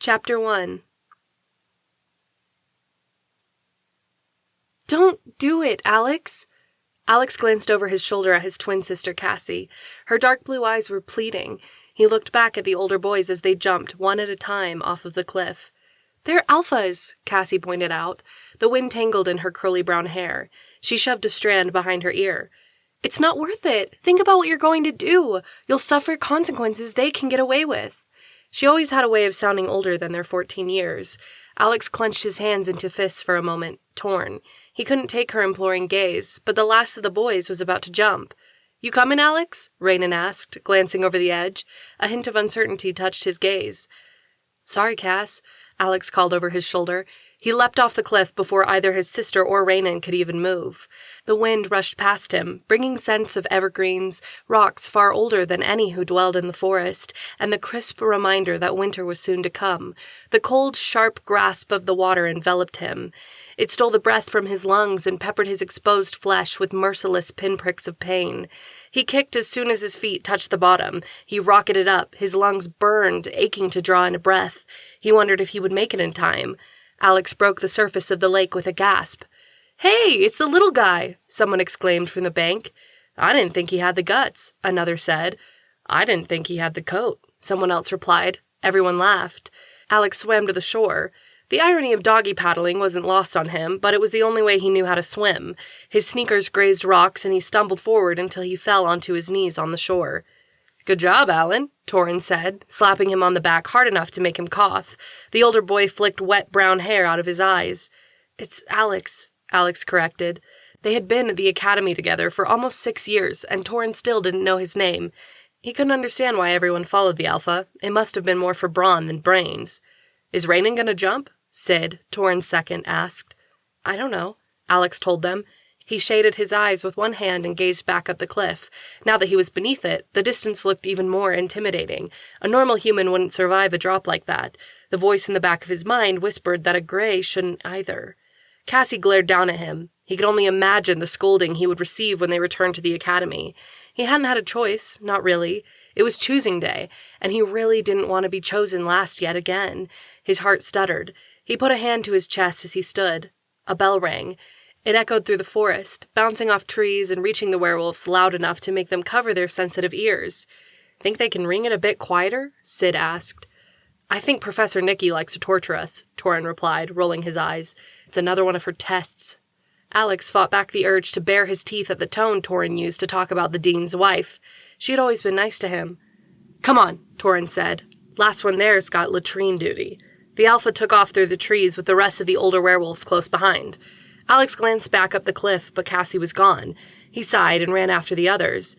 Chapter 1. Don't do it, Alex! Alex glanced over his shoulder at his twin sister, Cassie. Her dark blue eyes were pleading. He looked back at the older boys as they jumped, one at a time, off of the cliff. They're alphas, Cassie pointed out. The wind tangled in her curly brown hair. She shoved a strand behind her ear. It's not worth it. Think about what you're going to do. You'll suffer consequences they can get away with. She always had a way of sounding older than their 14 years. Alex clenched his hands into fists for a moment, torn. He couldn't take her imploring gaze, but the last of the boys was about to jump. You coming, Alex? Raynon asked, glancing over the edge. A hint of uncertainty touched his gaze. Sorry, Cass, Alex called over his shoulder. He leapt off the cliff before either his sister or Raynon could even move. The wind rushed past him, bringing scents of evergreens, rocks far older than any who dwelled in the forest, and the crisp reminder that winter was soon to come. The cold, sharp grasp of the water enveloped him. It stole the breath from his lungs and peppered his exposed flesh with merciless pinpricks of pain. He kicked as soon as his feet touched the bottom. He rocketed up, his lungs burned, aching to draw in a breath. He wondered if he would make it in time. Alex broke the surface of the lake with a gasp. Hey, it's the little guy, someone exclaimed from the bank. I didn't think he had the guts, another said. I didn't think he had the coat, someone else replied. Everyone laughed. Alex swam to the shore. The irony of doggy paddling wasn't lost on him, but it was the only way he knew how to swim. His sneakers grazed rocks and he stumbled forward until he fell onto his knees on the shore. Good job, Alan, Torrin said, slapping him on the back hard enough to make him cough. The older boy flicked wet brown hair out of his eyes. It's Alex, Alex corrected. They had been at the academy together for almost 6 years, and Torrin still didn't know his name. He couldn't understand why everyone followed the Alpha. It must have been more for brawn than brains. Is Raynon gonna jump? Sid, Torrin's second, asked. I don't know, Alex told them. He shaded his eyes with one hand and gazed back up the cliff. Now that he was beneath it, the distance looked even more intimidating. A normal human wouldn't survive a drop like that. The voice in the back of his mind whispered that a gray shouldn't either. Cassie glared down at him. He could only imagine the scolding he would receive when they returned to the academy. He hadn't had a choice, not really. It was choosing day, and he really didn't want to be chosen last yet again. His heart stuttered. He put a hand to his chest as he stood. A bell rang. It echoed through the forest, bouncing off trees and reaching the werewolves loud enough to make them cover their sensitive ears. Think they can ring it a bit quieter? Sid asked. I think Professor Nikki likes to torture us, Torrin replied, rolling his eyes. It's another one of her tests. Alex fought back the urge to bare his teeth at the tone Torrin used to talk about the dean's wife. She had always been nice to him. Come on, Torrin said. Last one there's got latrine duty. The Alpha took off through the trees with the rest of the older werewolves close behind. Alex glanced back up the cliff, but Cassie was gone. He sighed and ran after the others.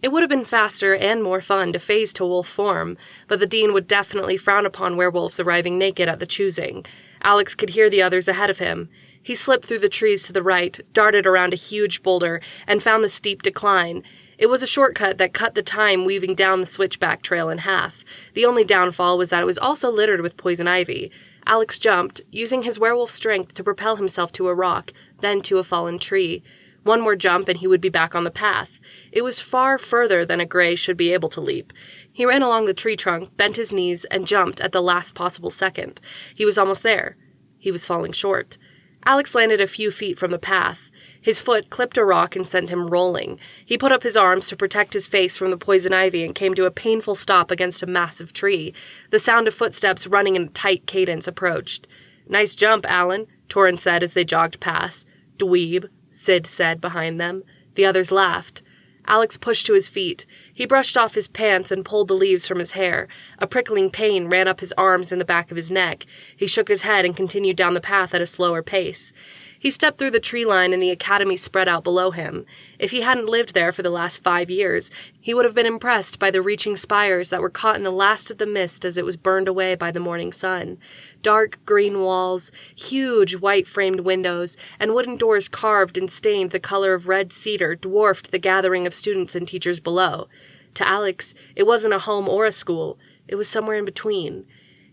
It would have been faster and more fun to phase to wolf form, but the dean would definitely frown upon werewolves arriving naked at the choosing. Alex could hear the others ahead of him. He slipped through the trees to the right, darted around a huge boulder, and found the steep decline. It was a shortcut that cut the time weaving down the switchback trail in half. The only downfall was that it was also littered with poison ivy. Alex jumped, using his werewolf strength to propel himself to a rock, then to a fallen tree. One more jump and he would be back on the path. It was far further than a gray should be able to leap. He ran along the tree trunk, bent his knees, and jumped at the last possible second. He was almost there. He was falling short. Alex landed a few feet from the path. His foot clipped a rock and sent him rolling. He put up his arms to protect his face from the poison ivy and came to a painful stop against a massive tree. The sound of footsteps running in a tight cadence approached. Nice jump, Alan, Torrin said as they jogged past. Dweeb, Sid said behind them. The others laughed. Alex pushed to his feet. He brushed off his pants and pulled the leaves from his hair. A prickling pain ran up his arms and the back of his neck. He shook his head and continued down the path at a slower pace. He stepped through the tree line and the academy spread out below him. If he hadn't lived there for the last 5 years, he would have been impressed by the reaching spires that were caught in the last of the mist as it was burned away by the morning sun. Dark green walls, huge white-framed windows, and wooden doors carved and stained the color of red cedar dwarfed the gathering of students and teachers below. To Alex, it wasn't a home or a school. It was somewhere in between.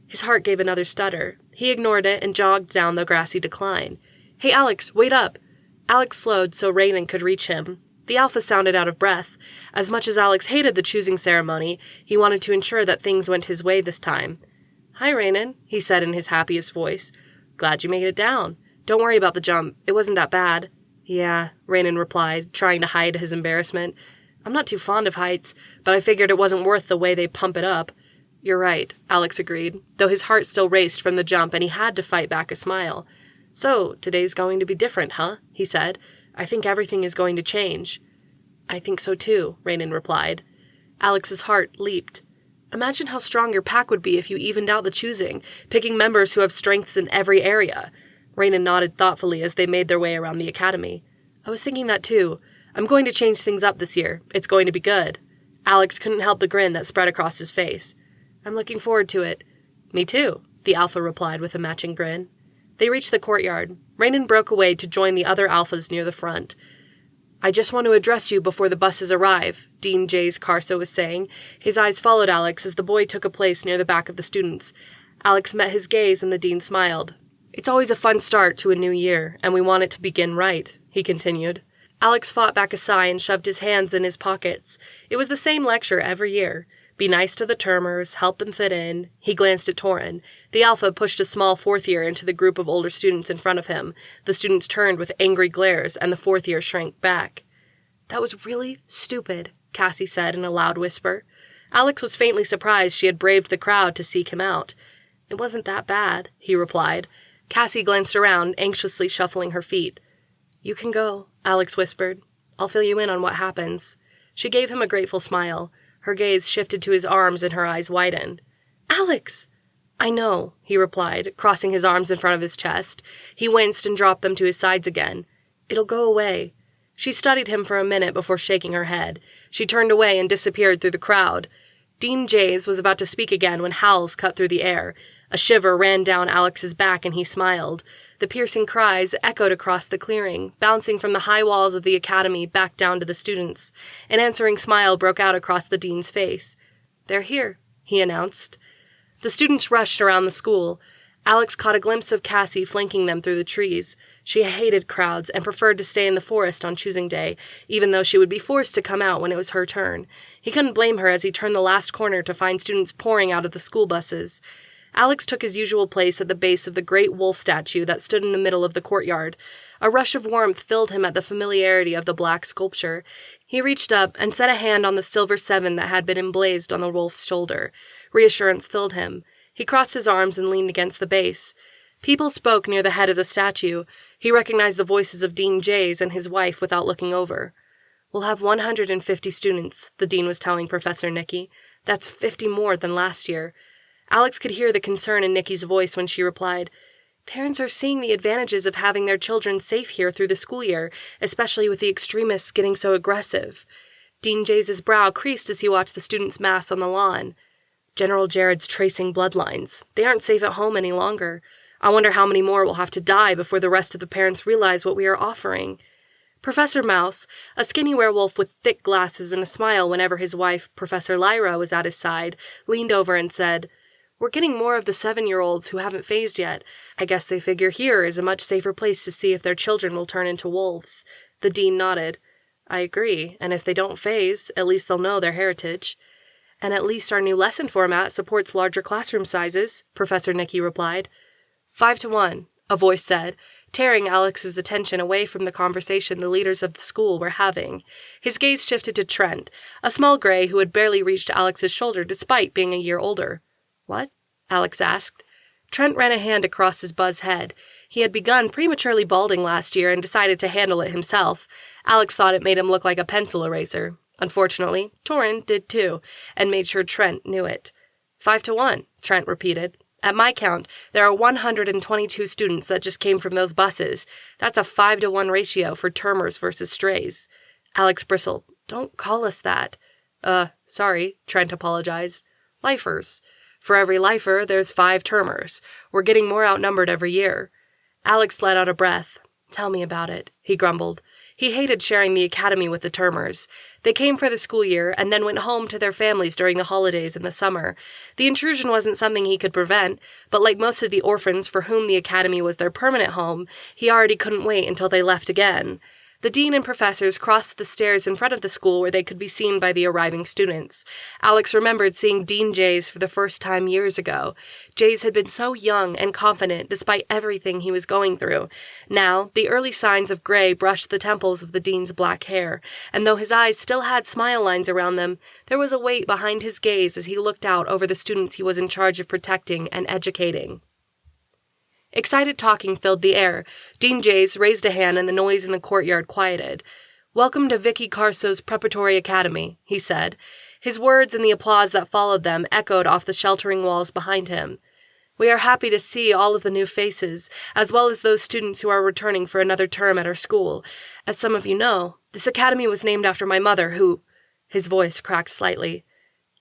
His heart gave another stutter. He ignored it and jogged down the grassy decline. Hey, Alex, wait up! Alex slowed so Raynon could reach him. The Alpha sounded out of breath. As much as Alex hated the choosing ceremony, he wanted to ensure that things went his way this time. "Hi, Raynon," he said in his happiest voice. "Glad you made it down. Don't worry about the jump. It wasn't that bad." "Yeah," Raynon replied, trying to hide his embarrassment. "I'm not too fond of heights, but I figured it wasn't worth the way they pump it up." "You're right," Alex agreed, though his heart still raced from the jump and he had to fight back a smile. "So, today's going to be different, huh?" he said. "I think everything is going to change." "I think so too," Raynon replied. Alex's heart leaped. "Imagine how strong your pack would be if you evened out the choosing, picking members who have strengths in every area." Raynon nodded thoughtfully as they made their way around the academy. "I was thinking that too. I'm going to change things up this year. It's going to be good." Alex couldn't help the grin that spread across his face. "I'm looking forward to it." "Me too," the alpha replied with a matching grin. They reached the courtyard. Raynon broke away to join the other alphas near the front. "I just want to address you before the buses arrive," Dean Jaze Carso was saying. His eyes followed Alex as the boy took a place near the back of the students. Alex met his gaze and the dean smiled. "It's always a fun start to a new year, and we want it to begin right," he continued. Alex fought back a sigh and shoved his hands in his pockets. It was the same lecture every year. Be nice to the termers, help them fit in. He glanced at Torin. The alpha pushed a small fourth year into the group of older students in front of him. The students turned with angry glares, and the fourth year shrank back. "That was really stupid," Cassie said in a loud whisper. Alex was faintly surprised she had braved the crowd to seek him out. "It wasn't that bad," he replied. Cassie glanced around, anxiously shuffling her feet. "You can go," Alex whispered. "I'll fill you in on what happens." She gave him a grateful smile. Her gaze shifted to his arms and her eyes widened. "Alex!" "I know," he replied, crossing his arms in front of his chest. He winced and dropped them to his sides again. "It'll go away." She studied him for a minute before shaking her head. She turned away and disappeared through the crowd. Dean Jaze was about to speak again when howls cut through the air. A shiver ran down Alex's back and he smiled. The piercing cries echoed across the clearing, bouncing from the high walls of the academy back down to the students. An answering smile broke out across the dean's face. "They're here," he announced. The students rushed around the school. Alex caught a glimpse of Cassie flanking them through the trees. She hated crowds and preferred to stay in the forest on choosing day, even though she would be forced to come out when it was her turn. He couldn't blame her as he turned the last corner to find students pouring out of the school buses. Alex took his usual place at the base of the great wolf statue that stood in the middle of the courtyard. A rush of warmth filled him at the familiarity of the black sculpture. He reached up and set a hand on the silver 7 that had been emblazed on the wolf's shoulder. Reassurance filled him. He crossed his arms and leaned against the base. People spoke near the head of the statue. He recognized the voices of Dean Jaze and his wife without looking over. "We'll have 150 students," the dean was telling Professor Nikki. "That's 50 more than last year." Alex could hear the concern in Nikki's voice when she replied, "Parents are seeing the advantages of having their children safe here through the school year, especially with the extremists getting so aggressive." Dean Jaze's brow creased as he watched the students mass on the lawn. "General Jared's tracing bloodlines. They aren't safe at home any longer. I wonder how many more will have to die before the rest of the parents realize what we are offering." Professor Mouse, a skinny werewolf with thick glasses and a smile whenever his wife, Professor Lyra, was at his side, leaned over and said, "We're getting more of the 7-year-olds who haven't phased yet. I guess they figure here is a much safer place to see if their children will turn into wolves." The dean nodded. "I agree, and if they don't phase, at least they'll know their heritage." "And at least our new lesson format supports larger classroom sizes," Professor Nikki replied. 5-1, a voice said, tearing Alex's attention away from the conversation the leaders of the school were having. His gaze shifted to Trent, a small gray who had barely reached Alex's shoulder despite being a year older. "What?" Alex asked. Trent ran a hand across his buzz head. He had begun prematurely balding last year and decided to handle it himself. Alex thought it made him look like a pencil eraser. Unfortunately, Torin did too, and made sure Trent knew it. 5-1, Trent repeated. "At my count, there are 122 students that just came from those buses. That's a 5-1 ratio for termers versus strays." Alex bristled. "Don't call us that." Sorry," Trent apologized. "Lifers. For every lifer, there's 5 termers. We're getting more outnumbered every year." Alex let out a breath. "Tell me about it," he grumbled. He hated sharing the academy with the termers. They came for the school year and then went home to their families during the holidays in the summer. The intrusion wasn't something he could prevent, but like most of the orphans for whom the academy was their permanent home, he already couldn't wait until they left again. The dean and professors crossed the stairs in front of the school where they could be seen by the arriving students. Alex remembered seeing Dean Jaze for the first time years ago. Jaze had been so young and confident despite everything he was going through. Now, the early signs of gray brushed the temples of the dean's black hair, and though his eyes still had smile lines around them, there was a weight behind his gaze as he looked out over the students he was in charge of protecting and educating. Excited talking filled the air. Dean Jaze raised a hand and the noise in the courtyard quieted. "Welcome to Vicky Carso's Preparatory Academy," he said. His words and the applause that followed them echoed off the sheltering walls behind him. "We are happy to see all of the new faces, as well as those students who are returning for another term at our school. As some of you know, this academy was named after my mother who," his voice cracked slightly,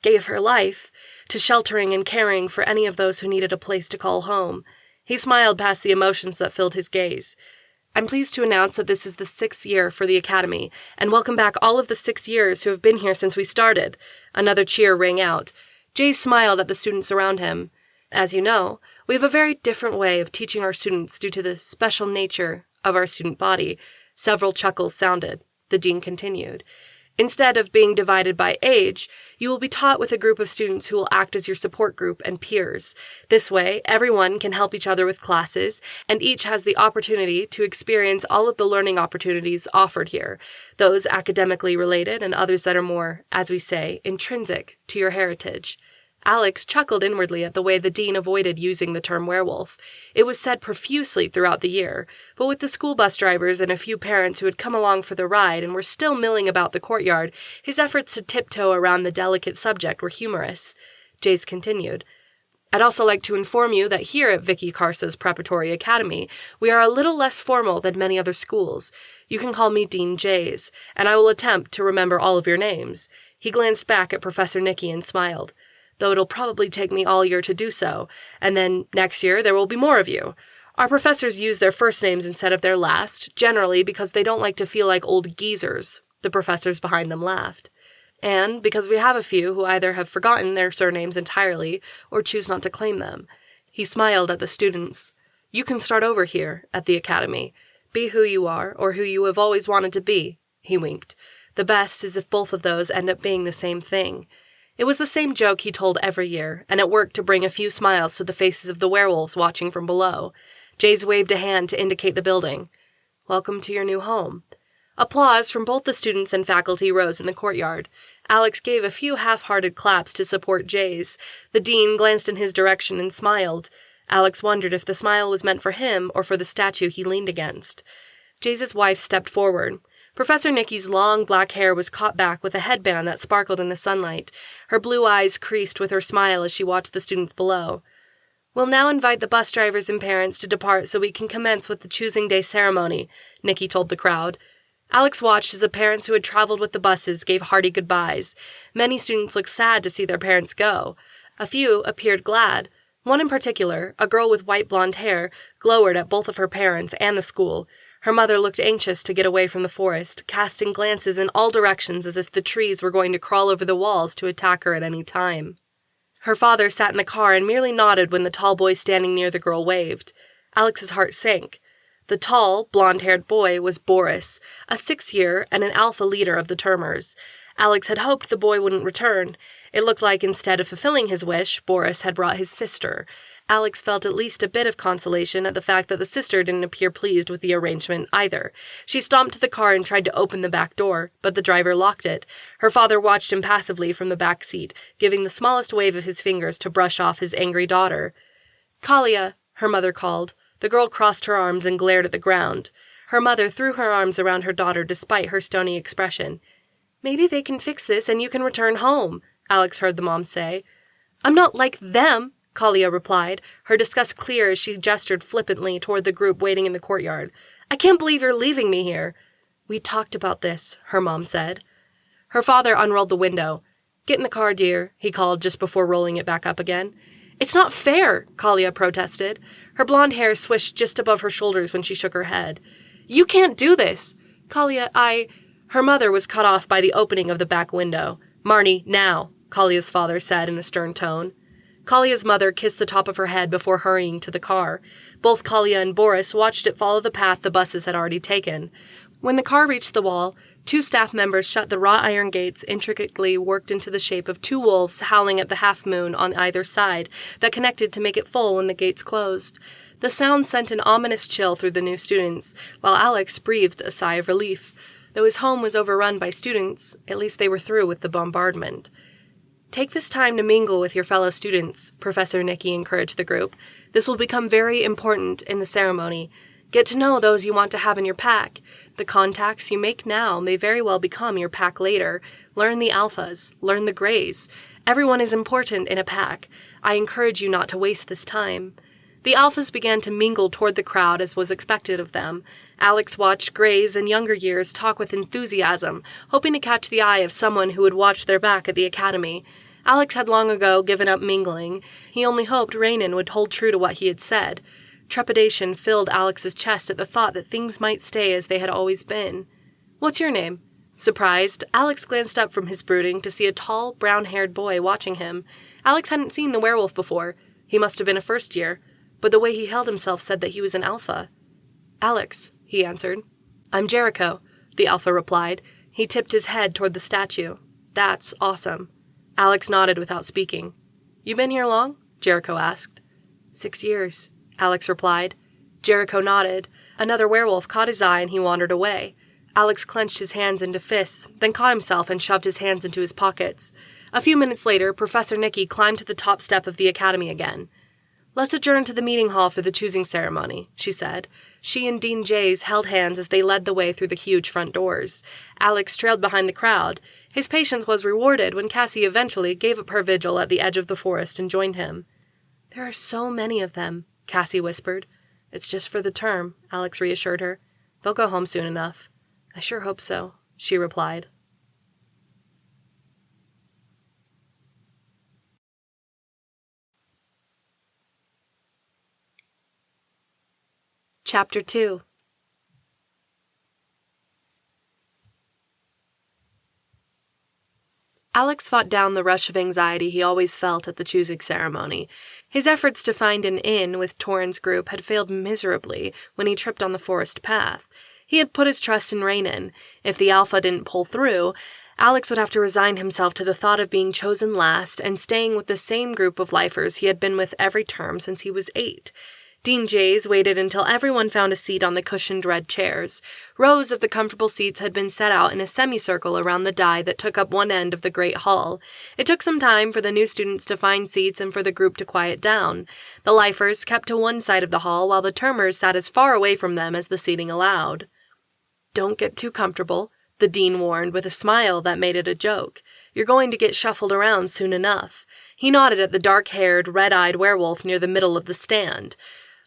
"gave her life to sheltering and caring for any of those who needed a place to call home." He smiled past the emotions that filled his gaze. "I'm pleased to announce that this is the 6th year for the Academy, and welcome back all of the 6 years who have been here since we started." Another cheer rang out. Jaze smiled at the students around him. "As you know, we have a very different way of teaching our students due to the special nature of our student body." Several chuckles sounded. The dean continued. "Instead of being divided by age, you will be taught with a group of students who will act as your support group and peers. This way, everyone can help each other with classes, and each has the opportunity to experience all of the learning opportunities offered here, those academically related and others that are more, as we say, intrinsic to your heritage." Alex chuckled inwardly at the way the dean avoided using the term werewolf. It was said profusely throughout the year, but with the school bus drivers and a few parents who had come along for the ride and were still milling about the courtyard, his efforts to tiptoe around the delicate subject were humorous. Jaze continued. "I'd also like to inform you that here at Vicky Carso's Preparatory Academy, we are a little less formal than many other schools. You can call me Dean Jaze, and I will attempt to remember all of your names." He glanced back at Professor Nikki and smiled. "Though it'll probably take me all year to do so, and then next year there will be more of you. Our professors use their first names instead of their last, generally because they don't like to feel like old geezers." The professors behind them laughed. "And because we have a few who either have forgotten their surnames entirely or choose not to claim them." He smiled at the students. "You can start over here at the academy. Be who you are or who you have always wanted to be." He winked. "The best is if both of those end up being the same thing." It was the same joke he told every year, and it worked to bring a few smiles to the faces of the werewolves watching from below. Jaze waved a hand to indicate the building. "Welcome to your new home." Applause from both the students and faculty rose in the courtyard. Alex gave a few half-hearted claps to support Jaze. The dean glanced in his direction and smiled. Alex wondered if the smile was meant for him or for the statue he leaned against. Jaze's wife stepped forward. Professor Nikki's long black hair was caught back with a headband that sparkled in the sunlight. Her blue eyes creased with her smile as she watched the students below. "We'll now invite the bus drivers and parents to depart so we can commence with the choosing day ceremony," Nikki told the crowd. Alex watched as the parents who had traveled with the buses gave hearty goodbyes. Many students looked sad to see their parents go. A few appeared glad. One in particular, a girl with white blonde hair, glowered at both of her parents and the school. Her mother looked anxious to get away from the forest, casting glances in all directions as if the trees were going to crawl over the walls to attack her at any time. Her father sat in the car and merely nodded when the tall boy standing near the girl waved. Alex's heart sank. The tall, blonde-haired boy was Boris, a 6th-year and an alpha leader of the termers. Alex had hoped the boy wouldn't return. It looked like instead of fulfilling his wish, Boris had brought his sister. Alex felt at least a bit of consolation at the fact that the sister didn't appear pleased with the arrangement either. She stomped to the car and tried to open the back door, but the driver locked it. Her father watched impassively from the back seat, giving the smallest wave of his fingers to brush off his angry daughter. "Kalia," her mother called. The girl crossed her arms and glared at the ground. Her mother threw her arms around her daughter despite her stony expression. "Maybe they can fix this and you can return home," Alex heard the mom say. "I'm not like them," Kalia replied, her disgust clear as she gestured flippantly toward the group waiting in the courtyard. "I can't believe you're leaving me here." "We talked about this," her mom said. Her father unrolled the window. "Get in the car, dear," he called just before rolling it back up again. "It's not fair," Kalia protested. Her blonde hair swished just above her shoulders when she shook her head. "You can't do this." "Kalia, Her mother was cut off by the opening of the back window. "Marnie, now," Kalia's father said in a stern tone. Kalia's mother kissed the top of her head before hurrying to the car. Both Kalia and Boris watched it follow the path the buses had already taken. When the car reached the wall, 2 staff members shut the wrought iron gates intricately worked into the shape of 2 wolves howling at the half-moon on either side that connected to make it full when the gates closed. The sound sent an ominous chill through the new students, while Alex breathed a sigh of relief. Though his home was overrun by students, at least they were through with the bombardment. "Take this time to mingle with your fellow students," Professor Nicky encouraged the group. "This will become very important in the ceremony. Get to know those you want to have in your pack. The contacts you make now may very well become your pack later. Learn the alphas. Learn the greys. Everyone is important in a pack. I encourage you not to waste this time." The alphas began to mingle toward the crowd as was expected of them. Alex watched greys and younger years talk with enthusiasm, hoping to catch the eye of someone who would watch their back at the academy. Alex had long ago given up mingling. He only hoped Rainon would hold true to what he had said. Trepidation filled Alex's chest at the thought that things might stay as they had always been. "What's your name?" Surprised, Alex glanced up from his brooding to see a tall, brown-haired boy watching him. Alex hadn't seen the werewolf before. He must have been a first year, but the way he held himself said that he was an alpha. "Alex," he answered. "I'm Jericho," the alpha replied. He tipped his head toward the statue. "That's awesome." Alex nodded without speaking. "You been here long?" Jericho asked. 6 years. Alex replied. Jericho nodded. Another werewolf caught his eye and he wandered away. Alex clenched his hands into fists, then caught himself and shoved his hands into his pockets. A few minutes later, Professor Nicky climbed to the top step of the academy again. "Let's adjourn to the meeting hall for the choosing ceremony," she said. She and Dean Jaze held hands as they led the way through the huge front doors. Alex trailed behind the crowd. His patience was rewarded when Cassie eventually gave up her vigil at the edge of the forest and joined him. "There are so many of them," Cassie whispered. "It's just for the term," Alex reassured her. "They'll go home soon enough." "I sure hope so," she replied. Chapter 2. Alex fought down the rush of anxiety he always felt at the choosing ceremony. His efforts to find an inn with Torin's group had failed miserably when he tripped on the forest path. He had put his trust in Rainon. If the alpha didn't pull through, Alex would have to resign himself to the thought of being chosen last and staying with the same group of lifers he had been with every term since he was 8. Dean Jaze waited until everyone found a seat on the cushioned red chairs. Rows of the comfortable seats had been set out in a semicircle around the die that took up one end of the great hall. It took some time for the new students to find seats and for the group to quiet down. The lifers kept to one side of the hall while the termers sat as far away from them as the seating allowed. "Don't get too comfortable," the dean warned with a smile that made it a joke. "You're going to get shuffled around soon enough." He nodded at the dark-haired, red-eyed werewolf near the middle of the stand.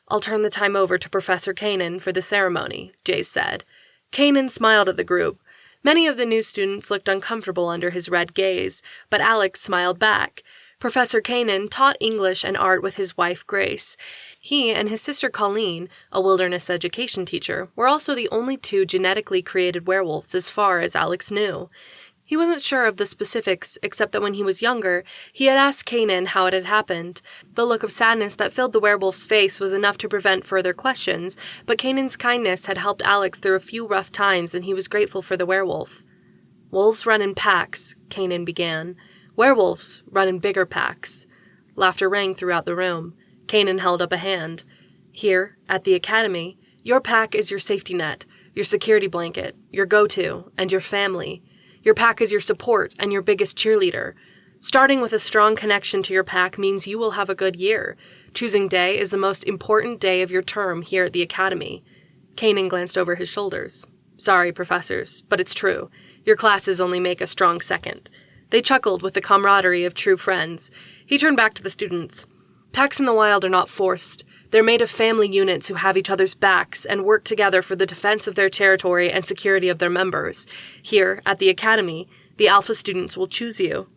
"I'll turn the time over to Professor Kanan for the ceremony," Jaze said. Kanan smiled at the group. Many of the new students looked uncomfortable under his red gaze, but Alex smiled back. Professor Kanan taught English and art with his wife Grace. He and his sister Colleen, a wilderness education teacher, were also the only 2 genetically created werewolves as far as Alex knew. He wasn't sure of the specifics, except that when he was younger, he had asked Kanan how it had happened. The look of sadness that filled the werewolf's face was enough to prevent further questions, but Kanan's kindness had helped Alex through a few rough times, and he was grateful for the werewolf. "Wolves run in packs," Kanan began. "Werewolves run in bigger packs." Laughter rang throughout the room. Kanan held up a hand. "Here, at the academy, your pack is your safety net, your security blanket, your go-to, and your family. Your pack is your support and your biggest cheerleader. Starting with a strong connection to your pack means you will have a good year. Choosing day is the most important day of your term here at the academy." Kanan glanced over his shoulders. "Sorry, professors, but it's true. Your classes only make a strong second." They chuckled with the camaraderie of true friends. He turned back to the students. "Packs in the wild are not forced. They're made of family units who have each other's backs and work together for the defense of their territory and security of their members. Here, at the academy, the alpha students will choose you."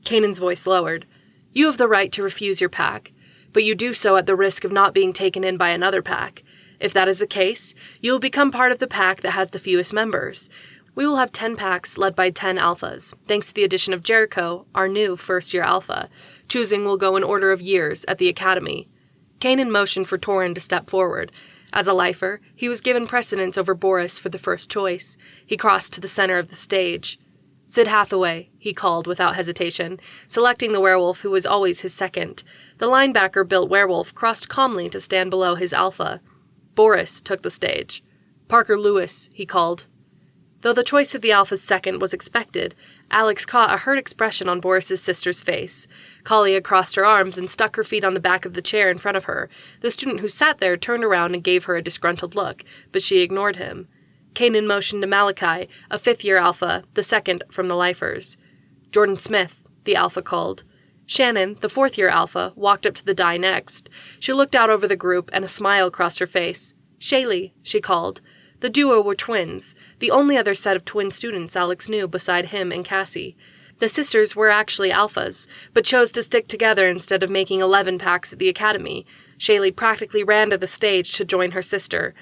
Kanan's voice lowered. "You have the right to refuse your pack, but you do so at the risk of not being taken in by another pack. If that is the case, you will become part of the pack that has the fewest members. We will have 10 packs led by 10 alphas, thanks to the addition of Jericho, our new first-year alpha. Choosing will go in order of years at the academy." Kanan motioned for Torin to step forward. As a lifer, he was given precedence over Boris for the first choice. He crossed to the center of the stage. "Sid Hathaway," he called without hesitation, selecting the werewolf who was always his second. The linebacker-built werewolf crossed calmly to stand below his alpha. Boris took the stage. "Parker Lewis," he called. Though the choice of the alpha's second was expected, Alex caught a hurt expression on Boris's sister's face. Kalia crossed her arms and stuck her feet on the back of the chair in front of her. The student who sat there turned around and gave her a disgruntled look, but she ignored him. Kanan motioned to Malachi, a fifth-year alpha, the second from the lifers. "Jordan Smith," the alpha called. Shannon, the fourth-year alpha, walked up to the die next. She looked out over the group, and a smile crossed her face. "Shaylee," she called. The duo were twins, the only other set of twin students Alex knew beside him and Cassie. The sisters were actually alphas, but chose to stick together instead of making 11 packs at the academy. Shaylee practically ran to the stage to join her sister.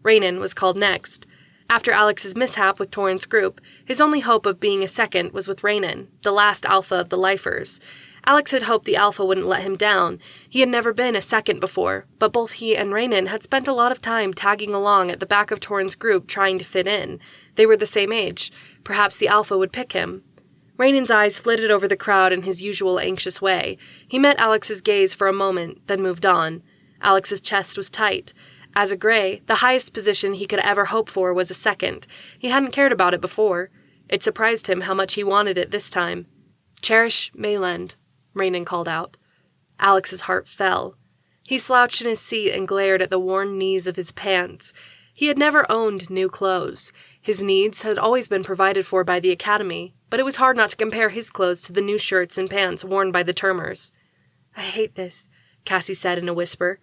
Raynon was called next. After Alex's mishap with Torrance Group, his only hope of being a second was with Raynon, the last alpha of the lifers. Alex had hoped the alpha wouldn't let him down. He had never been a second before, but both he and Raynon had spent a lot of time tagging along at the back of Torrance Group trying to fit in. They were the same age. Perhaps the alpha would pick him. Raynon's eyes flitted over the crowd in his usual anxious way. He met Alex's gaze for a moment, then moved on. Alex's chest was tight. As a Gray, the highest position he could ever hope for was a second. He hadn't cared about it before. It surprised him how much he wanted it this time. "Cherish Mayland," Raynon called out. Alex's heart fell. He slouched in his seat and glared at the worn knees of his pants. He had never owned new clothes. His needs had always been provided for by the academy, but it was hard not to compare his clothes to the new shirts and pants worn by the termers. "I hate this," Cassie said in a whisper.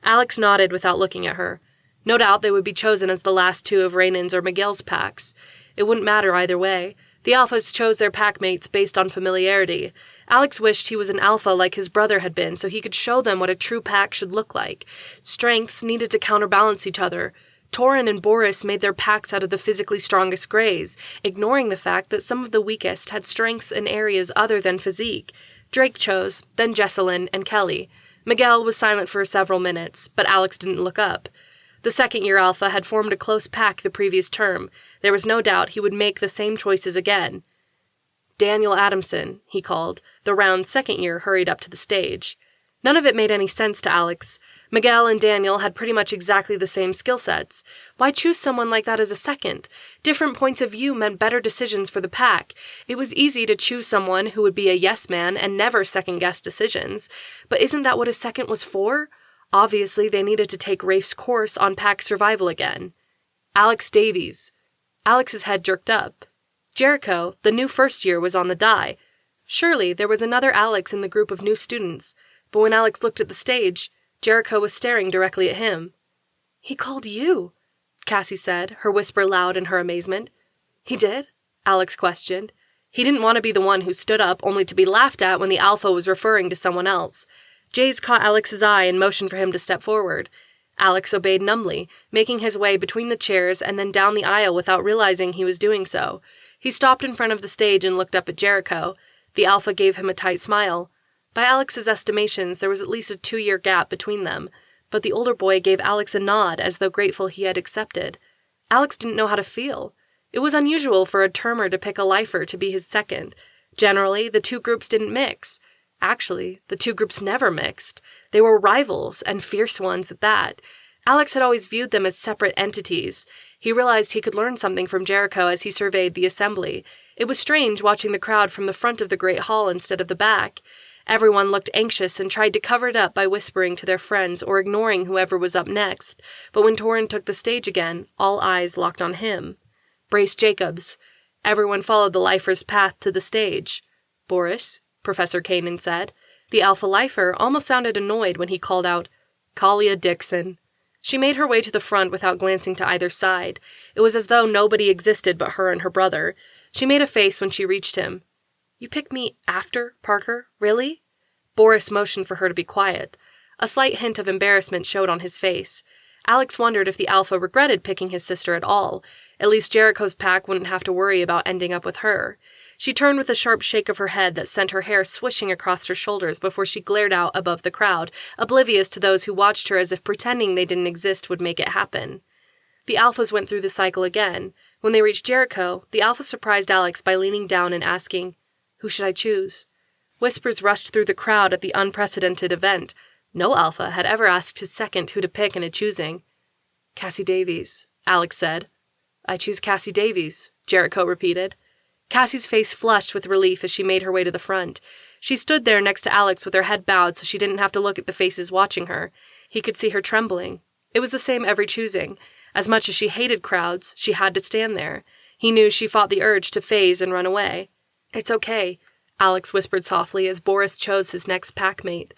Alex nodded without looking at her. No doubt they would be chosen as the last two of Raynon's or Miguel's packs. It wouldn't matter either way. The alphas chose their pack mates based on familiarity. Alex wished he was an alpha like his brother had been so he could show them what a true pack should look like. Strengths needed to counterbalance each other. Torrin and Boris made their packs out of the physically strongest Greys, ignoring the fact that some of the weakest had strengths in areas other than physique. Drake chose, then Jesselyn and Kelly. Miguel was silent for several minutes, but Alex didn't look up. The second-year alpha had formed a close pack the previous term. There was no doubt he would make the same choices again. "Daniel Adamson," he called. The round second year hurried up to the stage. None of it made any sense to Alex. Miguel and Daniel had pretty much exactly the same skill sets. Why choose someone like that as a second? Different points of view meant better decisions for the pack. It was easy to choose someone who would be a yes man and never second-guess decisions. But isn't that what a second was for? Obviously, they needed to take Rafe's course on pack survival again. Alex Davies. Alex's head jerked up. Jericho, the new first year, was on the die. Surely there was another Alex in the group of new students. But when Alex looked at the stage, Jericho was staring directly at him. "He called you," Cassie said, her whisper loud in her amazement. "He did?" Alex questioned. He didn't want to be the one who stood up only to be laughed at when the alpha was referring to someone else. Jaze caught Alex's eye and motioned for him to step forward. Alex obeyed numbly, making his way between the chairs and then down the aisle without realizing he was doing so. He stopped in front of the stage and looked up at Jericho. The alpha gave him a tight smile. By Alex's estimations, there was at least a 2-year gap between them, but the older boy gave Alex a nod as though grateful he had accepted. Alex didn't know how to feel. It was unusual for a termer to pick a lifer to be his second. Generally, the two groups didn't mix. Actually, the two groups never mixed. They were rivals, and fierce ones at that. Alex had always viewed them as separate entities. He realized he could learn something from Jericho as he surveyed the assembly. It was strange watching the crowd from the front of the Great Hall instead of the back. Everyone looked anxious and tried to cover it up by whispering to their friends or ignoring whoever was up next, but when Torrin took the stage again, all eyes locked on him. Brace Jacobs. Everyone followed the lifer's path to the stage. "Boris," Professor Kanan said. The alpha lifer almost sounded annoyed when he called out, "Kalia Dixon." She made her way to the front without glancing to either side. It was as though nobody existed but her and her brother. She made a face when she reached him. "You picked me after Parker? Really?" Boris motioned for her to be quiet. A slight hint of embarrassment showed on his face. Alex wondered if the alpha regretted picking his sister at all. At least Jericho's pack wouldn't have to worry about ending up with her. She turned with a sharp shake of her head that sent her hair swishing across her shoulders before she glared out above the crowd, oblivious to those who watched her as if pretending they didn't exist would make it happen. The alphas went through the cycle again. When they reached Jericho, the alpha surprised Alex by leaning down and asking, "Who should I choose?" Whispers rushed through the crowd at the unprecedented event. No alpha had ever asked his second who to pick in a choosing. "Cassie Davies," Alex said. "I choose Cassie Davies," Jericho repeated. Cassie's face flushed with relief as she made her way to the front. She stood there next to Alex with her head bowed so she didn't have to look at the faces watching her. He could see her trembling. It was the same every choosing. As much as she hated crowds, she had to stand there. He knew she fought the urge to phase and run away. "It's okay," Alex whispered softly as Boris chose his next packmate.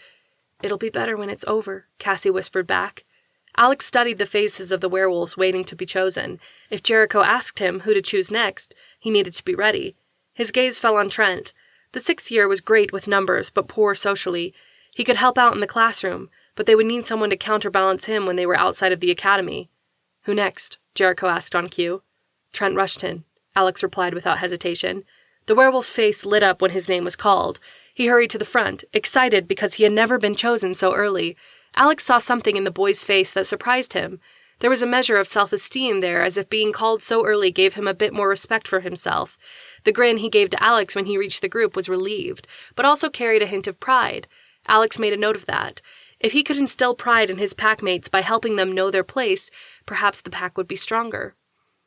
"It'll be better when it's over," Cassie whispered back. Alex studied the faces of the werewolves waiting to be chosen. If Jericho asked him who to choose next, he needed to be ready. His gaze fell on Trent. The 6th year was great with numbers, but poor socially. He could help out in the classroom, but they would need someone to counterbalance him when they were outside of the academy. "Who next?" Jericho asked on cue. "Trent Rushton," Alex replied without hesitation. The werewolf's face lit up when his name was called. He hurried to the front, excited because he had never been chosen so early. Alex saw something in the boy's face that surprised him. There was a measure of self-esteem there, as if being called so early gave him a bit more respect for himself. The grin he gave to Alex when he reached the group was relieved, but also carried a hint of pride. Alex made a note of that. If he could instill pride in his packmates by helping them know their place, perhaps the pack would be stronger.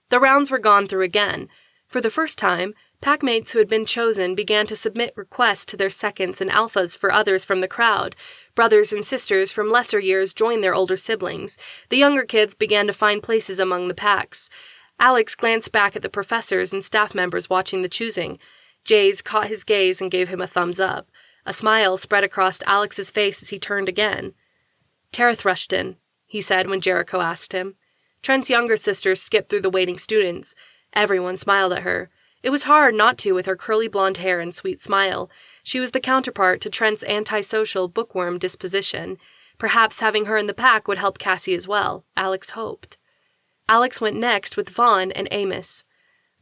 The rounds were gone through again. For the first time, packmates who had been chosen began to submit requests to their seconds and alphas for others from the crowd. Brothers and sisters from lesser years joined their older siblings. The younger kids began to find places among the packs. Alex glanced back at the professors and staff members watching the choosing. Jaze caught his gaze and gave him a thumbs up. A smile spread across Alex's face as he turned again. "Tareth Rushton," he said when Jericho asked him. Trent's younger sisters skipped through the waiting students. Everyone smiled at her. It was hard not to with her curly blonde hair and sweet smile. She was the counterpart to Trent's antisocial bookworm disposition. Perhaps having her in the pack would help Cassie as well, Alex hoped. Alex went next with Vaughn and Amos.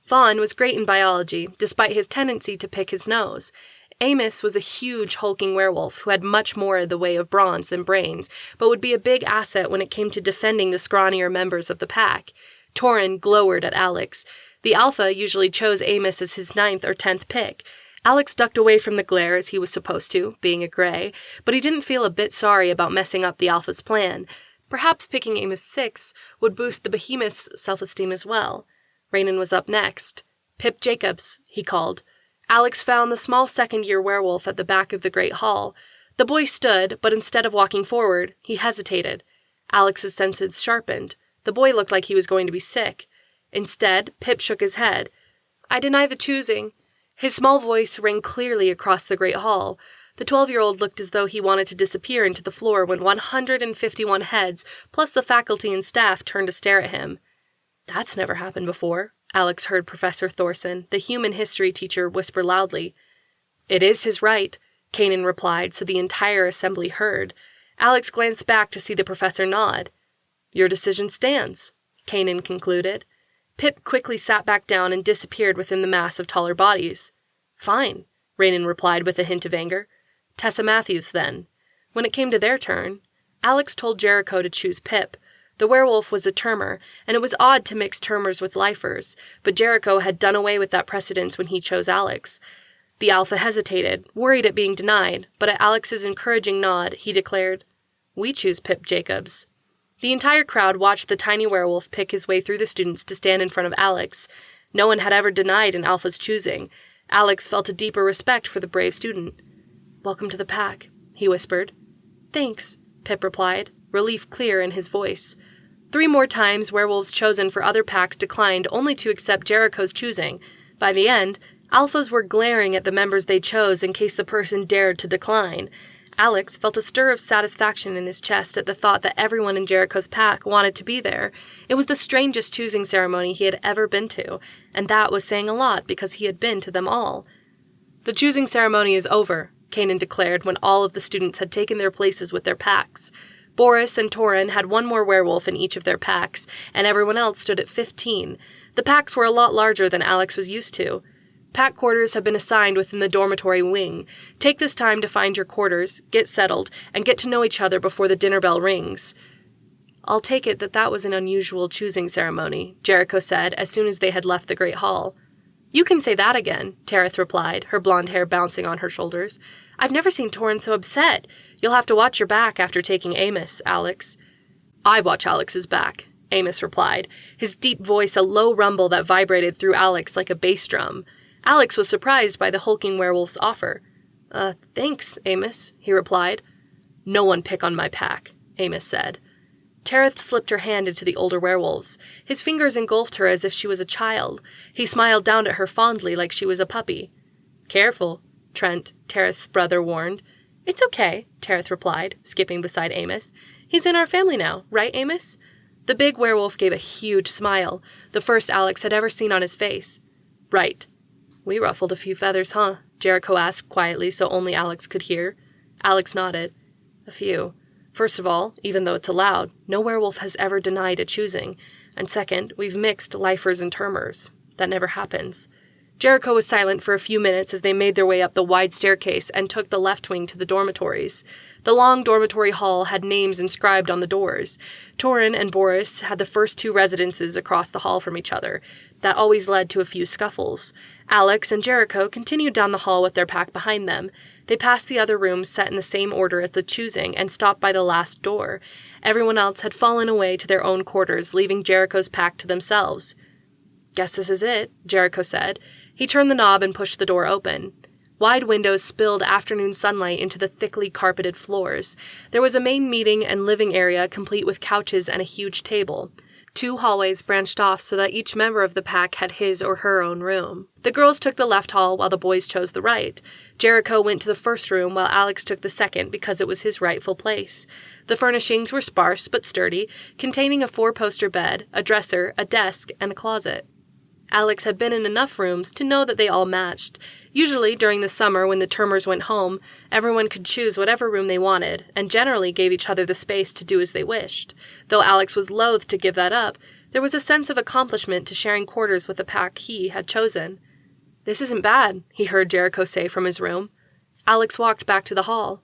Vaughn was great in biology, despite his tendency to pick his nose. Amos was a huge, hulking werewolf who had much more in the way of bronze than brains, but would be a big asset when it came to defending the scrawnier members of the pack. Torin glowered at Alex. The alpha usually chose Amos as his 9th or 10th pick. Alex ducked away from the glare as he was supposed to, being a gray, but he didn't feel a bit sorry about messing up the alpha's plan. Perhaps picking Amos 6 would boost the behemoth's self-esteem as well. Raynon was up next. "Pip Jacobs," he called. Alex found the small second-year werewolf at the back of the great hall. The boy stood, but instead of walking forward, he hesitated. Alex's senses sharpened. The boy looked like he was going to be sick. Instead, Pip shook his head. "I deny the choosing." His small voice rang clearly across the great hall. The 12-year-old looked as though he wanted to disappear into the floor when 151 heads, plus the faculty and staff, turned to stare at him. "That's never happened before," Alex heard Professor Thorson, the human history teacher, whisper loudly. "It is his right," Kanan replied, so the entire assembly heard. Alex glanced back to see the professor nod. "Your decision stands," Kanan concluded. Pip quickly sat back down and disappeared within the mass of taller bodies. "Fine," Raynon replied with a hint of anger. "Tessa Matthews, then." When it came to their turn, Alex told Jericho to choose Pip. The werewolf was a termer, and it was odd to mix termers with lifers, but Jericho had done away with that precedence when he chose Alex. The alpha hesitated, worried at being denied, but at Alex's encouraging nod, he declared, "We choose Pip Jacobs." The entire crowd watched the tiny werewolf pick his way through the students to stand in front of Alex. No one had ever denied an alpha's choosing. Alex felt a deeper respect for the brave student. "Welcome to the pack," he whispered. "Thanks," Pip replied, relief clear in his voice. 3 more times werewolves chosen for other packs declined only to accept Jericho's choosing. By the end, alphas were glaring at the members they chose in case the person dared to decline. Alex felt a stir of satisfaction in his chest at the thought that everyone in Jericho's pack wanted to be there. It was the strangest choosing ceremony he had ever been to, and that was saying a lot because he had been to them all. "The choosing ceremony is over," Kanan declared when all of the students had taken their places with their packs. Boris and Torin had 1 more werewolf in each of their packs, and everyone else stood at 15. The packs were a lot larger than Alex was used to. Pack quarters have been assigned within the dormitory wing. Take this time to find your quarters, get settled, and get to know each other before the dinner bell rings." "I'll take it that was an unusual choosing ceremony," Jericho said as soon as they had left the great hall. "You can say that again," Tareth replied, her blonde hair bouncing on her shoulders. "I've never seen Torin so upset. You'll have to watch your back after taking Amos, Alex." "I watch Alex's back," Amos replied, his deep voice a low rumble that vibrated through Alex like a bass drum. Alex was surprised by the hulking werewolf's offer. Thanks, Amos," he replied. "No one pick on my pack," Amos said. Tareth slipped her hand into the older werewolf's. His fingers engulfed her as if she was a child. He smiled down at her fondly like she was a puppy. "Careful," Trent, Tareth's brother, warned. "It's okay," Tareth replied, skipping beside Amos. "He's in our family now, right, Amos?" The big werewolf gave a huge smile, the first Alex had ever seen on his face. "Right." "We ruffled a few feathers, huh?" Jericho asked quietly so only Alex could hear. Alex nodded. "A few. First of all, even though it's allowed, no werewolf has ever denied a choosing. And second, we've mixed lifers and termers. That never happens." Jericho was silent for a few minutes as they made their way up the wide staircase and took the left wing to the dormitories. The long dormitory hall had names inscribed on the doors. Torin and Boris had the first two residences across the hall from each other. That always led to a few scuffles. Alex and Jericho continued down the hall with their pack behind them. They passed the other rooms set in the same order as the choosing and stopped by the last door. Everyone else had fallen away to their own quarters, leaving Jericho's pack to themselves. "Guess this is it," Jericho said. He turned the knob and pushed the door open. Wide windows spilled afternoon sunlight into the thickly carpeted floors. There was a main meeting and living area complete with couches and a huge table. 2 hallways branched off so that each member of the pack had his or her own room. The girls took the left hall while the boys chose the right. Jericho went to the first room while Alex took the second because it was his rightful place. The furnishings were sparse but sturdy, containing a 4-poster bed, a dresser, a desk, and a closet. Alex had been in enough rooms to know that they all matched. Usually, during the summer when the Termers went home, everyone could choose whatever room they wanted, and generally gave each other the space to do as they wished. Though Alex was loath to give that up, there was a sense of accomplishment to sharing quarters with the pack he had chosen. "This isn't bad," he heard Jericho say from his room. Alex walked back to the hall.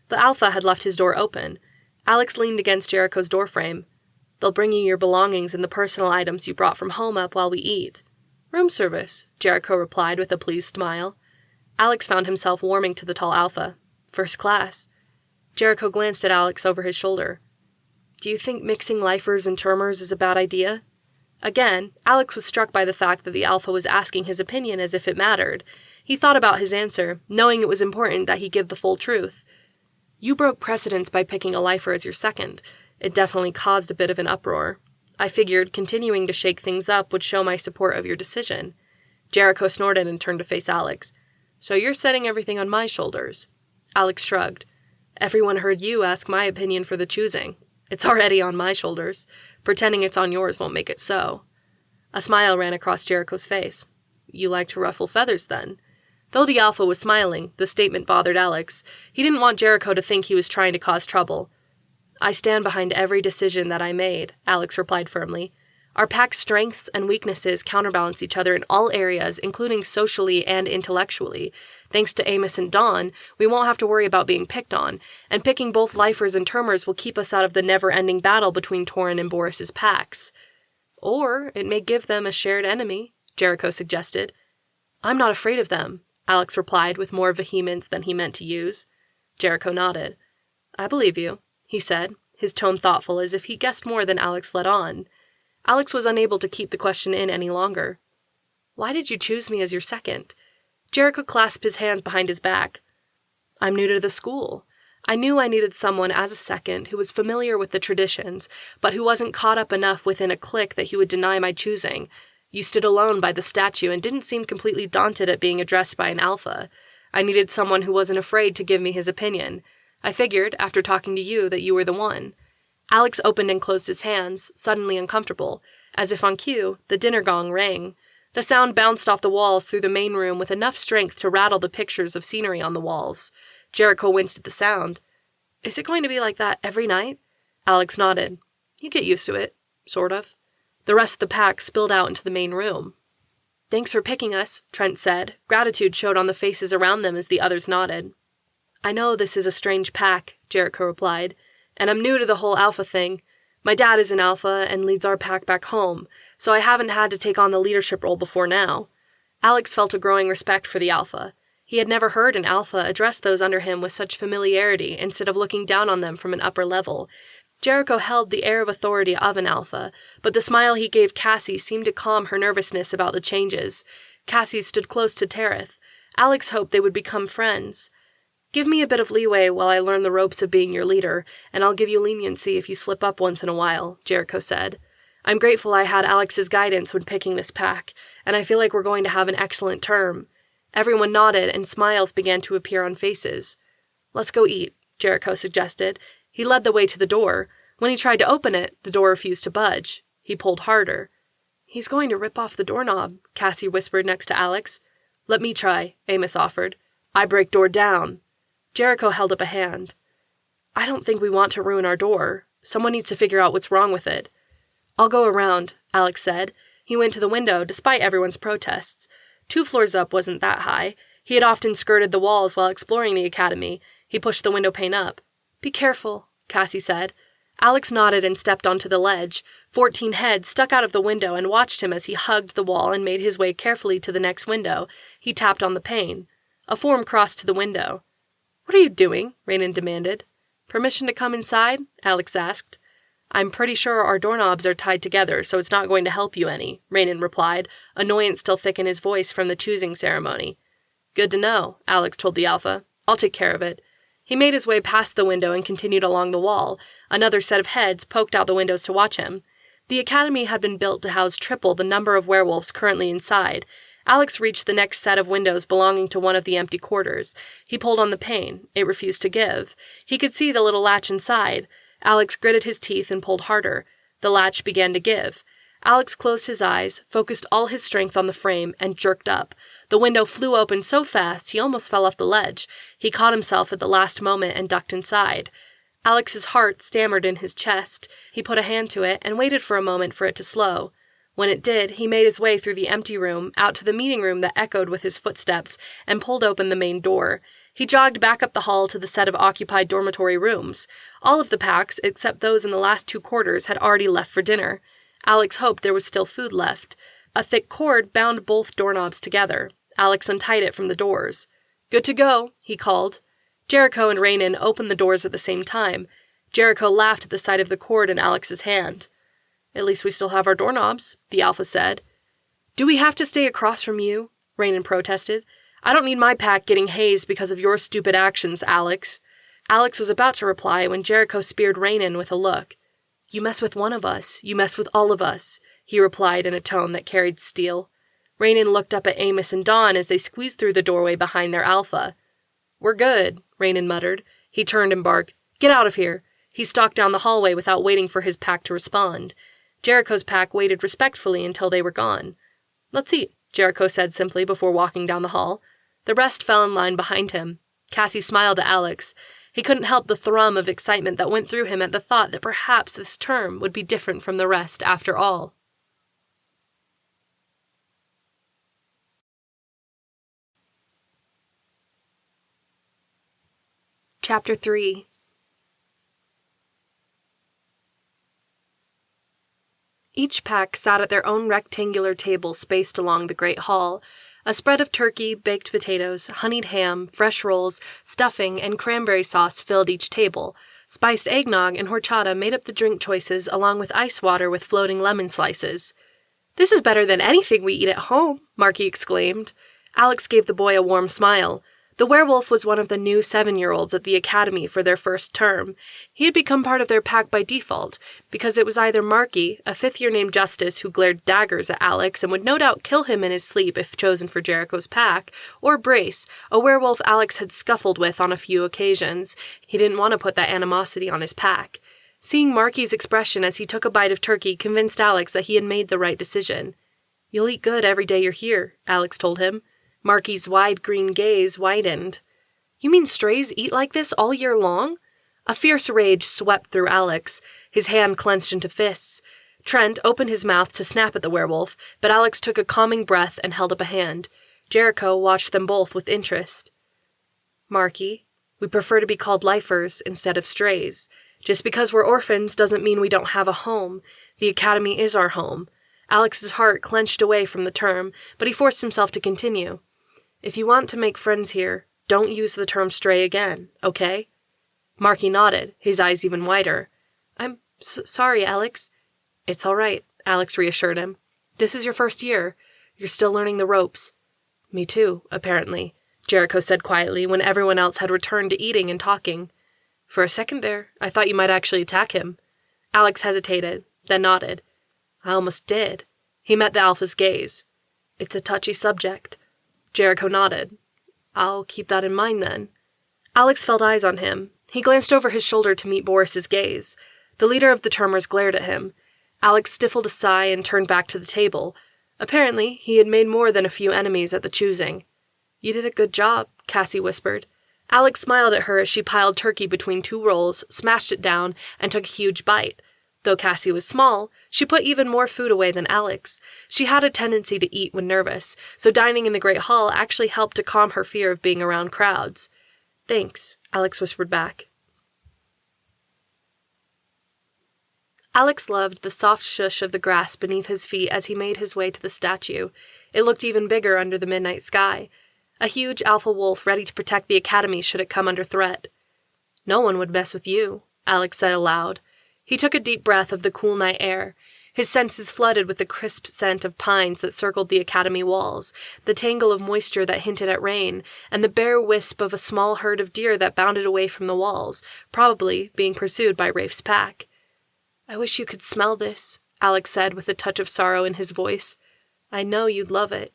The Alpha had left his door open. Alex leaned against Jericho's doorframe. "They'll bring you your belongings and the personal items you brought from home up while we eat." "Room service," Jericho replied with a pleased smile. Alex found himself warming to the tall Alpha. "First class." Jericho glanced at Alex over his shoulder. "Do you think mixing lifers and termers is a bad idea?" Again, Alex was struck by the fact that the Alpha was asking his opinion as if it mattered. He thought about his answer, knowing it was important that he give the full truth. "You broke precedence by picking a lifer as your second. It definitely caused a bit of an uproar. I figured continuing to shake things up would show my support of your decision." Jericho snorted and turned to face Alex. "So you're setting everything on my shoulders." Alex shrugged. "Everyone heard you ask my opinion for the choosing. It's already on my shoulders. Pretending it's on yours won't make it so." A smile ran across Jericho's face. "You like to ruffle feathers, then?" Though the Alpha was smiling, the statement bothered Alex. He didn't want Jericho to think he was trying to cause trouble. "I stand behind every decision that I made," Alex replied firmly. "Our pack's strengths and weaknesses counterbalance each other in all areas, including socially and intellectually. Thanks to Amos and Dawn, we won't have to worry about being picked on, and picking both lifers and termers will keep us out of the never-ending battle between Torin and Boris's packs." "Or it may give them a shared enemy," Jericho suggested. "I'm not afraid of them," Alex replied with more vehemence than he meant to use. Jericho nodded. "I believe you," he said, his tone thoughtful as if he guessed more than Alex let on. Alex was unable to keep the question in any longer. "Why did you choose me as your second?" Jericho clasped his hands behind his back. "I'm new to the school. I knew I needed someone as a second who was familiar with the traditions, but who wasn't caught up enough within a clique that he would deny my choosing. You stood alone by the statue and didn't seem completely daunted at being addressed by an Alpha. I needed someone who wasn't afraid to give me his opinion. I figured, after talking to you, that you were the one." Alex opened and closed his hands, suddenly uncomfortable. As if on cue, the dinner gong rang. The sound bounced off the walls through the main room with enough strength to rattle the pictures of scenery on the walls. Jericho winced at the sound. "Is it going to be like that every night?" Alex nodded. "You get used to it, sort of." The rest of the pack spilled out into the main room. Thanks for picking us, Trent said. Gratitude showed on the faces around them as the others nodded. I know this is a strange pack, Jericho replied, and I'm new to the whole Alpha thing. My dad is an Alpha and leads our pack back home, so I haven't had to take on the leadership role before now. Alex felt a growing respect for the Alpha. He had never heard an Alpha address those under him with such familiarity instead of looking down on them from an upper level. Jericho held the air of authority of an Alpha, but the smile he gave Cassie seemed to calm her nervousness about the changes. Cassie stood close to Tareth. Alex hoped they would become friends. Give me a bit of leeway while I learn the ropes of being your leader, and I'll give you leniency if you slip up once in a while, Jericho said. I'm grateful I had Alex's guidance when picking this pack, and I feel like we're going to have an excellent term. Everyone nodded, and smiles began to appear on faces. Let's go eat, Jericho suggested. He led the way to the door. When he tried to open it, the door refused to budge. He pulled harder. He's going to rip off the doorknob, Cassie whispered next to Alex. Let me try, Amos offered. I break door down. Jericho held up a hand. I don't think we want to ruin our door. Someone needs to figure out what's wrong with it. I'll go around, Alex said. He went to the window, despite everyone's protests. 2 floors up wasn't that high. He had often skirted the walls while exploring the academy. He pushed the window pane up. Be careful, Cassie said. Alex nodded and stepped onto the ledge. 14 heads stuck out of the window and watched him as he hugged the wall and made his way carefully to the next window. He tapped on the pane. A form crossed to the window. What are you doing? Raynon demanded. Permission to come inside? Alex asked. I'm pretty sure our doorknobs are tied together, so it's not going to help you any, Raynon replied, annoyance still thick in his voice from the choosing ceremony. Good to know, Alex told the Alpha. I'll take care of it. He made his way past the window and continued along the wall. Another set of heads poked out the windows to watch him. The academy had been built to house triple the number of werewolves currently inside. Alex reached the next set of windows belonging to one of the empty quarters. He pulled on the pane. It refused to give. He could see the little latch inside. Alex gritted his teeth and pulled harder. The latch began to give. Alex closed his eyes, focused all his strength on the frame, and jerked up. The window flew open so fast he almost fell off the ledge. He caught himself at the last moment and ducked inside. Alex's heart stammered in his chest. He put a hand to it and waited for a moment for it to slow. When it did, he made his way through the empty room, out to the meeting room that echoed with his footsteps, and pulled open the main door. He jogged back up the hall to the set of occupied dormitory rooms. All of the packs, except those in the last 2 quarters, had already left for dinner. Alex hoped there was still food left. A thick cord bound both doorknobs together. Alex untied it from the doors. Good to go, he called. Jericho and Raynon opened the doors at the same time. Jericho laughed at the sight of the cord in Alex's hand. At least we still have our doorknobs, the Alpha said. Do we have to stay across from you? Raynon protested. I don't need my pack getting hazed because of your stupid actions, Alex. Alex was about to reply when Jericho speared Raynon with a look. You mess with one of us, you mess with all of us, he replied in a tone that carried steel. Raynon looked up at Amos and Dawn as they squeezed through the doorway behind their Alpha. We're good, Raynon muttered. He turned and barked, Get out of here! He stalked down the hallway without waiting for his pack to respond. Jericho's pack waited respectfully until they were gone. Let's eat, Jericho said simply before walking down the hall. The rest fell in line behind him. Cassie smiled at Alex. He couldn't help the thrum of excitement that went through him at the thought that perhaps this term would be different from the rest after all. Chapter 3. Each pack sat at their own rectangular table spaced along the great hall. A spread of turkey, baked potatoes, honeyed ham, fresh rolls, stuffing, and cranberry sauce filled each table. Spiced eggnog and horchata made up the drink choices along with ice water with floating lemon slices. This is better than anything we eat at home, Marky exclaimed. Alex gave the boy a warm smile. The werewolf was one of the new 7-year-olds at the academy for their first term. He had become part of their pack by default, because it was either Marky, a 5th-year named Justice who glared daggers at Alex and would no doubt kill him in his sleep if chosen for Jericho's pack, or Brace, a werewolf Alex had scuffled with on a few occasions. He didn't want to put that animosity on his pack. Seeing Marky's expression as he took a bite of turkey convinced Alex that he had made the right decision. You'll eat good every day you're here, Alex told him. Marky's wide green gaze widened. You mean strays eat like this all year long? A fierce rage swept through Alex. His hand clenched into fists. Trent opened his mouth to snap at the werewolf, but Alex took a calming breath and held up a hand. Jericho watched them both with interest. Marky, we prefer to be called lifers instead of strays. Just because we're orphans doesn't mean we don't have a home. The academy is our home. Alex's heart clenched away from the term, but he forced himself to continue. If you want to make friends here, don't use the term stray again, okay? Marky nodded, his eyes even wider. I'm sorry, Alex. It's all right, Alex reassured him. This is your first year. You're still learning the ropes. Me too, apparently, Jericho said quietly when everyone else had returned to eating and talking. For a second there, I thought you might actually attack him. Alex hesitated, then nodded. I almost did. He met the Alpha's gaze. It's a touchy subject. Jericho nodded. I'll keep that in mind then. Alex felt eyes on him. He glanced over his shoulder to meet Boris's gaze. The leader of the Termers glared at him. Alex stifled a sigh and turned back to the table. Apparently, he had made more than a few enemies at the choosing. You did a good job, Cassie whispered. Alex smiled at her as she piled turkey between two rolls, smashed it down, and took a huge bite. Though Cassie was small, she put even more food away than Alex. She had a tendency to eat when nervous, so dining in the Great Hall actually helped to calm her fear of being around crowds. Thanks, Alex whispered back. Alex loved the soft shush of the grass beneath his feet as he made his way to the statue. It looked even bigger under the midnight sky. A huge alpha wolf ready to protect the academy should it come under threat. No one would mess with you, Alex said aloud. He took a deep breath of the cool night air. His senses flooded with the crisp scent of pines that circled the academy walls, the tangle of moisture that hinted at rain, and the bare wisp of a small herd of deer that bounded away from the walls, probably being pursued by Rafe's pack. I wish you could smell this, Alex said with a touch of sorrow in his voice. I know you'd love it.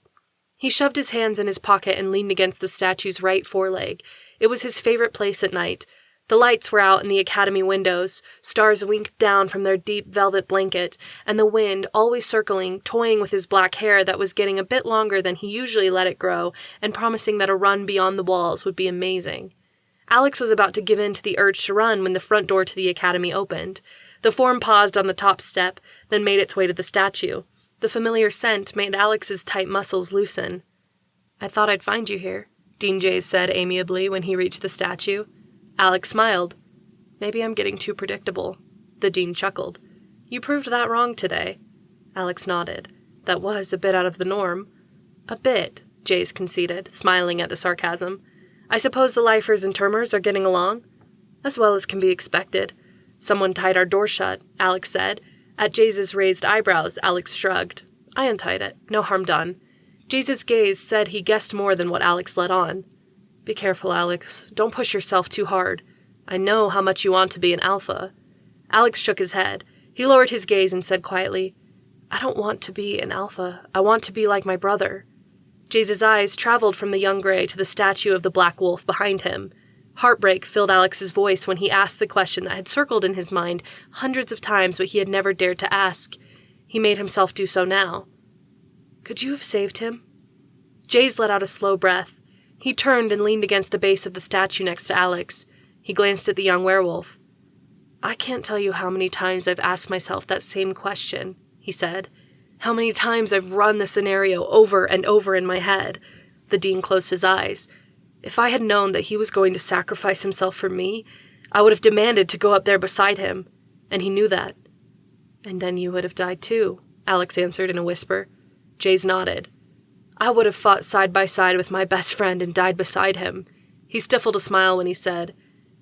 He shoved his hands in his pocket and leaned against the statue's right foreleg. It was his favorite place at night. The lights were out in the academy windows, stars winked down from their deep velvet blanket, and the wind, always circling, toying with his black hair that was getting a bit longer than he usually let it grow, and promising that a run beyond the walls would be amazing. Alex was about to give in to the urge to run when the front door to the academy opened. The form paused on the top step, then made its way to the statue. The familiar scent made Alex's tight muscles loosen. I thought I'd find you here, Dean Jaze said amiably when he reached the statue. Alex smiled. Maybe I'm getting too predictable. The dean chuckled. You proved that wrong today. Alex nodded. That was a bit out of the norm. A bit, Jaze conceded, smiling at the sarcasm. I suppose the lifers and termers are getting along? As well as can be expected. Someone tied our door shut, Alex said. At Jaze's raised eyebrows, Alex shrugged. I untied it. No harm done. Jaze's gaze said he guessed more than what Alex let on. Be careful, Alex. Don't push yourself too hard. I know how much you want to be an alpha. Alex shook his head. He lowered his gaze and said quietly, I don't want to be an alpha. I want to be like my brother. Jaze's eyes traveled from the young gray to the statue of the black wolf behind him. Heartbreak filled Alex's voice when he asked the question that had circled in his mind hundreds of times but he had never dared to ask. He made himself do so now. Could you have saved him? Jaze let out a slow breath. He turned and leaned against the base of the statue next to Alex. He glanced at the young werewolf. I can't tell you how many times I've asked myself that same question, he said. How many times I've run the scenario over and over in my head. The dean closed his eyes. If I had known that he was going to sacrifice himself for me, I would have demanded to go up there beside him, and he knew that. And then you would have died too, Alex answered in a whisper. Jaze nodded. I would have fought side by side with my best friend and died beside him. He stifled a smile when he said,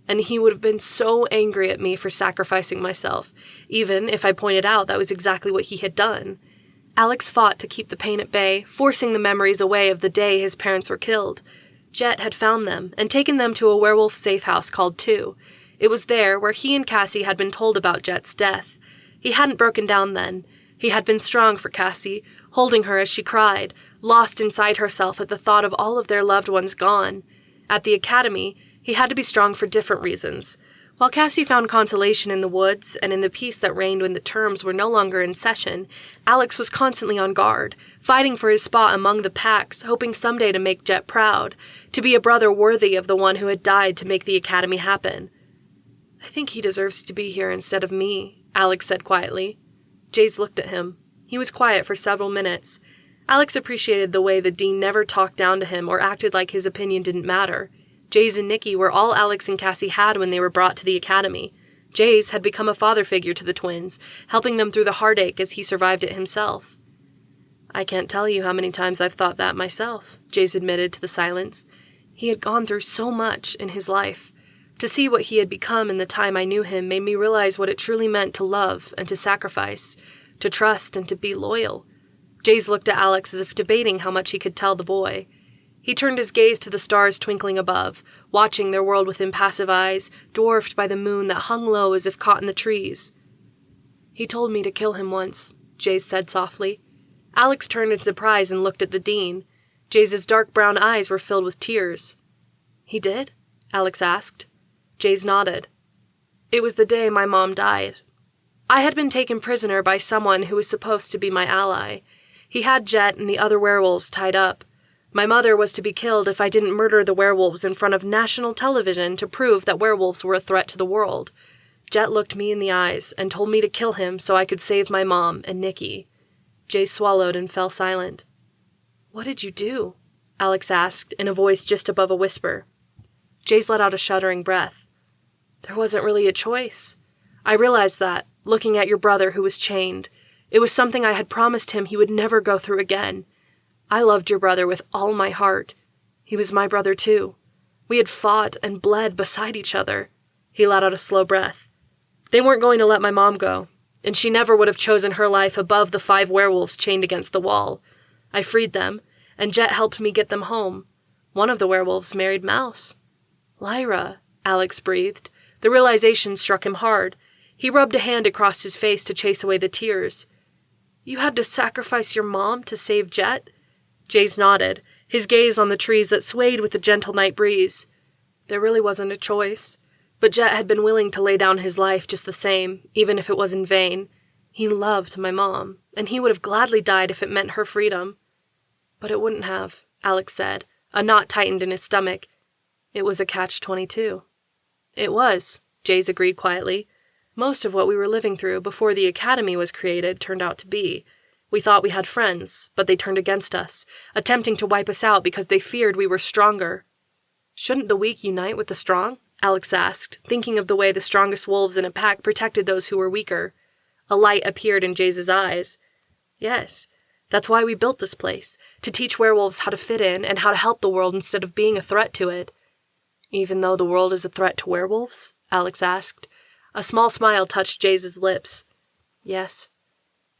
and he would have been so angry at me for sacrificing myself, even if I pointed out that was exactly what he had done. Alex fought to keep the pain at bay, forcing the memories away of the day his parents were killed. Jet had found them and taken them to a werewolf safe house called 2. It was there where he and Cassie had been told about Jet's death. He hadn't broken down then. He had been strong for Cassie, holding her as she cried, lost inside herself at the thought of all of their loved ones gone. At the academy, he had to be strong for different reasons. While Cassie found consolation in the woods and in the peace that reigned when the terms were no longer in session, Alex was constantly on guard, fighting for his spot among the packs, hoping someday to make Jet proud, to be a brother worthy of the one who had died to make the academy happen. I think he deserves to be here instead of me, Alex said quietly. Jaze looked at him. He was quiet for several minutes. Alex appreciated the way the dean never talked down to him or acted like his opinion didn't matter. Jaze and Nikki were all Alex and Cassie had when they were brought to the academy. Jaze had become a father figure to the twins, helping them through the heartache as he survived it himself. "I can't tell you how many times I've thought that myself," Jaze admitted to the silence. He had gone through so much in his life. To see what he had become in the time I knew him made me realize what it truly meant to love and to sacrifice, to trust and to be loyal. Jaze looked at Alex as if debating how much he could tell the boy. He turned his gaze to the stars twinkling above, watching their world with impassive eyes, dwarfed by the moon that hung low as if caught in the trees. "He told me to kill him once," Jaze said softly. Alex turned in surprise and looked at the dean. Jaze's dark brown eyes were filled with tears. "He did?" Alex asked. Jaze nodded. "It was the day my mom died. I had been taken prisoner by someone who was supposed to be my ally. He had Jet and the other werewolves tied up. My mother was to be killed if I didn't murder the werewolves in front of national television to prove that werewolves were a threat to the world. Jet looked me in the eyes and told me to kill him so I could save my mom and Nikki." Jay swallowed and fell silent. "What did you do?" Alex asked, in a voice just above a whisper. Jaze let out a shuddering breath. "There wasn't really a choice. I realized that, looking at your brother who was chained. It was something I had promised him he would never go through again. I loved your brother with all my heart. He was my brother too. We had fought and bled beside each other." He let out a slow breath. "They weren't going to let my mom go, and she never would have chosen her life above the 5 werewolves chained against the wall. I freed them, and Jet helped me get them home. One of the werewolves married Mouse." "Lyra," Alex breathed. The realization struck him hard. He rubbed a hand across his face to chase away the tears. "You had to sacrifice your mom to save Jet?" Jaze nodded, his gaze on the trees that swayed with the gentle night breeze. "There really wasn't a choice. But Jet had been willing to lay down his life just the same, even if it was in vain. He loved my mom, and he would have gladly died if it meant her freedom." "But it wouldn't have," Alex said. A knot tightened in his stomach. "It was a catch-22. "It was," Jaze agreed quietly. "Most of what we were living through before the academy was created turned out to be. We thought we had friends, but they turned against us, attempting to wipe us out because they feared we were stronger." "Shouldn't the weak unite with the strong?" Alex asked, thinking of the way the strongest wolves in a pack protected those who were weaker. A light appeared in Jaze's eyes. "Yes, that's why we built this place, to teach werewolves how to fit in and how to help the world instead of being a threat to it." "Even though the world is a threat to werewolves?" Alex asked. A small smile touched Jaze's lips. "Yes."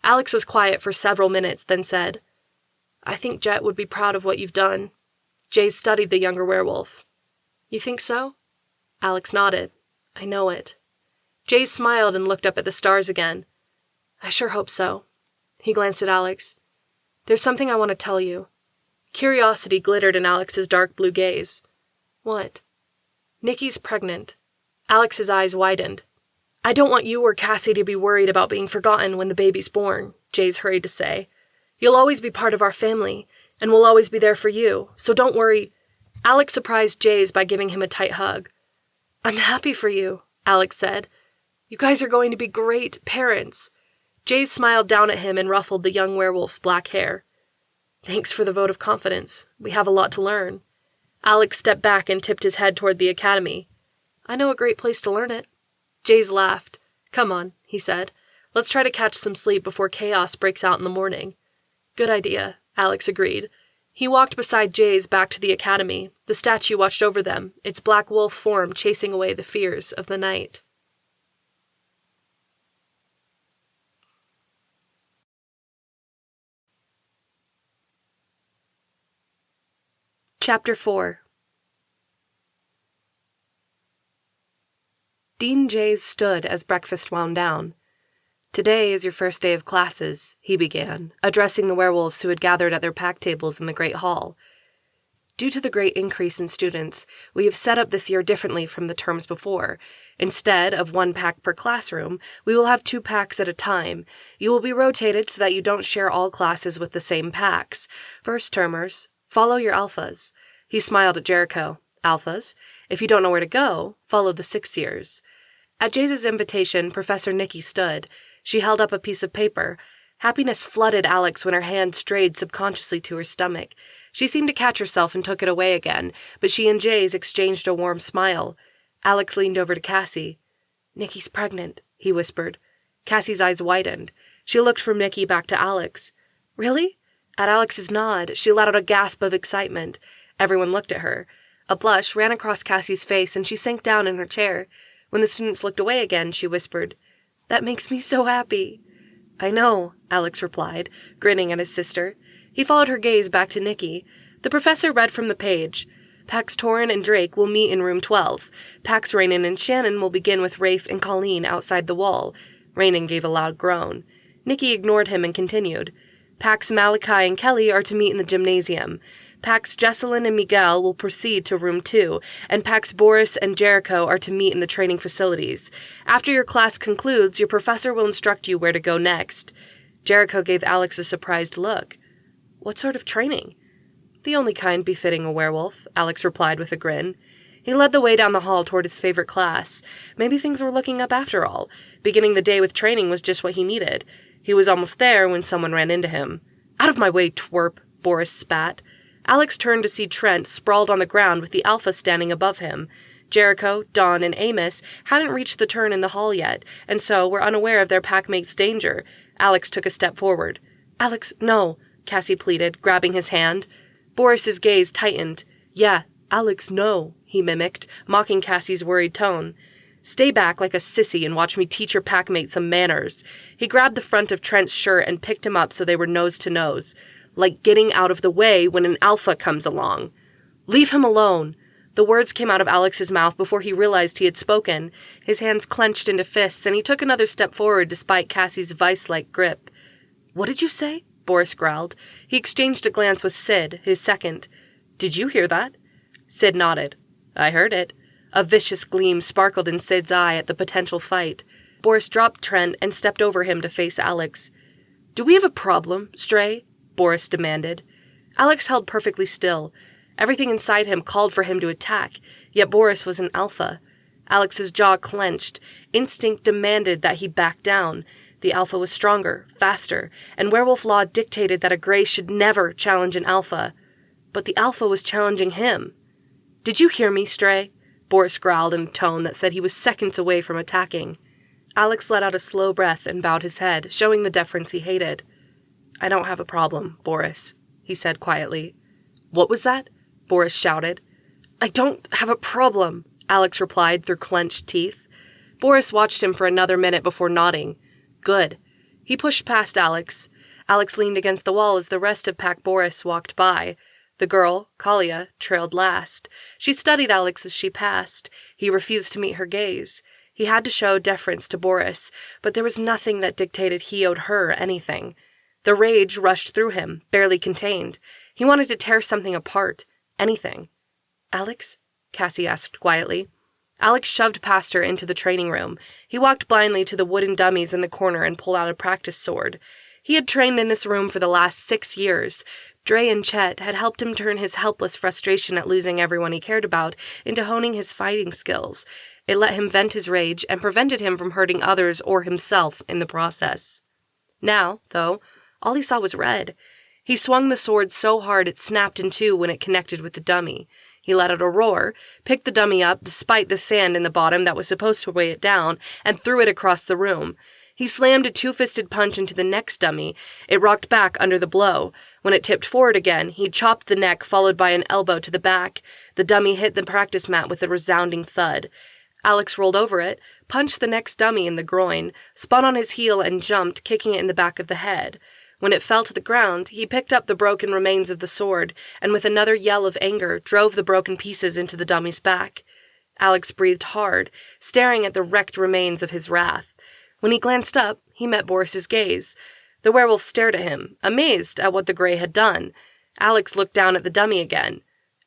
Alex was quiet for several minutes, then said, "I think Jet would be proud of what you've done." Jaze studied the younger werewolf. "You think so?" Alex nodded. "I know it." Jaze smiled and looked up at the stars again. "I sure hope so." He glanced at Alex. "There's something I want to tell you." Curiosity glittered in Alex's dark blue gaze. "What?" "Nikki's pregnant." Alex's eyes widened. "I don't want you or Cassie to be worried about being forgotten when the baby's born," Jaze hurried to say. "You'll always be part of our family, and we'll always be there for you, so don't worry." Alex surprised Jaze by giving him a tight hug. "I'm happy for you," Alex said. "You guys are going to be great parents." Jaze smiled down at him and ruffled the young werewolf's black hair. "Thanks for the vote of confidence. We have a lot to learn." Alex stepped back and tipped his head toward the academy. "I know a great place to learn it." Jaze laughed. "Come on," he said. "Let's try to catch some sleep before chaos breaks out in the morning." "Good idea," Alex agreed. He walked beside Jaze back to the academy. The statue watched over them, its black wolf form chasing away the fears of the night. Chapter 4. Dean Jaze stood as breakfast wound down. "Today is your first day of classes," he began, addressing the werewolves who had gathered at their pack tables in the Great Hall. "Due to the great increase in students, we have set up this year differently from the terms before. Instead of 1 pack per classroom, we will have 2 packs at a time. You will be rotated so that you don't share all classes with the same packs. First-termers, follow your alphas." He smiled at Jericho. "Alphas, if you don't know where to go, follow the 6 years." At Jaze's invitation, Professor Nikki stood. She held up a piece of paper. Happiness flooded Alex when her hand strayed subconsciously to her stomach. She seemed to catch herself and took it away again, but she and Jaze exchanged a warm smile. Alex leaned over to Cassie. "Nikki's pregnant," he whispered. Cassie's eyes widened. She looked from Nikki back to Alex. "Really?" At Alex's nod, she let out a gasp of excitement. Everyone looked at her. A blush ran across Cassie's face, and she sank down in her chair. When the students looked away again, she whispered, "That makes me so happy." "I know," Alex replied, grinning at his sister. He followed her gaze back to Nikki. The professor read from the page. "Pax Torin and Drake will meet in room 12. Pax Raynon and Shannon will begin with Rafe and Colleen outside the wall." Raynon gave a loud groan. Nikki ignored him and continued. "Pax Malachi and Kelly are to meet in the gymnasium. Pax Jesselyn and Miguel will proceed to room 2, and Pax Boris and Jericho are to meet in the training facilities. After your class concludes, your professor will instruct you where to go next." Jericho gave Alex a surprised look. "What sort of training?" "The only kind befitting a werewolf," Alex replied with a grin. He led the way down the hall toward his favorite class. Maybe things were looking up after all. Beginning the day with training was just what he needed. He was almost there when someone ran into him. "Out of my way, twerp," Boris spat. Alex turned to see Trent sprawled on the ground with the Alpha standing above him. Jericho, Dawn, and Amos hadn't reached the turn in the hall yet, and so were unaware of their packmate's danger. Alex took a step forward. "Alex, no," Cassie pleaded, grabbing his hand. Boris's gaze tightened. "Yeah, Alex, no," he mimicked, mocking Cassie's worried tone. "Stay back like a sissy and watch me teach your packmate some manners." He grabbed the front of Trent's shirt and picked him up so they were nose to nose. "Like getting out of the way when an Alpha comes along." "Leave him alone." The words came out of Alex's mouth before he realized he had spoken. His hands clenched into fists, and he took another step forward despite Cassie's vice-like grip. "What did you say?" Boris growled. He exchanged a glance with Sid, his second. "Did you hear that?" Sid nodded. "I heard it." A vicious gleam sparkled in Sid's eye at the potential fight. Boris dropped Trent and stepped over him to face Alex. "Do we have a problem, Stray?" Boris demanded. Alex held perfectly still. Everything inside him called for him to attack, yet Boris was an Alpha. Alex's jaw clenched. Instinct demanded that he back down. The Alpha was stronger, faster, and werewolf law dictated that a Grey should never challenge an Alpha. But the Alpha was challenging him. "Did you hear me, Stray?" Boris growled in a tone that said he was seconds away from attacking. Alex let out a slow breath and bowed his head, showing the deference he hated. "I don't have a problem, Boris," he said quietly. "What was that?" Boris shouted. "I don't have a problem," Alex replied through clenched teeth. Boris watched him for another minute before nodding. "Good." He pushed past Alex. Alex leaned against the wall as the rest of Pack Boris walked by. The girl, Kalia, trailed last. She studied Alex as she passed. He refused to meet her gaze. He had to show deference to Boris, but there was nothing that dictated he owed her anything. The rage rushed through him, barely contained. He wanted to tear something apart. Anything. "Alex?" Cassie asked quietly. Alex shoved past her into the training room. He walked blindly to the wooden dummies in the corner and pulled out a practice sword. He had trained in this room for the last 6 years. Dre and Chet had helped him turn his helpless frustration at losing everyone he cared about into honing his fighting skills. It let him vent his rage and prevented him from hurting others or himself in the process. Now, though, all he saw was red. He swung the sword so hard it snapped in two when it connected with the dummy. He let out a roar, picked the dummy up despite the sand in the bottom that was supposed to weigh it down, and threw it across the room. He slammed a two-fisted punch into the next dummy. It rocked back under the blow. When it tipped forward again, he chopped the neck followed by an elbow to the back. The dummy hit the practice mat with a resounding thud. Alex rolled over it, punched the next dummy in the groin, spun on his heel and jumped, kicking it in the back of the head. When it fell to the ground, he picked up the broken remains of the sword, and with another yell of anger, drove the broken pieces into the dummy's back. Alex breathed hard, staring at the wrecked remains of his wrath. When he glanced up, he met Boris's gaze. The werewolf stared at him, amazed at what the Grey had done. Alex looked down at the dummy again.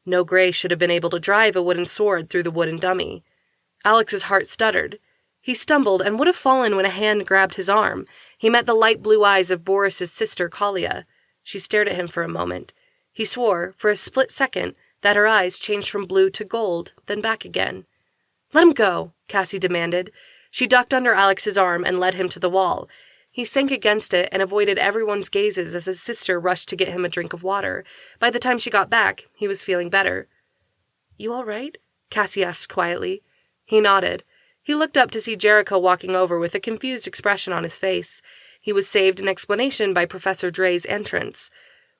No Grey should have been able to drive a wooden sword through the wooden dummy. Alex's heart stuttered. He stumbled and would have fallen when a hand grabbed his arm. He met the light blue eyes of Boris's sister, Kalia. She stared at him for a moment. He swore, for a split second, that her eyes changed from blue to gold, then back again. "Let him go," Cassie demanded. She ducked under Alex's arm and led him to the wall. He sank against it and avoided everyone's gazes as his sister rushed to get him a drink of water. By the time she got back, he was feeling better. "You all right?" Cassie asked quietly. He nodded. He looked up to see Jericho walking over with a confused expression on his face. He was saved an explanation by Professor Dre's entrance.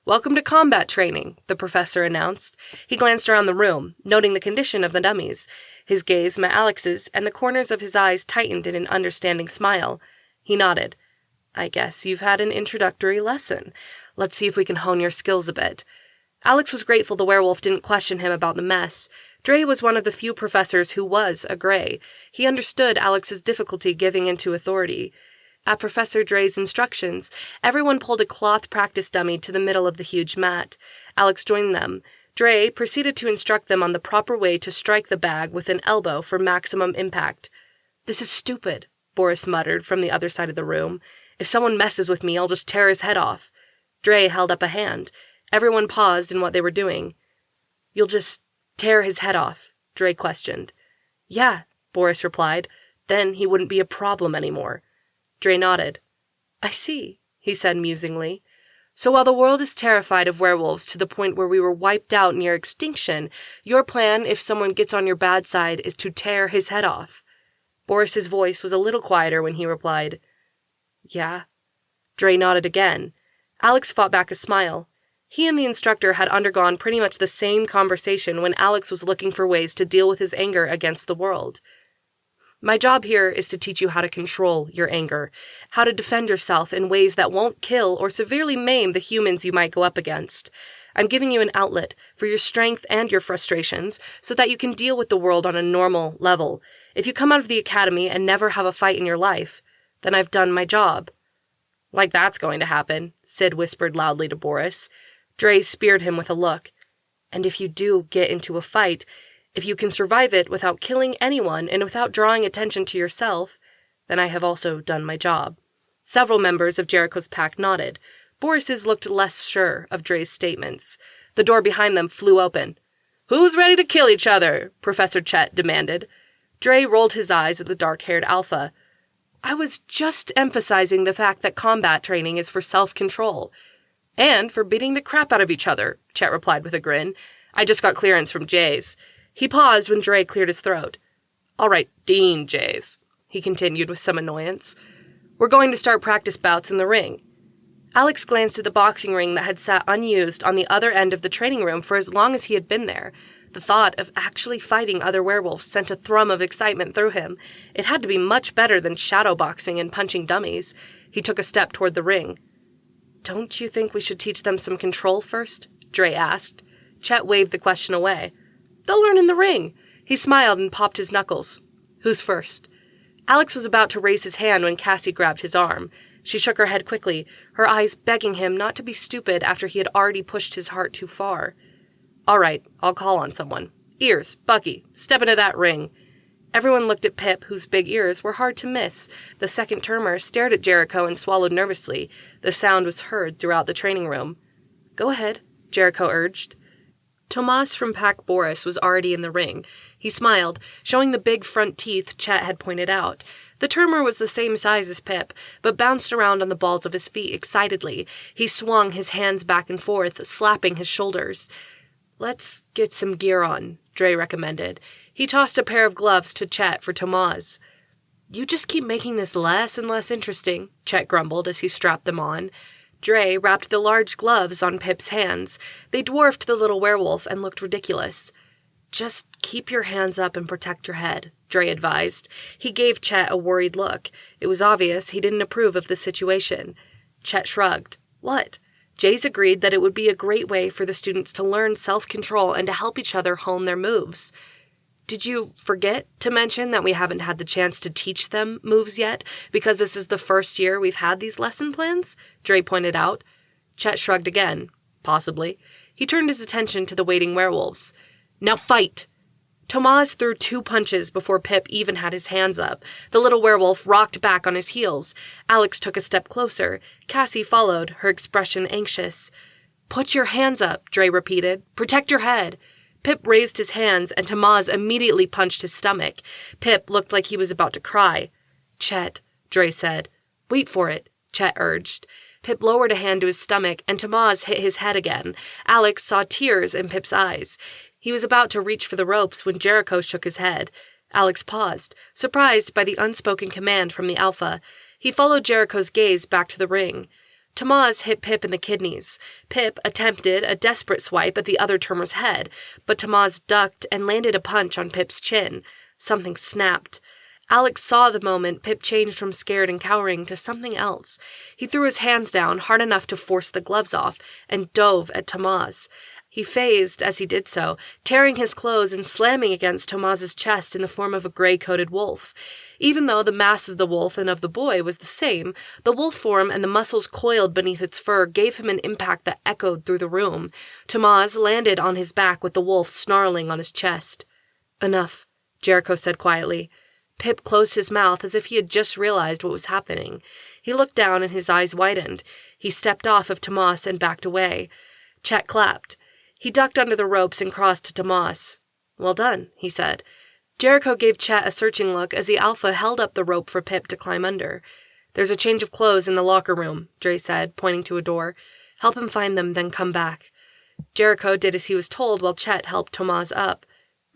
"Welcome to combat training," the professor announced. He glanced around the room, noting the condition of the dummies. His gaze met Alex's, and the corners of his eyes tightened in an understanding smile. He nodded. "I guess you've had an introductory lesson. Let's see if we can hone your skills a bit." Alex was grateful the werewolf didn't question him about the mess. Dre was one of the few professors who was a Grey. He understood Alex's difficulty giving into authority. At Professor Dre's instructions, everyone pulled a cloth practice dummy to the middle of the huge mat. Alex joined them. Dre proceeded to instruct them on the proper way to strike the bag with an elbow for maximum impact. "This is stupid," Boris muttered from the other side of the room. "If someone messes with me, I'll just tear his head off." Dre held up a hand. Everyone paused in what they were doing. "You'll just tear his head off?" Dre questioned. "Yeah," Boris replied. "Then he wouldn't be a problem anymore." Dre nodded. "I see," he said musingly. "So while the world is terrified of werewolves to the point where we were wiped out near extinction, your plan, if someone gets on your bad side, is to tear his head off." Boris's voice was a little quieter when he replied, "Yeah." Dre nodded again. Alex fought back a smile. He and the instructor had undergone pretty much the same conversation when Alex was looking for ways to deal with his anger against the world. "My job here is to teach you how to control your anger, how to defend yourself in ways that won't kill or severely maim the humans you might go up against. I'm giving you an outlet for your strength and your frustrations so that you can deal with the world on a normal level. If you come out of the academy and never have a fight in your life, then I've done my job." "Like that's going to happen," Sid whispered loudly to Boris. Dre speared him with a look. "And if you do get into a fight, if you can survive it without killing anyone and without drawing attention to yourself, then I have also done my job." Several members of Jericho's pack nodded. Boris's looked less sure of Dre's statements. The door behind them flew open. "Who's ready to kill each other?" Professor Chet demanded. Dre rolled his eyes at the dark-haired alpha. "I was just emphasizing the fact that combat training is for self-control." "And for beating the crap out of each other," Chet replied with a grin. "I just got clearance from Jaze." He paused when Dre cleared his throat. "All right, Dean Jaze," he continued with some annoyance. "We're going to start practice bouts in the ring." Alex glanced at the boxing ring that had sat unused on the other end of the training room for as long as he had been there. The thought of actually fighting other werewolves sent a thrum of excitement through him. It had to be much better than shadow boxing and punching dummies. He took a step toward the ring. "Don't you think we should teach them some control first?" Dre asked. Chet waved the question away. "They'll learn in the ring." He smiled and popped his knuckles. "Who's first?" Alex was about to raise his hand when Cassie grabbed his arm. She shook her head quickly, her eyes begging him not to be stupid after he had already pushed his heart too far. "All right, I'll call on someone. Ears, Bucky, step into that ring." Everyone looked at Pip, whose big ears were hard to miss. The second-termer stared at Jericho and swallowed nervously. The sound was heard throughout the training room. "Go ahead," Jericho urged. Tomas from Pack Boris was already in the ring. He smiled, showing the big front teeth Chet had pointed out. The termer was the same size as Pip, but bounced around on the balls of his feet excitedly. He swung his hands back and forth, slapping his shoulders. "Let's get some gear on," Dre recommended. He tossed a pair of gloves to Chet for Tomas. "You just keep making this less and less interesting," Chet grumbled as he strapped them on. Dre wrapped the large gloves on Pip's hands. They dwarfed the little werewolf and looked ridiculous. "Just keep your hands up and protect your head," Dre advised. He gave Chet a worried look. It was obvious he didn't approve of the situation. Chet shrugged. "What?" Jaze agreed that it would be a great way for the students to learn self-control and to help each other hone their moves. "Did you forget to mention that we haven't had the chance to teach them moves yet, because this is the first year we've had these lesson plans?" Dre pointed out. Chet shrugged again. "Possibly." He turned his attention to the waiting werewolves. "Now fight!" Tomas threw 2 punches before Pip even had his hands up. The little werewolf rocked back on his heels. Alex took a step closer. Cassie followed, her expression anxious. "Put your hands up," Dre repeated. "Protect your head." Pip raised his hands, and Tomas immediately punched his stomach. Pip looked like he was about to cry. Chet, Dre said. Wait for it, Chet urged. Pip lowered a hand to his stomach, and Tamaz hit his head again. Alex saw tears in Pip's eyes. He was about to reach for the ropes when Jericho shook his head. Alex paused, surprised by the unspoken command from the Alpha. He followed Jericho's gaze back to the ring. Tamaz hit Pip in the kidneys. Pip attempted a desperate swipe at the other Termer's head, but Tamaz ducked and landed a punch on Pip's chin. Something snapped. Alex saw the moment Pip changed from scared and cowering to something else. He threw his hands down hard enough to force the gloves off and dove at Tamaz. He phased as he did so, tearing his clothes and slamming against Tamaz's chest in the form of a gray-coated wolf. Even though the mass of the wolf and of the boy was the same, the wolf form and the muscles coiled beneath its fur gave him an impact that echoed through the room. Tamaz landed on his back with the wolf snarling on his chest. Enough, Jericho said quietly. Pip closed his mouth as if he had just realized what was happening. He looked down and his eyes widened. He stepped off of Tamaz and backed away. Chet clapped. He ducked under the ropes and crossed to Tamaz. Well done, he said. Jericho gave Chet a searching look as the Alpha held up the rope for Pip to climb under. There's a change of clothes in the locker room, Dre said, pointing to a door. Help him find them, then come back. Jericho did as he was told while Chet helped Tamaz up.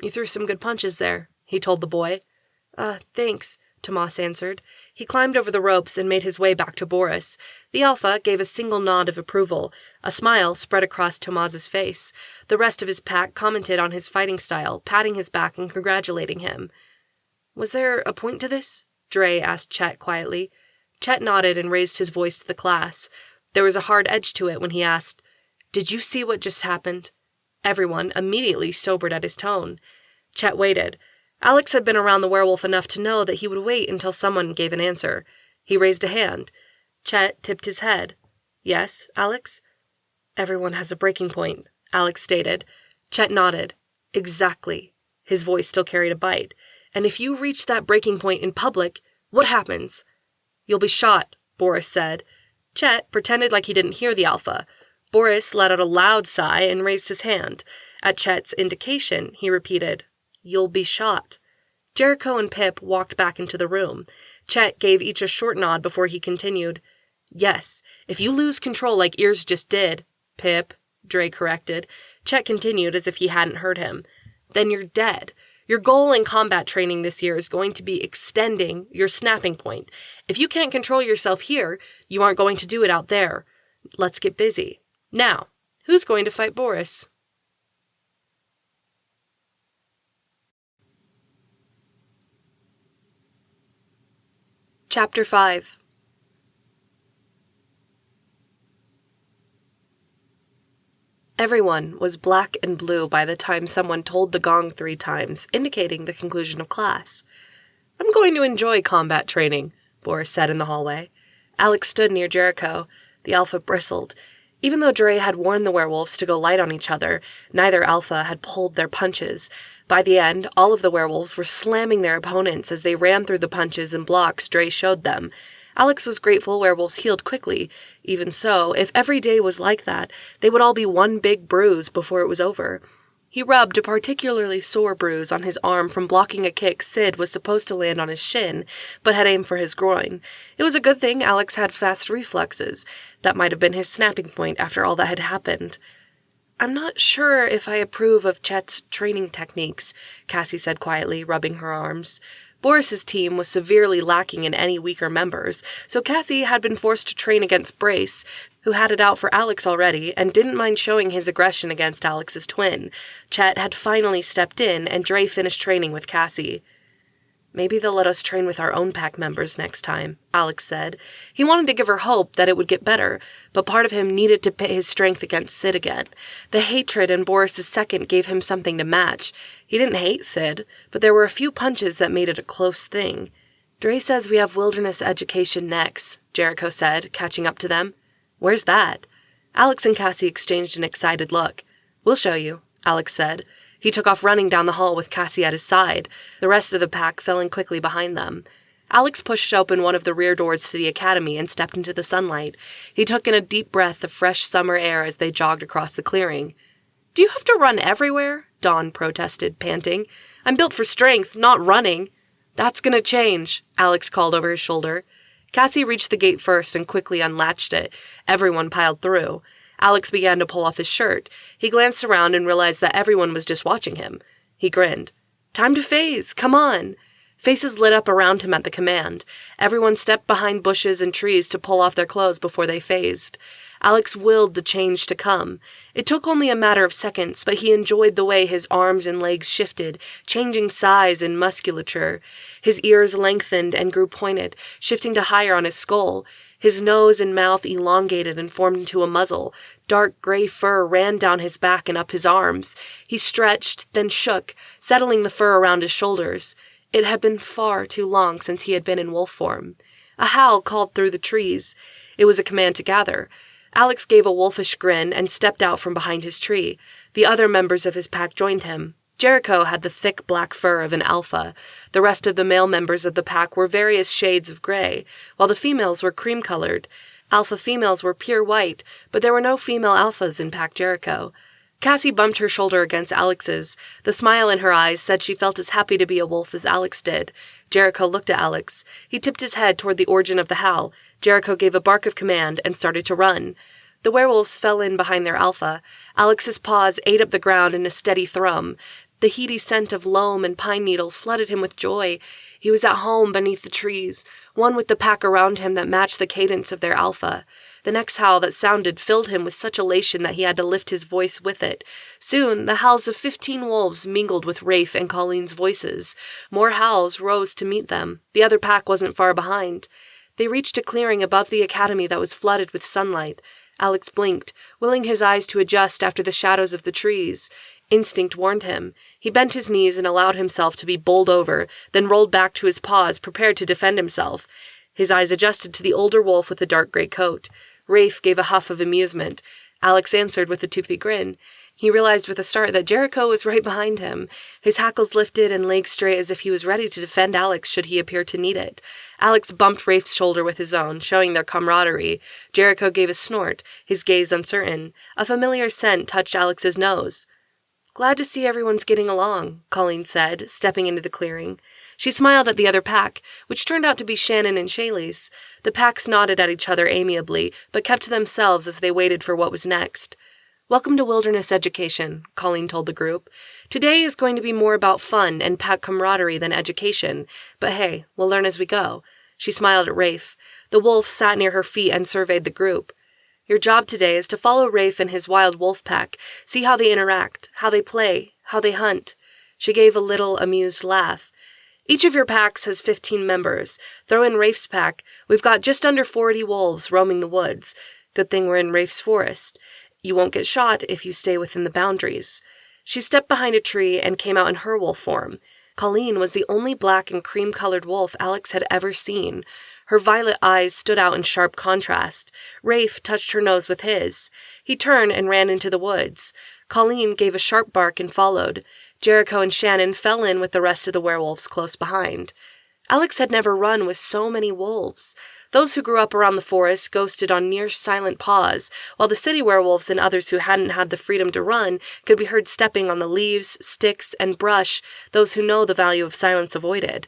You threw some good punches there, he told the boy. Thanks, Tamaz answered. He climbed over the ropes and made his way back to Boris. The Alpha gave a single nod of approval. A smile spread across Tamaz's face. The rest of his pack commented on his fighting style, patting his back and congratulating him. Was there a point to this? Dre asked Chet quietly. Chet nodded and raised his voice to the class. There was a hard edge to it when he asked, Did you see what just happened? Everyone immediately sobered at his tone. Chet waited. Alex had been around the werewolf enough to know that he would wait until someone gave an answer. He raised a hand. Chet tipped his head. Yes, Alex? Everyone has a breaking point, Alex stated. Chet nodded. Exactly. His voice still carried a bite. And if you reach that breaking point in public, what happens? You'll be shot, Boris said. Chet pretended like he didn't hear the Alpha. Boris let out a loud sigh and raised his hand. At Chet's indication, he repeated, You'll be shot. Jericho and Pip walked back into the room. Chet gave each a short nod before he continued. Yes, if you lose control like Ears just did, Pip, Dre corrected. Chet continued as if he hadn't heard him. Then you're dead. Your goal in combat training this year is going to be extending your snapping point. If you can't control yourself here, you aren't going to do it out there. Let's get busy. Now, who's going to fight Boris? Chapter 5. Everyone was black and blue by the time someone tolled the gong 3 times, indicating the conclusion of class. I'm going to enjoy combat training, Boris said in the hallway. Alex stood near Jericho. The Alpha bristled. Even though Dre had warned the werewolves to go light on each other, neither Alpha had pulled their punches. By the end, all of the werewolves were slamming their opponents as they ran through the punches and blocks Dre showed them. Alex was grateful werewolves healed quickly. Even so, if every day was like that, they would all be one big bruise before it was over. He rubbed a particularly sore bruise on his arm from blocking a kick Sid was supposed to land on his shin, but had aimed for his groin. It was a good thing Alex had fast reflexes. That might have been his snapping point after all that had happened. I'm not sure if I approve of Chet's training techniques, Cassie said quietly, rubbing her arms. Boris's team was severely lacking in any weaker members, so Cassie had been forced to train against Brace, who had it out for Alex already and didn't mind showing his aggression against Alex's twin. Chet had finally stepped in, and Dre finished training with Cassie. Maybe they'll let us train with our own pack members next time, Alex said. He wanted to give her hope that it would get better, but part of him needed to pit his strength against Sid again. The hatred in Boris's second gave him something to match. He didn't hate Sid, but there were a few punches that made it a close thing. Dre says we have wilderness education next, Jericho said, catching up to them. Where's that? Alex and Cassie exchanged an excited look. We'll show you, Alex said. He took off running down the hall with Cassie at his side. The rest of the pack fell in quickly behind them. Alex pushed open one of the rear doors to the academy and stepped into the sunlight. He took in a deep breath of fresh summer air as they jogged across the clearing. Do you have to run everywhere? Dawn protested, panting. I'm built for strength, not running. "That's gonna change," Alex called over his shoulder. Cassie reached the gate first and quickly unlatched it. Everyone piled through. Alex began to pull off his shirt. He glanced around and realized that everyone was just watching him. He grinned. "Time to phase! Come on!" Faces lit up around him at the command. Everyone stepped behind bushes and trees to pull off their clothes before they phased. Alex willed the change to come. It took only a matter of seconds, but he enjoyed the way his arms and legs shifted, changing size and musculature. His ears lengthened and grew pointed, shifting to higher on his skull. His nose and mouth elongated and formed into a muzzle. Dark gray fur ran down his back and up his arms. He stretched, then shook, settling the fur around his shoulders. It had been far too long since he had been in wolf form. A howl called through the trees. It was a command to gather. Alex gave a wolfish grin and stepped out from behind his tree. The other members of his pack joined him. Jericho had the thick black fur of an alpha. The rest of the male members of the pack were various shades of gray, while the females were cream-colored. Alpha females were pure white, but there were no female alphas in Pack Jericho. Cassie bumped her shoulder against Alex's. The smile in her eyes said she felt as happy to be a wolf as Alex did. Jericho looked at Alex. He tipped his head toward the origin of the howl. Jericho gave a bark of command and started to run. The werewolves fell in behind their alpha. Alex's paws ate up the ground in a steady thrum. The heady scent of loam and pine needles flooded him with joy. He was at home beneath the trees, one with the pack around him that matched the cadence of their alpha. The next howl that sounded filled him with such elation that he had to lift his voice with it. Soon, the howls of 15 wolves mingled with Rafe and Colleen's voices. More howls rose to meet them. The other pack wasn't far behind. They reached a clearing above the academy that was flooded with sunlight. Alex blinked, willing his eyes to adjust after the shadows of the trees. Instinct warned him. He bent his knees and allowed himself to be bowled over, then rolled back to his paws, prepared to defend himself. His eyes adjusted to the older wolf with the dark gray coat. Rafe gave a huff of amusement. Alex answered with a toothy grin. He realized with a start that Jericho was right behind him. His hackles lifted and legs straight as if he was ready to defend Alex should he appear to need it. Alex bumped Rafe's shoulder with his own, showing their camaraderie. Jericho gave a snort, his gaze uncertain. A familiar scent touched Alex's nose. "Glad to see everyone's getting along," Colleen said, stepping into the clearing. She smiled at the other pack, which turned out to be Shannon and Shaylee's. The packs nodded at each other amiably, but kept to themselves as they waited for what was next. "Welcome to Wilderness Education," Colleen told the group. "Today is going to be more about fun and pack camaraderie than education, but hey, we'll learn as we go." She smiled at Rafe. The wolf sat near her feet and surveyed the group. "Your job today is to follow Rafe and his wild wolf pack, see how they interact, how they play, how they hunt." She gave a little amused laugh. "Each of your packs has 15 members. Throw in Rafe's pack. We've got just under 40 wolves roaming the woods. Good thing we're in Rafe's forest. You won't get shot if you stay within the boundaries." She stepped behind a tree and came out in her wolf form. Colleen was the only black and cream-colored wolf Alex had ever seen. Her violet eyes stood out in sharp contrast. Rafe touched her nose with his. He turned and ran into the woods. Colleen gave a sharp bark and followed. Jericho and Shannon fell in with the rest of the werewolves close behind. Alex had never run with so many wolves. Those who grew up around the forest ghosted on near-silent paws, while the city werewolves and others who hadn't had the freedom to run could be heard stepping on the leaves, sticks, and brush those who know the value of silence avoided.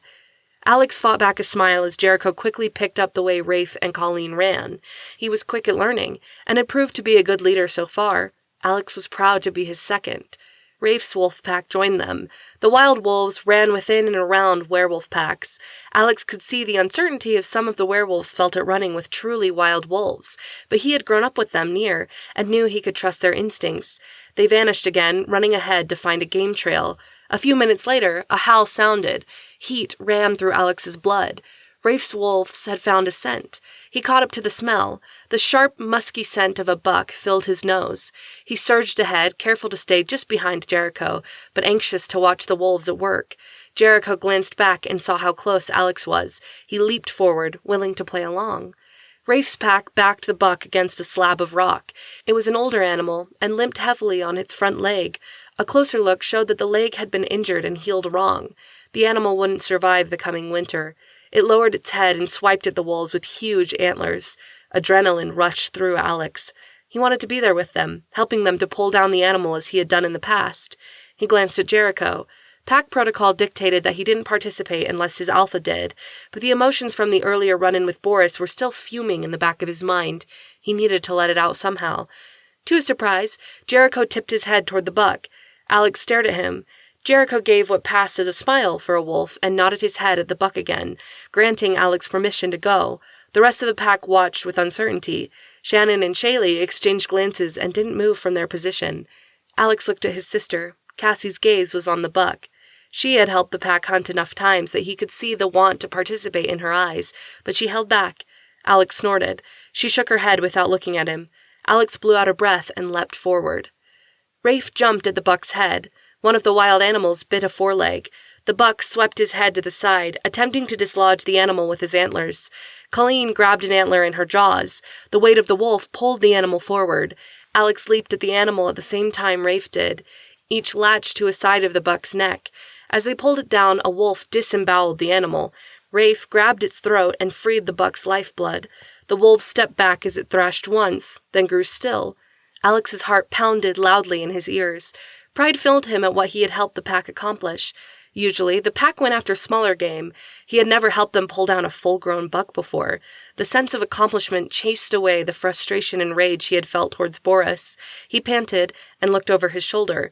Alex fought back a smile as Jericho quickly picked up the way Rafe and Colleen ran. He was quick at learning, and had proved to be a good leader so far. Alex was proud to be his second. Rafe's wolf pack joined them. The wild wolves ran within and around werewolf packs. Alex could see the uncertainty of some of the werewolves felt at running with truly wild wolves, but he had grown up with them near, and knew he could trust their instincts. They vanished again, running ahead to find a game trail. A few minutes later, a howl sounded. Heat ran through Alex's blood. Rafe's wolves had found a scent. He caught up to the smell. The sharp, musky scent of a buck filled his nose. He surged ahead, careful to stay just behind Jericho, but anxious to watch the wolves at work. Jericho glanced back and saw how close Alex was. He leaped forward, willing to play along. Rafe's pack backed the buck against a slab of rock. It was an older animal, and limped heavily on its front leg. A closer look showed that the leg had been injured and healed wrong. The animal wouldn't survive the coming winter. It lowered its head and swiped at the wolves with huge antlers. Adrenaline rushed through Alex. He wanted to be there with them, helping them to pull down the animal as he had done in the past. He glanced at Jericho. Pack protocol dictated that he didn't participate unless his alpha did, but the emotions from the earlier run-in with Boris were still fuming in the back of his mind. He needed to let it out somehow. To his surprise, Jericho tipped his head toward the buck. Alex stared at him. Jericho gave what passed as a smile for a wolf and nodded his head at the buck again, granting Alex permission to go. The rest of the pack watched with uncertainty. Shannon and Shaylee exchanged glances and didn't move from their position. Alex looked at his sister. Cassie's gaze was on the buck. She had helped the pack hunt enough times that he could see the want to participate in her eyes, but she held back. Alex snorted. She shook her head without looking at him. Alex blew out a breath and leapt forward. Rafe jumped at the buck's head. One of the wild animals bit a foreleg. The buck swept his head to the side, attempting to dislodge the animal with his antlers. Colleen grabbed an antler in her jaws. The weight of the wolf pulled the animal forward. Alex leaped at the animal at the same time Rafe did. Each latched to a side of the buck's neck. As they pulled it down, a wolf disemboweled the animal. Rafe grabbed its throat and freed the buck's lifeblood. The wolf stepped back as it thrashed once, then grew still. Alex's heart pounded loudly in his ears. Pride filled him at what he had helped the pack accomplish. Usually, the pack went after smaller game. He had never helped them pull down a full-grown buck before. The sense of accomplishment chased away the frustration and rage he had felt towards Boris. He panted and looked over his shoulder.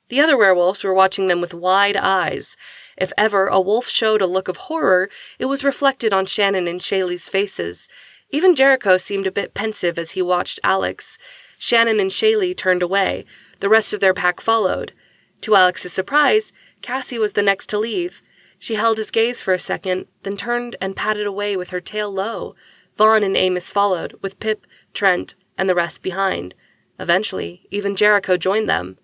The other werewolves were watching them with wide eyes. If ever a wolf showed a look of horror, it was reflected on Shannon and Shaylee's faces. Even Jericho seemed a bit pensive as he watched Alex. Shannon and Shaylee turned away. The rest of their pack followed. To Alex's surprise, Cassie was the next to leave. She held his gaze for a second, then turned and padded away with her tail low. Vaughn and Amos followed, with Pip, Trent, and the rest behind. Eventually, even Jericho joined them.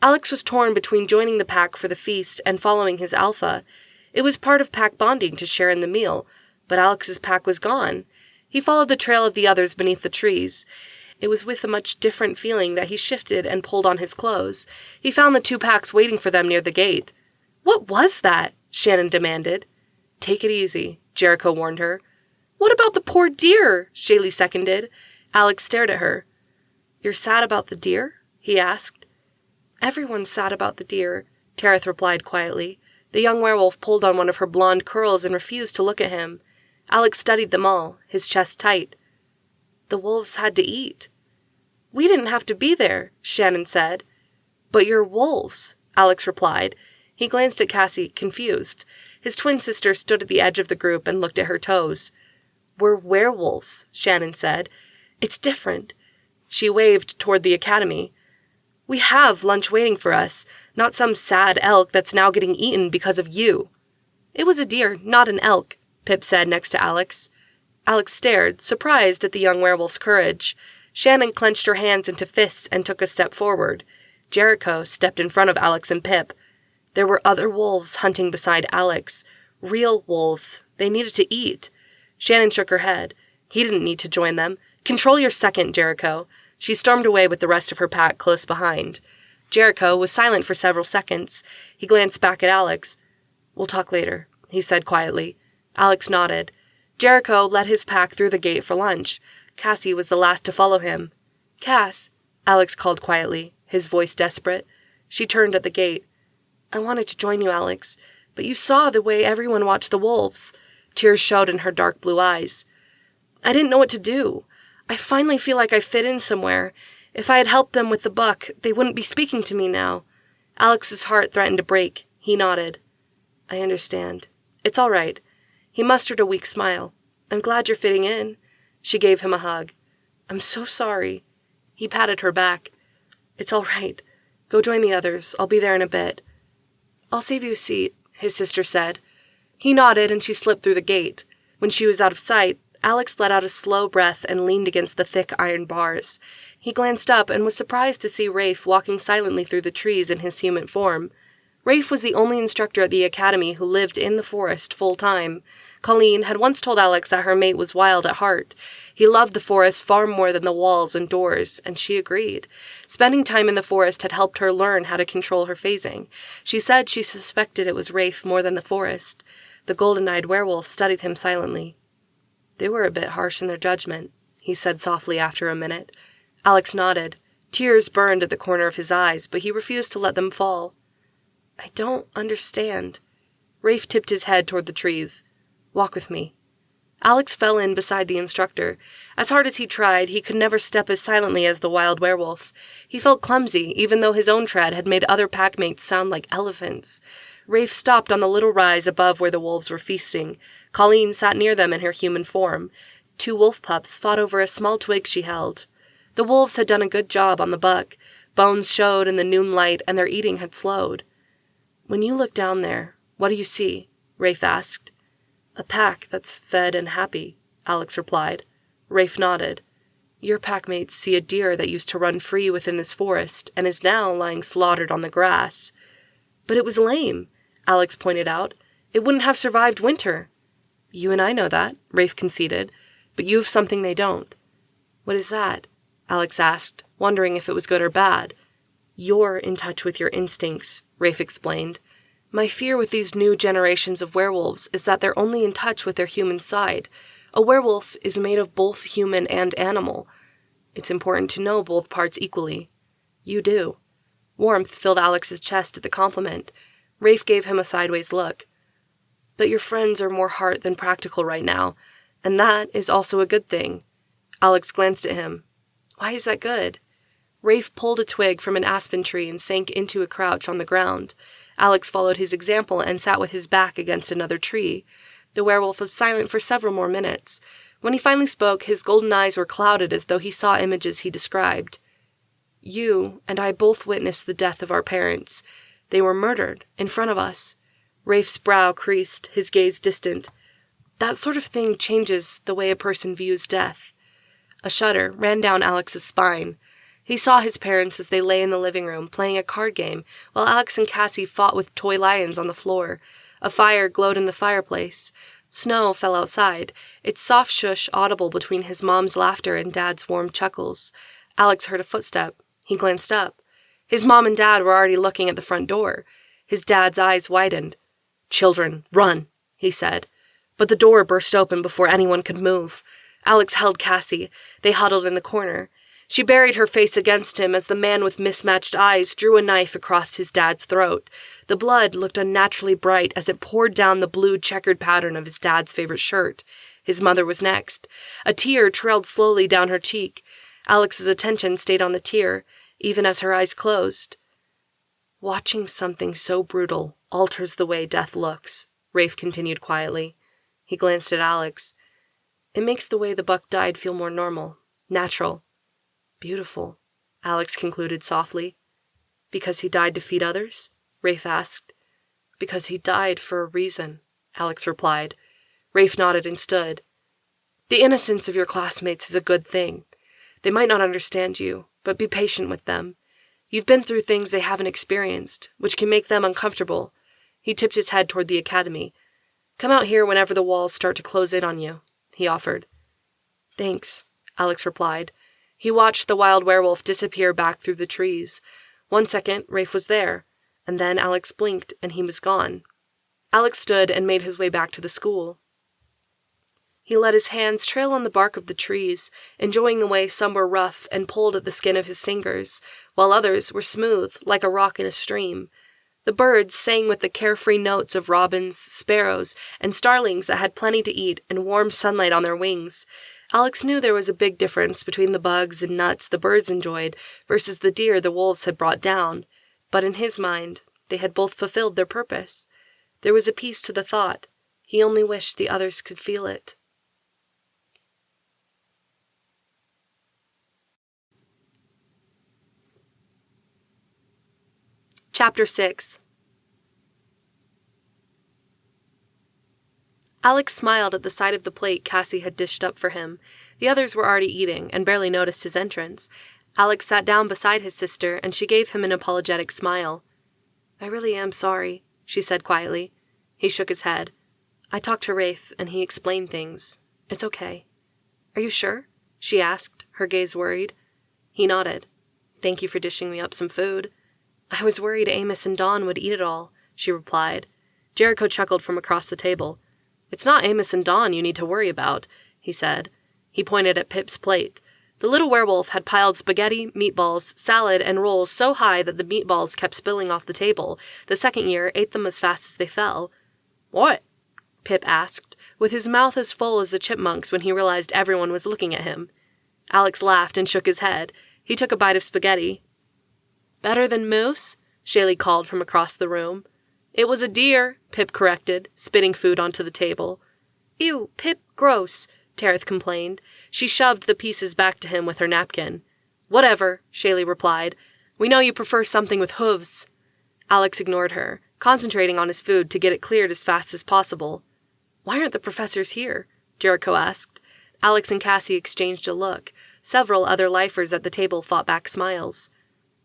Alex was torn between joining the pack for the feast and following his alpha. It was part of pack bonding to share in the meal, but Alex's pack was gone. He followed the trail of the others beneath the trees. It was with a much different feeling that he shifted and pulled on his clothes. He found the two packs waiting for them near the gate. "What was that?" Shannon demanded. "Take it easy," Jericho warned her. "What about the poor deer?" Shaylee seconded. Alex stared at her. "You're sad about the deer?" he asked. "Everyone's sad about the deer," Tareth replied quietly. The young werewolf pulled on one of her blonde curls and refused to look at him. Alex studied them all, his chest tight. "The wolves had to eat." "We didn't have to be there," Shannon said. "But you're wolves," Alex replied. He glanced at Cassie, confused. His twin sister stood at the edge of the group and looked at her toes. "We're werewolves," Shannon said. "It's different." She waved toward the academy. "We have lunch waiting for us, not some sad elk that's now getting eaten because of you." "It was a deer, not an elk," Pip said next to Alex. Alex stared, surprised at the young werewolf's courage. Shannon clenched her hands into fists and took a step forward. Jericho stepped in front of Alex and Pip. There were other wolves hunting beside Alex. Real wolves. They needed to eat. Shannon shook her head. He didn't need to join them. "Control your second, Jericho." She stormed away with the rest of her pack close behind. Jericho was silent for several seconds. He glanced back at Alex. "We'll talk later," he said quietly. Alex nodded. Jericho led his pack through the gate for lunch. Cassie was the last to follow him. "Cass," Alex called quietly, his voice desperate. She turned at the gate. "I wanted to join you, Alex, but you saw the way everyone watched the wolves." Tears showed in her dark blue eyes. "I didn't know what to do. I finally feel like I fit in somewhere. If I had helped them with the buck, they wouldn't be speaking to me now." Alex's heart threatened to break. He nodded. "I understand. It's all right." He mustered a weak smile. "I'm glad you're fitting in." She gave him a hug. "I'm so sorry." He patted her back. "It's all right. Go join the others. I'll be there in a bit." "I'll save you a seat," his sister said. He nodded and she slipped through the gate. When she was out of sight, Alex let out a slow breath and leaned against the thick iron bars. He glanced up and was surprised to see Rafe walking silently through the trees in his human form. Rafe was the only instructor at the academy who lived in the forest full-time. Colleen had once told Alex that her mate was wild at heart. He loved the forest far more than the walls and doors, and she agreed. Spending time in the forest had helped her learn how to control her phasing. She said she suspected it was Rafe more than the forest. The golden-eyed werewolf studied him silently. "They were a bit harsh in their judgment," he said softly after a minute. Alex nodded. Tears burned at the corner of his eyes, but he refused to let them fall. I don't understand. Rafe tipped his head toward the trees. Walk with me. Alex fell in beside the instructor. As hard as he tried, he could never step as silently as the wild werewolf. He felt clumsy, even though his own tread had made other packmates sound like elephants. Rafe stopped on the little rise above where the wolves were feasting. Colleen sat near them in her human form. 2 wolf pups fought over a small twig she held. The wolves had done a good job on the buck. Bones showed in the noon light, and their eating had slowed. When you look down there, what do you see? Rafe asked. A pack that's fed and happy, Alex replied. Rafe nodded. Your packmates see a deer that used to run free within this forest and is now lying slaughtered on the grass. But it was lame, Alex pointed out. It wouldn't have survived winter. You and I know that, Rafe conceded, but you've something they don't. What is that? Alex asked, wondering if it was good or bad. You're in touch with your instincts, Rafe explained. My fear with these new generations of werewolves is that they're only in touch with their human side. A werewolf is made of both human and animal. It's important to know both parts equally. You do. Warmth filled Alex's chest at the compliment. Rafe gave him a sideways look. But your friends are more heart than practical right now, and that is also a good thing. Alex glanced at him. Why is that good? Rafe pulled a twig from an aspen tree and sank into a crouch on the ground. Alex followed his example and sat with his back against another tree. The werewolf was silent for several more minutes. When he finally spoke, his golden eyes were clouded as though he saw images he described. You and I both witnessed the death of our parents. They were murdered in front of us. Rafe's brow creased, his gaze distant. That sort of thing changes the way a person views death. A shudder ran down Alex's spine. He saw his parents as they lay in the living room, playing a card game, while Alex and Cassie fought with toy lions on the floor. A fire glowed in the fireplace. Snow fell outside, its soft shush audible between his mom's laughter and Dad's warm chuckles. Alex heard a footstep. He glanced up. His mom and Dad were already looking at the front door. His dad's eyes widened. "Children, run," he said. But the door burst open before anyone could move. Alex held Cassie. They huddled in the corner. She buried her face against him as the man with mismatched eyes drew a knife across his dad's throat. The blood looked unnaturally bright as it poured down the blue checkered pattern of his dad's favorite shirt. His mother was next. A tear trailed slowly down her cheek. Alex's attention stayed on the tear, even as her eyes closed. Watching something so brutal alters the way death looks, Rafe continued quietly. He glanced at Alex. It makes the way the buck died feel more normal, natural. Beautiful, Alex concluded softly. Because he died to feed others? Rafe asked. Because he died for a reason, Alex replied. Rafe nodded and stood. The innocence of your classmates is a good thing. They might not understand you, but be patient with them. You've been through things they haven't experienced, which can make them uncomfortable. He tipped his head toward the academy. Come out here whenever the walls start to close in on you, he offered. Thanks, Alex replied. He watched the wild werewolf disappear back through the trees. 1 second, Rafe was there, and then Alex blinked and he was gone. Alex stood and made his way back to the school. He let his hands trail on the bark of the trees, enjoying the way some were rough and pulled at the skin of his fingers, while others were smooth, like a rock in a stream. The birds sang with the carefree notes of robins, sparrows, and starlings that had plenty to eat and warm sunlight on their wings. Alex knew there was a big difference between the bugs and nuts the birds enjoyed versus the deer the wolves had brought down, but in his mind, they had both fulfilled their purpose. There was a peace to the thought. He only wished the others could feel it. Chapter 6. Alex smiled at the sight of the plate Cassie had dished up for him. The others were already eating and barely noticed his entrance. Alex sat down beside his sister, and she gave him an apologetic smile. I really am sorry, she said quietly. He shook his head. I talked to Rafe, and he explained things. It's okay. Are you sure? She asked, her gaze worried. He nodded. Thank you for dishing me up some food. I was worried Amos and Dawn would eat it all, she replied. Jericho chuckled from across the table. It's not Amos and Dawn you need to worry about, he said. He pointed at Pip's plate. The little werewolf had piled spaghetti, meatballs, salad, and rolls so high that the meatballs kept spilling off the table. The second year ate them as fast as they fell. "What?" Pip asked, with his mouth as full as a chipmunk's when he realized everyone was looking at him. Alex laughed and shook his head. He took a bite of spaghetti. "Better than moose?" Shaylee called from across the room. "It was a deer," Pip corrected, spitting food onto the table. "Ew, Pip, gross," Tareth complained. She shoved the pieces back to him with her napkin. "Whatever," Shaylee replied. "We know you prefer something with hooves." Alex ignored her, concentrating on his food to get it cleared as fast as possible. "Why aren't the professors here?" Jericho asked. Alex and Cassie exchanged a look. Several other lifers at the table fought back smiles.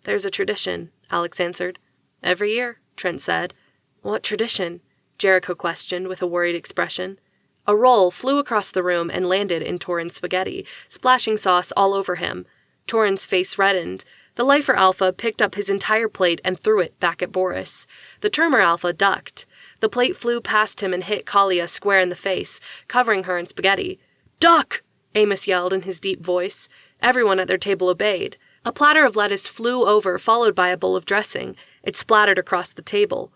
"There's a tradition," Alex answered. "Every year," Trent said. "What tradition?" Jericho questioned with a worried expression. A roll flew across the room and landed in Torin's spaghetti, splashing sauce all over him. Torin's face reddened. The lifer alpha picked up his entire plate and threw it back at Boris. The Termer alpha ducked. The plate flew past him and hit Kalia square in the face, covering her in spaghetti. "Duck!" Amos yelled in his deep voice. Everyone at their table obeyed. A platter of lettuce flew over, followed by a bowl of dressing. It splattered across the table.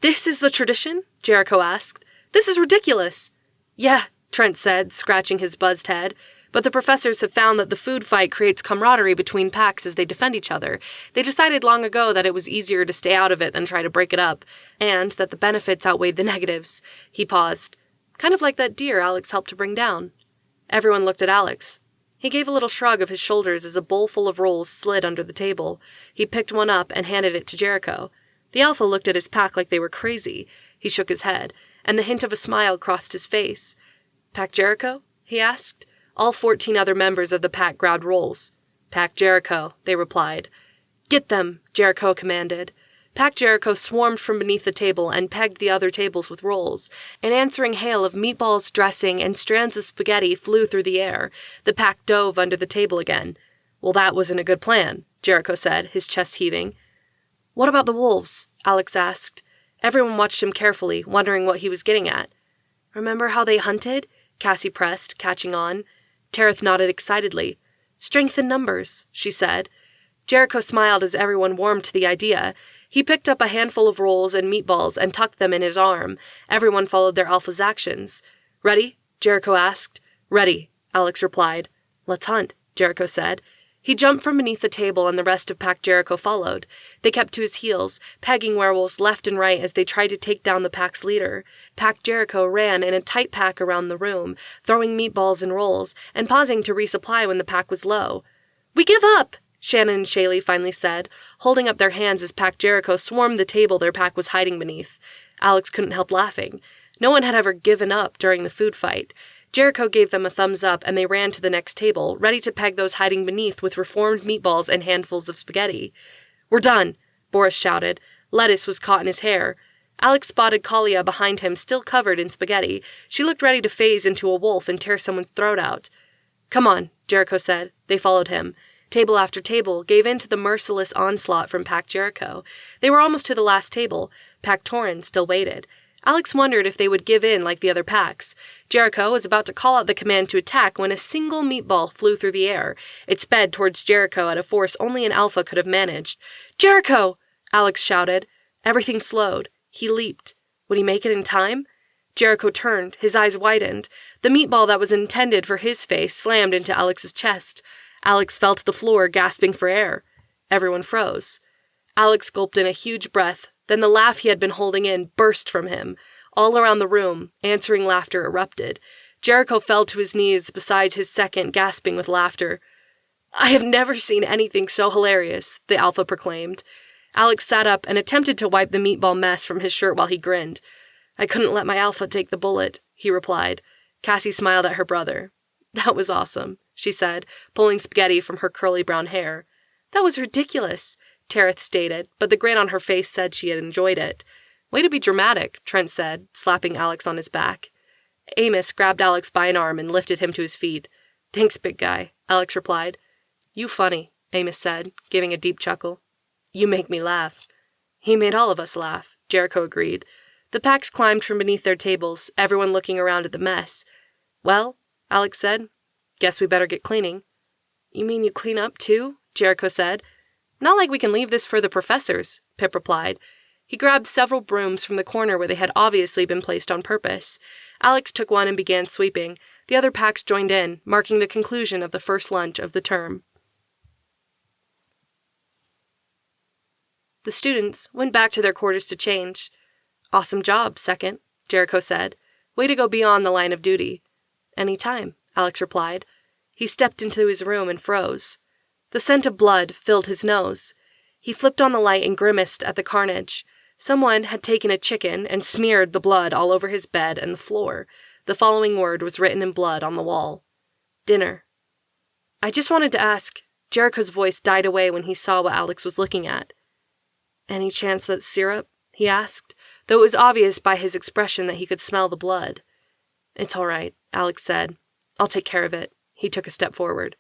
"This is the tradition?" Jericho asked. "This is ridiculous." "Yeah," Trent said, scratching his buzzed head. "But the professors have found that the food fight creates camaraderie between packs as they defend each other. They decided long ago that it was easier to stay out of it than try to break it up, and that the benefits outweighed the negatives." He paused. "Kind of like that deer Alex helped to bring down." Everyone looked at Alex. He gave a little shrug of his shoulders as a bowl full of rolls slid under the table. He picked one up and handed it to Jericho. The alpha looked at his pack like they were crazy. He shook his head, and the hint of a smile crossed his face. "Pack Jericho?" he asked. All 14 other members of the pack grabbed rolls. "Pack Jericho," they replied. "Get them," Jericho commanded. Pack Jericho swarmed from beneath the table and pegged the other tables with rolls. An answering hail of meatballs, dressing, and strands of spaghetti flew through the air. The pack dove under the table again. "Well, that wasn't a good plan," Jericho said, his chest heaving. "What about the wolves?" Alex asked. Everyone watched him carefully, wondering what he was getting at. "Remember how they hunted?" Cassie pressed, catching on. Tareth nodded excitedly. "Strength in numbers," she said. Jericho smiled as everyone warmed to the idea. He picked up a handful of rolls and meatballs and tucked them in his arm. Everyone followed their alpha's actions. "Ready?" Jericho asked. "Ready," Alex replied. "Let's hunt," Jericho said. He jumped from beneath the table and the rest of Pack Jericho followed. They kept to his heels, pegging werewolves left and right as they tried to take down the pack's leader. Pack Jericho ran in a tight pack around the room, throwing meatballs and rolls, and pausing to resupply when the pack was low. "We give up!" Shannon and Shaylee finally said, holding up their hands as Pack Jericho swarmed the table their pack was hiding beneath. Alex couldn't help laughing. No one had ever given up during the food fight. Jericho gave them a thumbs up and they ran to the next table, ready to peg those hiding beneath with reformed meatballs and handfuls of spaghetti. "We're done," Boris shouted. Lettuce was caught in his hair. Alex spotted Kalia behind him, still covered in spaghetti. She looked ready to phase into a wolf and tear someone's throat out. "Come on," Jericho said. They followed him. Table after table gave in to the merciless onslaught from Pack Jericho. They were almost to the last table. Pack Torin still waited. Alex wondered if they would give in like the other packs. Jericho was about to call out the command to attack when a single meatball flew through the air. It sped towards Jericho at a force only an alpha could have managed. "Jericho!" Alex shouted. Everything slowed. He leaped. Would he make it in time? Jericho turned. His eyes widened. The meatball that was intended for his face slammed into Alex's chest. Alex fell to the floor, gasping for air. Everyone froze. Alex gulped in a huge breath. Then the laugh he had been holding in burst from him. All around the room, answering laughter erupted. Jericho fell to his knees beside his second, gasping with laughter. "I have never seen anything so hilarious," the alpha proclaimed. Alex sat up and attempted to wipe the meatball mess from his shirt while he grinned. "I couldn't let my alpha take the bullet," he replied. Cassie smiled at her brother. "That was awesome," she said, pulling spaghetti from her curly brown hair. "That was ridiculous," Tareth stated, but the grin on her face said she had enjoyed it. "Way to be dramatic," Trent said, slapping Alex on his back. Amos grabbed Alex by an arm and lifted him to his feet. "Thanks, big guy," Alex replied. "You funny," Amos said, giving a deep chuckle. "You make me laugh." "He made all of us laugh," Jericho agreed. The packs climbed from beneath their tables, everyone looking around at the mess. "Well," Alex said, "guess we better get cleaning." You mean you clean up too? Jericho said. Not like we can leave this for the professors, Pip replied. He grabbed several brooms from the corner where they had obviously been placed on purpose. Alex took one and began sweeping. The other packs joined in, marking the conclusion of the first lunch of the term. The students went back to their quarters to change. Awesome job, Second, Jericho said. Way to go beyond the line of duty. Any time, Alex replied. He stepped into his room and froze. The scent of blood filled his nose. He flipped on the light and grimaced at the carnage. Someone had taken a chicken and smeared the blood all over his bed and the floor. The following word was written in blood on the wall. Dinner. I just wanted to ask. Jericho's voice died away when he saw what Alex was looking at. Any chance that's syrup? He asked, though it was obvious by his expression that he could smell the blood. It's all right, Alex said. I'll take care of it. He took a step forward.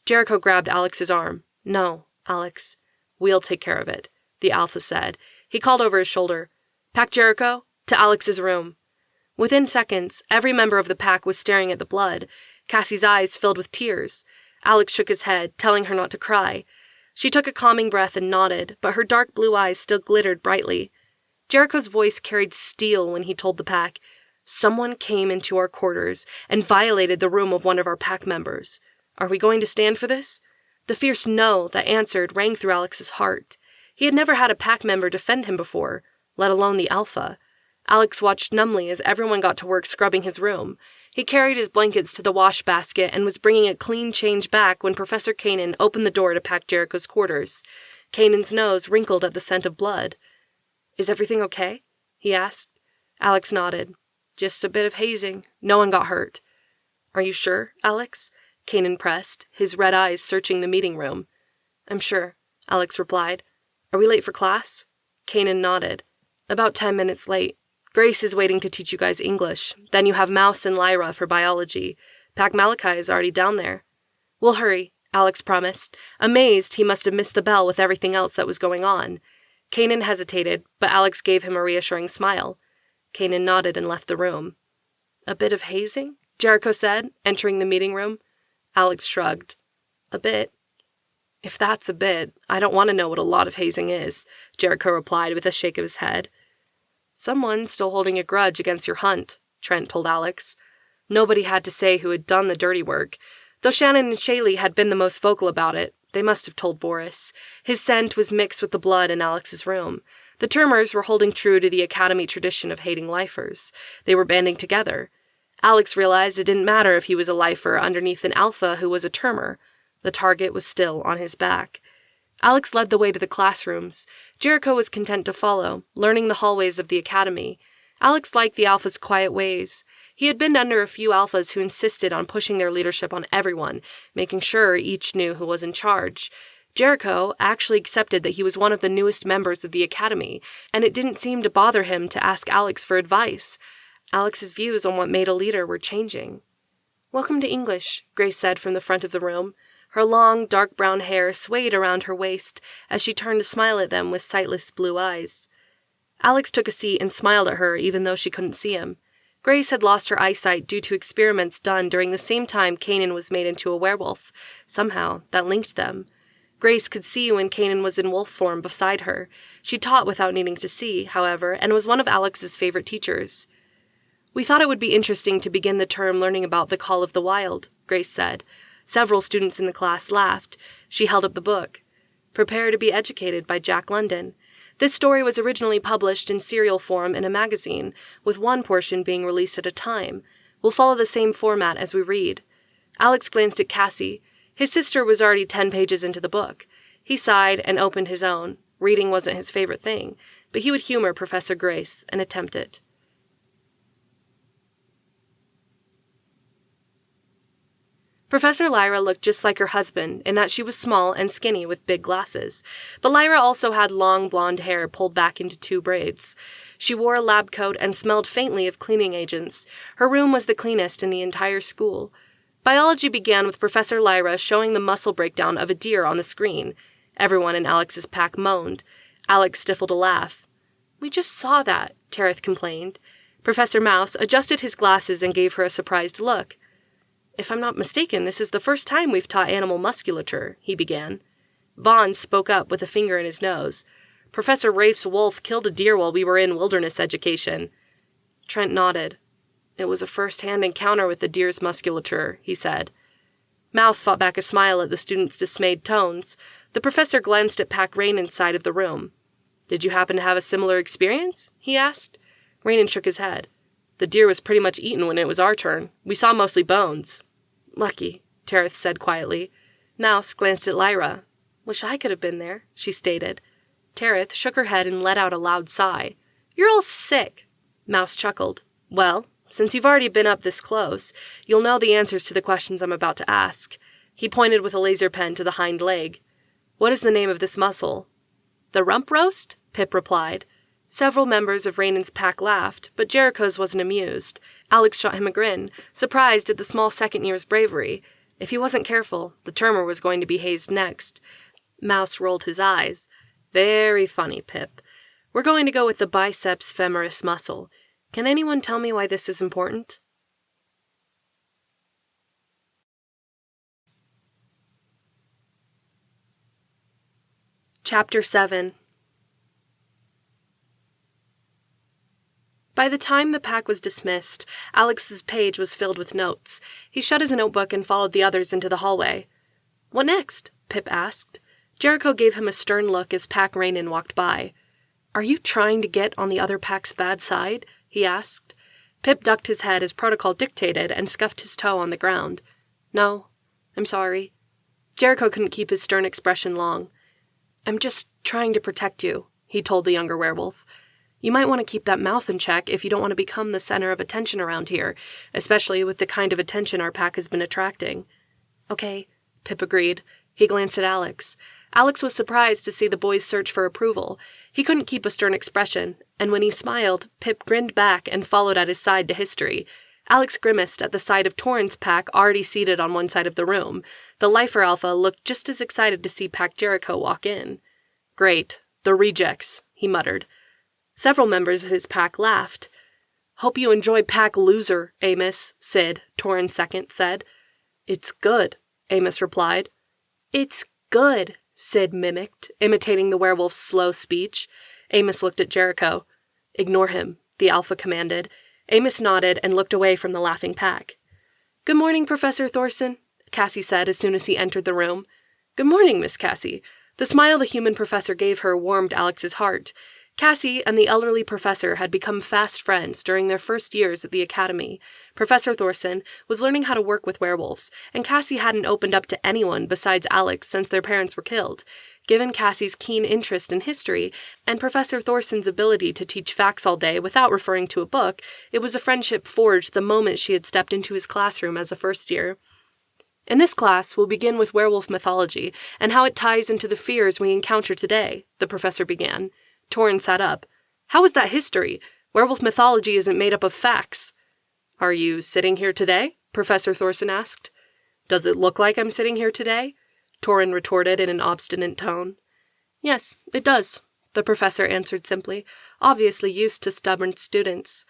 Jericho grabbed Alex's arm. No, Alex. We'll take care of it, the Alpha said. He called over his shoulder. Pack Jericho to Alex's room. Within seconds, every member of the pack was staring at the blood. Cassie's eyes filled with tears. Alex shook his head, telling her not to cry. She took a calming breath and nodded, but her dark blue eyes still glittered brightly. Jericho's voice carried steel when he told the pack, Someone came into our quarters and violated the room of one of our pack members. Are we going to stand for this? The fierce no that answered rang through Alex's heart. He had never had a pack member defend him before, let alone the Alpha. Alex watched numbly as everyone got to work scrubbing his room. He carried his blankets to the wash basket and was bringing a clean change back when Professor Kanan opened the door to pack Jericho's quarters. Kanan's nose wrinkled at the scent of blood. Is everything okay? He asked. Alex nodded. Just a bit of hazing. No one got hurt. Are you sure, Alex? Kanan pressed, his red eyes searching the meeting room. I'm sure, Alex replied. Are we late for class? Kanan nodded. About 10 minutes late. Grace is waiting to teach you guys English. Then you have Mouse and Lyra for biology. Pac Malachi is already down there. We'll hurry, Alex promised. Amazed, he must have missed the bell with everything else that was going on. Kanan hesitated, but Alex gave him a reassuring smile. Kanan nodded and left the room. A bit of hazing? Jericho said, entering the meeting room. Alex shrugged. A bit. If that's a bit, I don't want to know what a lot of hazing is, Jericho replied with a shake of his head. Someone's still holding a grudge against your hunt, Trent told Alex. Nobody had to say who had done the dirty work. Though Shannon and Shaylee had been the most vocal about it, they must have told Boris. His scent was mixed with the blood in Alex's room. The Termers were holding true to the Academy tradition of hating lifers. They were banding together. Alex realized it didn't matter if he was a lifer underneath an Alpha who was a Termer. The target was still on his back. Alex led the way to the classrooms. Jericho was content to follow, learning the hallways of the academy. Alex liked the Alpha's quiet ways. He had been under a few Alphas who insisted on pushing their leadership on everyone, making sure each knew who was in charge. Jericho actually accepted that he was one of the newest members of the academy, and it didn't seem to bother him to ask Alex for advice. Alex's views on what made a leader were changing. Welcome to English, Grace said from the front of the room. Her long, dark brown hair swayed around her waist as she turned to smile at them with sightless blue eyes. Alex took a seat and smiled at her even though she couldn't see him. Grace had lost her eyesight due to experiments done during the same time Kanan was made into a werewolf. Somehow, that linked them. Grace could see when Kanan was in wolf form beside her. She taught without needing to see, however, and was one of Alex's favorite teachers. We thought it would be interesting to begin the term learning about the Call of the Wild, Grace said. Several students in the class laughed. She held up the book. Prepare to be Educated by Jack London. This story was originally published in serial form in a magazine, with one portion being released at a time. We'll follow the same format as we read. Alex glanced at Cassie. His sister was already 10 pages into the book. He sighed and opened his own. Reading wasn't his favorite thing, but he would humor Professor Grace and attempt it. Professor Lyra looked just like her husband in that she was small and skinny with big glasses, but Lyra also had long blonde hair pulled back into 2 braids. She wore a lab coat and smelled faintly of cleaning agents. Her room was the cleanest in the entire school. Biology began with Professor Lyra showing the muscle breakdown of a deer on the screen. Everyone in Alex's pack moaned. Alex stifled a laugh. We just saw that, Tereth complained. Professor Mouse adjusted his glasses and gave her a surprised look. If I'm not mistaken, this is the first time we've taught animal musculature, he began. Vaughn spoke up with a finger in his nose. Professor Rafe's wolf killed a deer while we were in wilderness education. Trent nodded. It was a first-hand encounter with the deer's musculature, he said. Mouse fought back a smile at the student's dismayed tones. The professor glanced at Pac Rainan's side of the room. Did you happen to have a similar experience? He asked. Rainan shook his head. The deer was pretty much eaten when it was our turn. We saw mostly bones. Lucky, Tereth said quietly. Mouse glanced at Lyra. Wish I could have been there, she stated. Tereth shook her head and let out a loud sigh. You're all sick. Mouse chuckled. Well, since you've already been up this close, you'll know the answers to the questions I'm about to ask. He pointed with a laser pen to the hind leg. What is the name of this muscle? The rump roast? Pip replied. Several members of Rainan's pack laughed, but Jericho's wasn't amused. Alex shot him a grin, surprised at the small second year's bravery. If he wasn't careful, the termer was going to be hazed next. Mouse rolled his eyes. Very funny, Pip. We're going to go with the biceps femoris muscle. Can anyone tell me why this is important? Chapter 7. By the time the pack was dismissed, Alex's page was filled with notes. He shut his notebook and followed the others into the hallway. What next? Pip asked. Jericho gave him a stern look as Pac Rainan walked by. Are you trying to get on the other pack's bad side? He asked. Pip ducked his head as protocol dictated and scuffed his toe on the ground. No, I'm sorry. Jericho couldn't keep his stern expression long. I'm just trying to protect you, he told the younger werewolf. You might want to keep that mouth in check if you don't want to become the center of attention around here, especially with the kind of attention our pack has been attracting. Okay, Pip agreed. He glanced at Alex. Alex was surprised to see the boy's search for approval. He couldn't keep a stern expression, and when he smiled, Pip grinned back and followed at his side to history. Alex grimaced at the sight of Torrance pack already seated on one side of the room. The Lifer Alpha looked just as excited to see Pac Jericho walk in. Great, the rejects, he muttered. Several members of his pack laughed. Hope you enjoy Pack Loser, Amos, Sid, Torrance second, said. It's good, Amos replied. It's good, Sid mimicked, imitating the werewolf's slow speech. Amos looked at Jericho. Ignore him, the Alpha commanded. Amos nodded and looked away from the laughing pack. Good morning, Professor Thorson, Cassie said as soon as he entered the room. Good morning, Miss Cassie. The smile the human professor gave her warmed Alex's heart. Cassie and the elderly professor had become fast friends during their first years at the academy. Professor Thorson was learning how to work with werewolves, and Cassie hadn't opened up to anyone besides Alex since their parents were killed. Given Cassie's keen interest in history and Professor Thorson's ability to teach facts all day without referring to a book, it was a friendship forged the moment she had stepped into his classroom as a first year. In this class, we'll begin with werewolf mythology and how it ties into the fears we encounter today, the professor began. Torrin sat up. How is that history? Werewolf mythology isn't made up of facts. Are you sitting here today? Professor Thorson asked. Does it look like I'm sitting here today? Torrin retorted in an obstinate tone. Yes, it does, the professor answered simply, obviously used to stubborn students.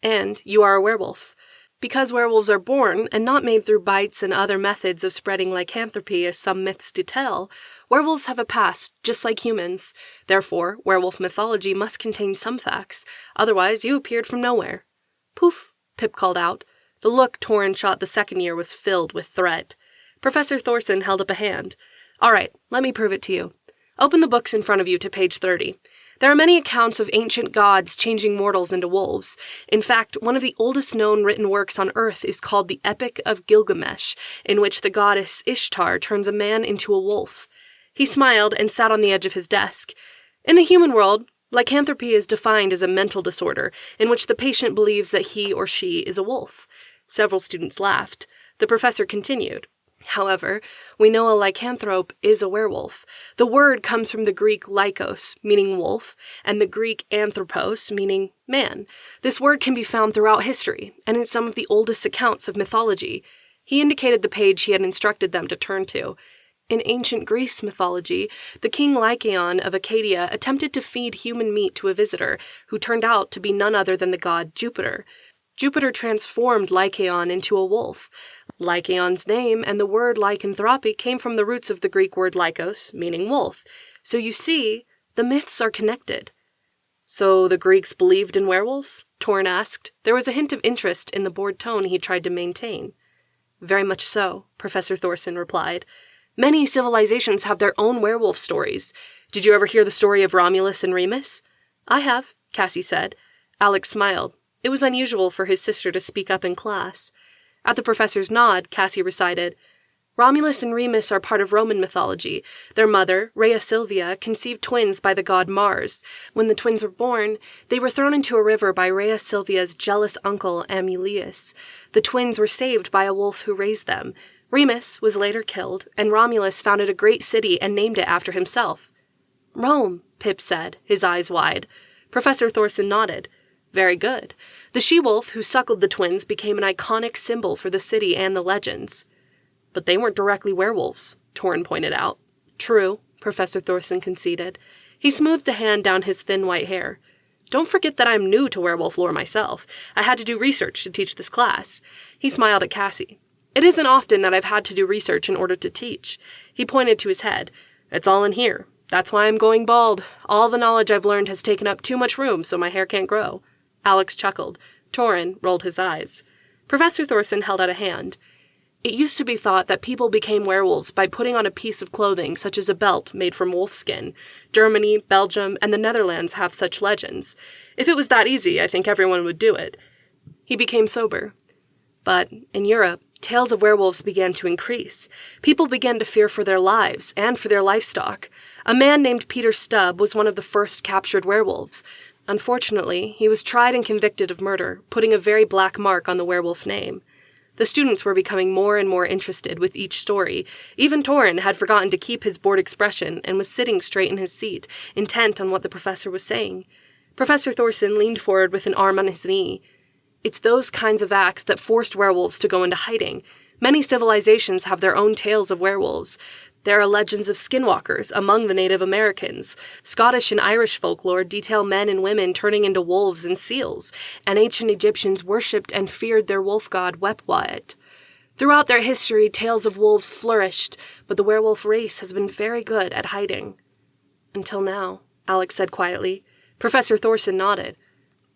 And you are a werewolf. Because werewolves are born and not made through bites and other methods of spreading lycanthropy as some myths detail, werewolves have a past, just like humans. Therefore, werewolf mythology must contain some facts. Otherwise, you appeared from nowhere. Poof, Pip called out. The look Torrin shot the second year was filled with threat. Professor Thorson held up a hand. All right, let me prove it to you. Open the books in front of you to page 30. There are many accounts of ancient gods changing mortals into wolves. In fact, one of the oldest known written works on Earth is called the Epic of Gilgamesh, in which the goddess Ishtar turns a man into a wolf. He smiled and sat on the edge of his desk. In the human world, lycanthropy is defined as a mental disorder in which the patient believes that he or she is a wolf. Several students laughed. The professor continued. However, we know a lycanthrope is a werewolf. The word comes from the Greek lykos, meaning wolf, and the Greek anthropos, meaning man. This word can be found throughout history, and in some of the oldest accounts of mythology. He indicated the page he had instructed them to turn to. In ancient Greece mythology, the king Lycaon of Acadia attempted to feed human meat to a visitor, who turned out to be none other than the god Jupiter. Jupiter transformed Lycaon into a wolf. Lycaon's name and the word lycanthropy came from the roots of the Greek word lykos, meaning wolf. So you see, the myths are connected. So the Greeks believed in werewolves? Torrin asked. There was a hint of interest in the bored tone he tried to maintain. Very much so, Professor Thorson replied. Many civilizations have their own werewolf stories. Did you ever hear the story of Romulus and Remus? I have, Cassie said. Alex smiled. It was unusual for his sister to speak up in class. At the professor's nod, Cassie recited, Romulus and Remus are part of Roman mythology. Their mother, Rhea Silvia, conceived twins by the god Mars. When the twins were born, they were thrown into a river by Rhea Silvia's jealous uncle, Amulius. The twins were saved by a wolf who raised them. Remus was later killed, and Romulus founded a great city and named it after himself. Rome, Pip said, his eyes wide. Professor Thorson nodded. Very good. The she-wolf who suckled the twins became an iconic symbol for the city and the legends. But they weren't directly werewolves, Torrin pointed out. True, Professor Thorson conceded. He smoothed a hand down his thin white hair. Don't forget that I'm new to werewolf lore myself. I had to do research to teach this class. He smiled at Cassie. It isn't often that I've had to do research in order to teach. He pointed to his head. It's all in here. That's why I'm going bald. All the knowledge I've learned has taken up too much room, so my hair can't grow. Alex chuckled. Torrin rolled his eyes. Professor Thorson held out a hand. It used to be thought that people became werewolves by putting on a piece of clothing such as a belt made from wolf skin. Germany, Belgium, and the Netherlands have such legends. If it was that easy, I think everyone would do it. He became sober. But in Europe, tales of werewolves began to increase. People began to fear for their lives and for their livestock. A man named Peter Stubb was one of the first captured werewolves. Unfortunately, he was tried and convicted of murder, putting a very black mark on the werewolf name. The students were becoming more and more interested with each story. Even Torrin had forgotten to keep his bored expression and was sitting straight in his seat, intent on what the professor was saying. Professor Thorson leaned forward with an arm on his knee. It's those kinds of acts that forced werewolves to go into hiding. Many civilizations have their own tales of werewolves. There are legends of skinwalkers among the Native Americans. Scottish and Irish folklore detail men and women turning into wolves and seals, and ancient Egyptians worshipped and feared their wolf god Wepwait. Throughout their history, tales of wolves flourished, but the werewolf race has been very good at hiding. Until now, Alex said quietly. Professor Thorson nodded.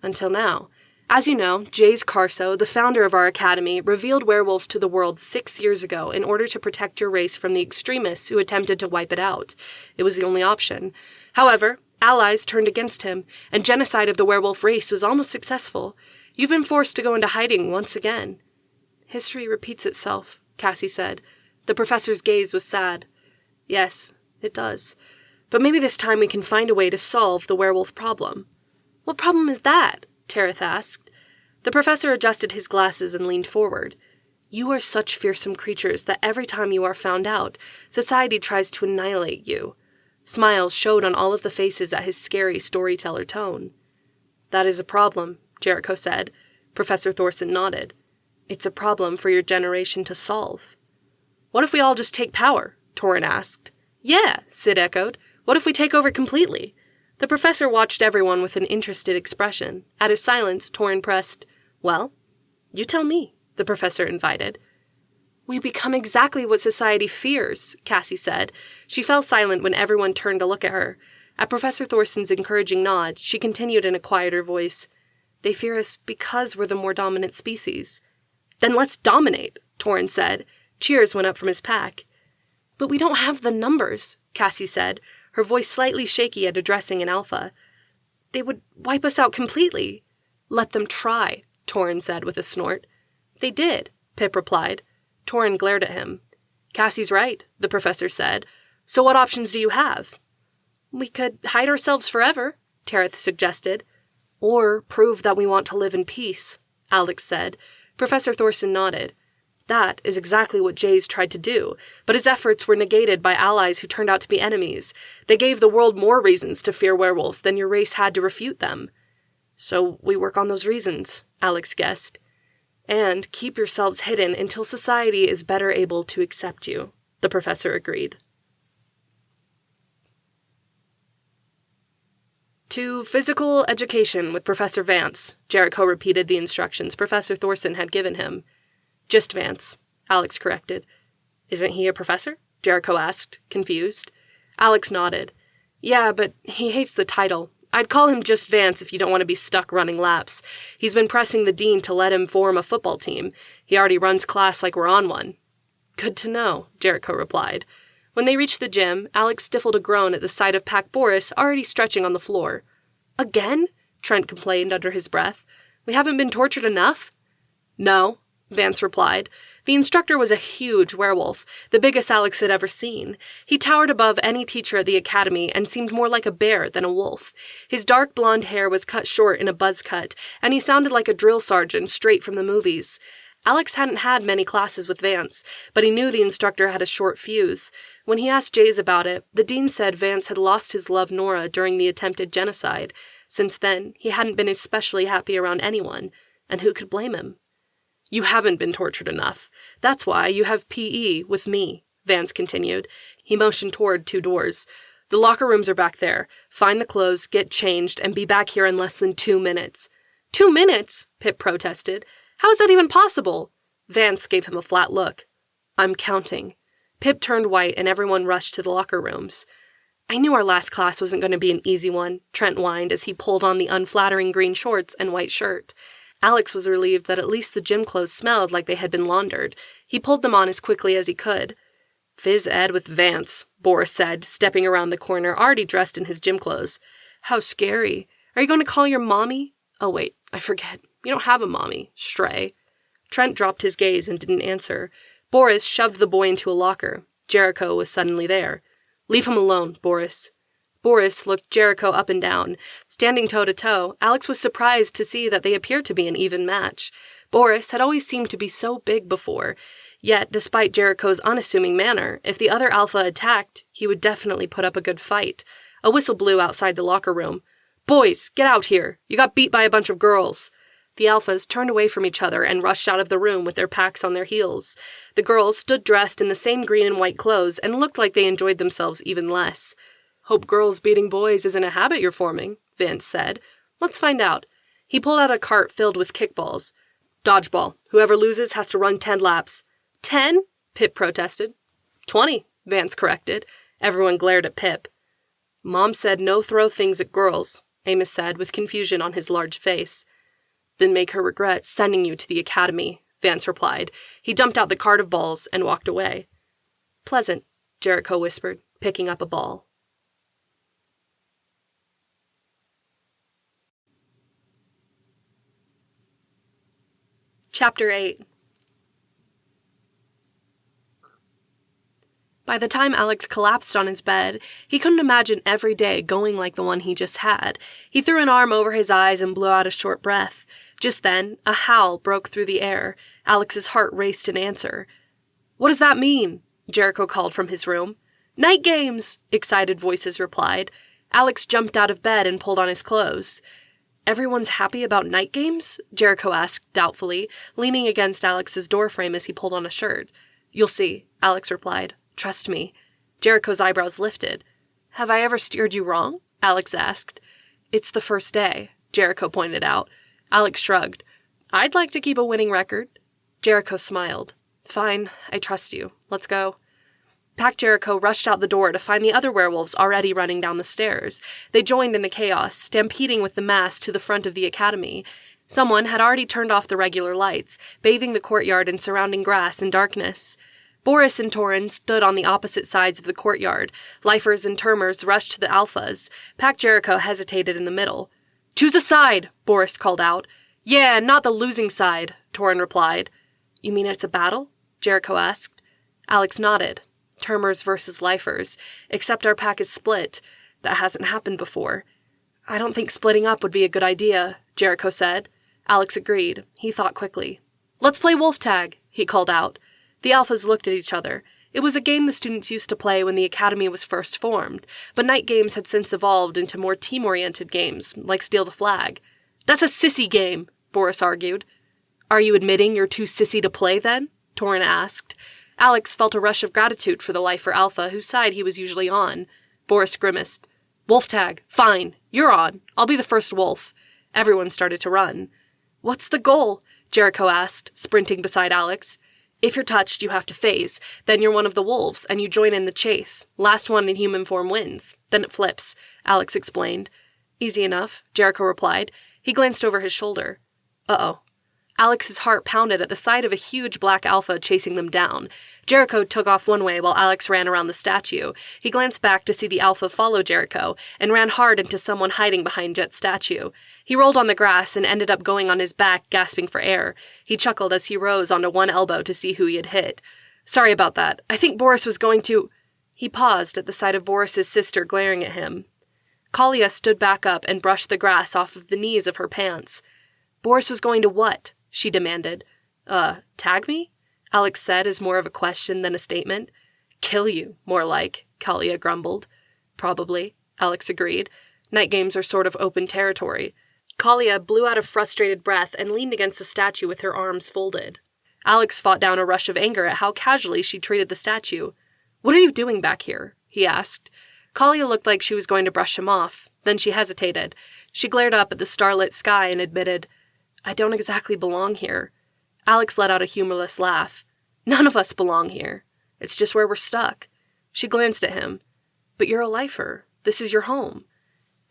Until now. As you know, Jaze Carso, the founder of our academy, revealed werewolves to the world 6 years ago in order to protect your race from the extremists who attempted to wipe it out. It was the only option. However, allies turned against him, and genocide of the werewolf race was almost successful. You've been forced to go into hiding once again. History repeats itself, Cassie said. The professor's gaze was sad. Yes, it does. But maybe this time we can find a way to solve the werewolf problem. What problem is that? Tereth asked. The professor adjusted his glasses and leaned forward. You are such fearsome creatures that every time you are found out, society tries to annihilate you. Smiles showed on all of the faces at his scary storyteller tone. That is a problem, Jericho said. Professor Thorson nodded. It's a problem for your generation to solve. What if we all just take power? Torrin asked. Yeah, Sid echoed. What if we take over completely? The professor watched everyone with an interested expression. At his silence, Torrin pressed, Well, you tell me, the professor invited. We become exactly what society fears, Cassie said. She fell silent when everyone turned to look at her. At Professor Thorson's encouraging nod, she continued in a quieter voice. They fear us because we're the more dominant species. Then let's dominate, Torrin said. Cheers went up from his pack. But we don't have the numbers, Cassie said, her voice slightly shaky at addressing an alpha. They would wipe us out completely. Let them try, Torrin said with a snort. They did, Pip replied. Torrin glared at him. Cassie's right, the professor said. So what options do you have? We could hide ourselves forever, Tereth suggested. Or prove that we want to live in peace, Alex said. Professor Thorson nodded. That is exactly what Jaze tried to do, but his efforts were negated by allies who turned out to be enemies. They gave the world more reasons to fear werewolves than your race had to refute them. So we work on those reasons, Alex guessed. And keep yourselves hidden until society is better able to accept you, the professor agreed. To physical education with Professor Vance, Jericho repeated the instructions Professor Thorson had given him. Just Vance, Alex corrected. Isn't he a professor? Jericho asked, confused. Alex nodded. Yeah, but he hates the title. I'd call him just Vance if you don't want to be stuck running laps. He's been pressing the dean to let him form a football team. He already runs class like we're on one. Good to know, Jericho replied. When they reached the gym, Alex stifled a groan at the sight of Pac Boris already stretching on the floor. Again? Trent complained under his breath. We haven't been tortured enough? No, Vance replied. The instructor was a huge werewolf, the biggest Alex had ever seen. He towered above any teacher at the academy and seemed more like a bear than a wolf. His dark blonde hair was cut short in a buzz cut, and he sounded like a drill sergeant straight from the movies. Alex hadn't had many classes with Vance, but he knew the instructor had a short fuse. When he asked Jaze about it, the dean said Vance had lost his love Nora during the attempted genocide. Since then, he hadn't been especially happy around anyone, and who could blame him? You haven't been tortured enough. That's why you have PE with me, Vance continued. He motioned toward 2 doors. The locker rooms are back there. Find the clothes, get changed, and be back here in less than 2 minutes. 2 minutes? Pip protested. How is that even possible? Vance gave him a flat look. I'm counting. Pip turned white and everyone rushed to the locker rooms. I knew our last class wasn't going to be an easy one, Trent whined as he pulled on the unflattering green shorts and white shirt. Alex was relieved that at least the gym clothes smelled like they had been laundered. He pulled them on as quickly as he could. Phys ed with Vance, Boris said, stepping around the corner, already dressed in his gym clothes. How scary. Are you going to call your mommy? Oh, wait, I forget. You don't have a mommy, stray. Trent dropped his gaze and didn't answer. Boris shoved the boy into a locker. Jericho was suddenly there. Leave him alone, Boris. Boris looked Jericho up and down. Standing toe-to-toe, Alex was surprised to see that they appeared to be an even match. Boris had always seemed to be so big before. Yet, despite Jericho's unassuming manner, if the other alpha attacked, he would definitely put up a good fight. A whistle blew outside the locker room. Boys, get out here! You got beat by a bunch of girls! The alphas turned away from each other and rushed out of the room with their packs on their heels. The girls stood dressed in the same green and white clothes and looked like they enjoyed themselves even less. Hope girls beating boys isn't a habit you're forming, Vance said. Let's find out. He pulled out a cart filled with kickballs. Dodgeball. Whoever loses has to run 10 laps. 10? Pip protested. 20, Vance corrected. Everyone glared at Pip. Mom said no throw things at girls, Amos said with confusion on his large face. Then make her regret sending you to the academy, Vance replied. He dumped out the cart of balls and walked away. Pleasant, Jericho whispered, picking up a ball. Chapter 8. By the time Alex collapsed on his bed, he couldn't imagine every day going like the one he just had. He threw an arm over his eyes and blew out a short breath. Just then, a howl broke through the air. Alex's heart raced in answer. What does that mean? Jericho called from his room. Night games, excited voices replied. Alex jumped out of bed and pulled on his clothes. Everyone's happy about night games? Jericho asked doubtfully, leaning against Alex's doorframe as he pulled on a shirt. You'll see, Alex replied. Trust me. Jericho's eyebrows lifted. Have I ever steered you wrong? Alex asked. It's the first day, Jericho pointed out. Alex shrugged. I'd like to keep a winning record. Jericho smiled. Fine, I trust you. Let's go. Pac Jericho rushed out the door to find the other werewolves already running down the stairs. They joined in the chaos, stampeding with the mass to the front of the academy. Someone had already turned off the regular lights, bathing the courtyard in surrounding grass and darkness. Boris and Torin stood on the opposite sides of the courtyard. Lifers and Termers rushed to the alphas. Pac Jericho hesitated in the middle. Choose a side, Boris called out. Yeah, not the losing side, Torin replied. You mean it's a battle? Jericho asked. Alex nodded. Termers versus Lifers, except our pack is split. That hasn't happened before. I don't think splitting up would be a good idea, Jericho said. Alex agreed. He thought quickly. Let's play wolf tag, he called out. The alphas looked at each other. It was a game the students used to play when the academy was first formed, but night games had since evolved into more team-oriented games, like Steal the Flag. That's a sissy game, Boris argued. Are you admitting you're too sissy to play, then? Torin asked. Alex felt a rush of gratitude for the lifer alpha whose side he was usually on. Boris grimaced. Wolf tag, fine. You're on. I'll be the first wolf. Everyone started to run. What's the goal? Jericho asked, sprinting beside Alex. If you're touched, you have to phase. Then you're one of the wolves, and you join in the chase. Last one in human form wins. Then it flips, Alex explained. Easy enough, Jericho replied. He glanced over his shoulder. Uh-oh. Alex's heart pounded at the sight of a huge black alpha chasing them down. Jericho took off one way while Alex ran around the statue. He glanced back to see the alpha follow Jericho and ran hard into someone hiding behind Jet's statue. He rolled on the grass and ended up going on his back, gasping for air. He chuckled as he rose onto one elbow to see who he had hit. Sorry about that. I think Boris was going to... He paused at the sight of Boris's sister glaring at him. Kalia stood back up and brushed the grass off of the knees of her pants. Boris was going to what? She demanded. Tag me? Alex said as more of a question than a statement. Kill you, more like, Kalia grumbled. Probably, Alex agreed. Night games are sort of open territory. Kalia blew out a frustrated breath and leaned against the statue with her arms folded. Alex fought down a rush of anger at how casually she treated the statue. What are you doing back here? He asked. Kalia looked like she was going to brush him off. Then she hesitated. She glared up at the starlit sky and admitted, I don't exactly belong here. Alex let out a humorless laugh. None of us belong here. It's just where we're stuck. She glanced at him. But you're a lifer. This is your home.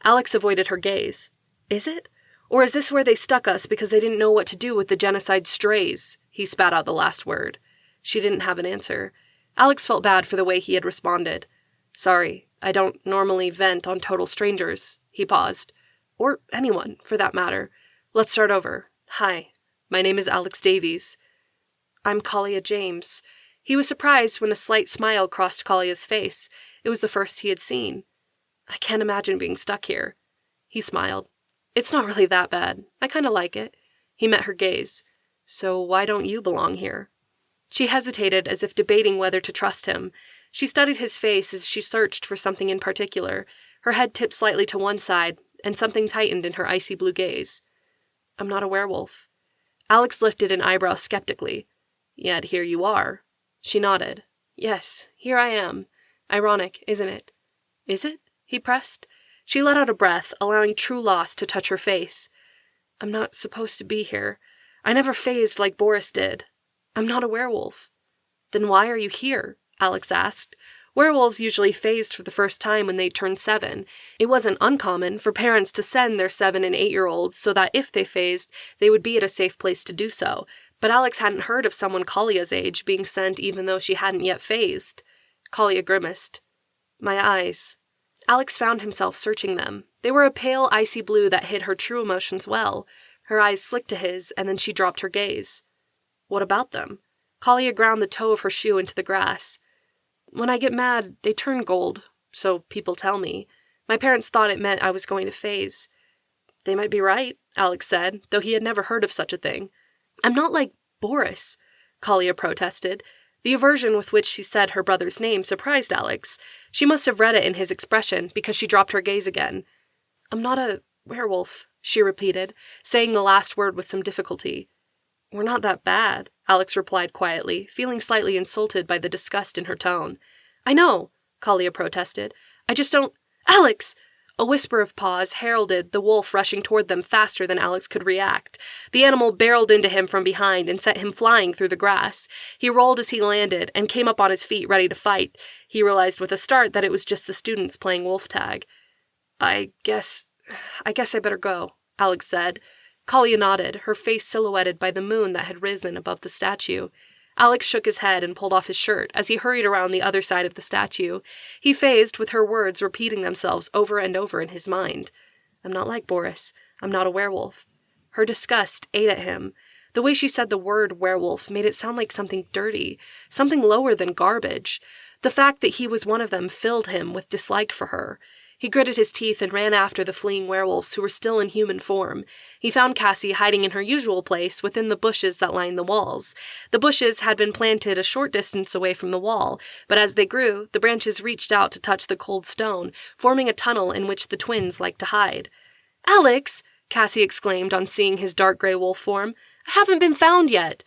Alex avoided her gaze. Is it? Or is this where they stuck us because they didn't know what to do with the genocide strays? He spat out the last word. She didn't have an answer. Alex felt bad for the way he had responded. Sorry, I don't normally vent on total strangers. He paused. Or anyone, for that matter. Let's start over. Hi, my name is Alex Davies. I'm Kalia James. He was surprised when a slight smile crossed Kalia's face. It was the first he had seen. I can't imagine being stuck here. He smiled. It's not really that bad. I kind of like it. He met her gaze. So why don't you belong here? She hesitated as if debating whether to trust him. She studied his face as she searched for something in particular. Her head tipped slightly to one side, and something tightened in her icy blue gaze. I'm not a werewolf. Alex lifted an eyebrow skeptically. Yet here you are. She nodded. Yes, here I am. Ironic, isn't it? Is it? He pressed. She let out a breath, allowing true loss to touch her face. I'm not supposed to be here. I never phased like Boris did. I'm not a werewolf. Then why are you here? Alex asked. Werewolves usually phased for the first time when they turned 7. It wasn't uncommon for parents to send their 7- and 8-year-olds so that if they phased, they would be at a safe place to do so. But Alex hadn't heard of someone Kalia's age being sent even though she hadn't yet phased. Kalia grimaced. My eyes. Alex found himself searching them. They were a pale, icy blue that hid her true emotions well. Her eyes flicked to his, and then she dropped her gaze. What about them? Kalia ground the toe of her shoe into the grass. When I get mad, they turn gold, so people tell me. My parents thought it meant I was going to phase. They might be right, Alex said, though he had never heard of such a thing. I'm not like Boris, Kalia protested. The aversion with which she said her brother's name surprised Alex. She must have read it in his expression, because she dropped her gaze again. I'm not a werewolf, she repeated, saying the last word with some difficulty. We're not that bad, Alex replied quietly, feeling slightly insulted by the disgust in her tone. I know, Kalia protested. I just don't... Alex! A whisper of pause heralded the wolf rushing toward them faster than Alex could react. The animal barreled into him from behind and sent him flying through the grass. He rolled as he landed and came up on his feet ready to fight. He realized with a start that it was just the students playing wolf tag. I guess I better go, Alex said. Kalia nodded, her face silhouetted by the moon that had risen above the statue. Alex shook his head and pulled off his shirt as he hurried around the other side of the statue. He phased with her words repeating themselves over and over in his mind. I'm not like Boris. I'm not a werewolf. Her disgust ate at him. The way she said the word werewolf made it sound like something dirty, something lower than garbage. The fact that he was one of them filled him with dislike for her. He gritted his teeth and ran after the fleeing werewolves who were still in human form. He found Cassie hiding in her usual place within the bushes that lined the walls. The bushes had been planted a short distance away from the wall, but as they grew, the branches reached out to touch the cold stone, forming a tunnel in which the twins liked to hide. Alex! Cassie exclaimed on seeing his dark gray wolf form. I haven't been found yet!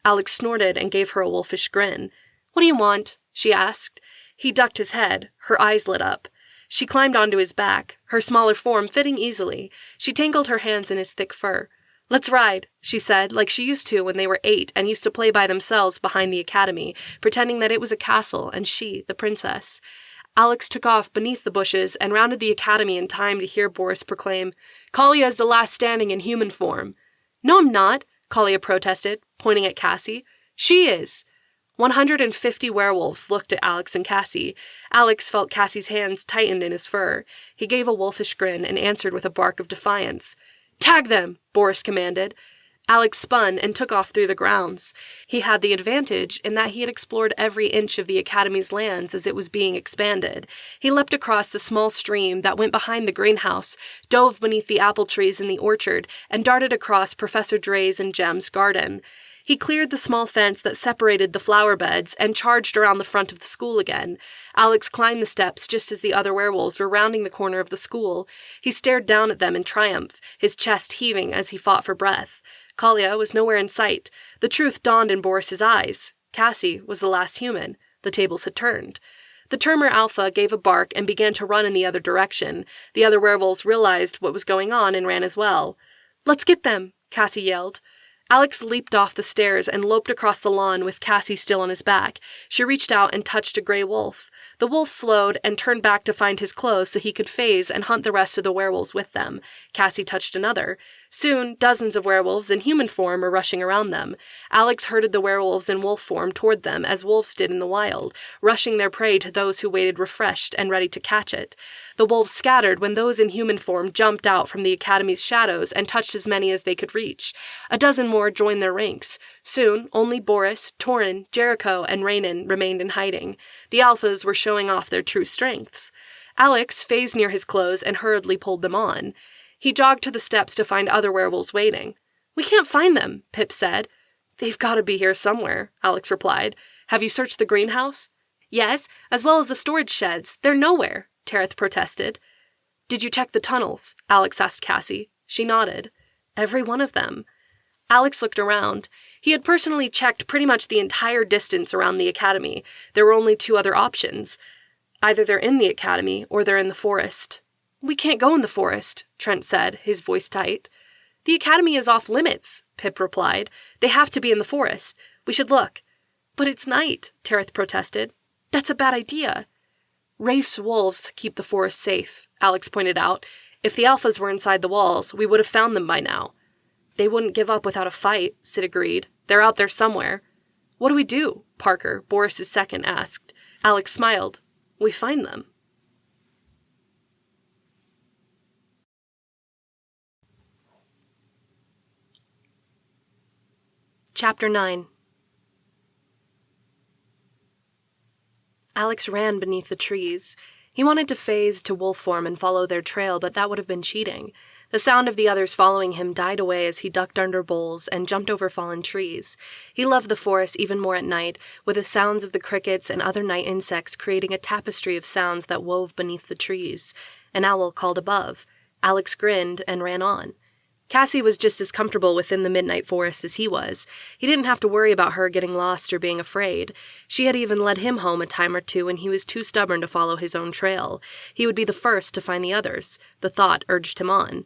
Alex snorted and gave her a wolfish grin. What do you want? She asked. He ducked his head. Her eyes lit up. She climbed onto his back, her smaller form fitting easily. She tangled her hands in his thick fur. "Let's ride," she said, like she used to when they were 8 and used to play by themselves behind the academy, pretending that it was a castle and she, the princess. Alex took off beneath the bushes and rounded the academy in time to hear Boris proclaim, "Kalia is the last standing in human form." "No, I'm not," Kalia protested, pointing at Cassie. "She is." 150 werewolves looked at Alex and Cassie. Alex felt Cassie's hands tightened in his fur. He gave a wolfish grin and answered with a bark of defiance. "Tag them," Boris commanded. Alex spun and took off through the grounds. He had the advantage in that he had explored every inch of the Academy's lands as it was being expanded. He leapt across the small stream that went behind the greenhouse, dove beneath the apple trees in the orchard, and darted across Professor Dre's and Jem's garden. He cleared the small fence that separated the flower beds and charged around the front of the school again. Alex climbed the steps just as the other werewolves were rounding the corner of the school. He stared down at them in triumph, his chest heaving as he fought for breath. Kalia was nowhere in sight. The truth dawned in Boris's eyes. Cassie was the last human. The tables had turned. The Termer Alpha gave a bark and began to run in the other direction. The other werewolves realized what was going on and ran as well. "Let's get them," Cassie yelled. Alex leaped off the stairs and loped across the lawn with Cassie still on his back. She reached out and touched a gray wolf. The wolf slowed and turned back to find his clothes so he could phase and hunt the rest of the werewolves with them. Cassie touched another. Soon, dozens of werewolves in human form were rushing around them. Alex herded the werewolves in wolf form toward them as wolves did in the wild, rushing their prey to those who waited refreshed and ready to catch it. The wolves scattered when those in human form jumped out from the Academy's shadows and touched as many as they could reach. A dozen more joined their ranks. Soon, only Boris, Torin, Jericho, and Raynon remained in hiding. The Alphas were showing off their true strengths. Alex phased near his clothes and hurriedly pulled them on. He jogged to the steps to find other werewolves waiting. "We can't find them," Pip said. "They've got to be here somewhere," Alex replied. "Have you searched the greenhouse?" "Yes, as well as the storage sheds. They're nowhere," Tereth protested. "Did you check the tunnels?" Alex asked Cassie. She nodded. "Every one of them." Alex looked around. He had personally checked pretty much the entire distance around the Academy. There were only 2 other options. Either they're in the Academy or they're in the forest. "We can't go in the forest," Trent said, his voice tight. "The Academy is off limits," Pip replied. "They have to be in the forest. We should look." "But it's night," Tereth protested. "That's a bad idea." "Rafe's wolves keep the forest safe," Alex pointed out. "If the Alphas were inside the walls, we would have found them by now." "They wouldn't give up without a fight," Sid agreed. "They're out there somewhere." "What do we do?" Parker, Boris's second, asked. Alex smiled. "We find them." Chapter 9. Alex ran beneath the trees. He wanted to phase to wolf form and follow their trail, but that would have been cheating. The sound of the others following him died away as he ducked under boles and jumped over fallen trees. He loved the forest even more at night, with the sounds of the crickets and other night insects creating a tapestry of sounds that wove beneath the trees. An owl called above. Alex grinned and ran on. Cassie was just as comfortable within the midnight forest as he was. He didn't have to worry about her getting lost or being afraid. She had even led him home a time or two when he was too stubborn to follow his own trail. He would be the first to find the others. The thought urged him on.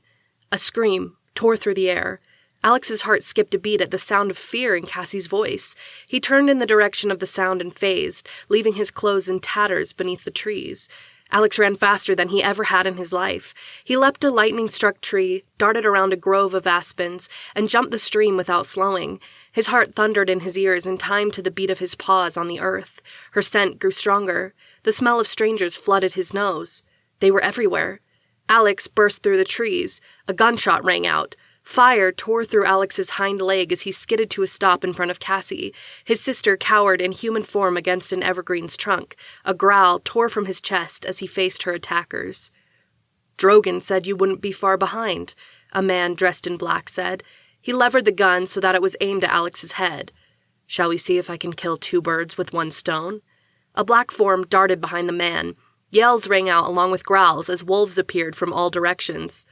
A scream tore through the air. Alex's heart skipped a beat at the sound of fear in Cassie's voice. He turned in the direction of the sound and phased, leaving his clothes in tatters beneath the trees. Alex ran faster than he ever had in his life. He leapt a lightning-struck tree, darted around a grove of aspens, and jumped the stream without slowing. His heart thundered in his ears in time to the beat of his paws on the earth. Her scent grew stronger. The smell of strangers flooded his nose. They were everywhere. Alex burst through the trees. A gunshot rang out. Fire tore through Alex's hind leg as he skidded to a stop in front of Cassie. His sister cowered in human form against an evergreen's trunk. A growl tore from his chest as he faced her attackers. "Drogan said you wouldn't be far behind," a man dressed in black said. He levered the gun so that it was aimed at Alex's head. "Shall we see if I can kill 2 birds with 1 stone?" A black form darted behind the man. Yells rang out along with growls as wolves appeared from all directions.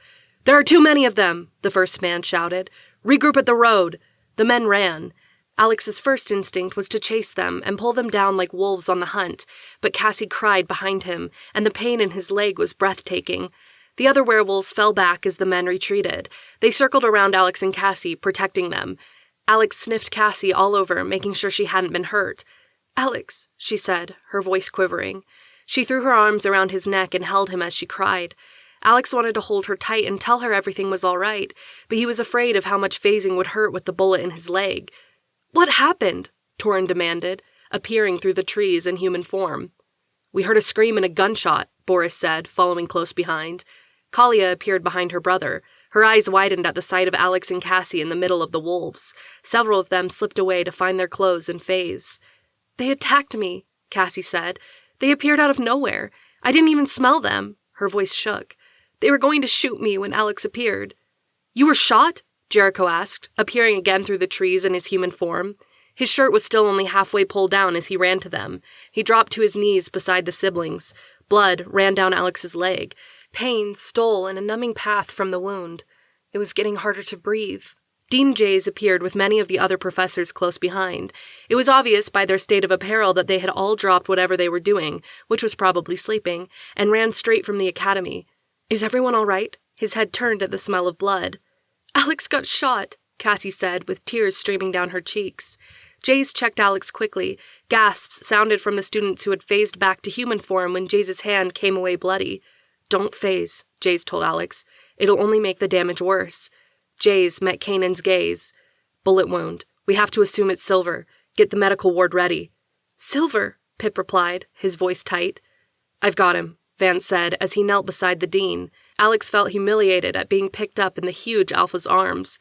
"There are too many of them," the first man shouted. "Regroup at the road." The men ran. Alex's first instinct was to chase them and pull them down like wolves on the hunt, but Cassie cried behind him, and the pain in his leg was breathtaking. The other werewolves fell back as the men retreated. They circled around Alex and Cassie, protecting them. Alex sniffed Cassie all over, making sure she hadn't been hurt. "Alex," she said, her voice quivering. She threw her arms around his neck and held him as she cried. Alex wanted to hold her tight and tell her everything was all right, but he was afraid of how much phasing would hurt with the bullet in his leg. "What happened?" Torin demanded, appearing through the trees in human form. "We heard a scream and a gunshot," Boris said, following close behind. Kalia appeared behind her brother. Her eyes widened at the sight of Alex and Cassie in the middle of the wolves. Several of them slipped away to find their clothes and phase. "They attacked me," Cassie said. "They appeared out of nowhere. I didn't even smell them." Her voice shook. "They were going to shoot me when Alex appeared." "You were shot?" Jericho asked, appearing again through the trees in his human form. His shirt was still only halfway pulled down as he ran to them. He dropped to his knees beside the siblings. Blood ran down Alex's leg. Pain stole in a numbing path from the wound. It was getting harder to breathe. Dean Jaze appeared with many of the other professors close behind. It was obvious by their state of apparel that they had all dropped whatever they were doing, which was probably sleeping, and ran straight from the academy. "Is everyone all right?" His head turned at the smell of blood. "Alex got shot," Cassie said, with tears streaming down her cheeks. Jaze checked Alex quickly. Gasps sounded from the students who had phased back to human form when Jaze's hand came away bloody. "Don't phase," Jaze told Alex. "It'll only make the damage worse." Jaze met Kanan's gaze. "Bullet wound. We have to assume it's Silver. Get the medical ward ready." "Silver," Pip replied, his voice tight. "I've got him," Vance said as he knelt beside the dean. Alex felt humiliated at being picked up in the huge Alpha's arms.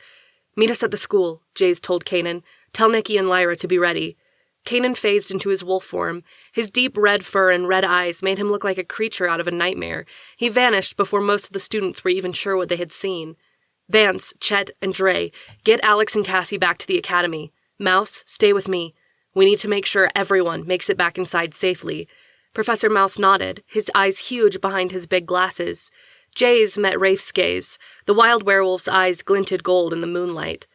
"Meet us at the school," Jaze told Kanan. "Tell Nikki and Lyra to be ready." Kanan phased into his wolf form. His deep red fur and red eyes made him look like a creature out of a nightmare. He vanished before most of the students were even sure what they had seen. "Vance, Chet, and Dre, get Alex and Cassie back to the academy. Mouse, stay with me. We need to make sure everyone makes it back inside safely." Professor Mouse nodded, his eyes huge behind his big glasses. Jaze met Rafe's gaze. The wild werewolf's eyes glinted gold in the moonlight.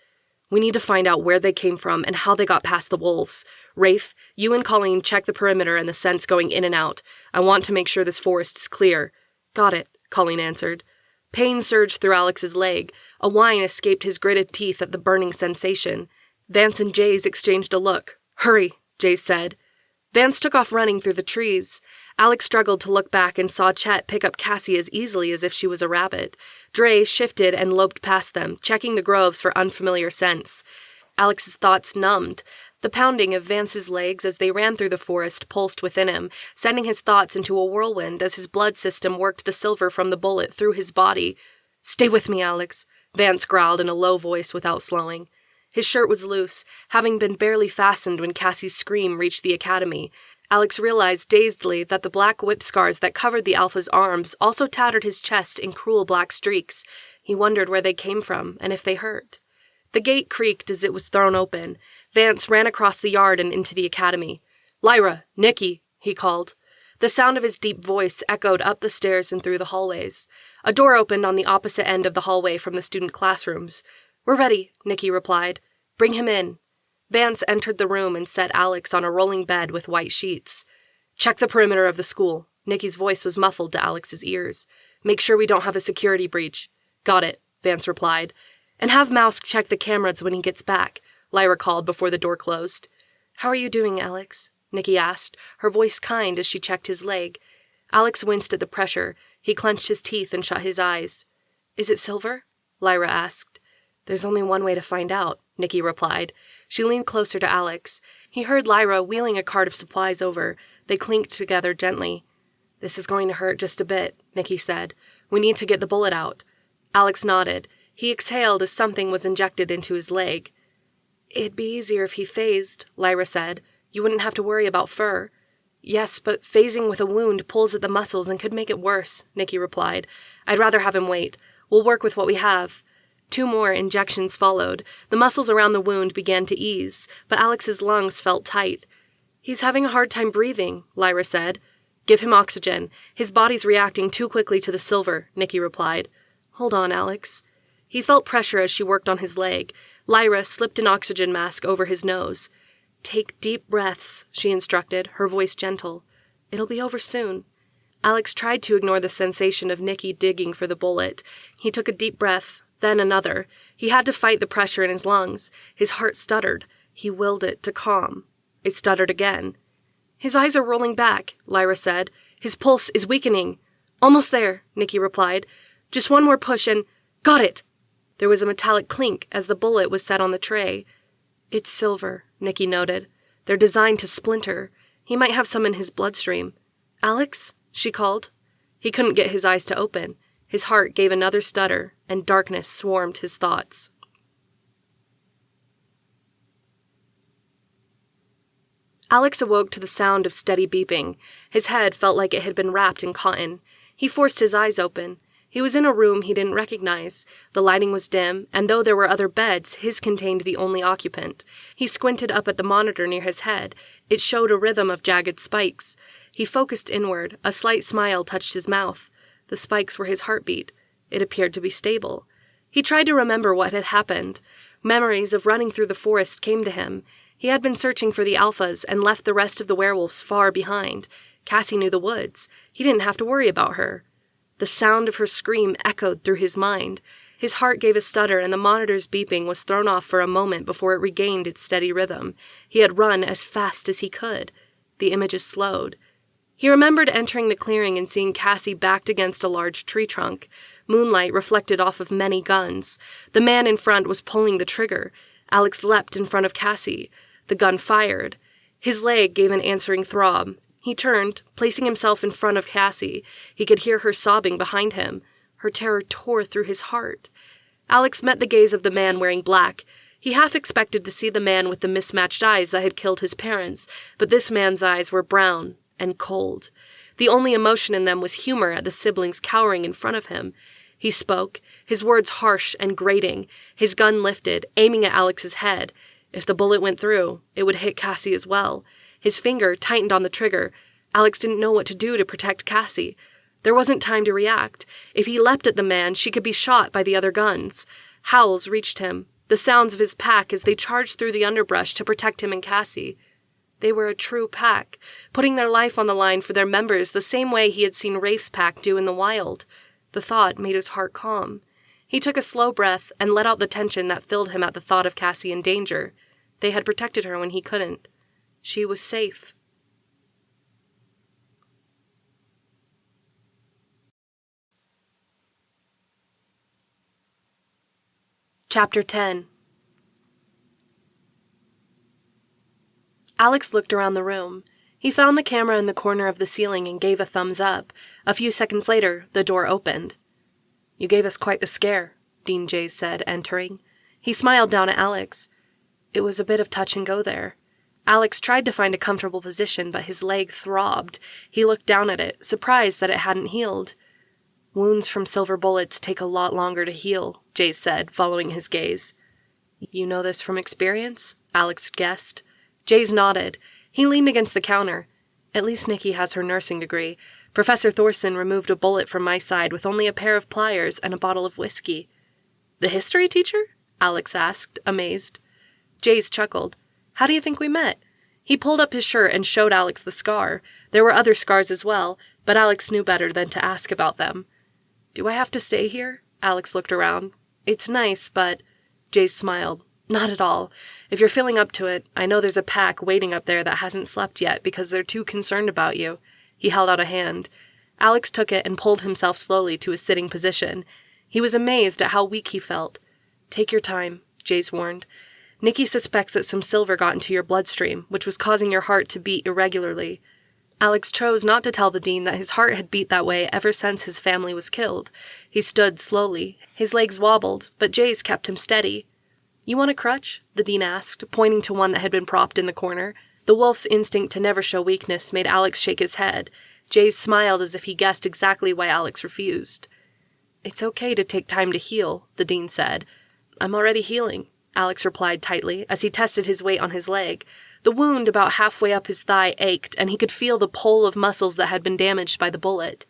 "We need to find out where they came from and how they got past the wolves. Rafe, you and Colleen check the perimeter and the scents going in and out. I want to make sure this forest is clear." "Got it," Colleen answered. Pain surged through Alex's leg. A whine escaped his gritted teeth at the burning sensation. Vance and Jaze exchanged a look. "Hurry," Jaze said. Vance took off running through the trees. Alex struggled to look back and saw Chet pick up Cassie as easily as if she was a rabbit. Dre shifted and loped past them, checking the groves for unfamiliar scents. Alex's thoughts numbed. The pounding of Vance's legs as they ran through the forest pulsed within him, sending his thoughts into a whirlwind as his blood system worked the silver from the bullet through his body. "Stay with me, Alex," Vance growled in a low voice without slowing. His shirt was loose, having been barely fastened when Cassie's scream reached the academy. Alex realized dazedly that the black whip scars that covered the Alpha's arms also tattered his chest in cruel black streaks. He wondered where they came from and if they hurt. The gate creaked as it was thrown open. Vance ran across the yard and into the academy. "Lyra, Nikki," he called. The sound of his deep voice echoed up the stairs and through the hallways. A door opened on the opposite end of the hallway from the student classrooms. "We're ready," Nikki replied. "Bring him in." Vance entered the room and set Alex on a rolling bed with white sheets. "Check the perimeter of the school." Nikki's voice was muffled to Alex's ears. "Make sure we don't have a security breach." "Got it," Vance replied. "And have Mouse check the cameras when he gets back," Lyra called before the door closed. "How are you doing, Alex?" Nikki asked, her voice kind as she checked his leg. Alex winced at the pressure. He clenched his teeth and shut his eyes. "Is it Silver?" Lyra asked. "There's only one way to find out," Nikki replied. She leaned closer to Alex. He heard Lyra wheeling a cart of supplies over. They clinked together gently. "This is going to hurt just a bit," Nikki said. "We need to get the bullet out." Alex nodded. He exhaled as something was injected into his leg. "It'd be easier if he phased," Lyra said. "You wouldn't have to worry about fur." "Yes, but phasing with a wound pulls at the muscles and could make it worse," Nikki replied. "I'd rather have him wait. We'll work with what we have." 2 more injections followed. The muscles around the wound began to ease, but Alex's lungs felt tight. "He's having a hard time breathing," Lyra said. "Give him oxygen. His body's reacting too quickly to the silver," Nikki replied. "Hold on, Alex." He felt pressure as she worked on his leg. Lyra slipped an oxygen mask over his nose. "Take deep breaths," she instructed, her voice gentle. "It'll be over soon." Alex tried to ignore the sensation of Nikki digging for the bullet. He took a deep breath, then another. He had to fight the pressure in his lungs. His heart stuttered. He willed it to calm. It stuttered again. "His eyes are rolling back," Lyra said. "His pulse is weakening." "Almost there," Nikki replied. "Just one more push and—" "Got it!" There was a metallic clink as the bullet was set on the tray. "It's silver," Nikki noted. "They're designed to splinter. He might have some in his bloodstream." "Alex?" she called. He couldn't get his eyes to open. His heart gave another stutter, and darkness swarmed his thoughts. Alex awoke to the sound of steady beeping. His head felt like it had been wrapped in cotton. He forced his eyes open. He was in a room he didn't recognize. The lighting was dim, and though there were other beds, his contained the only occupant. He squinted up at the monitor near his head. It showed a rhythm of jagged spikes. He focused inward. A slight smile touched his mouth. The spikes were his heartbeat. It appeared to be stable. He tried to remember what had happened. Memories of running through the forest came to him. He had been searching for the alphas and left the rest of the werewolves far behind. Cassie knew the woods. He didn't have to worry about her. The sound of her scream echoed through his mind. His heart gave a stutter, and the monitor's beeping was thrown off for a moment before it regained its steady rhythm. He had run as fast as he could. The images slowed. He remembered entering the clearing and seeing Cassie backed against a large tree trunk. Moonlight reflected off of many guns. The man in front was pulling the trigger. Alex leapt in front of Cassie. The gun fired. His leg gave an answering throb. He turned, placing himself in front of Cassie. He could hear her sobbing behind him. Her terror tore through his heart. Alex met the gaze of the man wearing black. He half expected to see the man with the mismatched eyes that had killed his parents, but this man's eyes were brown and cold. The only emotion in them was humor at the siblings cowering in front of him. He spoke, his words harsh and grating. His gun lifted, aiming at Alex's head. If the bullet went through, it would hit Cassie as well. His finger tightened on the trigger. Alex didn't know what to do to protect Cassie. There wasn't time to react. If he leapt at the man, she could be shot by the other guns. Howls reached him, the sounds of his pack as they charged through the underbrush to protect him and Cassie. They were a true pack, putting their life on the line for their members the same way he had seen Rafe's pack do in the wild. The thought made his heart calm. He took a slow breath and let out the tension that filled him at the thought of Cassie in danger. They had protected her when he couldn't. She was safe. Chapter 10. Alex looked around the room. He found the camera in the corner of the ceiling and gave a thumbs up. A few seconds later, the door opened. "You gave us quite the scare," Dean Jaze said, entering. He smiled down at Alex. It was a bit of touch and go there. Alex tried to find a comfortable position, but his leg throbbed. He looked down at it, surprised that it hadn't healed. "Wounds from silver bullets take a lot longer to heal," Jaze said, following his gaze. "You know this from experience?" Alex guessed. Jaze nodded. He leaned against the counter. "At least Nikki has her nursing degree. Professor Thorson removed a bullet from my side with only a pair of pliers and a bottle of whiskey." "The history teacher?" Alex asked, amazed. Jaze chuckled. "How do you think we met?" He pulled up his shirt and showed Alex the scar. There were other scars as well, but Alex knew better than to ask about them. "Do I have to stay here?" Alex looked around. "It's nice, but—" Jaze smiled. "Not at all. If you're feeling up to it, I know there's a pack waiting up there that hasn't slept yet because they're too concerned about you." He held out a hand. Alex took it and pulled himself slowly to a sitting position. He was amazed at how weak he felt. "Take your time," Jaze warned. "Nikki suspects that some silver got into your bloodstream, which was causing your heart to beat irregularly." Alex chose not to tell the dean that his heart had beat that way ever since his family was killed. He stood slowly. His legs wobbled, but Jaze kept him steady. "You want a crutch?" the dean asked, pointing to one that had been propped in the corner. The wolf's instinct to never show weakness made Alex shake his head. Jaze smiled as if he guessed exactly why Alex refused. "It's okay to take time to heal," the dean said. "I'm already healing," Alex replied tightly as he tested his weight on his leg. The wound about halfway up his thigh ached, and he could feel the pull of muscles that had been damaged by the bullet.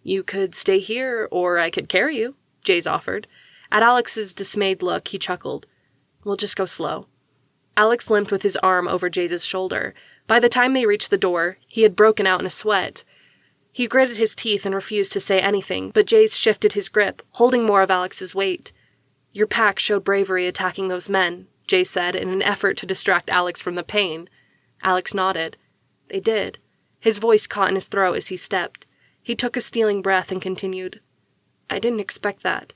"You could stay here, or I could carry you," Jaze offered. At Alex's dismayed look, he chuckled. We'll just go slow." Alex limped with his arm over Jaze's shoulder. By the time they reached the door, he had broken out in a sweat. He gritted his teeth and refused to say anything, but Jaze shifted his grip, holding more of Alex's weight. "Your pack showed bravery attacking those men," Jaze said in an effort to distract Alex from the pain. Alex nodded. "They did." His voice caught in his throat as he stepped. He took a stealing breath and continued. "I didn't expect that."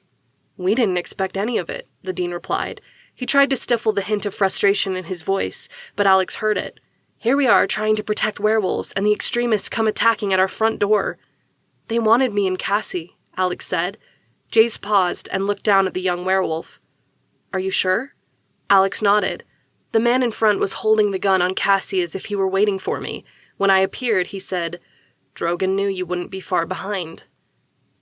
"We didn't expect any of it," the dean replied. He tried to stifle the hint of frustration in his voice, but Alex heard it. "Here we are trying to protect werewolves, and the extremists come attacking at our front door." "They wanted me and Cassie," Alex said. Jaze paused and looked down at the young werewolf. "Are you sure?" Alex nodded. "The man in front was holding the gun on Cassie as if he were waiting for me. When I appeared, he said, 'Drogon knew you wouldn't be far behind.'"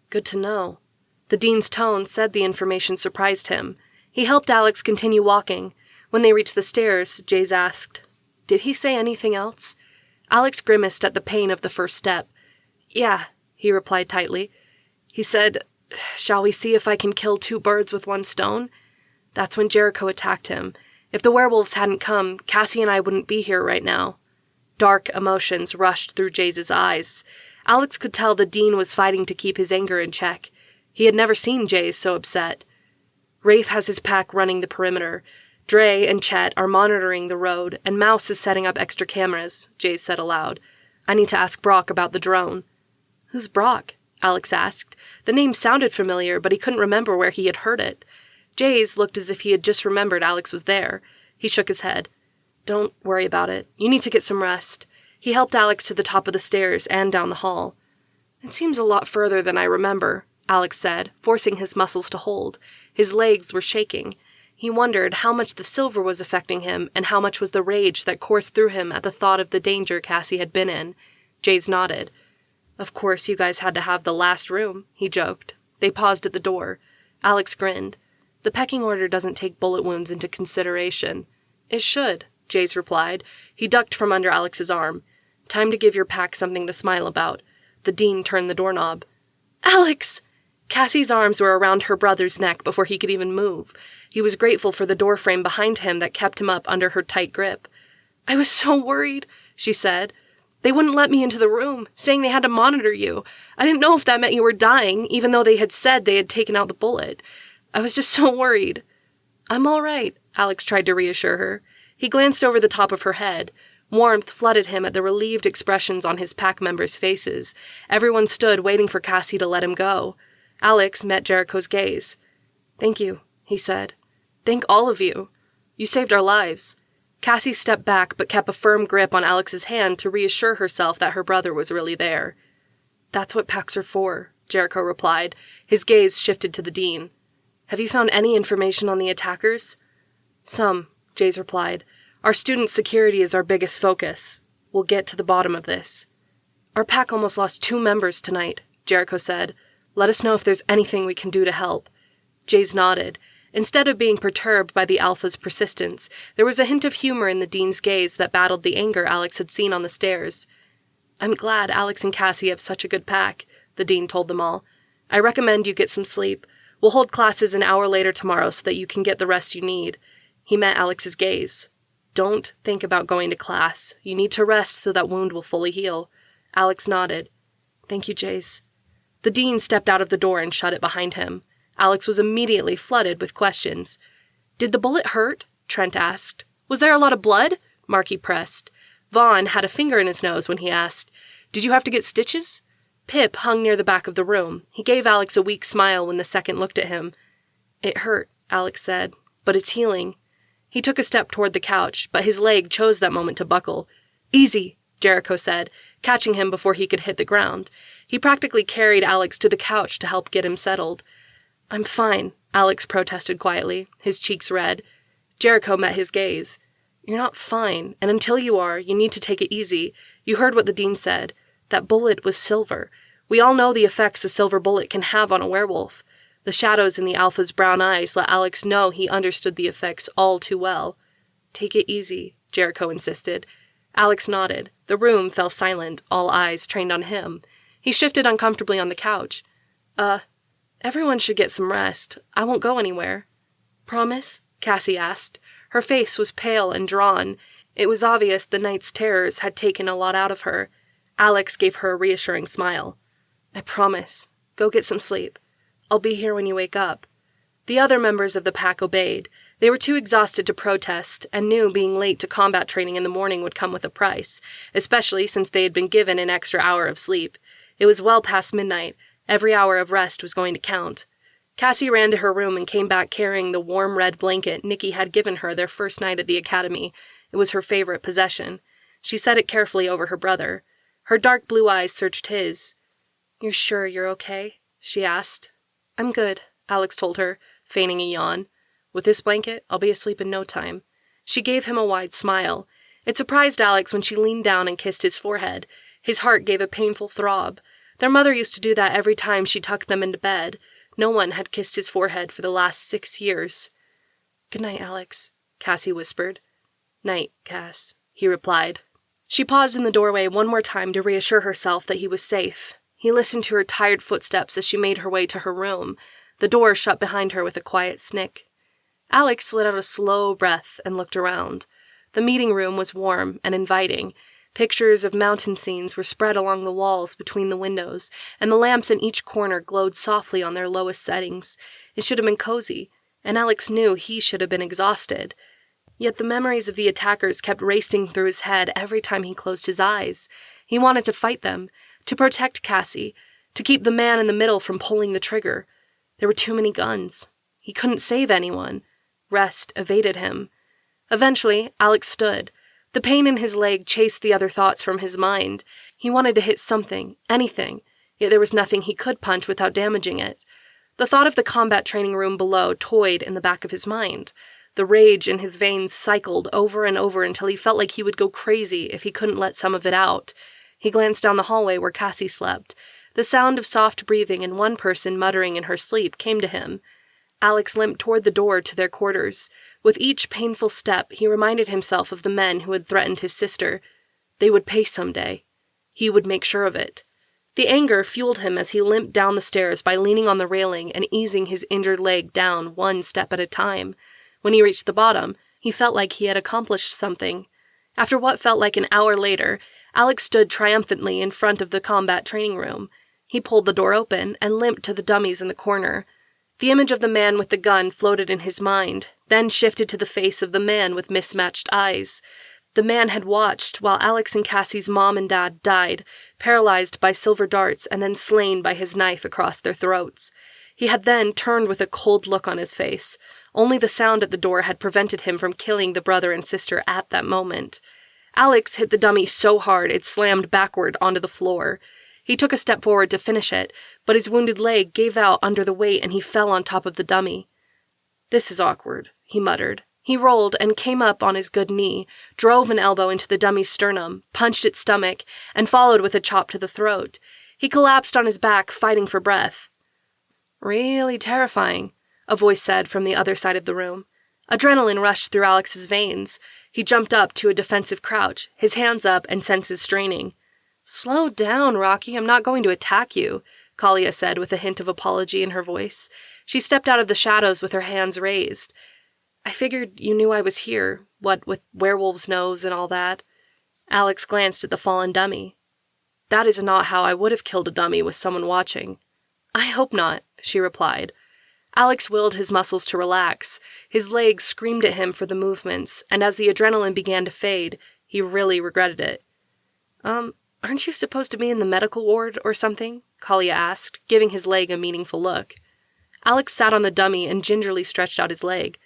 "Good to know." The dean's tone said the information surprised him. He helped Alex continue walking. When they reached the stairs, Jaze asked, "Did he say anything else?" Alex grimaced at the pain of the first step. "Yeah," he replied tightly. "He said, 'Shall we see if I can kill 2 birds with 1 stone?' That's when Jericho attacked him. If the werewolves hadn't come, Cassie and I wouldn't be here right now." Dark emotions rushed through Jaze's eyes. Alex could tell the dean was fighting to keep his anger in check. He had never seen Jaze so upset. "Rafe has his pack running the perimeter. Dre and Chet are monitoring the road, and Mouse is setting up extra cameras," Jaze said aloud. "I need to ask Brock about the drone." "Who's Brock?" Alex asked. The name sounded familiar, but he couldn't remember where he had heard it. Jaze looked as if he had just remembered Alex was there. He shook his head. "Don't worry about it. You need to get some rest." He helped Alex to the top of the stairs and down the hall. "It seems a lot further than I remember," Alex said, forcing his muscles to hold. His legs were shaking. He wondered how much the silver was affecting him and how much was the rage that coursed through him at the thought of the danger Cassie had been in. Jaze nodded. "Of course you guys had to have the last room," he joked. They paused at the door. Alex grinned. "The pecking order doesn't take bullet wounds into consideration." "It should," Jaze replied. He ducked from under Alex's arm. "Time to give your pack something to smile about." The dean turned the doorknob. "Alex!" Cassie's arms were around her brother's neck before he could even move. He was grateful for the doorframe behind him that kept him up under her tight grip. "I was so worried," she said. "They wouldn't let me into the room, saying they had to monitor you. I didn't know if that meant you were dying, even though they had said they had taken out the bullet. I was just so worried." "I'm all right," Alex tried to reassure her. He glanced over the top of her head. Warmth flooded him at the relieved expressions on his pack members' faces. Everyone stood waiting for Cassie to let him go. Alex met Jericho's gaze. "Thank you," he said. "Thank all of you. You saved our lives." Cassie stepped back but kept a firm grip on Alex's hand to reassure herself that her brother was really there. "That's what packs are for," Jericho replied. His gaze shifted to the dean. "Have you found any information on the attackers?" "Some," Jaze replied. "Our student security is our biggest focus. We'll get to the bottom of this." "Our pack almost lost 2 members tonight," Jericho said. "Let us know if there's anything we can do to help." Jaze nodded. Instead of being perturbed by the alpha's persistence, there was a hint of humor in the dean's gaze that battled the anger Alex had seen on the stairs. "I'm glad Alex and Cassie have such a good pack," the dean told them all. "I recommend you get some sleep. We'll hold classes an hour later tomorrow so that you can get the rest you need." He met Alex's gaze. "Don't think about going to class. You need to rest so that wound will fully heal." Alex nodded. "Thank you, Jaze." The dean stepped out of the door and shut it behind him. Alex was immediately flooded with questions. "Did the bullet hurt?" Trent asked. "Was there a lot of blood?" Marky pressed. Vaughn had a finger in his nose when he asked, "Did you have to get stitches?" Pip hung near the back of the room. He gave Alex a weak smile when the second looked at him. "It hurt," Alex said, "but it's healing." He took a step toward the couch, but his leg chose that moment to buckle. "Easy," Jericho said, catching him before he could hit the ground. He practically carried Alex to the couch to help get him settled. "I'm fine," Alex protested quietly, his cheeks red. Jericho met his gaze. "You're not fine, and until you are, you need to take it easy. You heard what the dean said. That bullet was silver. We all know the effects a silver bullet can have on a werewolf." The shadows in the alpha's brown eyes let Alex know he understood the effects all too well. "Take it easy," Jericho insisted. Alex nodded. The room fell silent, all eyes trained on him. He shifted uncomfortably on the couch. Everyone should get some rest. I won't go anywhere." "Promise?" Cassie asked. Her face was pale and drawn. It was obvious the night's terrors had taken a lot out of her. Alex gave her a reassuring smile. I promise. Go get some sleep. I'll be here when you wake up. The other members of the pack obeyed. They were too exhausted to protest, and knew being late to combat training in the morning would come with a price, especially since they had been given an extra hour of sleep. It was well past midnight. Every hour of rest was going to count. Cassie ran to her room and came back carrying the warm red blanket Nikki had given her their first night at the academy. It was her favorite possession. She set it carefully over her brother. Her dark blue eyes searched his. You're sure you're okay? She asked. I'm good, Alex told her, feigning a yawn. With this blanket, I'll be asleep in no time. She gave him a wide smile. It surprised Alex when she leaned down and kissed his forehead. His heart gave a painful throb. Their mother used to do that every time she tucked them into bed. No one had kissed his forehead for the last 6 years. Good night, Alex, Cassie whispered. Night, Cass, he replied. She paused in the doorway one more time to reassure herself that he was safe. He listened to her tired footsteps as she made her way to her room. The door shut behind her with a quiet snick. Alex let out a slow breath and looked around. The meeting room was warm and inviting. Pictures of mountain scenes were spread along the walls between the windows, and the lamps in each corner glowed softly on their lowest settings. It should have been cozy, and Alex knew he should have been exhausted. Yet the memories of the attackers kept racing through his head every time he closed his eyes. He wanted to fight them, to protect Cassie, to keep the man in the middle from pulling the trigger. There were too many guns. He couldn't save anyone. Rest evaded him. Eventually, Alex stood. The pain in his leg chased the other thoughts from his mind. He wanted to hit something, anything, yet there was nothing he could punch without damaging it. The thought of the combat training room below toyed in the back of his mind. The rage in his veins cycled over and over until he felt like he would go crazy if he couldn't let some of it out. He glanced down the hallway where Cassie slept. The sound of soft breathing and one person muttering in her sleep came to him. Alex limped toward the door to their quarters. With each painful step, he reminded himself of the men who had threatened his sister. They would pay someday. He would make sure of it. The anger fueled him as he limped down the stairs by leaning on the railing and easing his injured leg down one step at a time. When he reached the bottom, he felt like he had accomplished something. After what felt like an hour later, Alex stood triumphantly in front of the combat training room. He pulled the door open and limped to the dummies in the corner. The image of the man with the gun floated in his mind, then shifted to the face of the man with mismatched eyes. The man had watched while Alex and Cassie's mom and dad died, paralyzed by silver darts and then slain by his knife across their throats. He had then turned with a cold look on his face. Only the sound at the door had prevented him from killing the brother and sister at that moment. Alex hit the dummy so hard it slammed backward onto the floor. He took a step forward to finish it, but his wounded leg gave out under the weight and he fell on top of the dummy. This is awkward, he muttered. He rolled and came up on his good knee, drove an elbow into the dummy's sternum, punched its stomach, and followed with a chop to the throat. He collapsed on his back, fighting for breath. Really terrifying, a voice said from the other side of the room. Adrenaline rushed through Alex's veins. He jumped up to a defensive crouch, his hands up and senses straining. Slow down, Rocky. I'm not going to attack you, Kalia said with a hint of apology in her voice. She stepped out of the shadows with her hands raised. I figured you knew I was here, what with werewolves' nose and all that. Alex glanced at the fallen dummy. That is not how I would have killed a dummy with someone watching. I hope not, she replied. Alex willed his muscles to relax. His legs screamed at him for the movements, and as the adrenaline began to fade, he really regretted it. Aren't you supposed to be in the medical ward or something? Kalia asked, giving his leg a meaningful look. Alex sat on the dummy and gingerly stretched out his leg.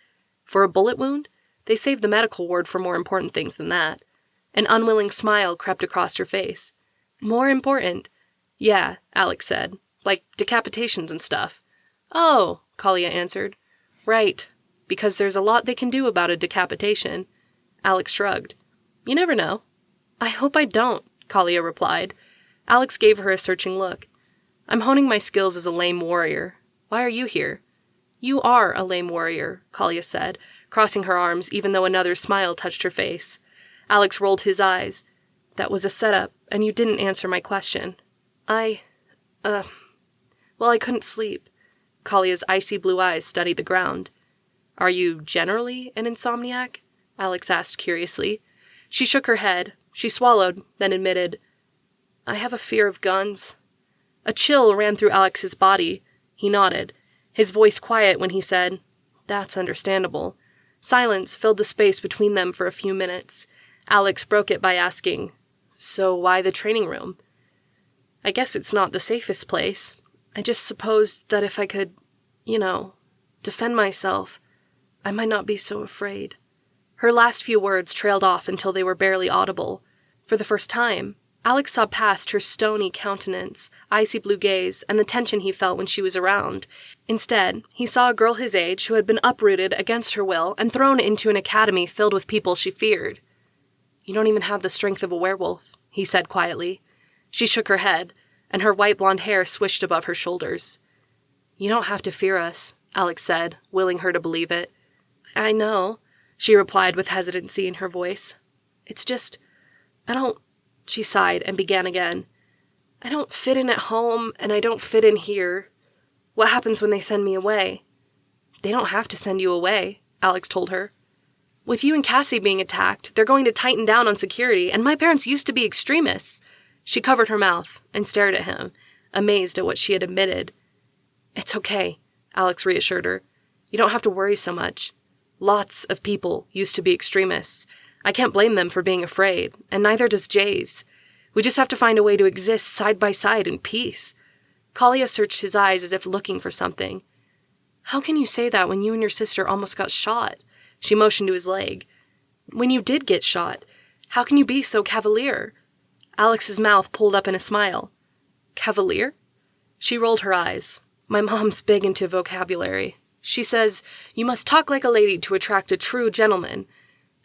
For a bullet wound? They saved the medical ward for more important things than that. An unwilling smile crept across her face. More important? Yeah, Alex said. Like decapitations and stuff. Oh, Kalia answered. Right, because there's a lot they can do about a decapitation. Alex shrugged. You never know. I hope I don't, Kalia replied. Alex gave her a searching look. I'm honing my skills as a lame warrior. Why are you here? You are a lame warrior, Kalia said, crossing her arms even though another smile touched her face. Alex rolled his eyes. That was a setup, and you didn't answer my question. I couldn't sleep. Kalia's icy blue eyes studied the ground. Are you generally an insomniac? Alex asked curiously. She shook her head. She swallowed, then admitted, I have a fear of guns. A chill ran through Alex's body. He nodded, his voice quiet when he said, That's understandable. Silence filled the space between them for a few minutes. Alex broke it by asking, So why the training room? I guess it's not the safest place. I just supposed that if I could, defend myself, I might not be so afraid. Her last few words trailed off until they were barely audible. For the first time, Alex saw past her stony countenance, icy blue gaze, and the tension he felt when she was around. Instead, he saw a girl his age who had been uprooted against her will and thrown into an academy filled with people she feared. You don't even have the strength of a werewolf, he said quietly. She shook her head, and her white blonde hair swished above her shoulders. You don't have to fear us, Alex said, willing her to believe it. I know, she replied with hesitancy in her voice. It's just, She sighed and began again. I don't fit in at home, and I don't fit in here. What happens when they send me away? They don't have to send you away, Alex told her. With you and Cassie being attacked, they're going to tighten down on security, and my parents used to be extremists. She covered her mouth and stared at him, amazed at what she had admitted. It's okay, Alex reassured her. You don't have to worry so much. Lots of people used to be extremists. I can't blame them for being afraid, and neither does Jaze. We just have to find a way to exist side by side in peace. Kalia searched his eyes as if looking for something. How can you say that when you and your sister almost got shot? She motioned to his leg. When you did get shot, how can you be so cavalier? Alex's mouth pulled up in a smile. Cavalier? She rolled her eyes. My mom's big into vocabulary. She says, you must talk like a lady to attract a true gentleman.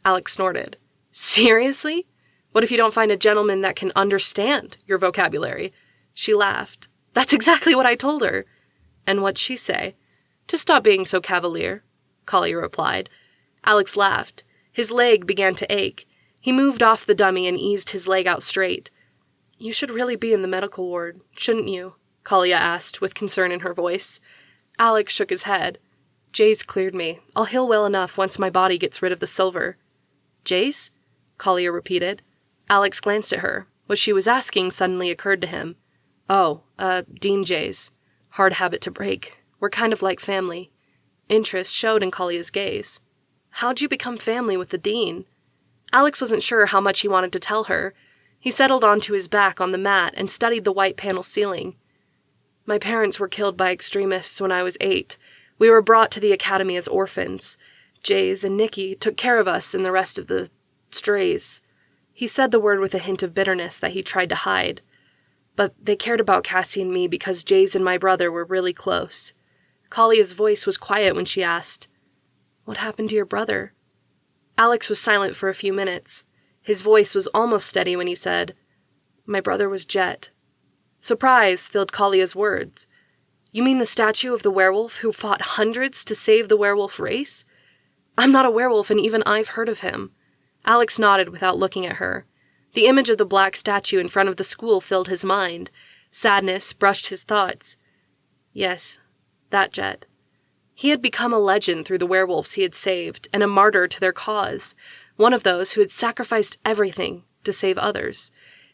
Alex snorted. Seriously? What if you don't find a gentleman that can understand your vocabulary? She laughed. That's exactly what I told her. And what'd she say? To stop being so cavalier, Collier replied. Alex laughed. His leg began to ache. He moved off the dummy and eased his leg out straight. You should really be in the medical ward, shouldn't you? Kalia asked, with concern in her voice. Alex shook his head. Jaze cleared me. I'll heal well enough once my body gets rid of the silver. Jaze? Kalia repeated. Alex glanced at her. What she was asking suddenly occurred to him. Oh, Dean Jaze. Hard habit to break. We're kind of like family. Interest showed in Kalia's gaze. How'd you become family with the dean? Alex wasn't sure how much he wanted to tell her. He settled onto his back on the mat and studied the white panel ceiling. My parents were killed by extremists when I was 8. We were brought to the academy as orphans. Jaze and Nikki took care of us and the rest of the strays. He said the word with a hint of bitterness that he tried to hide. But they cared about Cassie and me because Jaze and my brother were really close. Kalia's voice was quiet when she asked, What happened to your brother? Alex was silent for a few minutes. His voice was almost steady when he said, My brother was Jet. Surprise filled Kalia's words. You mean the statue of the werewolf who fought hundreds to save the werewolf race? I'm not a werewolf, and even I've heard of him. Alex nodded without looking at her. The image of the black statue in front of the school filled his mind. Sadness brushed his thoughts. Yes, that Jet. He had become a legend through the werewolves he had saved, and a martyr to their cause, one of those who had sacrificed everything to save others.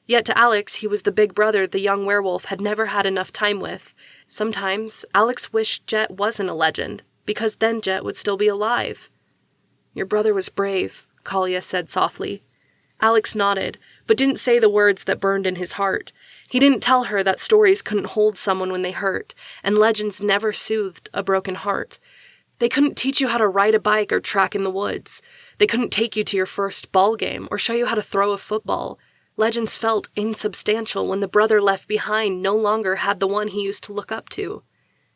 Yet to Alex, he was the big brother the young werewolf had never had enough time with. Sometimes, Alex wished Jet wasn't a legend, because then Jet would still be alive. Your brother was brave, Kalia said softly. Alex nodded, but didn't say the words that burned in his heart. He didn't tell her that stories couldn't hold someone when they hurt, and legends never soothed a broken heart. They couldn't teach you how to ride a bike or track in the woods. They couldn't take you to your first ball game or show you how to throw a football. Legends felt insubstantial when the brother left behind no longer had the one he used to look up to.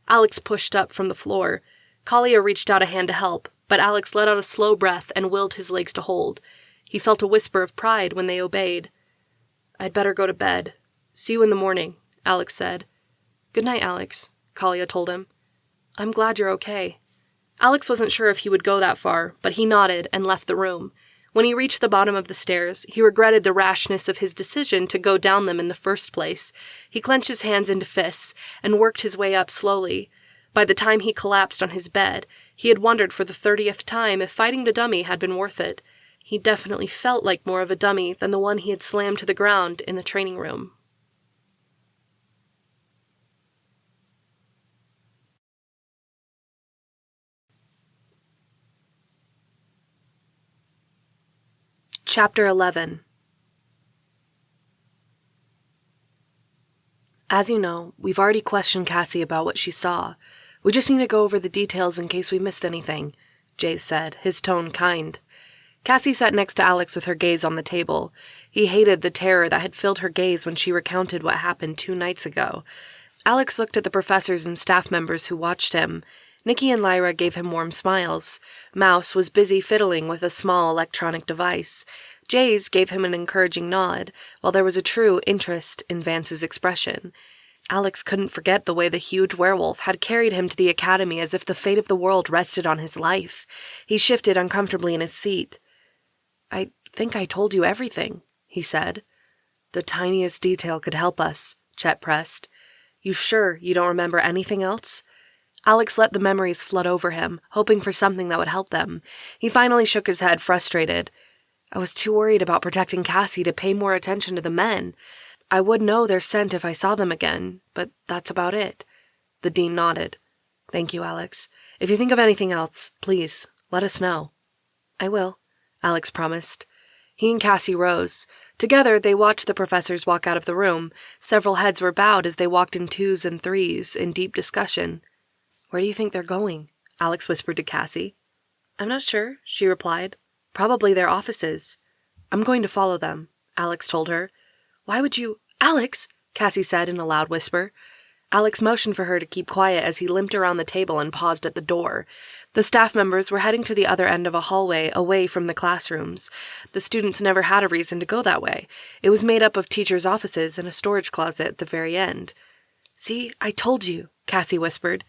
Alex pushed up from the floor. Kalia reached out a hand to help, but Alex let out a slow breath and willed his legs to hold. He felt a whisper of pride when they obeyed. I'd better go to bed. See you in the morning, Alex said. Good night, Alex, Kalia told him. I'm glad you're okay. Alex wasn't sure if he would go that far, but he nodded and left the room. When he reached the bottom of the stairs, he regretted the rashness of his decision to go down them in the first place. He clenched his hands into fists and worked his way up slowly. By the time he collapsed on his bed, He had wondered for the 30th time if fighting the dummy had been worth it. He definitely felt like more of a dummy than the one he had slammed to the ground in the training room. Chapter 11. As you know, we've already questioned Cassie about what she saw. We just need to go over the details in case we missed anything, Jaze said, his tone kind. Cassie sat next to Alex with her gaze on the table. He hated the terror that had filled her gaze when she recounted what happened 2 nights ago. Alex looked at the professors and staff members who watched him. Nikki and Lyra gave him warm smiles. Mouse was busy fiddling with a small electronic device. Jaze gave him an encouraging nod, while there was a true interest in Vance's expression. Alex couldn't forget the way the huge werewolf had carried him to the academy as if the fate of the world rested on his life. He shifted uncomfortably in his seat. "I think I told you everything," he said. "The tiniest detail could help us," Chet pressed. "You sure you don't remember anything else?" Alex let the memories flood over him, hoping for something that would help them. He finally shook his head, frustrated. "I was too worried about protecting Cassie to pay more attention to the men. I would know their scent if I saw them again, but that's about it." The dean nodded. "Thank you, Alex. If you think of anything else, please, let us know." "I will," Alex promised. He and Cassie rose. Together, they watched the professors walk out of the room. Several heads were bowed as they walked in 2s and 3s, in deep discussion. "Where do you think they're going?" Alex whispered to Cassie. "I'm not sure," she replied. "Probably their offices." "I'm going to follow them," Alex told her. "Why would you—" "Alex!" Cassie said in a loud whisper. Alex motioned for her to keep quiet as he limped around the table and paused at the door. The staff members were heading to the other end of a hallway away from the classrooms. The students never had a reason to go that way. It was made up of teachers' offices and a storage closet at the very end. "See, I told you," Cassie whispered.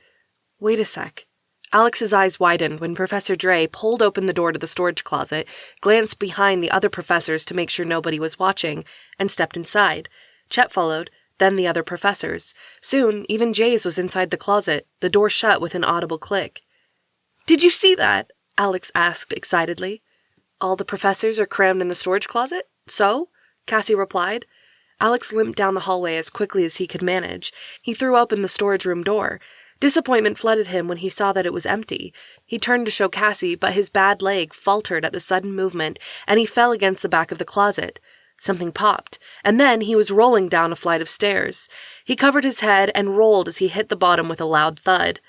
"Wait a sec." Alex's eyes widened when Professor Dre pulled open the door to the storage closet, glanced behind the other professors to make sure nobody was watching, and stepped inside. Chet followed, then the other professors. Soon, even Jaze was inside the closet, the door shut with an audible click. "Did you see that?" Alex asked excitedly. "All the professors are crammed in the storage closet? So?" Cassie replied. Alex limped down the hallway as quickly as he could manage. He threw open the storage room door. Disappointment flooded him when he saw that it was empty. He turned to show Cassie, but his bad leg faltered at the sudden movement, and he fell against the back of the closet. Something popped, and then he was rolling down a flight of stairs. He covered his head and rolled as he hit the bottom with a loud thud.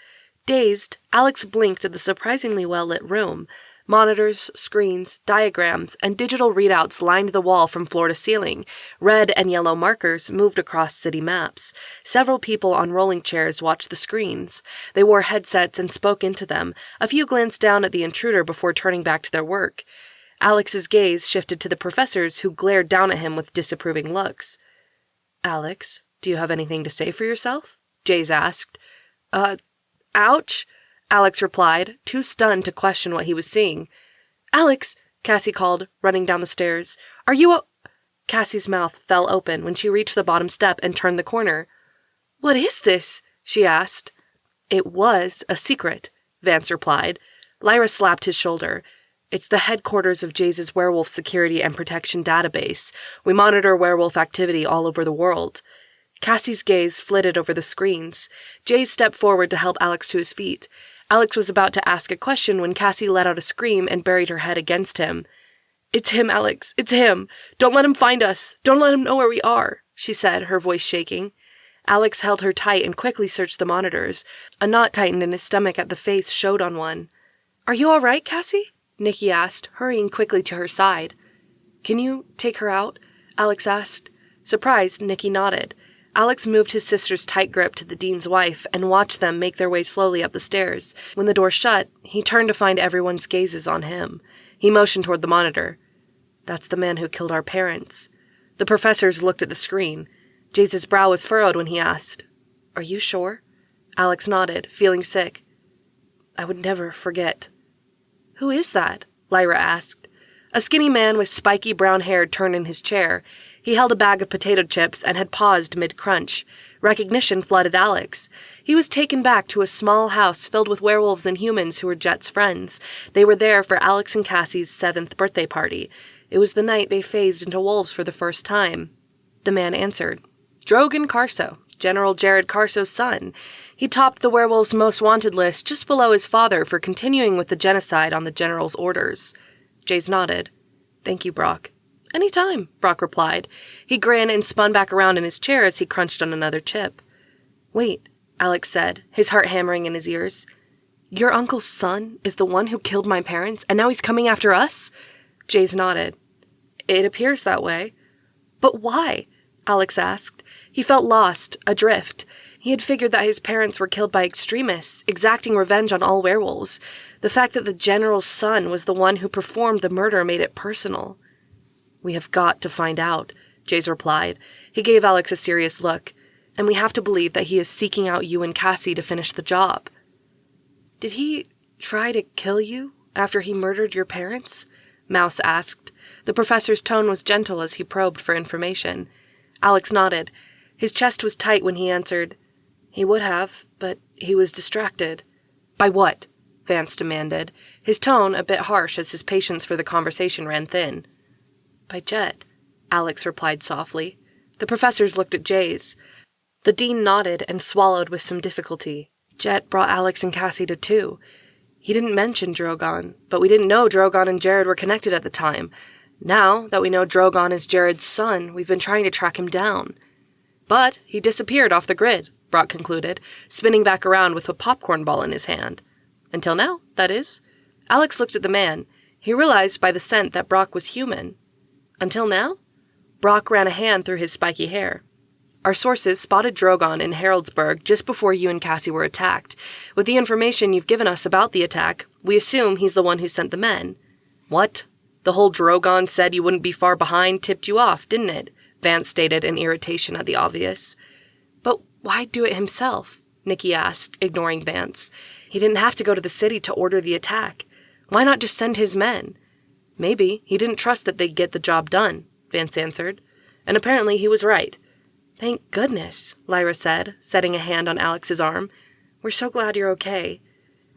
Dazed, Alex blinked at the surprisingly well-lit room. Monitors, screens, diagrams, and digital readouts lined the wall from floor to ceiling. Red and yellow markers moved across city maps. Several people on rolling chairs watched the screens. They wore headsets and spoke into them. A few glanced down at the intruder before turning back to their work. Alex's gaze shifted to the professors, who glared down at him with disapproving looks. "Alex, do you have anything to say for yourself?" Jaze asked. Ouch," Alex replied, too stunned to question what he was seeing. "Alex," Cassie called, running down the stairs. "Are you Cassie's mouth fell open when she reached the bottom step and turned the corner. "What is this?" she asked. "It was a secret," Vance replied. Lyra slapped his shoulder. "It's the headquarters of Jaze's Werewolf Security and Protection Database. We monitor werewolf activity all over the world." Cassie's gaze flitted over the screens. Jaze stepped forward to help Alex to his feet. Alex was about to ask a question when Cassie let out a scream and buried her head against him. "It's him, Alex. It's him. Don't let him find us. Don't let him know where we are," she said, her voice shaking. Alex held her tight and quickly searched the monitors. A knot tightened in his stomach at the face showed on one. "Are you all right, Cassie?" Nikki asked, hurrying quickly to her side. "Can you take her out?" Alex asked. Surprised, Nikki nodded. Alex moved his sister's tight grip to the dean's wife and watched them make their way slowly up the stairs. When the door shut, he turned to find everyone's gazes on him. He motioned toward the monitor. "That's the man who killed our parents." The professors looked at the screen. Jaze's brow was furrowed when he asked, "Are you sure?" Alex nodded, feeling sick. "I would never forget." "Who is that?" Lyra asked. A skinny man with spiky brown hair turned in his chair. He held a bag of potato chips and had paused mid-crunch. Recognition flooded Alex. He was taken back to a small house filled with werewolves and humans who were Jet's friends. They were there for Alex and Cassie's 7th birthday party. It was the night they phased into wolves for the first time. The man answered. Drogan Carso, General Jared Carso's son. He topped the werewolves' most wanted list just below his father for continuing with the genocide on the general's orders. Jaze nodded. Thank you, Brock. Any time, Brock replied. He grinned and spun back around in his chair as he crunched on another chip. Wait, Alex said, his heart hammering in his ears. Your uncle's son is the one who killed my parents, and now he's coming after us? Jaze nodded. It appears that way. But why? Alex asked. He felt lost, adrift. He had figured that his parents were killed by extremists, exacting revenge on all werewolves. The fact that the general's son was the one who performed the murder made it personal. We have got to find out, Jaze replied. He gave Alex a serious look. And we have to believe that he is seeking out you and Cassie to finish the job. Did he try to kill you after he murdered your parents? Mouse asked. The professor's tone was gentle as he probed for information. Alex nodded. His chest was tight when he answered. He would have, but he was distracted. By what? Vance demanded, his tone a bit harsh as his patience for the conversation ran thin. By Jet, Alex replied softly. The professors looked at Jaze. The dean nodded and swallowed with some difficulty. Jet brought Alex and Cassie to 2. He didn't mention Drogon, but we didn't know Drogon and Jared were connected at the time. Now that we know Drogon is Jared's son, we've been trying to track him down. But he disappeared off the grid, Brock concluded, spinning back around with a popcorn ball in his hand. Until now, that is. Alex looked at the man. He realized by the scent that Brock was human. Until now? Brock ran a hand through his spiky hair. Our sources spotted Drogon in Haraldsburg just before you and Cassie were attacked. With the information you've given us about the attack, we assume he's the one who sent the men. What? The whole Drogon said you wouldn't be far behind tipped you off, didn't it? Vance stated in irritation at the obvious. But why do it himself? Nikki asked, ignoring Vance. He didn't have to go to the city to order the attack. Why not just send his men? Maybe he didn't trust that they'd get the job done, Vance answered. And apparently he was right. Thank goodness, Lyra said, setting a hand on Alex's arm. We're so glad you're okay.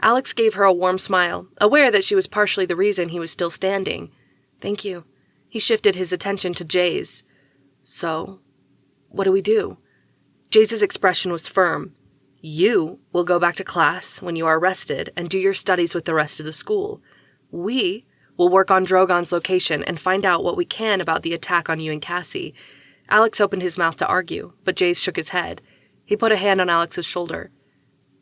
Alex gave her a warm smile, aware that she was partially the reason he was still standing. Thank you. He shifted his attention to Jaze. So, what do we do? Jaze's expression was firm. You will go back to class when you are rested and do your studies with the rest of the school. We will work on Drogon's location and find out what we can about the attack on you and Cassie. Alex opened his mouth to argue, but Jaze shook his head. He put a hand on Alex's shoulder.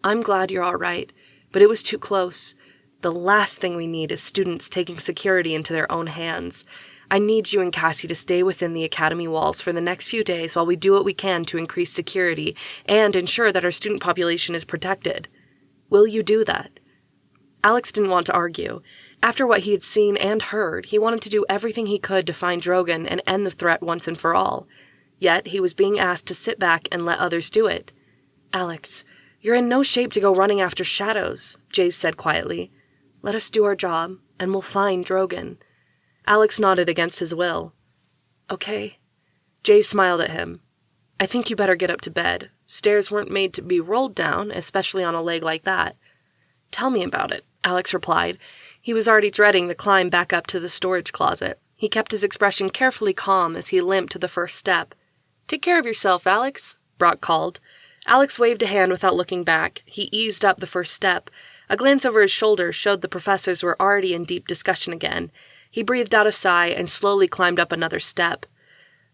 I'm glad you're all right, but it was too close. The last thing we need is students taking security into their own hands. I need you and Cassie to stay within the academy walls for the next few days while we do what we can to increase security and ensure that our student population is protected. Will you do that? Alex didn't want to argue. After what he had seen and heard, he wanted to do everything he could to find Drogon and end the threat once and for all. Yet he was being asked to sit back and let others do it. Alex, you're in no shape to go running after shadows, Jaze said quietly. Let us do our job, and we'll find Drogon. Alex nodded against his will. Okay. Jaze smiled at him. I think you better get up to bed. Stairs weren't made to be rolled down, especially on a leg like that. Tell me about it, Alex replied. He was already dreading the climb back up to the storage closet. He kept his expression carefully calm as he limped to the first step. Take care of yourself, Alex, Brock called. Alex waved a hand without looking back. He eased up the first step. A glance over his shoulder showed the professors were already in deep discussion again. He breathed out a sigh and slowly climbed up another step.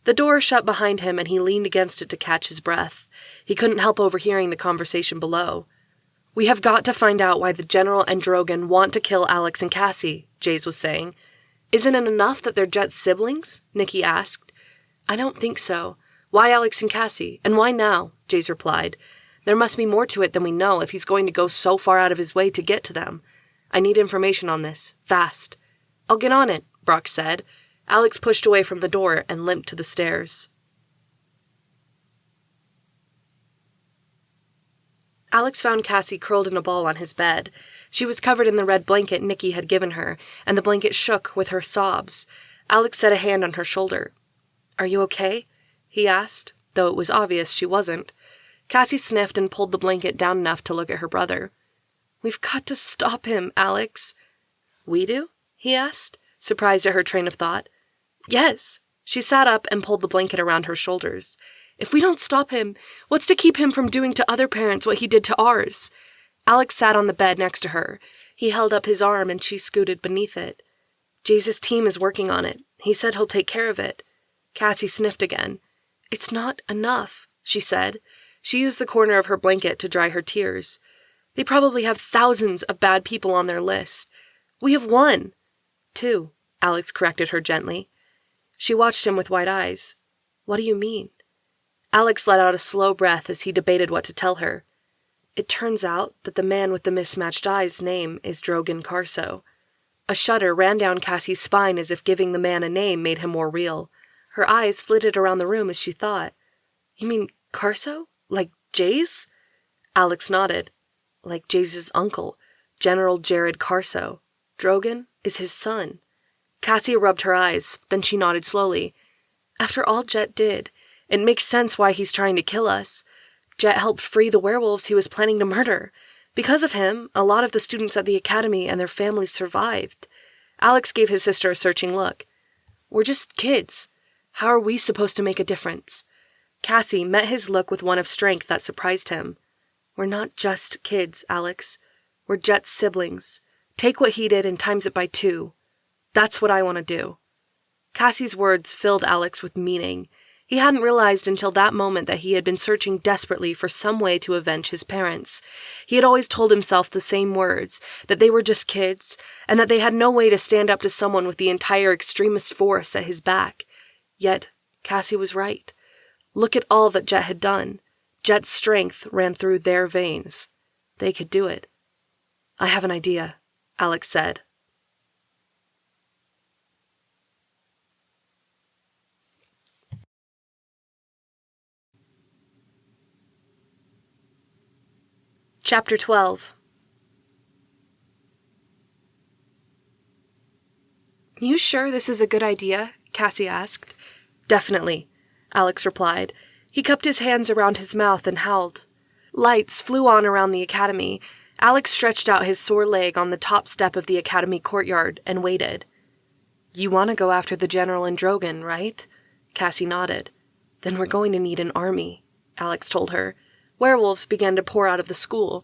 The door shut behind him and he leaned against it to catch his breath. He couldn't help overhearing the conversation below. We have got to find out why the General and Drogon want to kill Alex and Cassie, Jaze was saying. Isn't it enough that they're Jet's siblings? Nikki asked. I don't think so. Why Alex and Cassie? And why now? Jaze replied. There must be more to it than we know if he's going to go so far out of his way to get to them. I need information on this. Fast. I'll get on it, Brock said. Alex pushed away from the door and limped to the stairs. Alex found Cassie curled in a ball on his bed. She was covered in the red blanket Nikki had given her, and the blanket shook with her sobs. Alex set a hand on her shoulder. Are you okay? He asked, though it was obvious she wasn't. Cassie sniffed and pulled the blanket down enough to look at her brother. "We've got to stop him, Alex." "We do?" he asked, surprised at her train of thought. "Yes." She sat up and pulled the blanket around her shoulders. "If we don't stop him, what's to keep him from doing to other parents what he did to ours?" Alex sat on the bed next to her. He held up his arm and she scooted beneath it. "Jaze's team is working on it. He said he'll take care of it." Cassie sniffed again. "It's not enough," she said. She used the corner of her blanket to dry her tears. "They probably have thousands of bad people on their list. We have one." "Two," Alex corrected her gently. She watched him with wide eyes. "What do you mean?" Alex let out a slow breath as he debated what to tell her. "It turns out that the man with the mismatched eyes' name is Drogan Carso." A shudder ran down Cassie's spine as if giving the man a name made him more real. Her eyes flitted around the room as she thought. "You mean Carso? Like Jaze?" Alex nodded. "Like Jaze's uncle, General Jared Carso. Drogan is his son." Cassie rubbed her eyes, then she nodded slowly. "After all Jet did, it makes sense why he's trying to kill us. Jet helped free the werewolves he was planning to murder. Because of him, a lot of the students at the academy and their families survived." Alex gave his sister a searching look. "We're just kids. How are we supposed to make a difference?" Cassie met his look with one of strength that surprised him. "We're not just kids, Alex. We're Jet's siblings. Take what he did and times it by 2. That's what I want to do." Cassie's words filled Alex with meaning. He hadn't realized until that moment that he had been searching desperately for some way to avenge his parents. He had always told himself the same words, that they were just kids, and that they had no way to stand up to someone with the entire extremist force at his back. Yet, Cassie was right. Look at all that Jet had done. Jet's strength ran through their veins. They could do it. "I have an idea," Alex said. Chapter 12. "You sure this is a good idea?" Cassie asked. "Definitely," Alex replied. He cupped his hands around his mouth and howled. Lights flew on around the academy. Alex stretched out his sore leg on the top step of the academy courtyard and waited. "You want to go after the general and Drogan, right?" Cassie nodded. "Then we're going to need an army," Alex told her. Werewolves began to pour out of the school.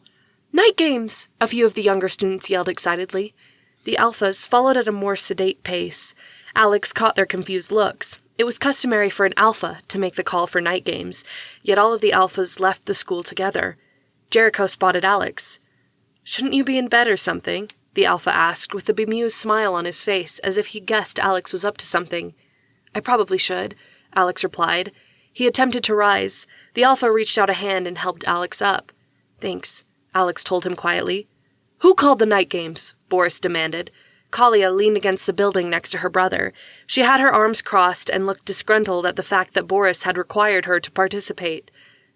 "Night games!" a few of the younger students yelled excitedly. The alphas followed at a more sedate pace. Alex caught their confused looks. It was customary for an alpha to make the call for night games, yet all of the alphas left the school together. Jericho spotted Alex. "Shouldn't you be in bed or something?" the alpha asked, with a bemused smile on his face, as if he guessed Alex was up to something. "I probably should," Alex replied. He attempted to rise. The alpha reached out a hand and helped Alex up. "Thanks," Alex told him quietly. "Who called the night games?" Boris demanded. Kalia leaned against the building next to her brother. She had her arms crossed and looked disgruntled at the fact that Boris had required her to participate.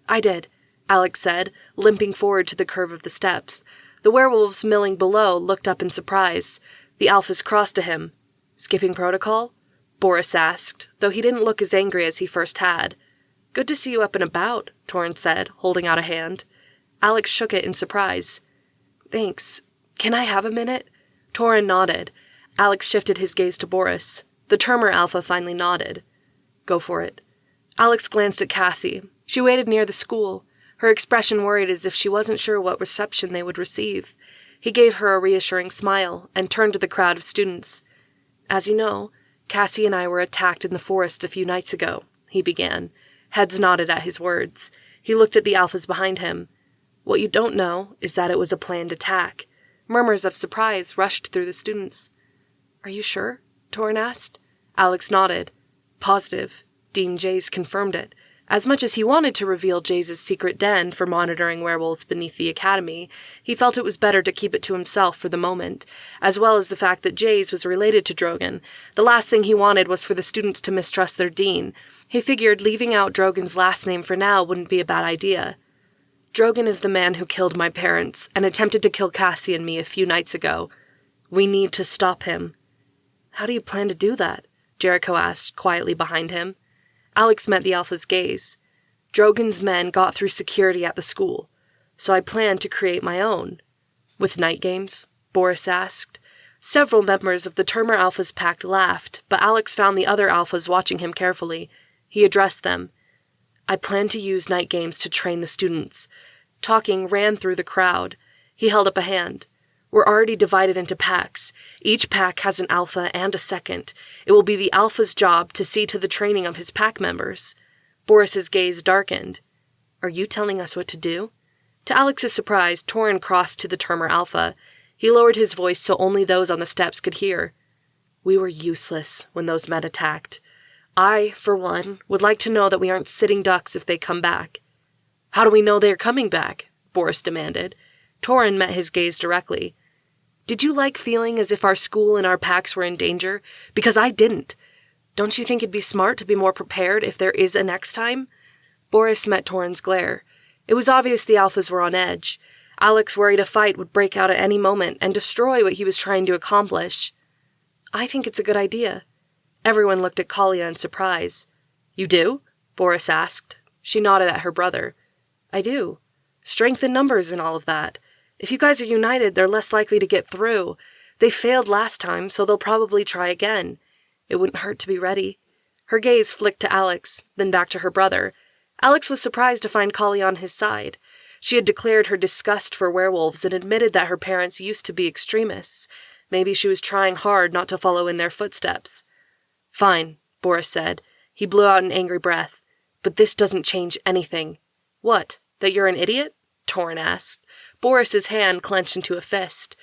"I did," Alex said, limping forward to the curve of the steps. The werewolves milling below looked up in surprise. The alphas crossed to him. "Skipping protocol?" Boris asked, though he didn't look as angry as he first had. "Good to see you up and about," Torrance said, holding out a hand. Alex shook it in surprise. "Thanks. Can I have a minute?" Torrin nodded. Alex shifted his gaze to Boris. The Termer alpha finally nodded. "Go for it." Alex glanced at Cassie. She waited near the school, her expression worried as if she wasn't sure what reception they would receive. He gave her a reassuring smile and turned to the crowd of students. "As you know, Cassie and I were attacked in the forest a few nights ago," he began. Heads nodded at his words. He looked at the alphas behind him. "What you don't know is that it was a planned attack." Murmurs of surprise rushed through the students. "Are you sure?" Torrin asked. Alex nodded. "Positive." Dean Jaze confirmed it. As much as he wanted to reveal Jaze's secret den for monitoring werewolves beneath the academy, he felt it was better to keep it to himself for the moment, as well as the fact that Jaze was related to Drogan. The last thing he wanted was for the students to mistrust their dean. He figured leaving out Drogan's last name for now wouldn't be a bad idea. "Drogan is the man who killed my parents and attempted to kill Cassie and me a few nights ago. We need to stop him." "How do you plan to do that?" Jericho asked quietly behind him. Alex met the alpha's gaze. Drogon's men got through security at the school, so I plan to create my own. With night games? Boris asked. Several members of the Termer Alpha's pack laughed, but Alex found the other Alphas watching him carefully. He addressed them. I plan to use night games to train the students. Talking ran through the crowd. He held up a hand. We're already divided into packs. Each pack has an alpha and a second. It will be the alpha's job to see to the training of his pack members. Boris's gaze darkened. Are you telling us what to do? To Alex's surprise, Torrin crossed to the Termer Alpha. He lowered his voice so only those on the steps could hear. We were useless when those men attacked. I, for one, would like to know that we aren't sitting ducks if they come back. How do we know they are coming back? Boris demanded. Torrin met his gaze directly. Did you like feeling as if our school and our packs were in danger? Because I didn't. Don't you think it'd be smart to be more prepared if there is a next time? Boris met Torrin's glare. It was obvious the Alphas were on edge. Alex worried a fight would break out at any moment and destroy what he was trying to accomplish. I think it's a good idea. Everyone looked at Kalia in surprise. You do? Boris asked. She nodded at her brother. I do. Strength in numbers and all of that. If you guys are united, they're less likely to get through. They failed last time, so they'll probably try again. It wouldn't hurt to be ready. Her gaze flicked to Alex, then back to her brother. Alex was surprised to find Kalia on his side. She had declared her disgust for werewolves and admitted that her parents used to be extremists. Maybe she was trying hard not to follow in their footsteps. Fine, Boris said. He blew out an angry breath. But this doesn't change anything. What, that you're an idiot? Torrin asked. Boris's hand clenched into a fist.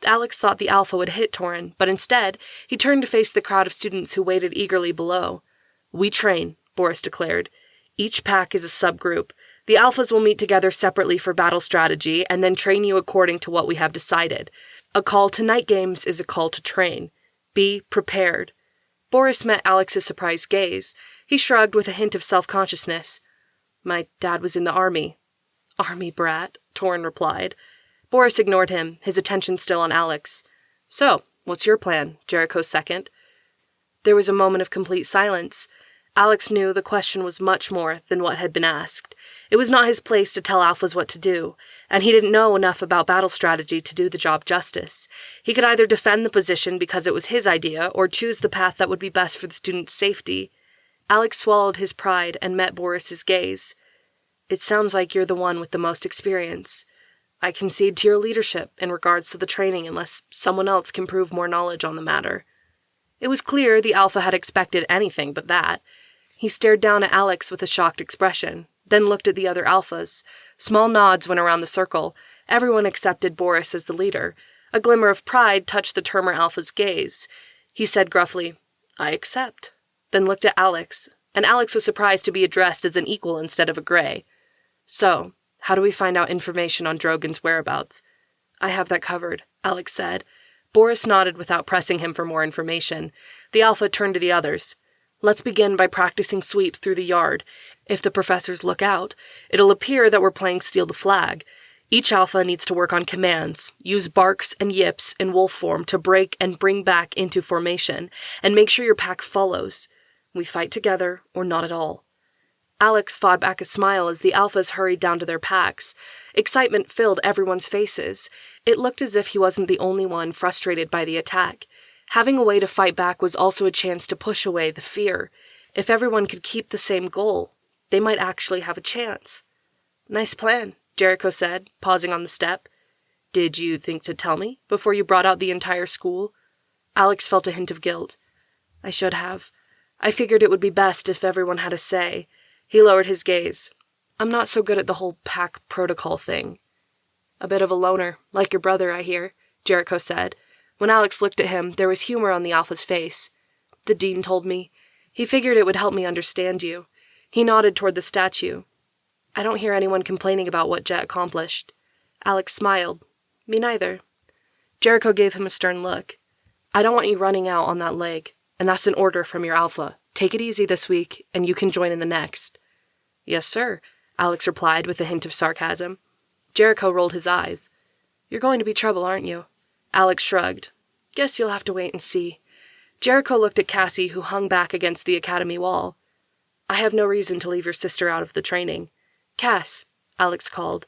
Alex thought the Alpha would hit Torrin, but instead, he turned to face the crowd of students who waited eagerly below. We train, Boris declared. Each pack is a subgroup. The Alphas will meet together separately for battle strategy and then train you according to what we have decided. A call to night games is a call to train. Be prepared. Boris met Alex's surprised gaze. He shrugged with a hint of self-consciousness. My dad was in the army. Army brat, Torrin replied. Boris ignored him, his attention still on Alex. So, what's your plan? Jericho's second. There was a moment of complete silence. Alex knew the question was much more than what had been asked. It was not his place to tell Alphas what to do, and he didn't know enough about battle strategy to do the job justice. He could either defend the position because it was his idea, or choose the path that would be best for the student's safety. Alex swallowed his pride and met Boris's gaze. It sounds like you're the one with the most experience. I concede to your leadership in regards to the training unless someone else can prove more knowledge on the matter. It was clear the Alpha had expected anything but that. He stared down at Alex with a shocked expression, then looked at the other Alphas. Small nods went around the circle. Everyone accepted Boris as the leader. A glimmer of pride touched the Termer Alpha's gaze. He said gruffly, I accept, then looked at Alex, and Alex was surprised to be addressed as an equal instead of a gray. So, how do we find out information on Drogon's whereabouts? I have that covered, Alex said. Boris nodded without pressing him for more information. The Alpha turned to the others. Let's begin by practicing sweeps through the yard. If the professors look out, it'll appear that we're playing Steal the Flag. Each Alpha needs to work on commands, use barks and yips in wolf form to break and bring back into formation, and make sure your pack follows. We fight together or not at all. Alex fought back a smile as the Alphas hurried down to their packs. Excitement filled everyone's faces. It looked as if he wasn't the only one frustrated by the attack. Having a way to fight back was also a chance to push away the fear. If everyone could keep the same goal, they might actually have a chance. Nice plan, Jericho said, pausing on the step. Did you think to tell me before you brought out the entire school? Alex felt a hint of guilt. I should have. I figured it would be best if everyone had a say. He lowered his gaze. I'm not so good at the whole pack protocol thing. A bit of a loner, like your brother, I hear, Jericho said. When Alex looked at him, there was humor on the Alpha's face. The dean told me. He figured it would help me understand you. He nodded toward the statue. I don't hear anyone complaining about what Jet accomplished. Alex smiled. Me neither. Jericho gave him a stern look. I don't want you running out on that leg, and that's an order from your Alpha. Take it easy this week, and you can join in the next. Yes, sir, Alex replied with a hint of sarcasm. Jericho rolled his eyes. You're going to be trouble, aren't you? Alex shrugged. Guess you'll have to wait and see. Jericho looked at Cassie, who hung back against the academy wall. I have no reason to leave your sister out of the training. Cass, Alex called.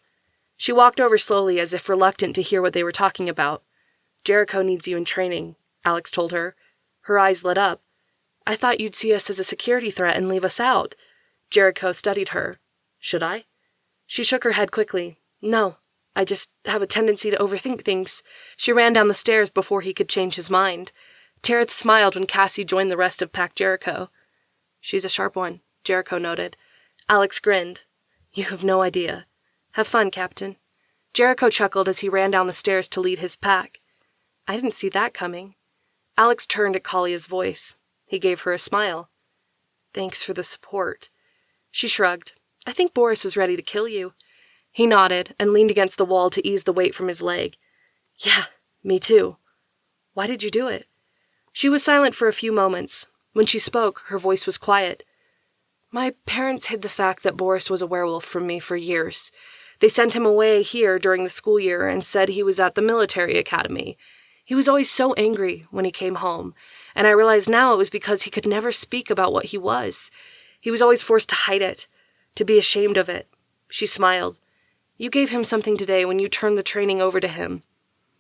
She walked over slowly as if reluctant to hear what they were talking about. Jericho needs you in training, Alex told her. Her eyes lit up. I thought you'd see us as a security threat and leave us out. Jericho studied her. Should I? She shook her head quickly. No, I just have a tendency to overthink things. She ran down the stairs before he could change his mind. Tereth smiled when Cassie joined the rest of Pack Jericho. She's a sharp one, Jericho noted. Alex grinned. You have no idea. Have fun, Captain. Jericho chuckled as he ran down the stairs to lead his pack. I didn't see that coming. Alex turned at Kalia's voice. He gave her a smile. Thanks for the support. She shrugged. I think Boris was ready to kill you. He nodded and leaned against the wall to ease the weight from his leg. Yeah, me too. Why did you do it? She was silent for a few moments. When she spoke, her voice was quiet. My parents hid the fact that Boris was a werewolf from me for years. They sent him away here during the school year and said he was at the military academy. He was always so angry when he came home, and I realized now it was because he could never speak about what he was. He was always forced to hide it, to be ashamed of it. She smiled. You gave him something today when you turned the training over to him.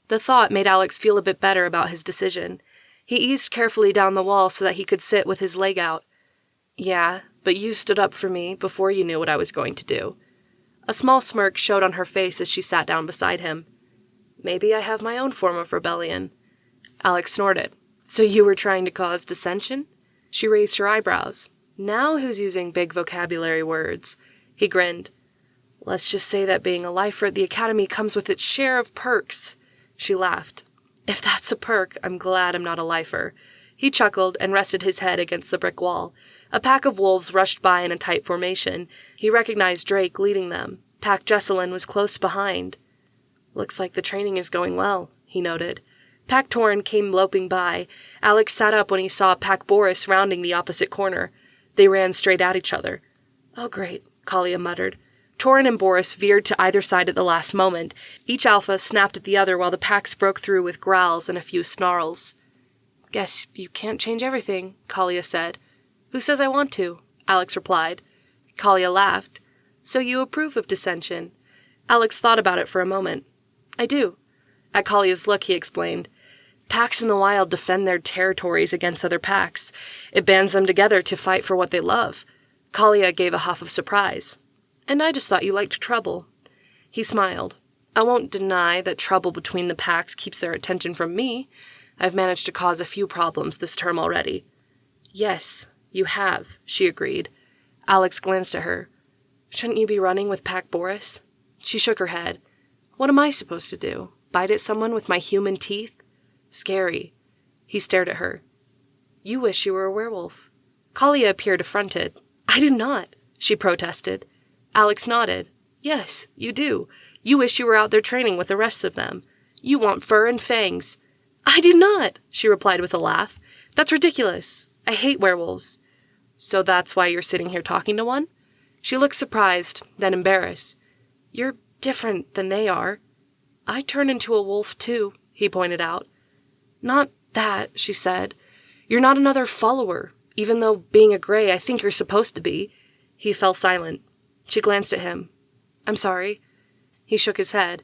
The thought made Alex feel a bit better about his decision. He eased carefully down the wall so that he could sit with his leg out. Yeah, but you stood up for me before you knew what I was going to do. A small smirk showed on her face as she sat down beside him. Maybe I have my own form of rebellion. Alex snorted. So you were trying to cause dissension? She raised her eyebrows. Now who's using big vocabulary words? He grinned. Let's just say that being a lifer at the academy comes with its share of perks. She laughed. If that's a perk, I'm glad I'm not a lifer. He chuckled and rested his head against the brick wall. A pack of wolves rushed by in a tight formation. He recognized Drake leading them. Pack Jesselyn was close behind. Looks like the training is going well, he noted. Pack Torin came loping by. Alex sat up when he saw Pack Boris rounding the opposite corner. They ran straight at each other. Oh, great, Kalia muttered. Torin and Boris veered to either side at the last moment. Each alpha snapped at the other while the packs broke through with growls and a few snarls. Guess you can't change everything, Kalia said. Who says I want to? Alex replied. Kalia laughed. So you approve of dissension? Alex thought about it for a moment. I do. At Kalia's look, he explained. Packs in the wild defend their territories against other packs. It bands them together to fight for what they love. Kalia gave a huff of surprise. And I just thought you liked trouble. He smiled. I won't deny that trouble between the packs keeps their attention from me. I've managed to cause a few problems this term already. Yes, you have, she agreed. Alex glanced at her. Shouldn't you be running with Pack Boris? She shook her head. What am I supposed to do? Bite at someone with my human teeth? Scary. He stared at her. You wish you were a werewolf. Kalia appeared affronted. I do not, she protested. Alex nodded. Yes, you do. You wish you were out there training with the rest of them. You want fur and fangs. I do not, she replied with a laugh. That's ridiculous. I hate werewolves. So that's why you're sitting here talking to one? She looked surprised, then embarrassed. You're different than they are. I turn into a wolf too, he pointed out. Not that, she said. You're not another follower, even though being a gray I think you're supposed to be. He fell silent. She glanced at him. I'm sorry. He shook his head.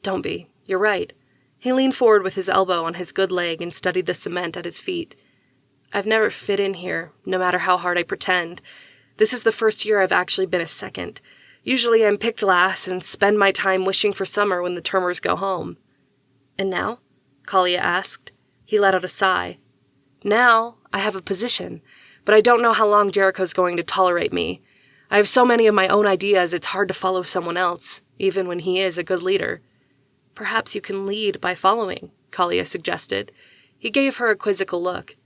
Don't be. You're right. He leaned forward with his elbow on his good leg and studied the cement at his feet. I've never fit in here, no matter how hard I pretend. This is the first year I've actually been a second. Usually I'm picked last and spend my time wishing for summer when the termers go home. And now? Kalia asked. He let out a sigh. Now I have a position, but I don't know how long Jericho's going to tolerate me. I have so many of my own ideas it's hard to follow someone else, even when he is a good leader. Perhaps you can lead by following, Kalia suggested. He gave her a quizzical look.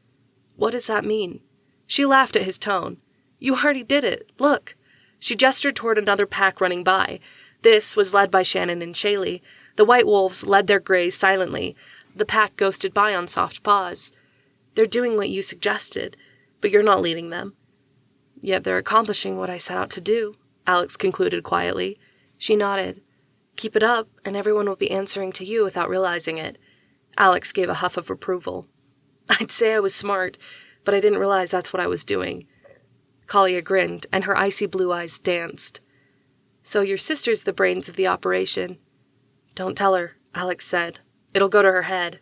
What does that mean? She laughed at his tone. You already did it. Look. She gestured toward another pack running by. This was led by Shannon and Shaylee. The white wolves led their grays silently. The pack ghosted by on soft paws. They're doing what you suggested, but you're not leading them. Yet they're accomplishing what I set out to do, Alex concluded quietly. She nodded. Keep it up, and everyone will be answering to you without realizing it. Alex gave a huff of approval. I'd say I was smart, but I didn't realize that's what I was doing. Kalia grinned, and her icy blue eyes danced. So your sister's the brains of the operation. Don't tell her, Alex said. It'll go to her head.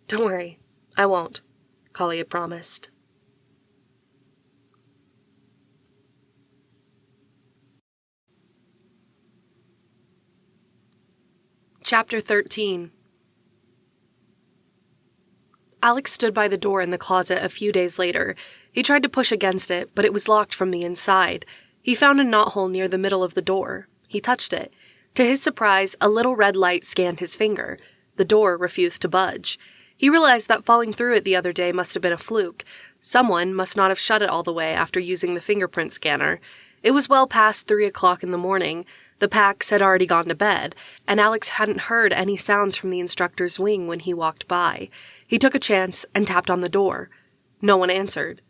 Don't worry, I won't, Kalia promised. Chapter 13. Alex stood by the door in the closet a few days later. He tried to push against it, but it was locked from the inside. He found a knothole near the middle of the door. He touched it. To his surprise, a little red light scanned his finger. The door refused to budge. He realized that falling through it the other day must have been a fluke. Someone must not have shut it all the way after using the fingerprint scanner. It was well past 3 o'clock in the morning. The Pax had already gone to bed, and Alex hadn't heard any sounds from the instructor's wing when he walked by. He took a chance and tapped on the door. No one answered.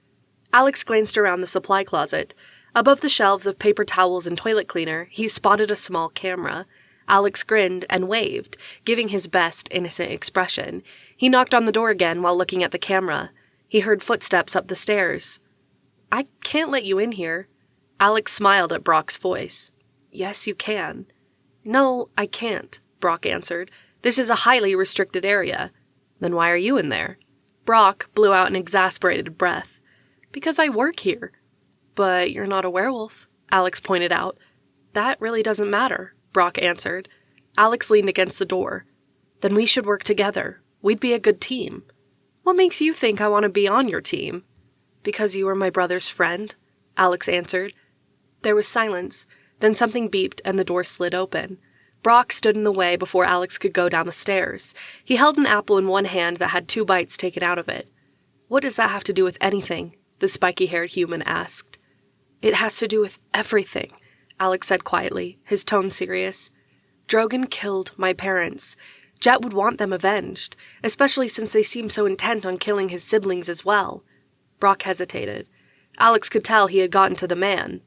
Alex glanced around the supply closet. Above the shelves of paper towels and toilet cleaner, he spotted a small camera. Alex grinned and waved, giving his best innocent expression. He knocked on the door again while looking at the camera. He heard footsteps up the stairs. I can't let you in here. Alex smiled at Brock's voice. Yes, you can. No, I can't, Brock answered. This is a highly restricted area. Then why are you in there? Brock blew out an exasperated breath. Because I work here. But you're not a werewolf, Alex pointed out. That really doesn't matter, Brock answered. Alex leaned against the door. Then we should work together. We'd be a good team. What makes you think I want to be on your team? Because you were my brother's friend, Alex answered. There was silence. Then something beeped and the door slid open. Brock stood in the way before Alex could go down the stairs. He held an apple in one hand that had 2 bites taken out of it. What does that have to do with anything? The spiky-haired human asked. It has to do with everything, Alex said quietly, his tone serious. Drogon killed my parents. Jet would want them avenged, especially since they seem so intent on killing his siblings as well. Brock hesitated. Alex could tell he had gotten to the man.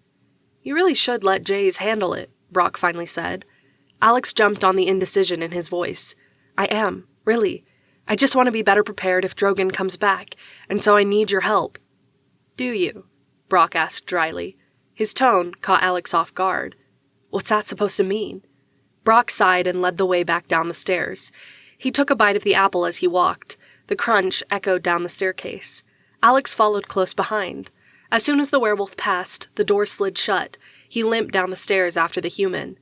You really should let Jaze handle it, Brock finally said. Alex jumped on the indecision in his voice. I am, really. I just want to be better prepared if Drogon comes back, and so I need your help. Do you? Brock asked dryly. His tone caught Alex off guard. What's that supposed to mean? Brock sighed and led the way back down the stairs. He took a bite of the apple as he walked. The crunch echoed down the staircase. Alex followed close behind. As soon as the werewolf passed, the door slid shut. He limped down the stairs after the human.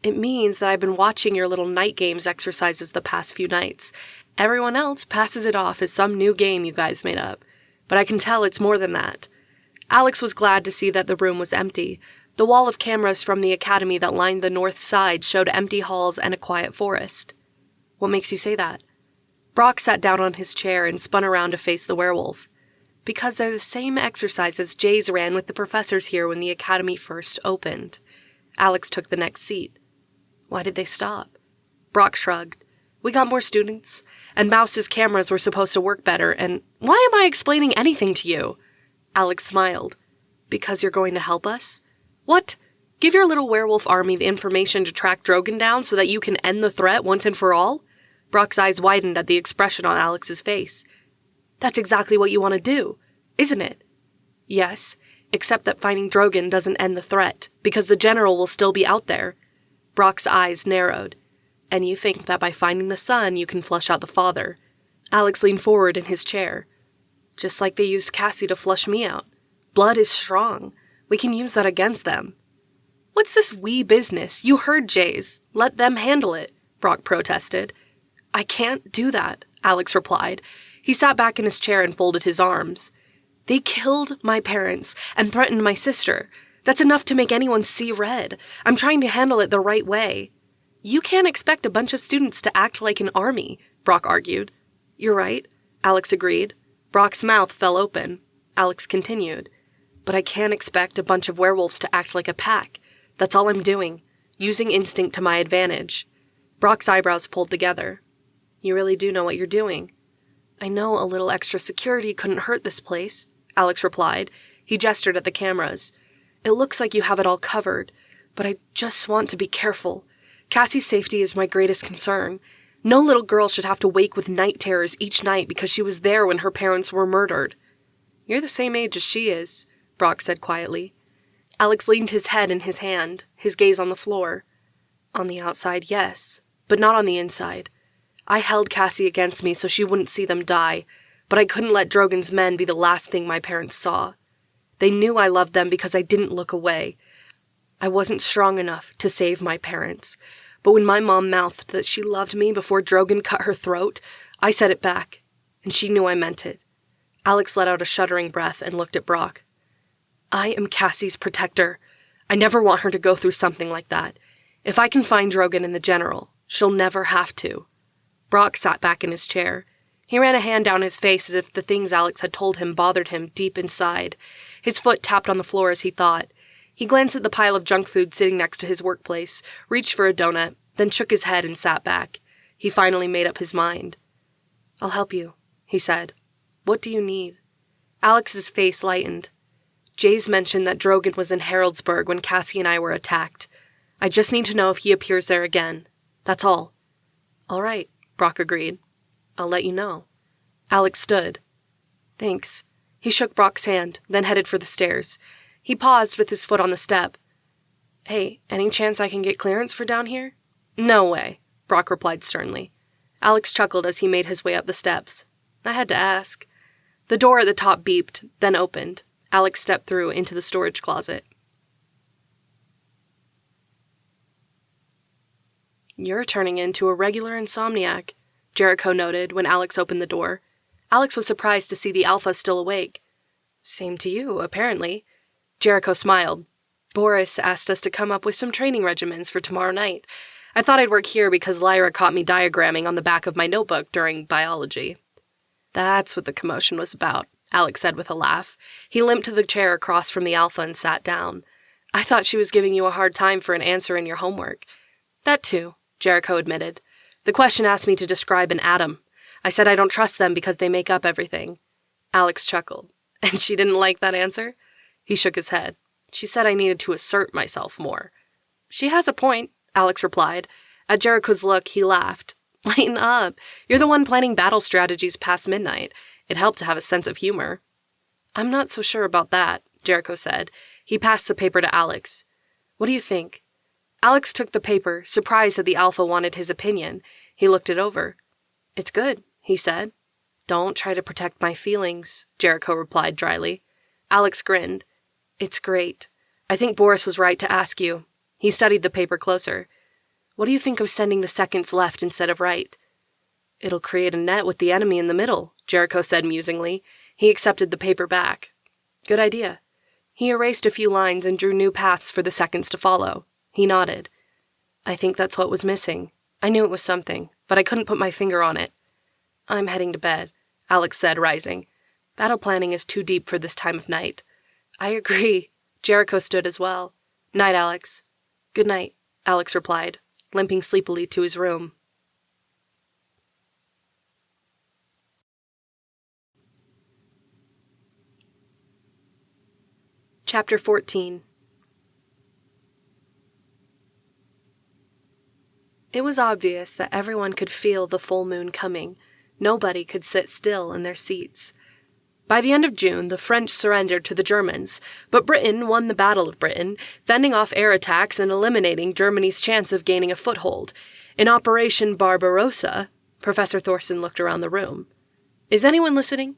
It means that I've been watching your little night games exercises the past few nights. Everyone else passes it off as some new game you guys made up. But I can tell it's more than that. Alex was glad to see that the room was empty. The wall of cameras from the academy that lined the north side showed empty halls and a quiet forest. What makes you say that? Brock sat down on his chair and spun around to face the werewolf. Because they're the same exercises Jaze ran with the professors here when the academy first opened. Alex took the next seat. Why did they stop? Brock shrugged. We got more students, and Mouse's cameras were supposed to work better, and why am I explaining anything to you? Alex smiled. Because you're going to help us? What? Give your little werewolf army the information to track Drogon down so that you can end the threat once and for all? Brock's eyes widened at the expression on Alex's face. That's exactly what you want to do, isn't it? Yes, except that finding Drogon doesn't end the threat, because the general will still be out there. Brock's eyes narrowed. And you think that by finding the son, you can flush out the father. Alex leaned forward in his chair. Just like they used Cassie to flush me out. Blood is strong. We can use that against them. What's this we business? You heard Jaze. Let them handle it, Brock protested. I can't do that, Alex replied. He sat back in his chair and folded his arms. They killed my parents and threatened my sister. That's enough to make anyone see red. I'm trying to handle it the right way. You can't expect a bunch of students to act like an army, Brock argued. You're right, Alex agreed. Brock's mouth fell open. Alex continued. But I can't expect a bunch of werewolves to act like a pack. That's all I'm doing, using instinct to my advantage. Brock's eyebrows pulled together. You really do know what you're doing. I know a little extra security couldn't hurt this place, Alex replied. He gestured at the cameras. It looks like you have it all covered, but I just want to be careful. Cassie's safety is my greatest concern. No little girl should have to wake with night terrors each night because she was there when her parents were murdered. You're the same age as she is, Brock said quietly. Alex leaned his head in his hand, his gaze on the floor. On the outside, yes, but not on the inside. I held Cassie against me so she wouldn't see them die, but I couldn't let Drogon's men be the last thing my parents saw. They knew I loved them because I didn't look away. I wasn't strong enough to save my parents, but when my mom mouthed that she loved me before Drogon cut her throat, I said it back, and she knew I meant it. Alex let out a shuddering breath and looked at Brock. I am Cassie's protector. I never want her to go through something like that. If I can find Drogon and the general, she'll never have to. Brock sat back in his chair. He ran a hand down his face as if the things Alex had told him bothered him deep inside. His foot tapped on the floor as he thought. He glanced at the pile of junk food sitting next to his workplace, reached for a donut, then shook his head and sat back. He finally made up his mind. I'll help you, he said. What do you need? Alex's face lightened. Jaze mentioned that Drogon was in Haraldsburg when Cassie and I were attacked. I just need to know if he appears there again. That's all. All right, Brock agreed. I'll let you know. Alex stood. Thanks. He shook Brock's hand, then headed for the stairs. He paused with his foot on the step. Hey, any chance I can get clearance for down here? No way, Brock replied sternly. Alex chuckled as he made his way up the steps. I had to ask. The door at the top beeped, then opened. Alex stepped through into the storage closet. You're turning into a regular insomniac, Jericho noted when Alex opened the door. Alex was surprised to see the Alpha still awake. Same to you, apparently. Jericho smiled. Boris asked us to come up with some training regimens for tomorrow night. I thought I'd work here because Lyra caught me diagramming on the back of my notebook during biology. That's what the commotion was about, Alex said with a laugh. He limped to the chair across from the Alpha and sat down. I thought she was giving you a hard time for an answer in your homework. That too, Jericho admitted. The question asked me to describe an atom. I said I don't trust them because they make up everything. Alex chuckled. And she didn't like that answer? He shook his head. She said I needed to assert myself more. She has a point, Alex replied. At Jericho's look, he laughed. Lighten up. You're the one planning battle strategies past midnight. It helped to have a sense of humor. I'm not so sure about that, Jericho said. He passed the paper to Alex. What do you think? Alex took the paper, surprised that the Alpha wanted his opinion. He looked it over. It's good, he said. Don't try to protect my feelings, Jericho replied dryly. Alex grinned. It's great. I think Boris was right to ask you. He studied the paper closer. What do you think of sending the seconds left instead of right? It'll create a net with the enemy in the middle, Jericho said musingly. He accepted the paper back. Good idea. He erased a few lines and drew new paths for the seconds to follow. He nodded. I think that's what was missing. I knew it was something, but I couldn't put my finger on it. I'm heading to bed, Alex said, rising. Battle planning is too deep for this time of night. I agree. Jericho stood as well. Night, Alex. Good night, Alex replied, limping sleepily to his room. Chapter 14. It was obvious that everyone could feel the full moon coming. Nobody could sit still in their seats. By the end of June, the French surrendered to the Germans, but Britain won the Battle of Britain, fending off air attacks and eliminating Germany's chance of gaining a foothold. In Operation Barbarossa, Professor Thorson looked around the room. Is anyone listening?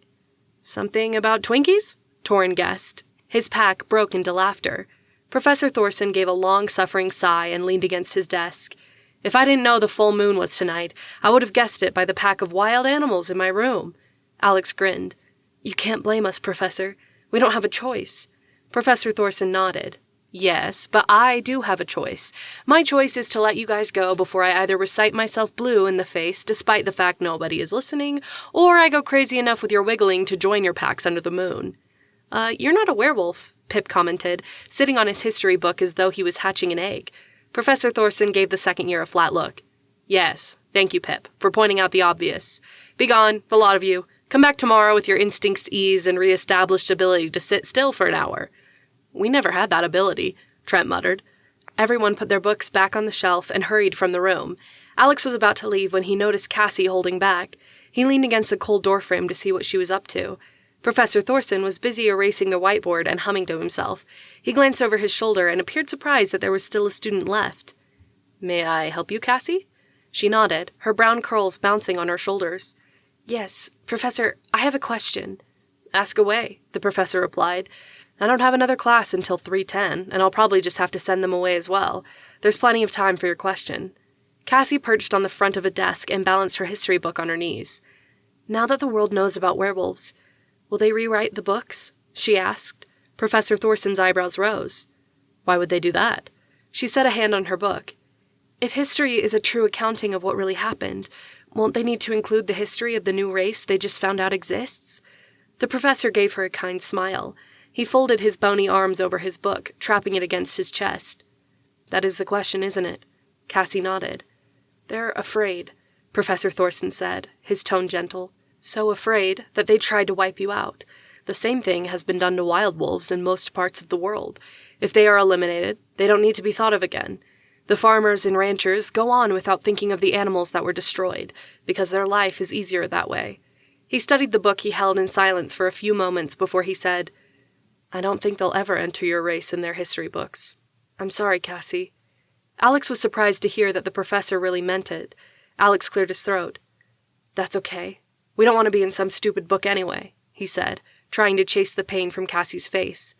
Something about Twinkies? Torrin guessed. His pack broke into laughter. Professor Thorson gave a long-suffering sigh and leaned against his desk. If I didn't know the full moon was tonight, I would have guessed it by the pack of wild animals in my room. Alex grinned. You can't blame us, Professor. We don't have a choice. Professor Thorson nodded. Yes, but I do have a choice. My choice is to let you guys go before I either recite myself blue in the face, despite the fact nobody is listening, or I go crazy enough with your wiggling to join your packs under the moon. You're not a werewolf, Pip commented, sitting on his history book as though he was hatching an egg. Professor Thorson gave the second year a flat look. Yes, thank you, Pip, for pointing out the obvious. Begone, the lot of you. Come back tomorrow with your instincts ease and re-established ability to sit still for an hour. We never had that ability, Trent muttered. Everyone put their books back on the shelf and hurried from the room. Alex was about to leave when he noticed Cassie holding back. He leaned against the cold doorframe to see what she was up to. Professor Thorson was busy erasing the whiteboard and humming to himself. He glanced over his shoulder and appeared surprised that there was still a student left. "May I help you, Cassie?" She nodded, her brown curls bouncing on her shoulders. "Yes, Professor, I have a question." "Ask away," the professor replied. "I don't have another class until 3:10, and I'll probably just have to send them away as well. There's plenty of time for your question." Cassie perched on the front of a desk and balanced her history book on her knees. "Now that the world knows about werewolves, will they rewrite the books?" she asked. Professor Thorson's eyebrows rose. "Why would they do that?" She set a hand on her book. "If history is a true accounting of what really happened, won't they need to include the history of the new race they just found out exists?" The professor gave her a kind smile. He folded his bony arms over his book, trapping it against his chest. "That is the question, isn't it?" Cassie nodded. "They're afraid," Professor Thorson said, his tone gentle. "So afraid that they tried to wipe you out. The same thing has been done to wild wolves in most parts of the world. If they are eliminated, they don't need to be thought of again. The farmers and ranchers go on without thinking of the animals that were destroyed, because their life is easier that way." He studied the book he held in silence for a few moments before he said, "I don't think they'll ever enter your race in their history books. I'm sorry, Cassie." Alex was surprised to hear that the professor really meant it. Alex cleared his throat. "That's okay. We don't want to be in some stupid book anyway," he said, trying to chase the pain from Cassie's face.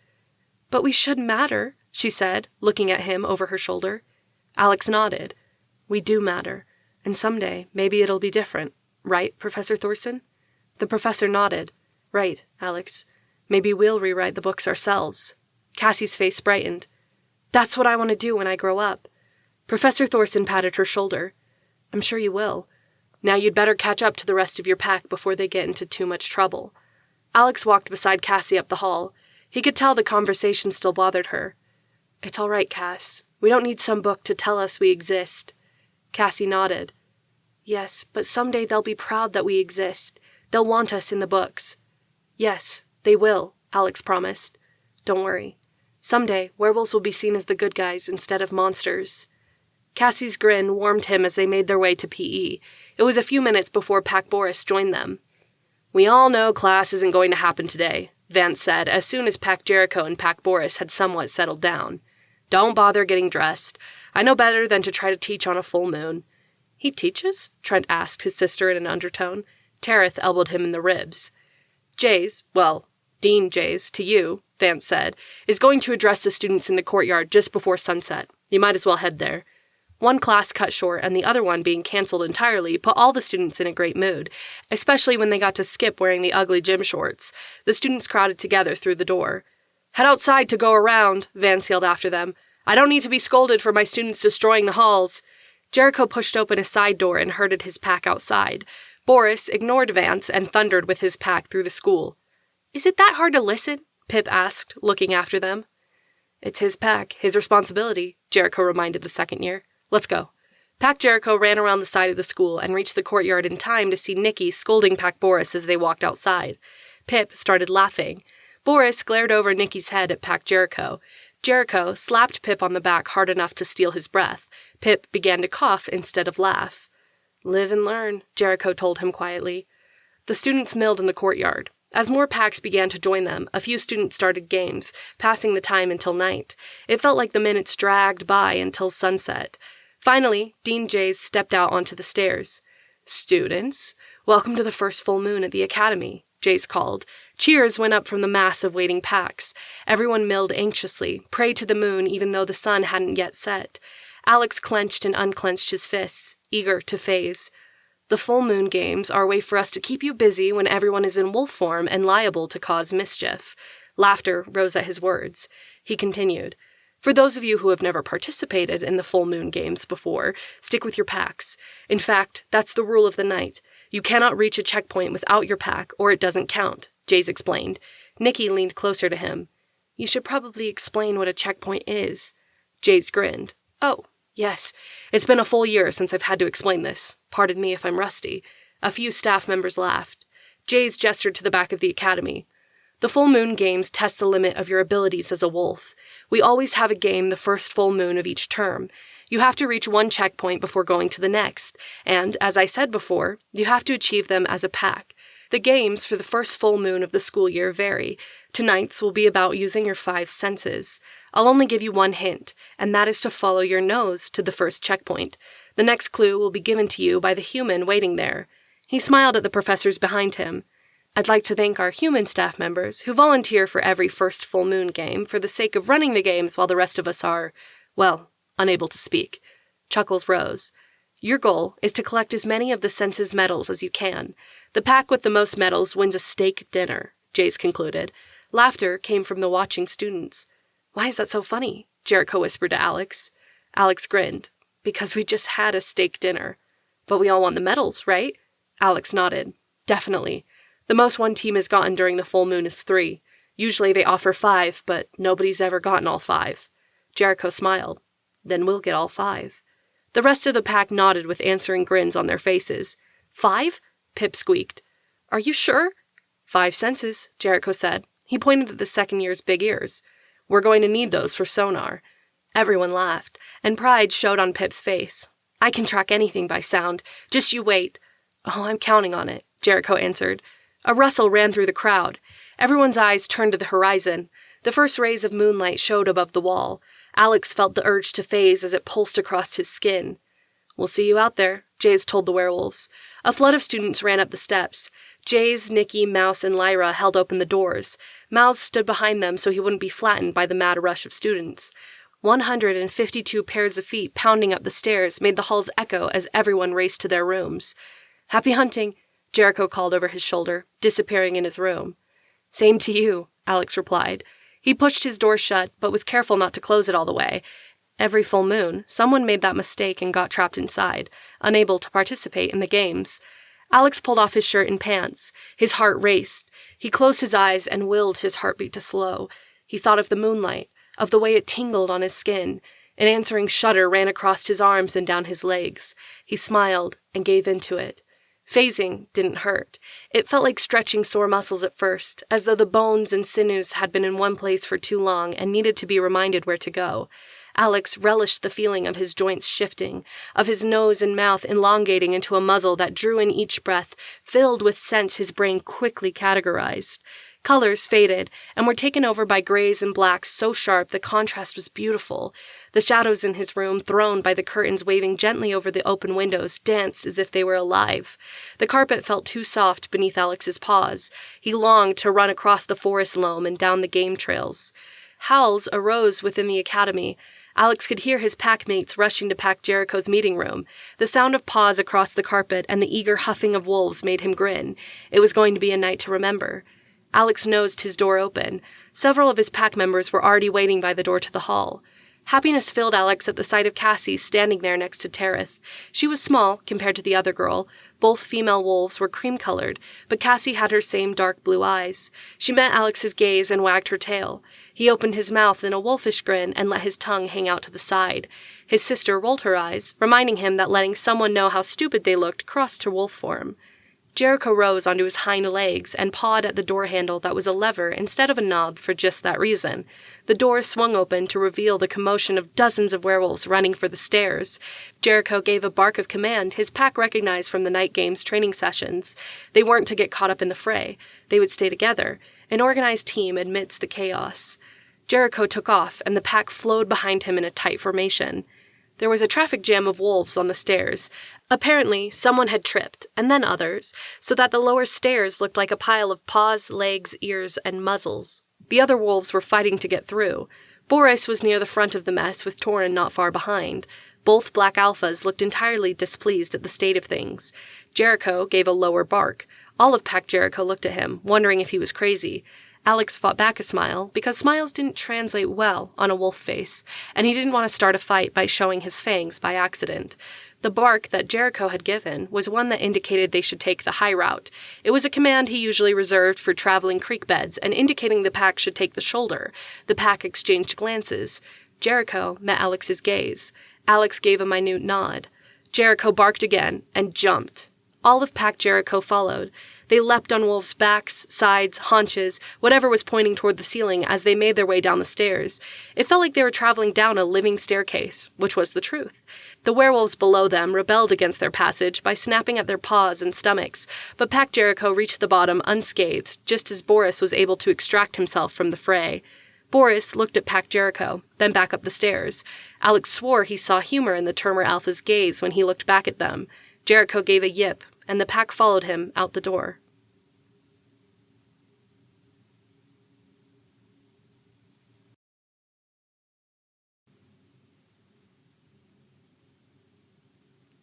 "But we should matter," she said, looking at him over her shoulder. Alex nodded. "We do matter, and someday maybe it'll be different. Right, Professor Thorson?" The professor nodded. "Right, Alex. Maybe we'll rewrite the books ourselves." Cassie's face brightened. "That's what I want to do when I grow up." Professor Thorson patted her shoulder. "I'm sure you will. Now you'd better catch up to the rest of your pack before they get into too much trouble." Alex walked beside Cassie up the hall. He could tell the conversation still bothered her. "It's all right, Cass. We don't need some book to tell us we exist." Cassie nodded. "Yes, but someday they'll be proud that we exist. They'll want us in the books." "Yes, they will," Alex promised. "Don't worry. Someday, werewolves will be seen as the good guys instead of monsters." Cassie's grin warmed him as they made their way to PE. It was a few minutes before Pac Boris joined them. "We all know class isn't going to happen today," Vance said as soon as Pac Jericho and Pac Boris had somewhat settled down. "Don't bother getting dressed. I know better than to try to teach on a full moon." "He teaches?" Trent asked his sister in an undertone. Tareth elbowed him in the ribs. "Jaze, well, Dean Jaze, to you," Vance said, "is going to address the students in the courtyard just before sunset. You might as well head there." One class cut short and the other one being cancelled entirely put all the students in a great mood, especially when they got to skip wearing the ugly gym shorts. The students crowded together through the door. "Head outside to go around," Vance yelled after them. "I don't need to be scolded for my students destroying the halls." Jericho pushed open a side door and herded his pack outside. Boris ignored Vance and thundered with his pack through the school. "Is it that hard to listen?" Pip asked, looking after them. "It's his pack, his responsibility," Jericho reminded the second year. "Let's go." Pac Jericho ran around the side of the school and reached the courtyard in time to see Nikki scolding Pac Boris as they walked outside. Pip started laughing. Boris glared over Nikki's head at Pac Jericho. Jericho slapped Pip on the back hard enough to steal his breath. Pip began to cough instead of laugh. "Live and learn," Jericho told him quietly. The students milled in the courtyard. As more packs began to join them, a few students started games, passing the time until night. It felt like the minutes dragged by until sunset. Finally, Dean Jaze stepped out onto the stairs. "Students, welcome to the first full moon at the academy," Jaze called. Cheers went up from the mass of waiting packs. Everyone milled anxiously, prayed to the moon even though the sun hadn't yet set. Alex clenched and unclenched his fists, eager to phase. "The full moon games are a way for us to keep you busy when everyone is in wolf form and liable to cause mischief." Laughter rose at his words. He continued. "For those of you who have never participated in the full moon games before, stick with your packs. In fact, that's the rule of the night. You cannot reach a checkpoint without your pack, or it doesn't count," Jaze explained. Nikki leaned closer to him. "You should probably explain what a checkpoint is." Jaze grinned. "Oh, yes. It's been a full year since I've had to explain this. Pardon me if I'm rusty." A few staff members laughed. Jaze gestured to the back of the academy. "The full moon games test the limit of your abilities as a wolf. We always have a game the first full moon of each term. You have to reach one checkpoint before going to the next, and, as I said before, you have to achieve them as a pack. The games for the first full moon of the school year vary. Tonight's will be about using your 5 senses. I'll only give you one hint, and that is to follow your nose to the first checkpoint. The next clue will be given to you by the human waiting there. He smiled at the professors behind him. I'd like to thank our human staff members who volunteer for every first full moon game for the sake of running the games while the rest of us are, well, unable to speak. Chuckles rose. Your goal is to collect as many of the senses medals as you can. The pack with the most medals wins a steak dinner, Jaze concluded. Laughter came from the watching students. Why is that so funny? Jericho whispered to Alex. Alex grinned. Because we just had a steak dinner. But we all want the medals, right? Alex nodded. Definitely. The most one team has gotten during the full moon is 3. Usually they offer 5, but nobody's ever gotten all 5. Jericho smiled. Then we'll get all 5. The rest of the pack nodded with answering grins on their faces. 5? Pip squeaked. Are you sure? 5 senses, Jericho said. He pointed at the second year's big ears. We're going to need those for sonar. Everyone laughed, and pride showed on Pip's face. I can track anything by sound. Just you wait. Oh, I'm counting on it, Jericho answered. A rustle ran through the crowd. Everyone's eyes turned to the horizon. The first rays of moonlight showed above the wall. Alex felt the urge to phase as it pulsed across his skin. We'll see you out there, Jaze told the werewolves. A flood of students ran up the steps. Jaze, Nikki, Mouse, and Lyra held open the doors. Mouse stood behind them so he wouldn't be flattened by the mad rush of students. 152 pairs of feet pounding up the stairs made the halls echo as everyone raced to their rooms. Happy hunting, Jericho called over his shoulder, disappearing in his room. Same to you, Alex replied. He pushed his door shut, but was careful not to close it all the way. Every full moon, someone made that mistake and got trapped inside, unable to participate in the games. Alex pulled off his shirt and pants. His heart raced. He closed his eyes and willed his heartbeat to slow. He thought of the moonlight, of the way it tingled on his skin. An answering shudder ran across his arms and down his legs. He smiled and gave in to it. Phasing didn't hurt. It felt like stretching sore muscles at first, as though the bones and sinews had been in one place for too long and needed to be reminded where to go. Alex relished the feeling of his joints shifting, of his nose and mouth elongating into a muzzle that drew in each breath, filled with scents his brain quickly categorized. Colors faded and were taken over by grays and blacks so sharp the contrast was beautiful. The shadows in his room, thrown by the curtains waving gently over the open windows, danced as if they were alive. The carpet felt too soft beneath Alex's paws. He longed to run across the forest loam and down the game trails. Howls arose within the academy. Alex could hear his packmates rushing to pack Jericho's meeting room. The sound of paws across the carpet and the eager huffing of wolves made him grin. It was going to be a night to remember. Alex nosed his door open. Several of his pack members were already waiting by the door to the hall. Happiness filled Alex at the sight of Cassie standing there next to Tereth. She was small compared to the other girl. Both female wolves were cream-colored, but Cassie had her same dark blue eyes. She met Alex's gaze and wagged her tail. He opened his mouth in a wolfish grin and let his tongue hang out to the side. His sister rolled her eyes, reminding him that letting someone know how stupid they looked crossed to wolf form. Jericho rose onto his hind legs and pawed at the door handle that was a lever instead of a knob for just that reason. The door swung open to reveal the commotion of dozens of werewolves running for the stairs. Jericho gave a bark of command his pack recognized from the night games training sessions. They weren't to get caught up in the fray. They would stay together, an organized team amidst the chaos. Jericho took off, and the pack flowed behind him in a tight formation. There was a traffic jam of wolves on the stairs. Apparently, someone had tripped, and then others, so that the lower stairs looked like a pile of paws, legs, ears, and muzzles. The other wolves were fighting to get through. Boris was near the front of the mess, with Torin not far behind. Both black alphas looked entirely displeased at the state of things. Jericho gave a lower bark. All of Pack Jericho looked at him, wondering if he was crazy. Alex fought back a smile, because smiles didn't translate well on a wolf face, and he didn't want to start a fight by showing his fangs by accident. The bark that Jericho had given was one that indicated they should take the high route. It was a command he usually reserved for traveling creek beds, and indicating the pack should take the shoulder. The pack exchanged glances. Jericho met Alex's gaze. Alex gave a minute nod. Jericho barked again, and jumped. All of Pack Jericho followed. They leapt on wolves' backs, sides, haunches, whatever was pointing toward the ceiling as they made their way down the stairs. It felt like they were traveling down a living staircase, which was the truth. The werewolves below them rebelled against their passage by snapping at their paws and stomachs, but Pac Jericho reached the bottom unscathed just as Boris was able to extract himself from the fray. Boris looked at Pac Jericho, then back up the stairs. Alex swore he saw humor in the Termer Alpha's gaze when he looked back at them. Jericho gave a yip, and the pack followed him out the door.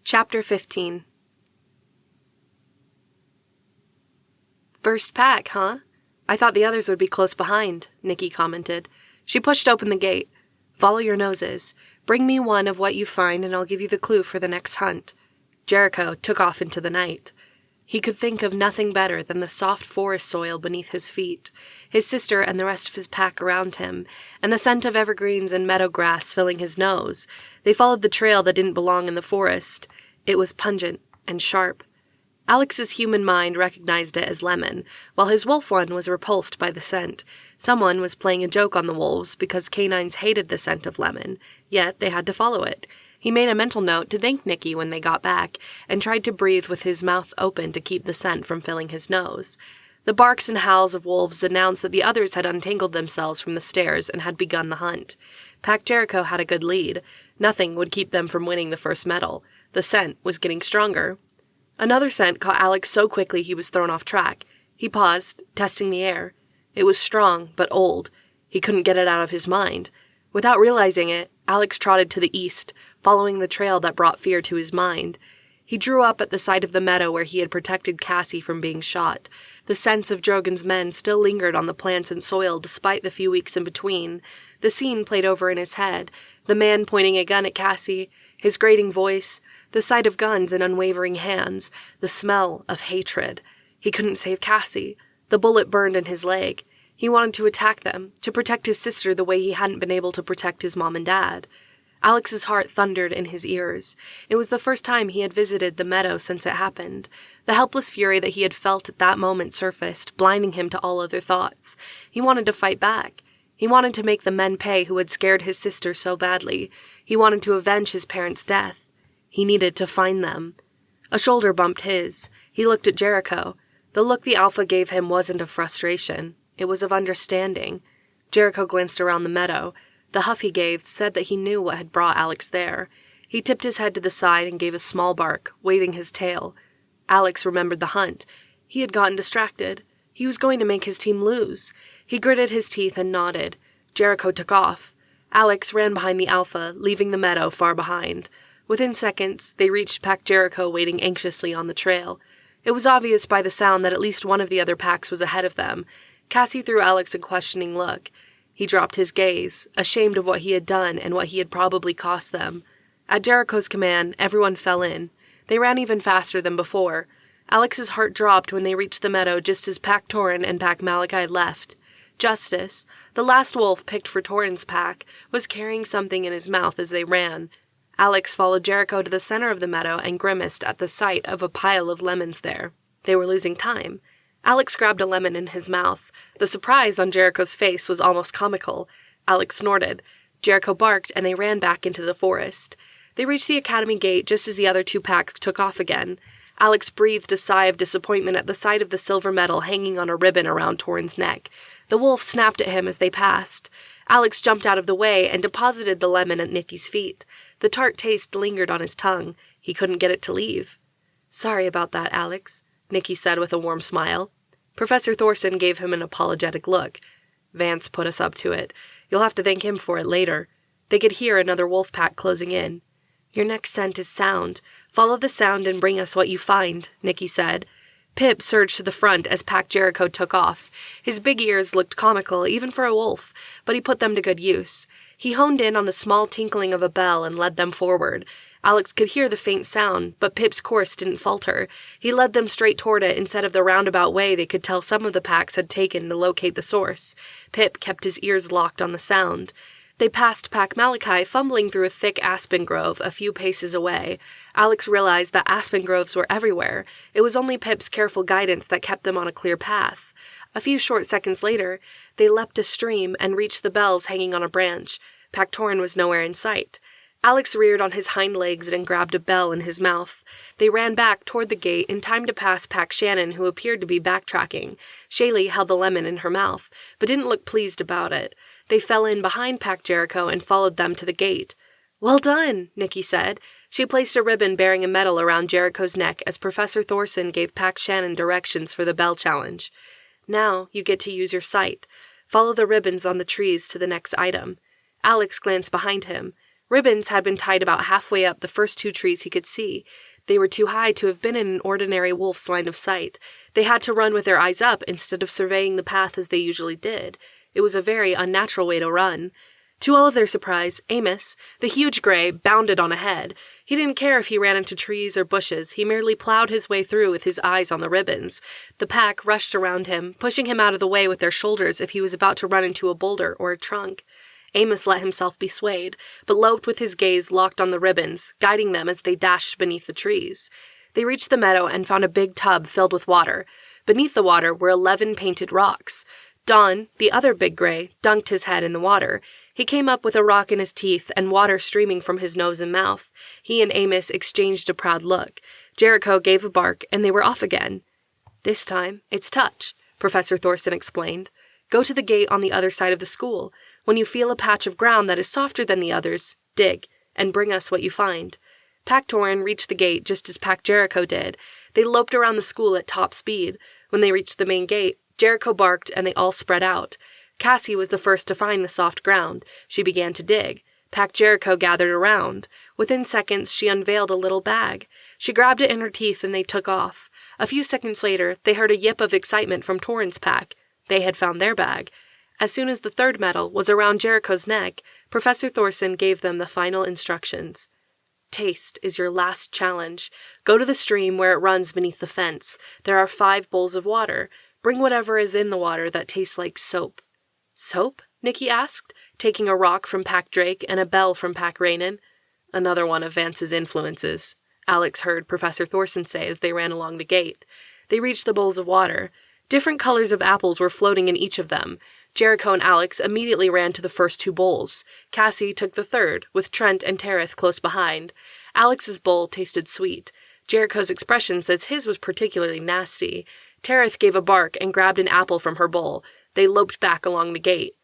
Chapter 15. First pack, huh? I thought the others would be close behind, Nikki commented. She pushed open the gate. Follow your noses. Bring me one of what you find and I'll give you the clue for the next hunt. Jericho took off into the night. He could think of nothing better than the soft forest soil beneath his feet, his sister and the rest of his pack around him, and the scent of evergreens and meadow grass filling his nose. They followed the trail that didn't belong in the forest. It was pungent and sharp. Alex's human mind recognized it as lemon, while his wolf one was repulsed by the scent. Someone was playing a joke on the wolves because canines hated the scent of lemon, yet they had to follow it. He made a mental note to thank Nikki when they got back, and tried to breathe with his mouth open to keep the scent from filling his nose. The barks and howls of wolves announced that the others had untangled themselves from the stairs and had begun the hunt. Pac Jericho had a good lead. Nothing would keep them from winning the first medal. The scent was getting stronger. Another scent caught Alex so quickly he was thrown off track. He paused, testing the air. It was strong, but old. He couldn't get it out of his mind. Without realizing it, Alex trotted to the east, following the trail that brought fear to his mind. He drew up at the side of the meadow where he had protected Cassie from being shot. The scents of Drogon's men still lingered on the plants and soil despite the few weeks in between. The scene played over in his head. The man pointing a gun at Cassie, his grating voice, the sight of guns in unwavering hands, the smell of hatred. He couldn't save Cassie. The bullet burned in his leg. He wanted to attack them, to protect his sister the way he hadn't been able to protect his mom and dad. Alex's heart thundered in his ears. It was the first time he had visited the meadow since it happened. The helpless fury that he had felt at that moment surfaced, blinding him to all other thoughts. He wanted to fight back. He wanted to make the men pay who had scared his sister so badly. He wanted to avenge his parents' death. He needed to find them. A shoulder bumped his. He looked at Jericho. The look the Alpha gave him wasn't of frustration. It was of understanding. Jericho glanced around the meadow. The huff he gave said that he knew what had brought Alex there. He tipped his head to the side and gave a small bark, waving his tail. Alex remembered the hunt. He had gotten distracted. He was going to make his team lose. He gritted his teeth and nodded. Jericho took off. Alex ran behind the Alpha, leaving the meadow far behind. Within seconds, they reached Pac Jericho waiting anxiously on the trail. It was obvious by the sound that at least one of the other packs was ahead of them. Cassie threw Alex a questioning look. He dropped his gaze, ashamed of what he had done and what he had probably cost them. At Jericho's command, everyone fell in. They ran even faster than before. Alex's heart dropped when they reached the meadow just as Pac Torin and Pac Malachi left. Justice, the last wolf picked for Torin's pack, was carrying something in his mouth as they ran. Alex followed Jericho to the center of the meadow and grimaced at the sight of a pile of lemons there. They were losing time. Alex grabbed a lemon in his mouth. The surprise on Jericho's face was almost comical. Alex snorted. Jericho barked, and they ran back into the forest. They reached the academy gate just as the other two packs took off again. Alex breathed a sigh of disappointment at the sight of the silver medal hanging on a ribbon around Torin's neck. The wolf snapped at him as they passed. Alex jumped out of the way and deposited the lemon at Nikki's feet. The tart taste lingered on his tongue. He couldn't get it to leave. "Sorry about that, Alex," Nikki said with a warm smile. Professor Thorson gave him an apologetic look. "Vance put us up to it. You'll have to thank him for it later." They could hear another wolf pack closing in. "Your next scent is sound. Follow the sound and bring us what you find," Nikki said. Pip surged to the front as Pac Jericho took off. His big ears looked comical, even for a wolf, but he put them to good use. He honed in on the small tinkling of a bell and led them forward. Alex could hear the faint sound, but Pip's course didn't falter. He led them straight toward it instead of the roundabout way they could tell some of the packs had taken to locate the source. Pip kept his ears locked on the sound. They passed Pack Malachi fumbling through a thick aspen grove a few paces away. Alex realized that aspen groves were everywhere. It was only Pip's careful guidance that kept them on a clear path. A few short seconds later, they leapt a stream and reached the bells hanging on a branch. Pack Torin was nowhere in sight. Alex reared on his hind legs and grabbed a bell in his mouth. They ran back toward the gate in time to pass Pack Shannon, who appeared to be backtracking. Shaylee held the lemon in her mouth, but didn't look pleased about it. They fell in behind Pack Jericho and followed them to the gate. "Well done," Nikki said. She placed a ribbon bearing a medal around Jericho's neck as Professor Thorson gave Pack Shannon directions for the bell challenge. "Now you get to use your sight. Follow the ribbons on the trees to the next item." Alex glanced behind him. Ribbons had been tied about halfway up the first 2 trees he could see. They were too high to have been in an ordinary wolf's line of sight. They had to run with their eyes up instead of surveying the path as they usually did. It was a very unnatural way to run. To all of their surprise, Amos, the huge gray, bounded on ahead. He didn't care if he ran into trees or bushes. He merely plowed his way through with his eyes on the ribbons. The pack rushed around him, pushing him out of the way with their shoulders if he was about to run into a boulder or a trunk. Amos let himself be swayed, but loped with his gaze locked on the ribbons, guiding them as they dashed beneath the trees. They reached the meadow and found a big tub filled with water. Beneath the water were 11 painted rocks. Don, the other big gray, dunked his head in the water. He came up with a rock in his teeth and water streaming from his nose and mouth. He and Amos exchanged a proud look. Jericho gave a bark, and they were off again. "This time, it's touch," Professor Thorson explained. "Go to the gate on the other side of the school. When you feel a patch of ground that is softer than the others, dig, and bring us what you find." Pack Torin reached the gate just as Pack Jericho did. They loped around the school at top speed. When they reached the main gate, Jericho barked and they all spread out. Cassie was the first to find the soft ground. She began to dig. Pack Jericho gathered around. Within seconds, she unveiled a little bag. She grabbed it in her teeth and they took off. A few seconds later, they heard a yip of excitement from Torin's pack. They had found their bag. As soon as the third medal was around Jericho's neck, Professor Thorson gave them the final instructions. "Taste is your last challenge. Go to the stream where it runs beneath the fence. There are 5 bowls of water. Bring whatever is in the water that tastes like soap." "Soap?" Nikki asked, taking a rock from Pack Drake and a bell from Pack Rainon. "Another one of Vance's influences," Alex heard Professor Thorson say as they ran along the gate. They reached the bowls of water. Different colors of apples were floating in each of them. Jericho and Alex immediately ran to the first 2 bowls. Cassie took the third, with Trent and Tereth close behind. Alex's bowl tasted sweet. Jericho's expression says his was particularly nasty. Tereth gave a bark and grabbed an apple from her bowl. They loped back along the gate.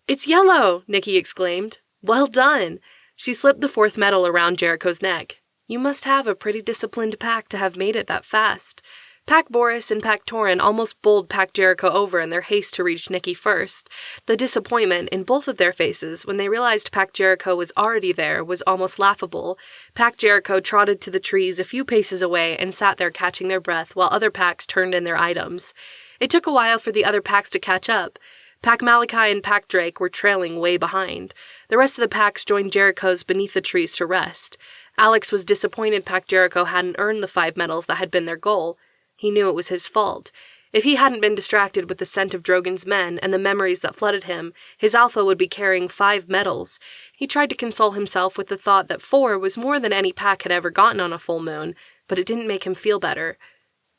"It's yellow!" Nikki exclaimed. "Well done!" She slipped the 4th medal around Jericho's neck. "You must have a pretty disciplined pack to have made it that fast." Pack Boris and Pack Torin almost bowled Pack Jericho over in their haste to reach Nikki first. The disappointment in both of their faces when they realized Pack Jericho was already there was almost laughable. Pack Jericho trotted to the trees a few paces away and sat there catching their breath while other packs turned in their items. It took a while for the other packs to catch up. Pack Malachi and Pack Drake were trailing way behind. The rest of the packs joined Jericho's beneath the trees to rest. Alex was disappointed Pack Jericho hadn't earned the 5 medals that had been their goal. He knew it was his fault. If he hadn't been distracted with the scent of Drogon's men and the memories that flooded him, his alpha would be carrying 5 medals. He tried to console himself with the thought that 4 was more than any pack had ever gotten on a full moon, but it didn't make him feel better.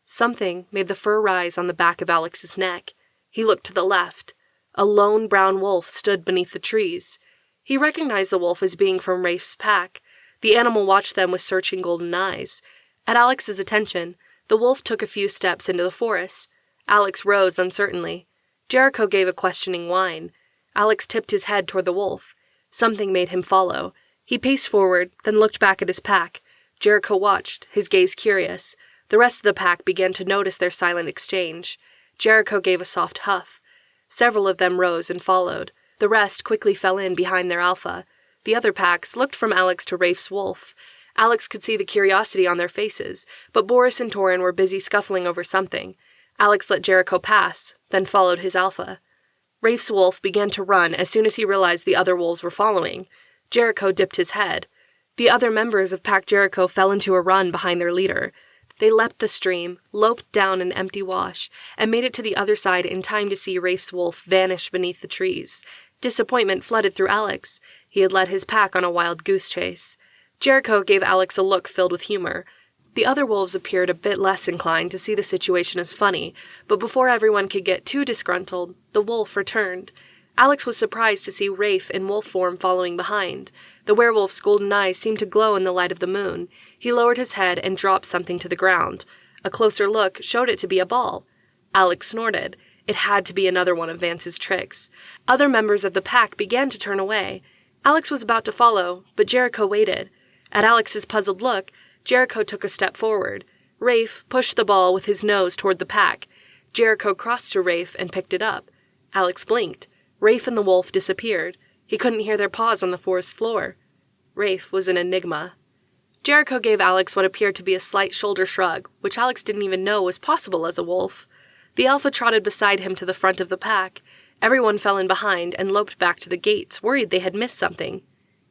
Something made the fur rise on the back of Alex's neck. He looked to the left. A lone brown wolf stood beneath the trees. He recognized the wolf as being from Rafe's pack. The animal watched them with searching golden eyes. At Alex's attention, the wolf took a few steps into the forest. Alex rose uncertainly. Jericho gave a questioning whine. Alex tipped his head toward the wolf. Something made him follow. He paced forward, then looked back at his pack. Jericho watched, his gaze curious. The rest of the pack began to notice their silent exchange. Jericho gave a soft huff. Several of them rose and followed. The rest quickly fell in behind their alpha. The other packs looked from Alex to Rafe's wolf. Alex could see the curiosity on their faces, but Boris and Torin were busy scuffling over something. Alex let Jericho pass, then followed his alpha. Rafe's wolf began to run as soon as he realized the other wolves were following. Jericho dipped his head. The other members of Pack Jericho fell into a run behind their leader. They leapt the stream, loped down an empty wash, and made it to the other side in time to see Rafe's wolf vanish beneath the trees. Disappointment flooded through Alex. He had led his pack on a wild goose chase. Jericho gave Alex a look filled with humor. The other wolves appeared a bit less inclined to see the situation as funny, but before everyone could get too disgruntled, the wolf returned. Alex was surprised to see Rafe in wolf form following behind. The werewolf's golden eyes seemed to glow in the light of the moon. He lowered his head and dropped something to the ground. A closer look showed it to be a ball. Alex snorted. It had to be another one of Vance's tricks. Other members of the pack began to turn away. Alex was about to follow, but Jericho waited. At Alex's puzzled look, Jericho took a step forward. Rafe pushed the ball with his nose toward the pack. Jericho crossed to Rafe and picked it up. Alex blinked. Rafe and the wolf disappeared. He couldn't hear their paws on the forest floor. Rafe was an enigma. Jericho gave Alex what appeared to be a slight shoulder shrug, which Alex didn't even know was possible as a wolf. The alpha trotted beside him to the front of the pack. Everyone fell in behind and loped back to the gates, worried they had missed something.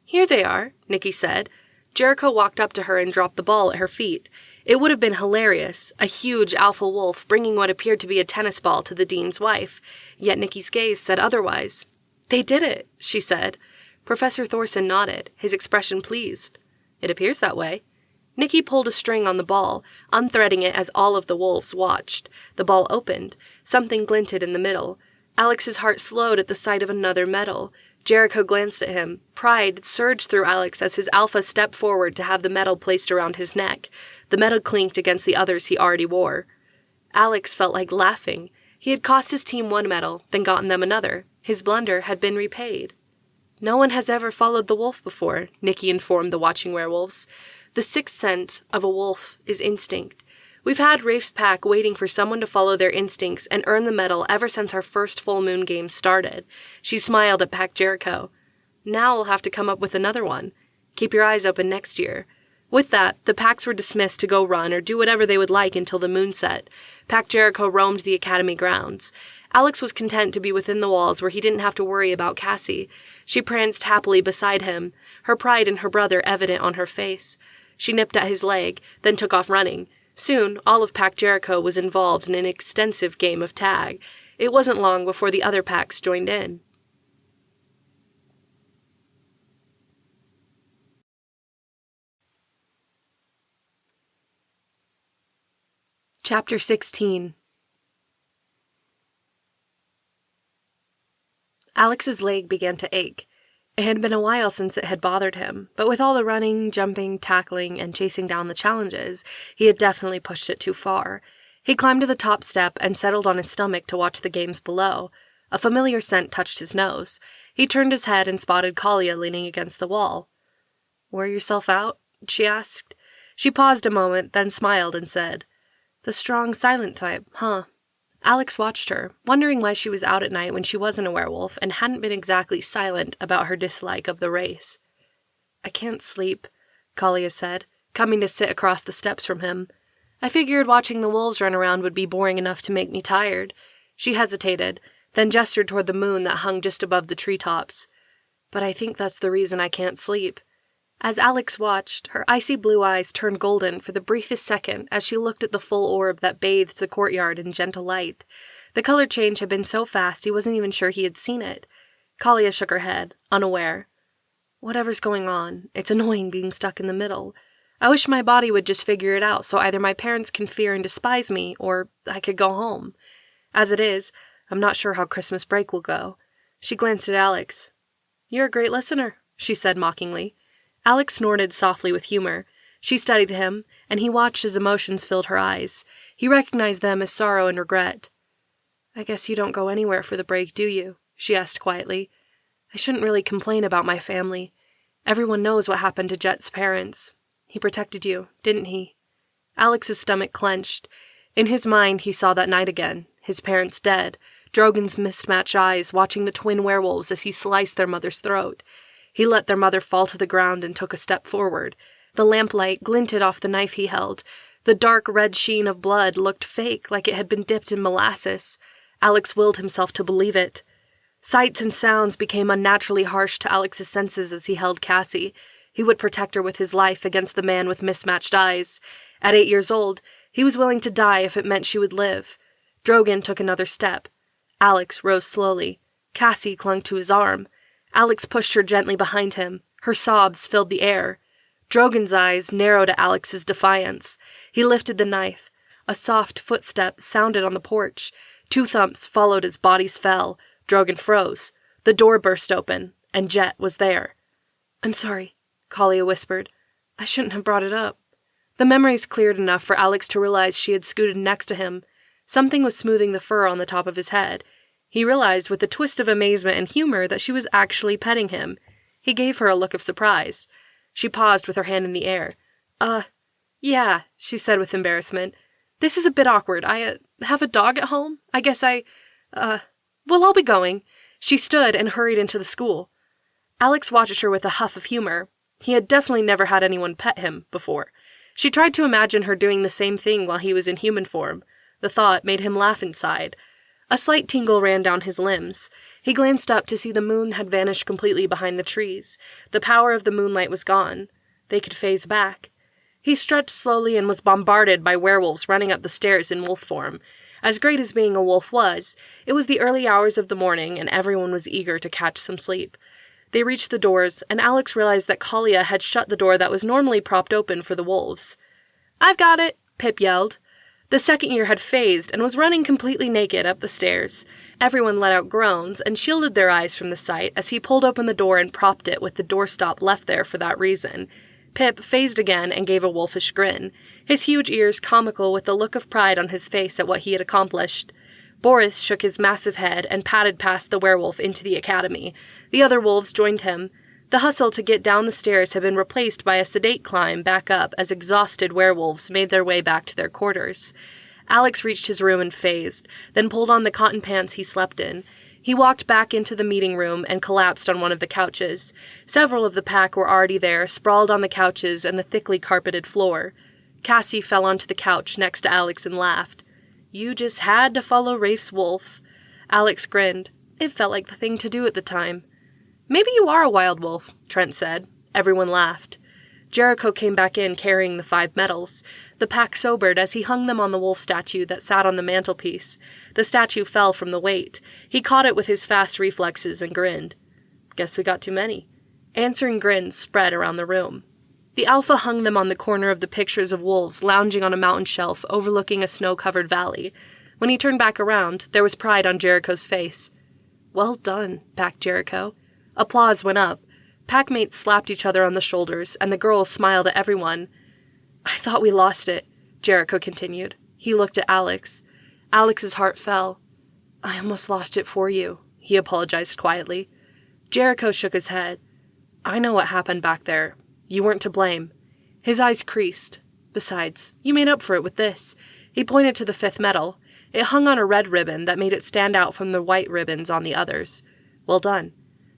"Here they are," Nikki said. Jericho walked up to her and dropped the ball at her feet. It would have been hilarious, a huge alpha wolf bringing what appeared to be a tennis ball to the dean's wife, yet Nikki's gaze said otherwise. "They did it," she said. Professor Thorson nodded, his expression pleased. "It appears that way." Nikki pulled a string on the ball, unthreading it as all of the wolves watched. The ball opened. Something glinted in the middle. Alex's heart slowed at the sight of another medal. Jericho glanced at him. Pride surged through Alex as his alpha stepped forward to have the medal placed around his neck. The medal clinked against the others he already wore. Alex felt like laughing. He had cost his team one medal, then gotten them another. His blunder had been repaid. "No one has ever followed the wolf before," Nikki informed the watching werewolves. "The sixth sense of a wolf is instinct. We've had Rafe's pack waiting for someone to follow their instincts and earn the medal ever since our first full moon game started." She smiled at Pack Jericho. "Now we'll have to come up with another one. Keep your eyes open next year." With that, the packs were dismissed to go run or do whatever they would like until the moon set. Pack Jericho roamed the academy grounds. Alex was content to be within the walls where he didn't have to worry about Cassie. She pranced happily beside him, her pride in her brother evident on her face. She nipped at his leg, then took off running. Soon, all of Pack Jericho was involved in an extensive game of tag. It wasn't long before the other packs joined in. Chapter 16. Alex's leg began to ache. It had been a while since it had bothered him, but with all the running, jumping, tackling, and chasing down the challenges, he had definitely pushed it too far. He climbed to the top step and settled on his stomach to watch the games below. A familiar scent touched his nose. He turned his head and spotted Kalia leaning against the wall. "Wear yourself out?" she asked. She paused a moment, then smiled and said, "The strong, silent type, huh?" Alex watched her, wondering why she was out at night when she wasn't a werewolf and hadn't been exactly silent about her dislike of the race. "I can't sleep," Kalia said, coming to sit across the steps from him. "I figured watching the wolves run around would be boring enough to make me tired." She hesitated, then gestured toward the moon that hung just above the treetops. "But I think that's the reason I can't sleep." As Alex watched, her icy blue eyes turned golden for the briefest second as she looked at the full orb that bathed the courtyard in gentle light. The color change had been so fast he wasn't even sure he had seen it. Kalia shook her head, unaware. "Whatever's going on, it's annoying being stuck in the middle. I wish my body would just figure it out so either my parents can fear and despise me, or I could go home. As it is, I'm not sure how Christmas break will go." She glanced at Alex. "You're a great listener," she said mockingly. Alex snorted softly with humor. She studied him, and he watched as emotions filled her eyes. He recognized them as sorrow and regret. "I guess you don't go anywhere for the break, do you?" she asked quietly. "I shouldn't really complain about my family. Everyone knows what happened to Jet's parents. He protected you, didn't he?" Alex's stomach clenched. In his mind, he saw that night again, his parents dead, Drogon's mismatched eyes watching the twin werewolves as he sliced their mother's throat. He let their mother fall to the ground and took a step forward. The lamplight glinted off the knife he held. The dark red sheen of blood looked fake, like it had been dipped in molasses. Alex willed himself to believe it. Sights and sounds became unnaturally harsh to Alex's senses as he held Cassie. He would protect her with his life against the man with mismatched eyes. At 8 years old, he was willing to die if it meant she would live. Drogon took another step. Alex rose slowly. Cassie clung to his arm. Alex pushed her gently behind him. Her sobs filled the air. Drogon's eyes narrowed at Alex's defiance. He lifted the knife. A soft footstep sounded on the porch. 2 thumps followed as bodies fell. Drogon froze. The door burst open, and Jet was there. "I'm sorry," Kalia whispered. "I shouldn't have brought it up." The memories cleared enough for Alex to realize she had scooted next to him. Something was smoothing the fur on the top of his head. He realized with a twist of amazement and humor that she was actually petting him. He gave her a look of surprise. She paused with her hand in the air. Yeah, she said with embarrassment. "This is a bit awkward. I have a dog at home. I guess well, I'll be going." She stood and hurried into the school. Alex watched her with a huff of humor. He had definitely never had anyone pet him before. She tried to imagine her doing the same thing while he was in human form. The thought made him laugh inside. A slight tingle ran down his limbs. He glanced up to see the moon had vanished completely behind the trees. The power of the moonlight was gone. They could phase back. He stretched slowly and was bombarded by werewolves running up the stairs in wolf form. As great as being a wolf was, it was the early hours of the morning and everyone was eager to catch some sleep. They reached the doors, and Alex realized that Kalia had shut the door that was normally propped open for the wolves. "I've got it," Pip yelled. The second year had phased and was running completely naked up the stairs. Everyone let out groans and shielded their eyes from the sight as he pulled open the door and propped it with the doorstop left there for that reason. Pip phased again and gave a wolfish grin, his huge ears comical with the look of pride on his face at what he had accomplished. Boris shook his massive head and padded past the werewolf into the academy. The other wolves joined him. The hustle to get down the stairs had been replaced by a sedate climb back up as exhausted werewolves made their way back to their quarters. Alex reached his room and phased, then pulled on the cotton pants he slept in. He walked back into the meeting room and collapsed on one of the couches. Several of the pack were already there, sprawled on the couches and the thickly carpeted floor. Cassie fell onto the couch next to Alex and laughed. "You just had to follow Rafe's wolf." Alex grinned. It felt like the thing to do at the time. "Maybe you are a wild wolf," Trent said. Everyone laughed. Jericho came back in carrying the 5 medals. The pack sobered as he hung them on the wolf statue that sat on the mantelpiece. The statue fell from the weight. He caught it with his fast reflexes and grinned. "Guess we got too many." Answering grins spread around the room. The alpha hung them on the corner of the pictures of wolves lounging on a mountain shelf overlooking a snow-covered valley. When he turned back around, there was pride on Jericho's face. "Well done," packed Jericho. Applause went up. Packmates slapped each other on the shoulders, and the girls smiled at everyone. "I thought we lost it," Jericho continued. He looked at Alex. Alex's heart fell. "I almost lost it for you," he apologized quietly. Jericho shook his head. "I know what happened back there. You weren't to blame." His eyes creased. "Besides, you made up for it with this." He pointed to the 5th medal. It hung on a red ribbon that made it stand out from the white ribbons on the others. "Well done."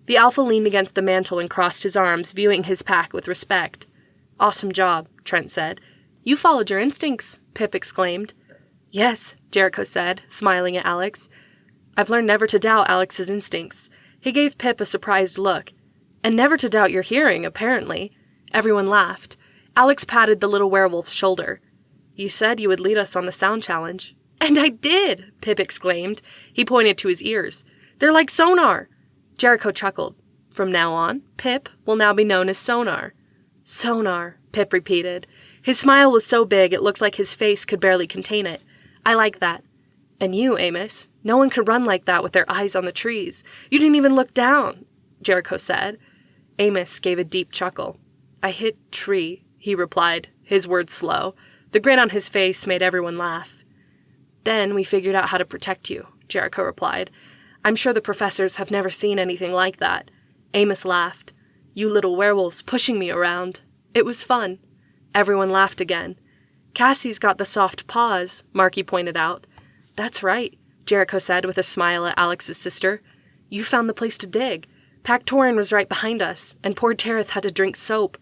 The alpha leaned against the mantel and crossed his arms, viewing his pack with respect. "Awesome job," Trent said. "You followed your instincts," Pip exclaimed. "Yes," Jericho said, smiling at Alex. "I've learned never to doubt Alex's instincts." He gave Pip a surprised look. "And never to doubt your hearing, apparently." Everyone laughed. Alex patted the little werewolf's shoulder. "You said you would lead us on the sound challenge." "And I did!" Pip exclaimed. He pointed to his ears. "They're like sonar!" Jericho chuckled. "From now on, Pip will now be known as Sonar." "Sonar," Pip repeated. His smile was so big it looked like his face could barely contain it. "I like that." "And you, Amos, no one could run like that with their eyes on the trees. You didn't even look down," Jericho said. Amos gave a deep chuckle. "I hit tree," he replied, his words slow. The grin on his face made everyone laugh. "Then we figured out how to protect you," Jericho replied. "I'm sure the professors have never seen anything like that." Amos laughed. "You little werewolves pushing me around. It was fun." Everyone laughed again. "Cassie's got the soft paws," Marky pointed out. "That's right," Jericho said with a smile at Alex's sister. "You found the place to dig. Pactorin was right behind us, and poor Tereth had to drink soap."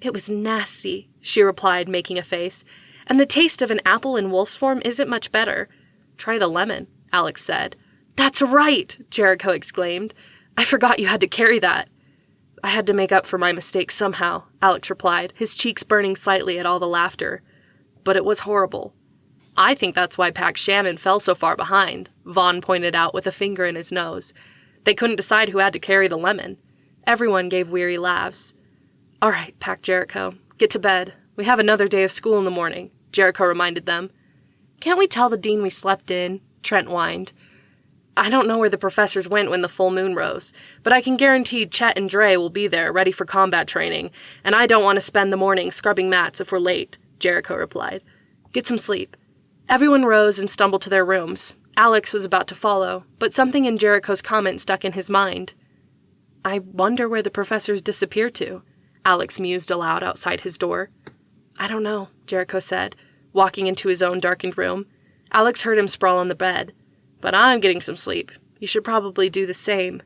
"It was nasty," she replied, making a face. "And the taste of an apple in wolf's form isn't much better." "Try the lemon," Alex said. "That's right!" Jericho exclaimed. "I forgot you had to carry that." "I had to make up for my mistake somehow," Alex replied, his cheeks burning slightly at all the laughter. "But it was horrible." "I think that's why Pack Shannon fell so far behind," Vaughn pointed out with a finger in his nose. They couldn't decide who had to carry the lemon. Everyone gave weary laughs. "All right," packed Jericho. "Get to bed. We have another day of school in the morning," Jericho reminded them. "Can't we tell the dean we slept in?" Trent whined. "I don't know where the professors went when the full moon rose, but I can guarantee Chet and Dre will be there, ready for combat training, and I don't want to spend the morning scrubbing mats if we're late," Jericho replied. "Get some sleep." Everyone rose and stumbled to their rooms. Alex was about to follow, but something in Jericho's comment stuck in his mind. "I wonder where the professors disappeared to," Alex mused aloud outside his door. "I don't know," Jericho said, walking into his own darkened room. Alex heard him sprawl on the bed. "But I'm getting some sleep. You should probably do the same."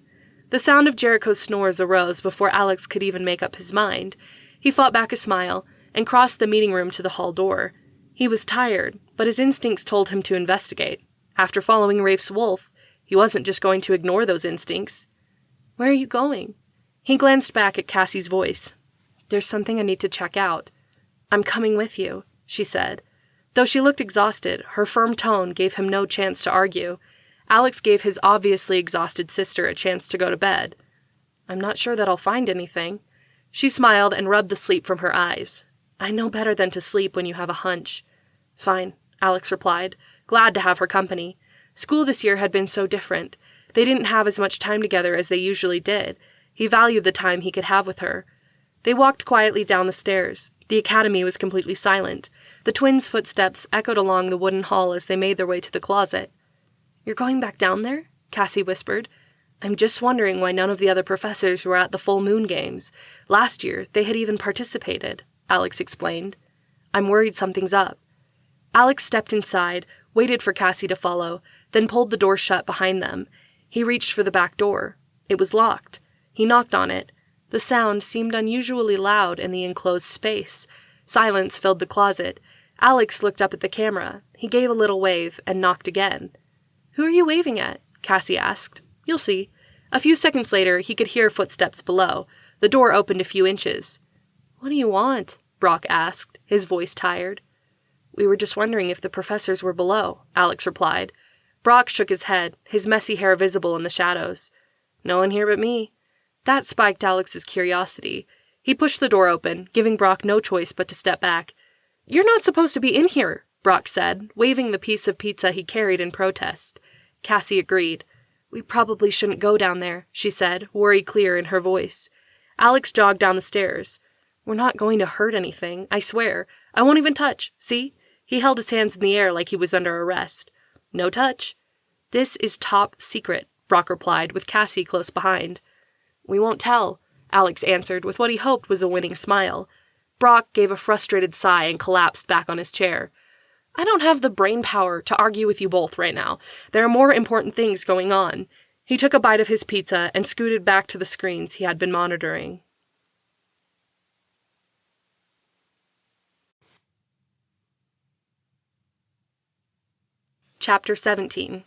The sound of Jericho's snores arose before Alex could even make up his mind. He fought back a smile and crossed the meeting room to the hall door. He was tired, but his instincts told him to investigate. After following Rafe's wolf, he wasn't just going to ignore those instincts. "Where are you going?" He glanced back at Cassie's voice. "There's something I need to check out." "I'm coming with you," she said. Though she looked exhausted, her firm tone gave him no chance to argue. Alex gave his obviously exhausted sister a chance to go to bed. "I'm not sure that I'll find anything." She smiled and rubbed the sleep from her eyes. "I know better than to sleep when you have a hunch." "Fine," Alex replied, glad to have her company. School this year had been so different. They didn't have as much time together as they usually did. He valued the time he could have with her. They walked quietly down the stairs. The academy was completely silent. The twins' footsteps echoed along the wooden hall as they made their way to the closet. "You're going back down there?" Cassie whispered. "I'm just wondering why none of the other professors were at the full moon games. Last year, they had even participated," Alex explained. "I'm worried something's up." Alex stepped inside, waited for Cassie to follow, then pulled the door shut behind them. He reached for the back door. It was locked. He knocked on it. The sound seemed unusually loud in the enclosed space. Silence filled the closet. Alex looked up at the camera. He gave a little wave and knocked again. "Who are you waving at?" Cassie asked. "You'll see." A few seconds later, he could hear footsteps below. The door opened a few inches. "What do you want?" Brock asked, his voice tired. "We were just wondering if the professors were below," Alex replied. Brock shook his head, his messy hair visible in the shadows. "No one here but me." That spiked Alex's curiosity. He pushed the door open, giving Brock no choice but to step back. "You're not supposed to be in here," Brock said, waving the piece of pizza he carried in protest. Cassie agreed. "We probably shouldn't go down there," she said, worry clear in her voice. Alex jogged down the stairs. "We're not going to hurt anything, I swear. I won't even touch. See?" He held his hands in the air like he was under arrest. "No touch." "This is top secret," Brock replied, with Cassie close behind. "We won't tell," Alex answered with what he hoped was a winning smile. Brock gave a frustrated sigh and collapsed back on his chair. "I don't have the brain power to argue with you both right now. There are more important things going on." He took a bite of his pizza and scooted back to the screens he had been monitoring. Chapter 17.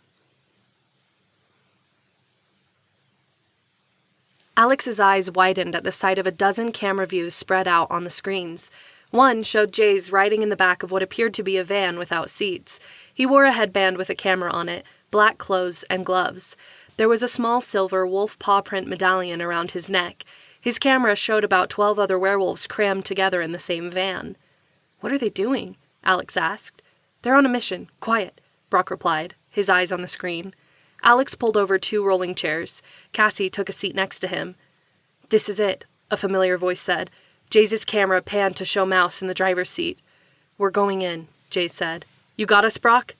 Alex's eyes widened at the sight of a dozen camera views spread out on the screens. One showed Jaze riding in the back of what appeared to be a van without seats. He wore a headband with a camera on it, black clothes, and gloves. There was a small silver wolf paw print medallion around his neck. His camera showed about 12 other werewolves crammed together in the same van. "What are they doing?" Alex asked. "They're on a mission. Quiet," Brock replied, his eyes on the screen. Alex pulled over 2 rolling chairs. Cassie took a seat next to him. "This is it," a familiar voice said. Jaze's camera panned to show Mouse in the driver's seat. "We're going in," Jaze said. "You got us, Brock?"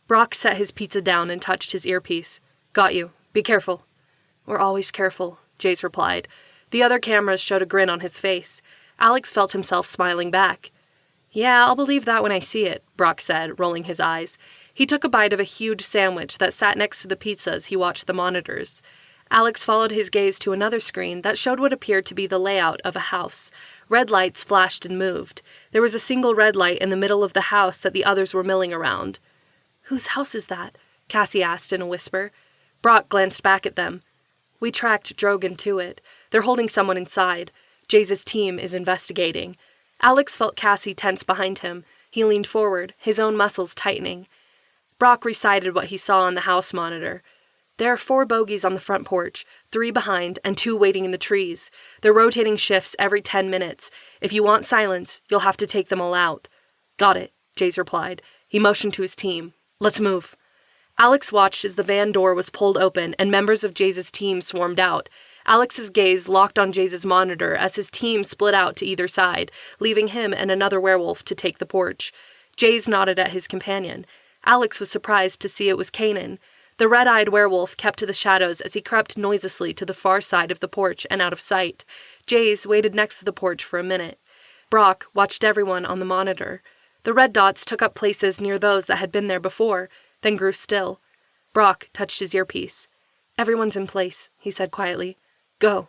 Brock set his pizza down and touched his earpiece. "Got you. Be careful." "We're always careful," Jaze replied. The other cameras showed a grin on his face. Alex felt himself smiling back. "Yeah, I'll believe that when I see it," Brock said, rolling his eyes. He took a bite of a huge sandwich that sat next to the pizza as he watched the monitors. Alex followed his gaze to another screen that showed what appeared to be the layout of a house. Red lights flashed and moved. There was a single red light in the middle of the house that the others were milling around. "Whose house is that?" Cassie asked in a whisper. Brock glanced back at them. "We tracked Drogon to it. They're holding someone inside. Jaze's team is investigating." Alex felt Cassie tense behind him. He leaned forward, his own muscles tightening. Brock recited what he saw on the house monitor. There are 4 bogies on the front porch, 3 behind, and 2 waiting in the trees. They're rotating shifts every 10 minutes. If you want silence, you'll have to take them all out. Got it, Jaze replied. He motioned to his team. Let's move. Alex watched as the van door was pulled open and members of Jaze's team swarmed out. Alex's gaze locked on Jaze's monitor as his team split out to either side, leaving him and another werewolf to take the porch. Jaze nodded at his companion. Alex was surprised to see it was Kanan. The red-eyed werewolf kept to the shadows as he crept noiselessly to the far side of the porch and out of sight. Jaze waited next to the porch for a minute. Brock watched everyone on the monitor. The red dots took up places near those that had been there before, then grew still. Brock touched his earpiece. Everyone's in place, he said quietly. Go.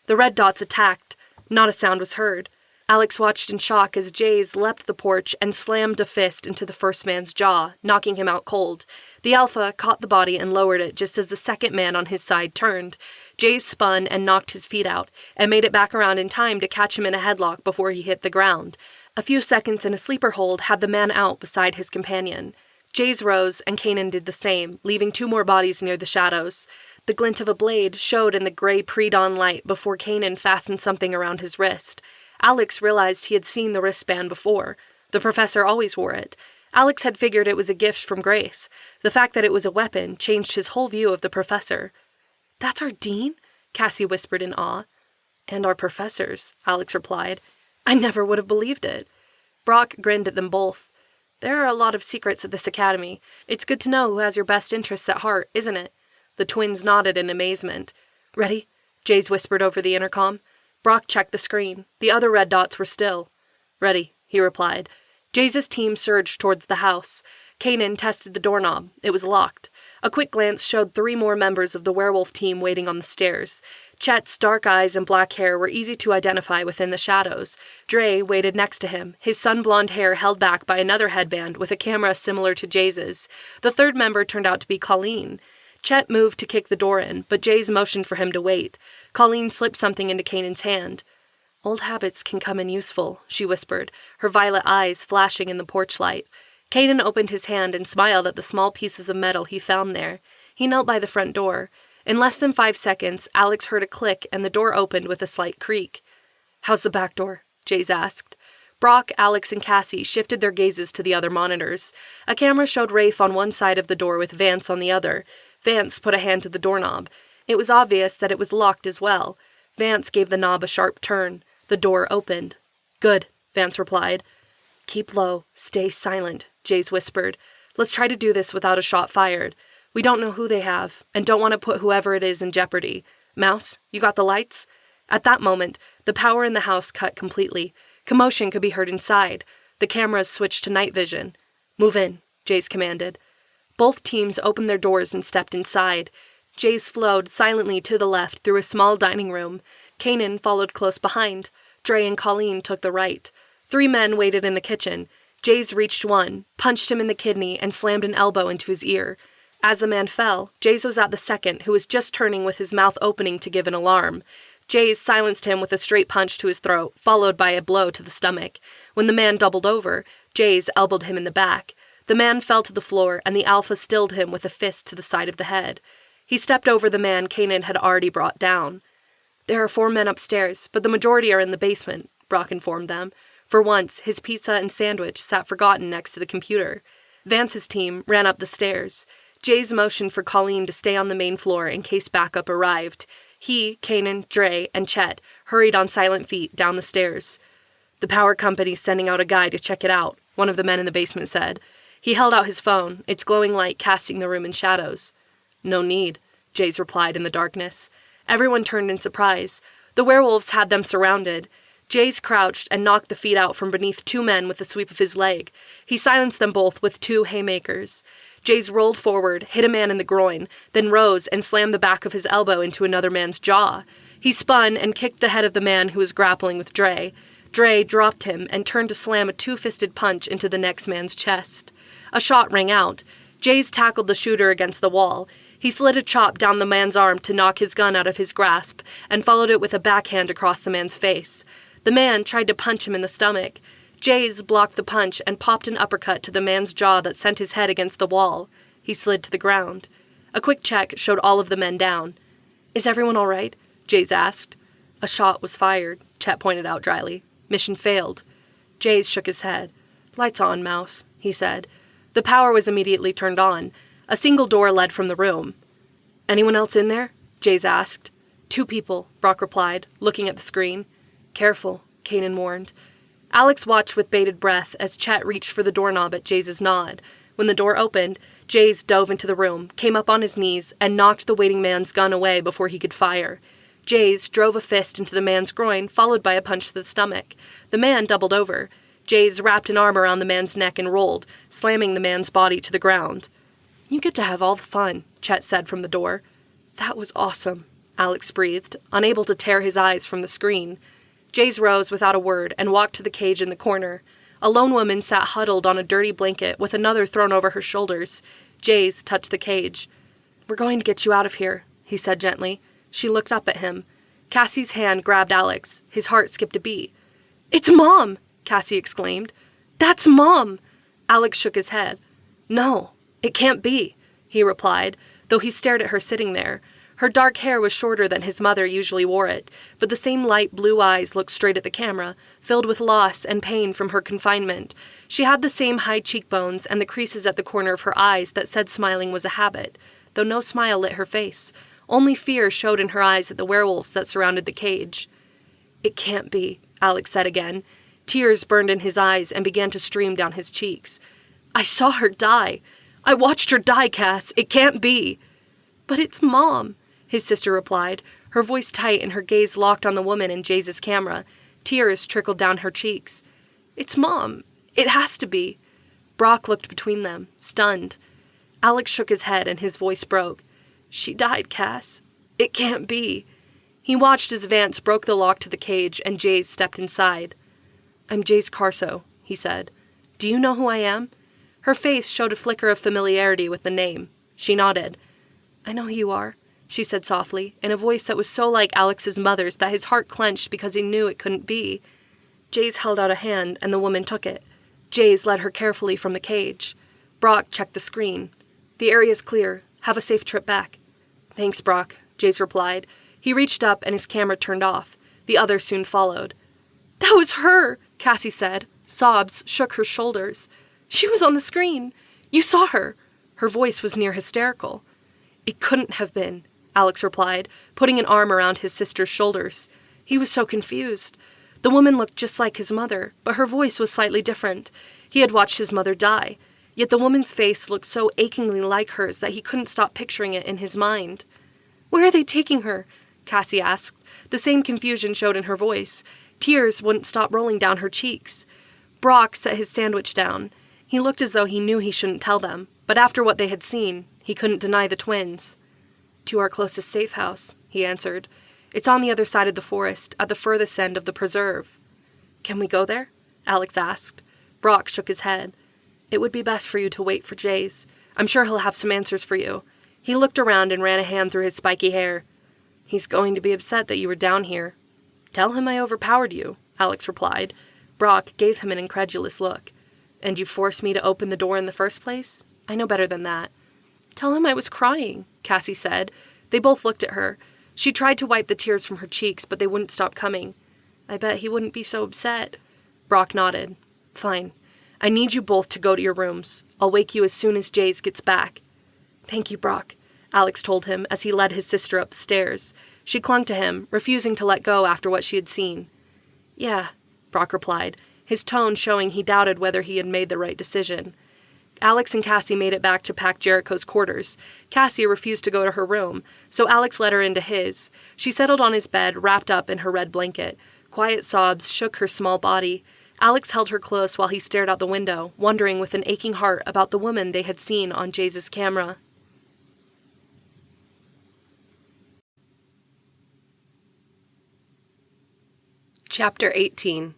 The red dots attacked. Not a sound was heard. Alex watched in shock as Jaze leapt the porch and slammed a fist into the first man's jaw, knocking him out cold. The alpha caught the body and lowered it just as the second man on his side turned. Jaze spun and knocked his feet out, and made it back around in time to catch him in a headlock before he hit the ground. A few seconds in a sleeper hold had the man out beside his companion. Jaze rose, and Kanan did the same, leaving 2 more bodies near the shadows. The glint of a blade showed in the gray pre-dawn light before Kanan fastened something around his wrist. Alex realized he had seen the wristband before. The professor always wore it. Alex had figured it was a gift from Grace. The fact that it was a weapon changed his whole view of the professor. That's our dean? Cassie whispered in awe. And our professors, Alex replied. I never would have believed it. Brock grinned at them both. There are a lot of secrets at this academy. It's good to know who has your best interests at heart, isn't it? The twins nodded in amazement. Ready? Jaze whispered over the intercom. Brock checked the screen. The other red dots were still. Ready, he replied. Jaze's team surged towards the house. Kanan tested the doorknob. It was locked. A quick glance showed 3 more members of the werewolf team waiting on the stairs. Chet's dark eyes and black hair were easy to identify within the shadows. Dre waited next to him, his sun-blonde hair held back by another headband with a camera similar to Jaze's. The third member turned out to be Colleen. Chet moved to kick the door in, but Jaze motioned for him to wait. Colleen slipped something into Kanan's hand. Old habits can come in useful, she whispered, her violet eyes flashing in the porch light. Kanan opened his hand and smiled at the small pieces of metal he found there. He knelt by the front door. In less than 5 seconds, Alex heard a click and the door opened with a slight creak. How's the back door? Jaze asked. Brock, Alex, and Cassie shifted their gazes to the other monitors. A camera showed Rafe on one side of the door with Vance on the other. Vance put a hand to the doorknob. It was obvious that it was locked as well. Vance gave the knob a sharp turn. The door opened. Good, Vance replied. Keep low, stay silent, Jaze whispered. Let's try to do this without a shot fired. We don't know who they have, and don't want to put whoever it is in jeopardy. Mouse, you got the lights? At that moment, the power in the house cut completely. Commotion could be heard inside. The cameras switched to night vision. Move in, Jaze commanded. Both teams opened their doors and stepped inside. Jaze flowed silently to the left through a small dining room. Kanan followed close behind. Dre and Colleen took the right. 3 men waited in the kitchen. Jaze reached one, punched him in the kidney, and slammed an elbow into his ear. As the man fell, Jaze was at the second, who was just turning with his mouth opening to give an alarm. Jaze silenced him with a straight punch to his throat, followed by a blow to the stomach. When the man doubled over, Jaze elbowed him in the back. The man fell to the floor, and the alpha stilled him with a fist to the side of the head. He stepped over the man Kanan had already brought down. There are 4 men upstairs, but the majority are in the basement, Brock informed them. For once, his pizza and sandwich sat forgotten next to the computer. Vance's team ran up the stairs. Jaze motioned for Colleen to stay on the main floor in case backup arrived. He, Kanan, Dre, and Chet hurried on silent feet down the stairs. The power company's sending out a guy to check it out, one of the men in the basement said. He held out his phone, its glowing light casting the room in shadows. No need, Jaze replied in the darkness. Everyone turned in surprise. The werewolves had them surrounded. Jaze crouched and knocked the feet out from beneath 2 men with a sweep of his leg. He silenced them both with 2 haymakers. Jaze rolled forward, hit a man in the groin, then rose and slammed the back of his elbow into another man's jaw. He spun and kicked the head of the man who was grappling with Dre. Dre dropped him and turned to slam a 2-fisted punch into the next man's chest. A shot rang out. Jaze tackled the shooter against the wall. He slid a chop down the man's arm to knock his gun out of his grasp, and followed it with a backhand across the man's face. The man tried to punch him in the stomach. Jaze blocked the punch and popped an uppercut to the man's jaw that sent his head against the wall. He slid to the ground. A quick check showed all of the men down. "Is everyone all right?" Jaze asked. "A shot was fired," Chet pointed out dryly. "Mission failed." Jaze shook his head. "Lights on, Mouse," he said. The power was immediately turned on. A single door led from the room. "Anyone else in there?" Jaze asked. "2 people," Brock replied, looking at the screen. "Careful," Kanan warned. Alex watched with bated breath as Chet reached for the doorknob at Jaze's nod. When the door opened, Jaze dove into the room, came up on his knees, and knocked the waiting man's gun away before he could fire. Jaze drove a fist into the man's groin, followed by a punch to the stomach. The man doubled over. Jaze wrapped an arm around the man's neck and rolled, slamming the man's body to the ground. "You get to have all the fun," Chet said from the door. "That was awesome," Alex breathed, unable to tear his eyes from the screen. Jaze rose without a word and walked to the cage in the corner. A lone woman sat huddled on a dirty blanket with another thrown over her shoulders. Jaze touched the cage. "We're going to get you out of here," he said gently. She looked up at him. Cassie's hand grabbed Alex. His heart skipped a beat. "It's Mom!" Cassie exclaimed. "That's Mom!" Alex shook his head. "No, it can't be," he replied, though he stared at her sitting there. Her dark hair was shorter than his mother usually wore it, but the same light blue eyes looked straight at the camera, filled with loss and pain from her confinement. She had the same high cheekbones and the creases at the corner of her eyes that said smiling was a habit, though no smile lit her face. Only fear showed in her eyes at the werewolves that surrounded the cage. "It can't be," Alex said again. Tears burned in his eyes and began to stream down his cheeks. "I saw her die. I watched her die, Cass. It can't be." "But it's Mom," his sister replied, her voice tight and her gaze locked on the woman in Jaze's camera. Tears trickled down her cheeks. "It's Mom. It has to be." Brock looked between them, stunned. Alex shook his head and his voice broke. "She died, Cass. It can't be." He watched as Vance broke the lock to the cage and Jaze stepped inside. "I'm Jaze Carso," he said. "Do you know who I am?" Her face showed a flicker of familiarity with the name. She nodded. "I know who you are," she said softly, in a voice that was so like Alex's mother's that his heart clenched because he knew it couldn't be. Jaze held out a hand, and the woman took it. Jaze led her carefully from the cage. Brock checked the screen. "The area's clear. Have a safe trip back." "Thanks, Brock," Jaze replied. He reached up, and his camera turned off. The other soon followed. "That was her," Cassie said. Sobs shook her shoulders. "She was on the screen. You saw her." Her voice was near hysterical. "It couldn't have been," Alex replied, putting an arm around his sister's shoulders. He was so confused. The woman looked just like his mother, but her voice was slightly different. He had watched his mother die, yet the woman's face looked so achingly like hers that he couldn't stop picturing it in his mind. "Where are they taking her?" Cassie asked. The same confusion showed in her voice. Tears wouldn't stop rolling down her cheeks. Brock set his sandwich down. He looked as though he knew he shouldn't tell them, but after what they had seen, he couldn't deny the twins. "To our closest safe house," he answered. "It's on the other side of the forest, at the furthest end of the preserve." "Can we go there?" Alex asked. Brock shook his head. "It would be best for you to wait for Jaze. I'm sure he'll have some answers for you." He looked around and ran a hand through his spiky hair. "He's going to be upset that you were down here." "Tell him I overpowered you," Alex replied. Brock gave him an incredulous look. "And you forced me to open the door in the first place? I know better than that." "Tell him I was crying," Cassie said. They both looked at her. She tried to wipe the tears from her cheeks, but they wouldn't stop coming. "I bet he wouldn't be so upset." Brock nodded. "Fine. I need you both to go to your rooms. I'll wake you as soon as Jaze gets back." "Thank you, Brock," Alex told him as he led his sister up the stairs. She clung to him, refusing to let go after what she had seen. "Yeah," Brock replied, his tone showing he doubted whether he had made the right decision. Alex and Cassie made it back to Pac Jericho's quarters. Cassie refused to go to her room, so Alex led her into his. She settled on his bed, wrapped up in her red blanket. Quiet sobs shook her small body. Alex held her close while he stared out the window, wondering with an aching heart about the woman they had seen on Jaze's camera. Chapter 18.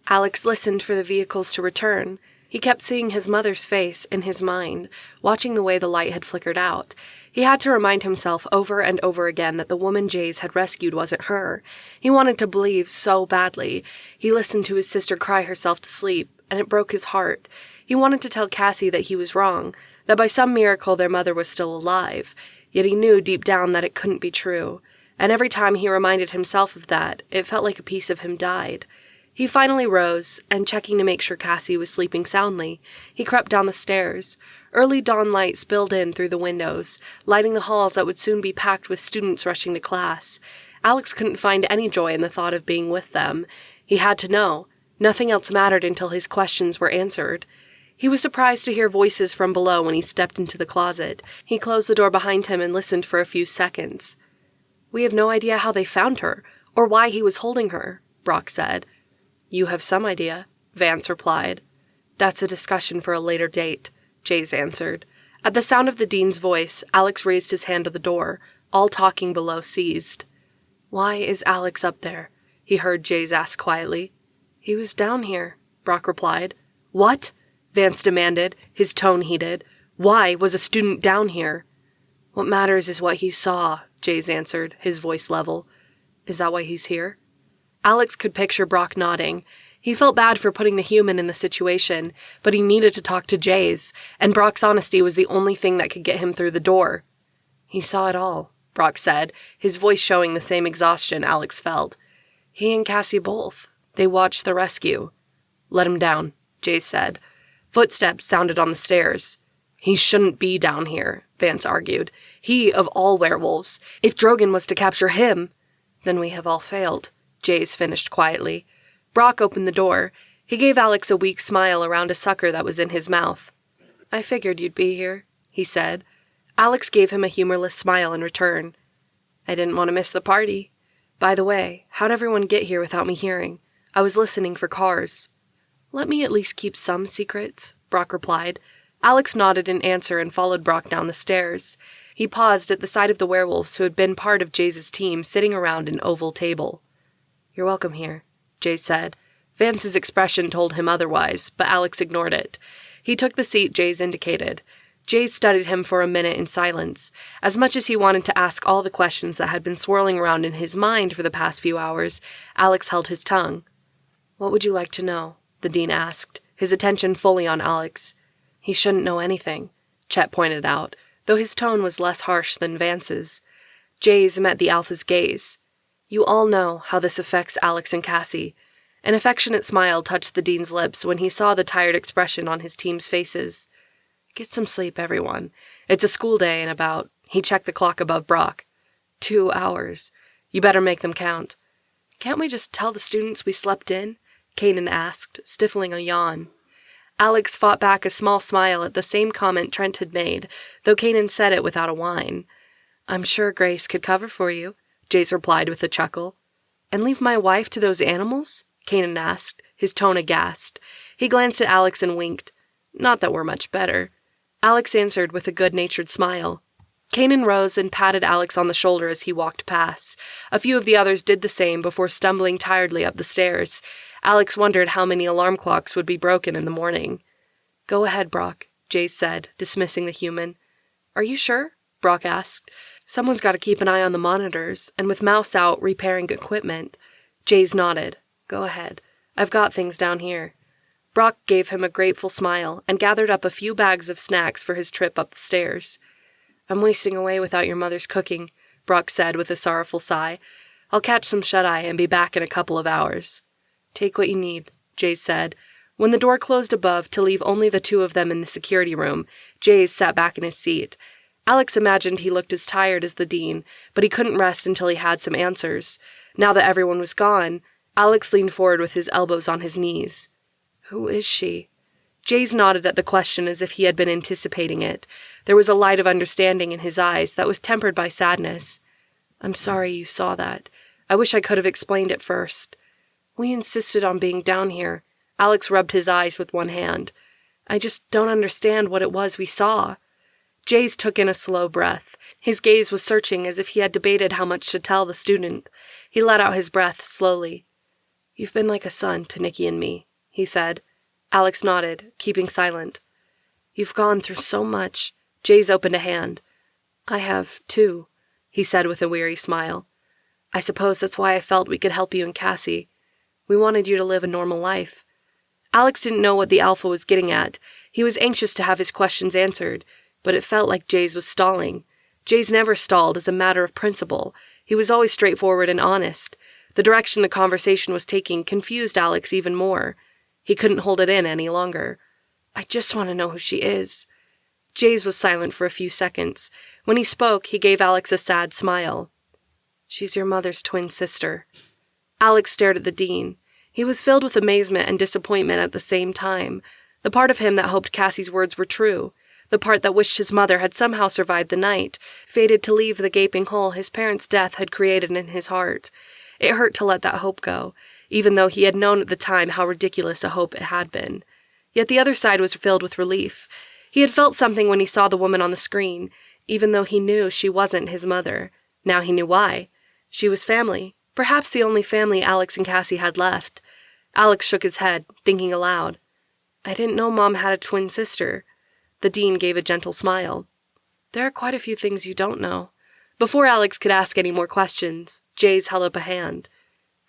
Alex listened for the vehicles to return. He kept seeing his mother's face in his mind, watching the way the light had flickered out. He had to remind himself over and over again that the woman Jaze had rescued wasn't her. He wanted to believe so badly. He listened to his sister cry herself to sleep, and it broke his heart. He wanted to tell Cassie that he was wrong, that by some miracle their mother was still alive, yet he knew deep down that it couldn't be true, and every time he reminded himself of that, it felt like a piece of him died. He finally rose, and checking to make sure Cassie was sleeping soundly, he crept down the stairs. Early dawn light spilled in through the windows, lighting the halls that would soon be packed with students rushing to class. Alex couldn't find any joy in the thought of being with them. He had to know. Nothing else mattered until his questions were answered. He was surprised to hear voices from below when he stepped into the closet. He closed the door behind him and listened for a few seconds. "We have no idea how they found her, or why he was holding her," Brock said. "You have some idea," Vance replied. "That's a discussion for a later date," Jaze answered. At the sound of the dean's voice, Alex raised his hand to the door. All talking below ceased. "Why is Alex up there?" he heard Jaze ask quietly. "He was down here," Brock replied. "What?" Vance demanded, his tone heated. "Why was a student down here?" "What matters is what he saw," Jaze answered, his voice level. "Is that why he's here?" Alex could picture Brock nodding. He felt bad for putting the human in the situation, but he needed to talk to Jaze, and Brock's honesty was the only thing that could get him through the door. "He saw it all," Brock said, his voice showing the same exhaustion Alex felt. "He and Cassie both. They watched the rescue." "Let him down," Jaze said. Footsteps sounded on the stairs. "He shouldn't be down here," Vance argued. "He of all werewolves. If Drogon was to capture him—" "Then we have all failed," Jaze finished quietly. Brock opened the door. He gave Alex a weak smile around a sucker that was in his mouth. "I figured you'd be here," he said. Alex gave him a humorless smile in return. "I didn't want to miss the party. By the way, how'd everyone get here without me hearing? I was listening for cars." "Let me at least keep some secrets," Brock replied. Alex nodded in answer and followed Brock down the stairs. He paused at the sight of the werewolves who had been part of Jaze's team sitting around an oval table. "You're welcome here," Jaze said. Vance's expression told him otherwise, but Alex ignored it. He took the seat Jaze indicated. Jaze studied him for a minute in silence. As much as he wanted to ask all the questions that had been swirling around in his mind for the past few hours, Alex held his tongue. "What would you like to know?" the dean asked, his attention fully on Alex. "He shouldn't know anything," Chet pointed out, though his tone was less harsh than Vance's. Jaze met the Alpha's gaze. "You all know how this affects Alex and Cassie." An affectionate smile touched the dean's lips when he saw the tired expression on his team's faces. "Get some sleep, everyone. It's a school day in about—" he checked the clock above Brock. 2 hours. You better make them count." "Can't we just tell the students we slept in?" Kanan asked, stifling a yawn. Alex fought back a small smile at the same comment Trent had made, though Kanan said it without a whine. "I'm sure Grace could cover for you," Jaze replied with a chuckle. "And leave my wife to those animals?" Kanan asked, his tone aghast. He glanced at Alex and winked. "Not that we're much better." Alex answered with a good-natured smile. Kanan rose and patted Alex on the shoulder as he walked past. A few of the others did the same before stumbling tiredly up the stairs. Alex wondered how many alarm clocks would be broken in the morning. "Go ahead, Brock," Jaze said, dismissing the human. "Are you sure?" Brock asked. "Someone's got to keep an eye on the monitors, and with Mouse out repairing equipment." Jaze nodded. "Go ahead. I've got things down here." Brock gave him a grateful smile and gathered up a few bags of snacks for his trip up the stairs. "I'm wasting away without your mother's cooking," Brock said with a sorrowful sigh. "I'll catch some shut-eye and be back in a couple of hours." "Take what you need," Jaze said. When the door closed above to leave only the two of them in the security room, Jaze sat back in his seat. Alex imagined he looked as tired as the dean, but he couldn't rest until he had some answers. Now that everyone was gone, Alex leaned forward with his elbows on his knees. "Who is she?" Jaze nodded at the question as if he had been anticipating it. There was a light of understanding in his eyes that was tempered by sadness. "I'm sorry you saw that. I wish I could have explained it first. We insisted on being down here." Alex rubbed his eyes with one hand. "I just don't understand what it was we saw." Jaze took in a slow breath. His gaze was searching as if he had debated how much to tell the student. He let out his breath slowly. "You've been like a son to Nikki and me," he said. Alex nodded, keeping silent. "You've gone through so much." Jaze opened a hand. "I have, too," he said with a weary smile. "I suppose that's why I felt we could help you and Cassie. We wanted you to live a normal life." Alex didn't know what the Alpha was getting at. He was anxious to have his questions answered, but it felt like Jaze was stalling. Jaze never stalled as a matter of principle. He was always straightforward and honest. The direction the conversation was taking confused Alex even more. He couldn't hold it in any longer. I just want to know who she is. Jaze was silent for a few seconds. When he spoke, he gave Alex a sad smile. She's your mother's twin sister. Alex stared at the dean. He was filled with amazement and disappointment at the same time. The part of him that hoped Cassie's words were true, the part that wished his mother had somehow survived the night, fated to leave the gaping hole his parents' death had created in his heart. It hurt to let that hope go, even though he had known at the time how ridiculous a hope it had been. Yet the other side was filled with relief. He had felt something when he saw the woman on the screen, even though he knew she wasn't his mother. Now he knew why. She was family, perhaps the only family Alex and Cassie had left. Alex shook his head, thinking aloud. I didn't know Mom had a twin sister. The dean gave a gentle smile. There are quite a few things you don't know. Before Alex could ask any more questions, Jaze held up a hand.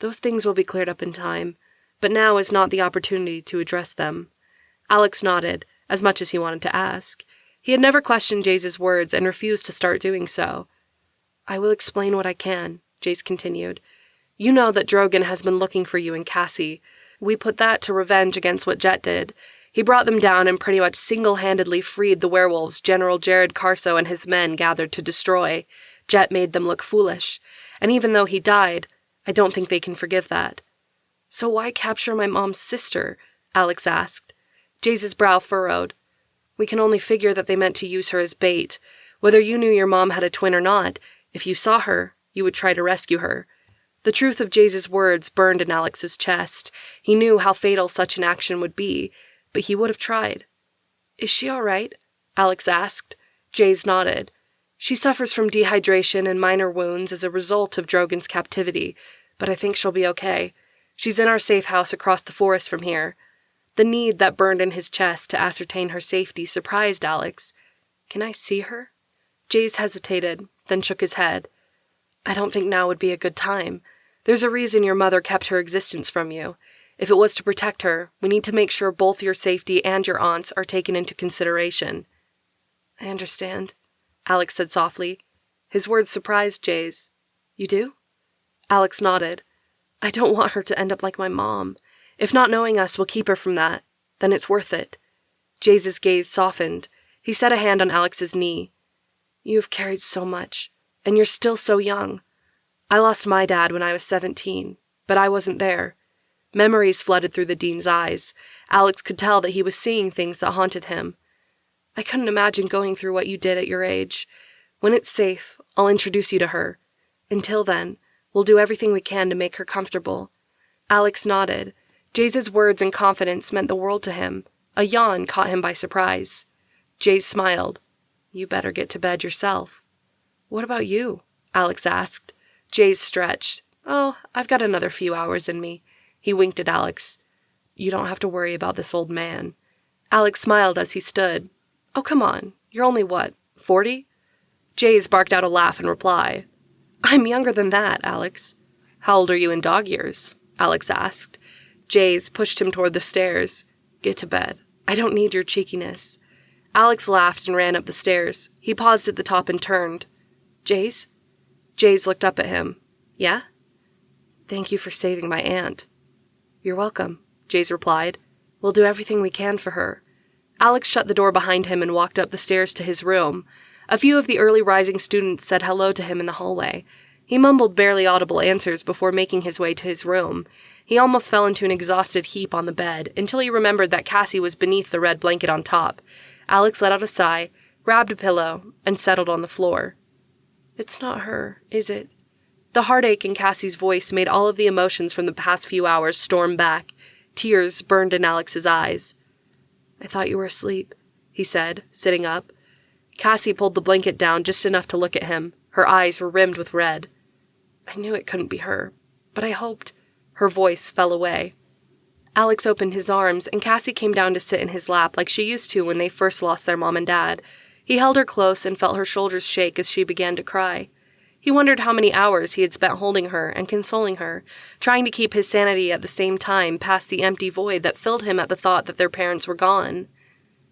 Those things will be cleared up in time, but now is not the opportunity to address them. Alex nodded, as much as he wanted to ask. He had never questioned Jaze's words and refused to start doing so. I will explain what I can, Jaze continued. You know that Drogon has been looking for you and Cassie. We put that to revenge against what Jet did. He brought them down and pretty much single-handedly freed the werewolves General Jared Carso and his men gathered to destroy. Jet made them look foolish, and even though he died, I don't think they can forgive that. So why capture my mom's sister? Alex asked. Jaze's brow furrowed. We can only figure that they meant to use her as bait. Whether you knew your mom had a twin or not, if you saw her, you would try to rescue her. The truth of Jaze's words burned in Alex's chest. He knew how fatal such an action would be, but he would have tried. Is she all right? Alex asked. Jaze nodded. She suffers from dehydration and minor wounds as a result of Drogon's captivity, but I think she'll be okay. She's in our safe house across the forest from here. The need that burned in his chest to ascertain her safety surprised Alex. Can I see her? Jaze hesitated, then shook his head. I don't think now would be a good time. There's a reason your mother kept her existence from you. If it was to protect her, we need to make sure both your safety and your aunt's are taken into consideration. I understand, Alex said softly. His words surprised Jaze. You do? Alex nodded. I don't want her to end up like my mom. If not knowing us will keep her from that, then it's worth it. Jaze's gaze softened. He set a hand on Alex's knee. You have carried so much, and you're still so young. I lost my dad when I was 17, but I wasn't there. Memories flooded through the dean's eyes. Alex could tell that he was seeing things that haunted him. I couldn't imagine going through what you did at your age. When it's safe, I'll introduce you to her. Until then, we'll do everything we can to make her comfortable. Alex nodded. Jaze's words and confidence meant the world to him. A yawn caught him by surprise. Jaze smiled. You better get to bed yourself. What about you? Alex asked. Jaze stretched. Oh, I've got another few hours in me. He winked at Alex. You don't have to worry about this old man. Alex smiled as he stood. Oh, come on. You're only what, 40? Jaze barked out a laugh in reply. I'm younger than that, Alex. How old are you in dog years? Alex asked. Jaze pushed him toward the stairs. Get to bed. I don't need your cheekiness. Alex laughed and ran up the stairs. He paused at the top and turned. Jaze? Jaze looked up at him. Yeah? Thank you for saving my aunt. You're welcome, Jaze replied. We'll do everything we can for her. Alex shut the door behind him and walked up the stairs to his room. A few of the early rising students said hello to him in the hallway. He mumbled barely audible answers before making his way to his room. He almost fell into an exhausted heap on the bed until he remembered that Cassie was beneath the red blanket on top. Alex let out a sigh, grabbed a pillow, and settled on the floor. It's not her, is it? The heartache in Cassie's voice made all of the emotions from the past few hours storm back. Tears burned in Alex's eyes. I thought you were asleep, he said, sitting up. Cassie pulled the blanket down just enough to look at him. Her eyes were rimmed with red. I knew it couldn't be her, but I hoped. Her voice fell away. Alex opened his arms, and Cassie came down to sit in his lap like she used to when they first lost their mom and dad. He held her close and felt her shoulders shake as she began to cry. He wondered how many hours he had spent holding her and consoling her, trying to keep his sanity at the same time past the empty void that filled him at the thought that their parents were gone.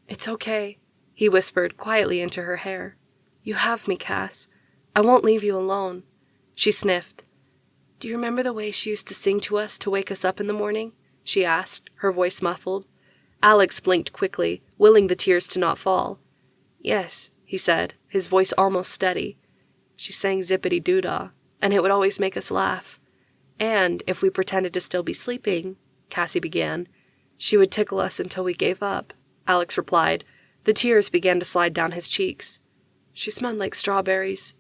It's okay, he whispered quietly into her hair. You have me, Cass. I won't leave you alone. She sniffed. Do you remember the way she used to sing to us to wake us up in the morning? She asked, her voice muffled. Alex blinked quickly, willing the tears to not fall. Yes, he said, his voice almost steady. She sang Zippity-Doo-Dah, and it would always make us laugh. And if we pretended to still be sleeping, Cassie began, she would tickle us until we gave up, Alex replied. The tears began to slide down his cheeks. She smelled like strawberries.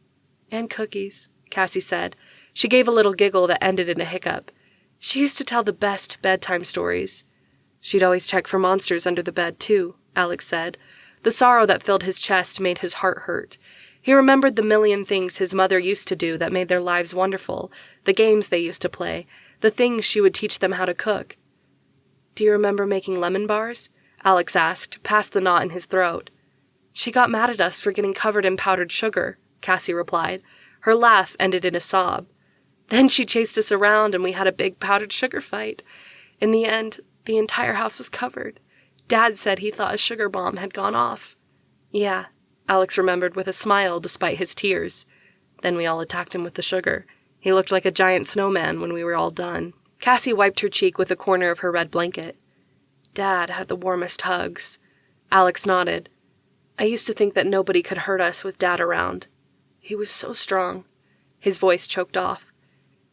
And cookies, Cassie said. She gave a little giggle that ended in a hiccup. She used to tell the best bedtime stories. She'd always check for monsters under the bed, too, Alex said. The sorrow that filled his chest made his heart hurt. He remembered the million things his mother used to do that made their lives wonderful, the games they used to play, the things she would teach them how to cook. Do you remember making lemon bars? Alex asked, past the knot in his throat. She got mad at us for getting covered in powdered sugar, Cassie replied. Her laugh ended in a sob. Then she chased us around and we had a big powdered sugar fight. In the end, the entire house was covered. Dad said he thought a sugar bomb had gone off. Yeah, Alex remembered with a smile despite his tears. Then we all attacked him with the sugar. He looked like a giant snowman when we were all done. Cassie wiped her cheek with a corner of her red blanket. Dad had the warmest hugs. Alex nodded. I used to think that nobody could hurt us with Dad around. He was so strong. His voice choked off.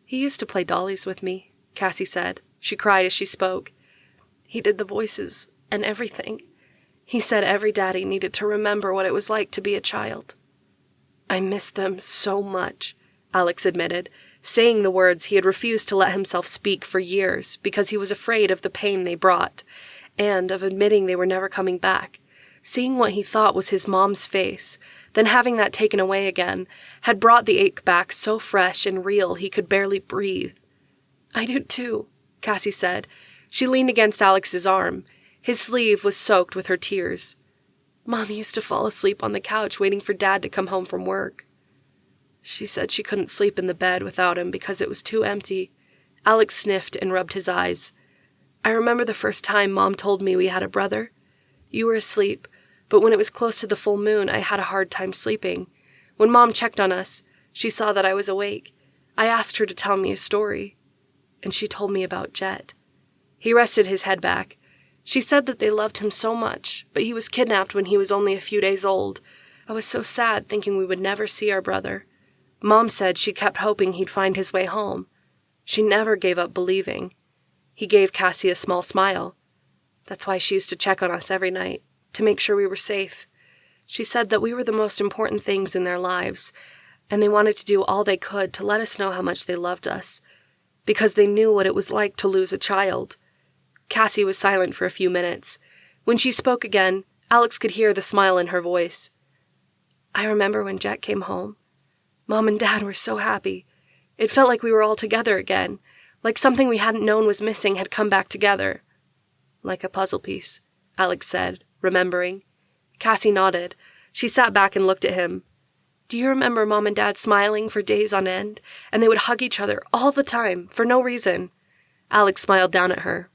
He used to play dollies with me, Cassie said. She cried as she spoke. He did the voices and everything. He said every daddy needed to remember what it was like to be a child. I miss them so much, Alex admitted, saying the words he had refused to let himself speak for years because he was afraid of the pain they brought, and of admitting they were never coming back. Seeing what he thought was his mom's face, then having that taken away again, had brought the ache back so fresh and real he could barely breathe. I do too, Cassie said. She leaned against Alex's arm. His sleeve was soaked with her tears. Mom used to fall asleep on the couch waiting for Dad to come home from work. She said she couldn't sleep in the bed without him because it was too empty. Alex sniffed and rubbed his eyes. I remember the first time Mom told me we had a brother. You were asleep, but when it was close to the full moon, I had a hard time sleeping. When Mom checked on us, she saw that I was awake. I asked her to tell me a story, and she told me about Jet. He rested his head back. She said that they loved him so much, but he was kidnapped when he was only a few days old. I was so sad thinking we would never see our brother. Mom said she kept hoping he'd find his way home. She never gave up believing. He gave Cassie a small smile. That's why she used to check on us every night, to make sure we were safe. She said that we were the most important things in their lives, and they wanted to do all they could to let us know how much they loved us, because they knew what it was like to lose a child. Cassie was silent for a few minutes. When she spoke again, Alex could hear the smile in her voice. I remember when Jet came home. Mom and Dad were so happy. It felt like we were all together again, like something we hadn't known was missing had come back together. Like a puzzle piece, Alex said, remembering. Cassie nodded. She sat back and looked at him. Do you remember Mom and Dad smiling for days on end, and they would hug each other all the time, for no reason? Alex smiled down at her.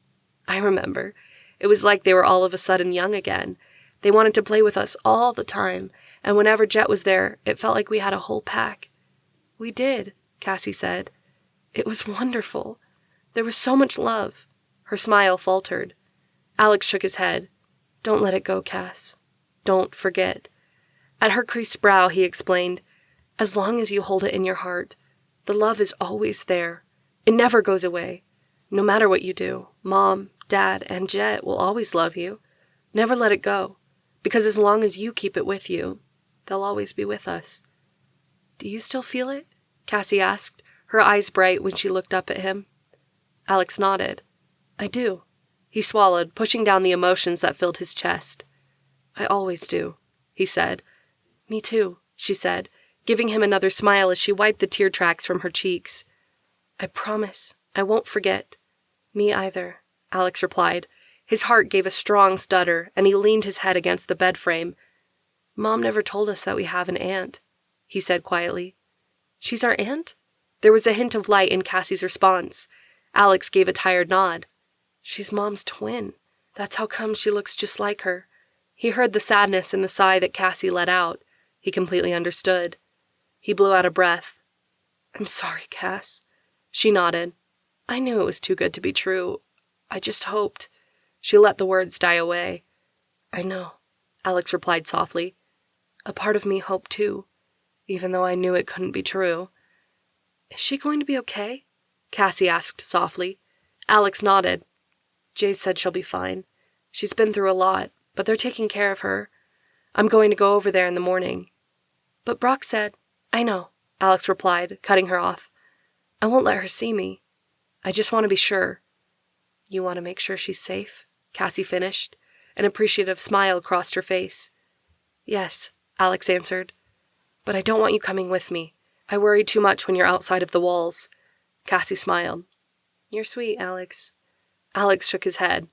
I remember. It was like they were all of a sudden young again. They wanted to play with us all the time, and whenever Jet was there, it felt like we had a whole pack. We did, Cassie said. It was wonderful. There was so much love. Her smile faltered. Alex shook his head. Don't let it go, Cass. Don't forget. At her creased brow, he explained, as long as you hold it in your heart, the love is always there. It never goes away. No matter what you do, Mom, Dad, and Jet will always love you. Never let it go, because as long as you keep it with you, they'll always be with us. Do you still feel it? Cassie asked, her eyes bright when she looked up at him. Alex nodded. I do. He swallowed, pushing down the emotions that filled his chest. I always do, he said. Me too, she said, giving him another smile as she wiped the tear tracks from her cheeks. I promise, I won't forget. Me either, Alex replied. His heart gave a strong stutter, and he leaned his head against the bed frame. Mom never told us that we have an aunt, he said quietly. She's our aunt? There was a hint of light in Cassie's response. Alex gave a tired nod. She's Mom's twin. That's how come she looks just like her. He heard the sadness in the sigh that Cassie let out. He completely understood. He blew out a breath. "I'm sorry, Cass." She nodded. "I knew it was too good to be true. I just hoped." She let the words die away. "I know," Alex replied softly. "A part of me hoped too, even though I knew it couldn't be true." "Is she going to be okay?" Cassie asked softly. Alex nodded. "Jaze said she'll be fine. She's been through a lot, but they're taking care of her. I'm going to go over there in the morning." "But Brock said—" "I know," Alex replied, cutting her off. "I won't let her see me. I just want to be sure." "You want to make sure she's safe?" Cassie finished. An appreciative smile crossed her face. "Yes," Alex answered. "But I don't want you coming with me. I worry too much when you're outside of the walls." Cassie smiled. "You're sweet, Alex." Alex shook his head.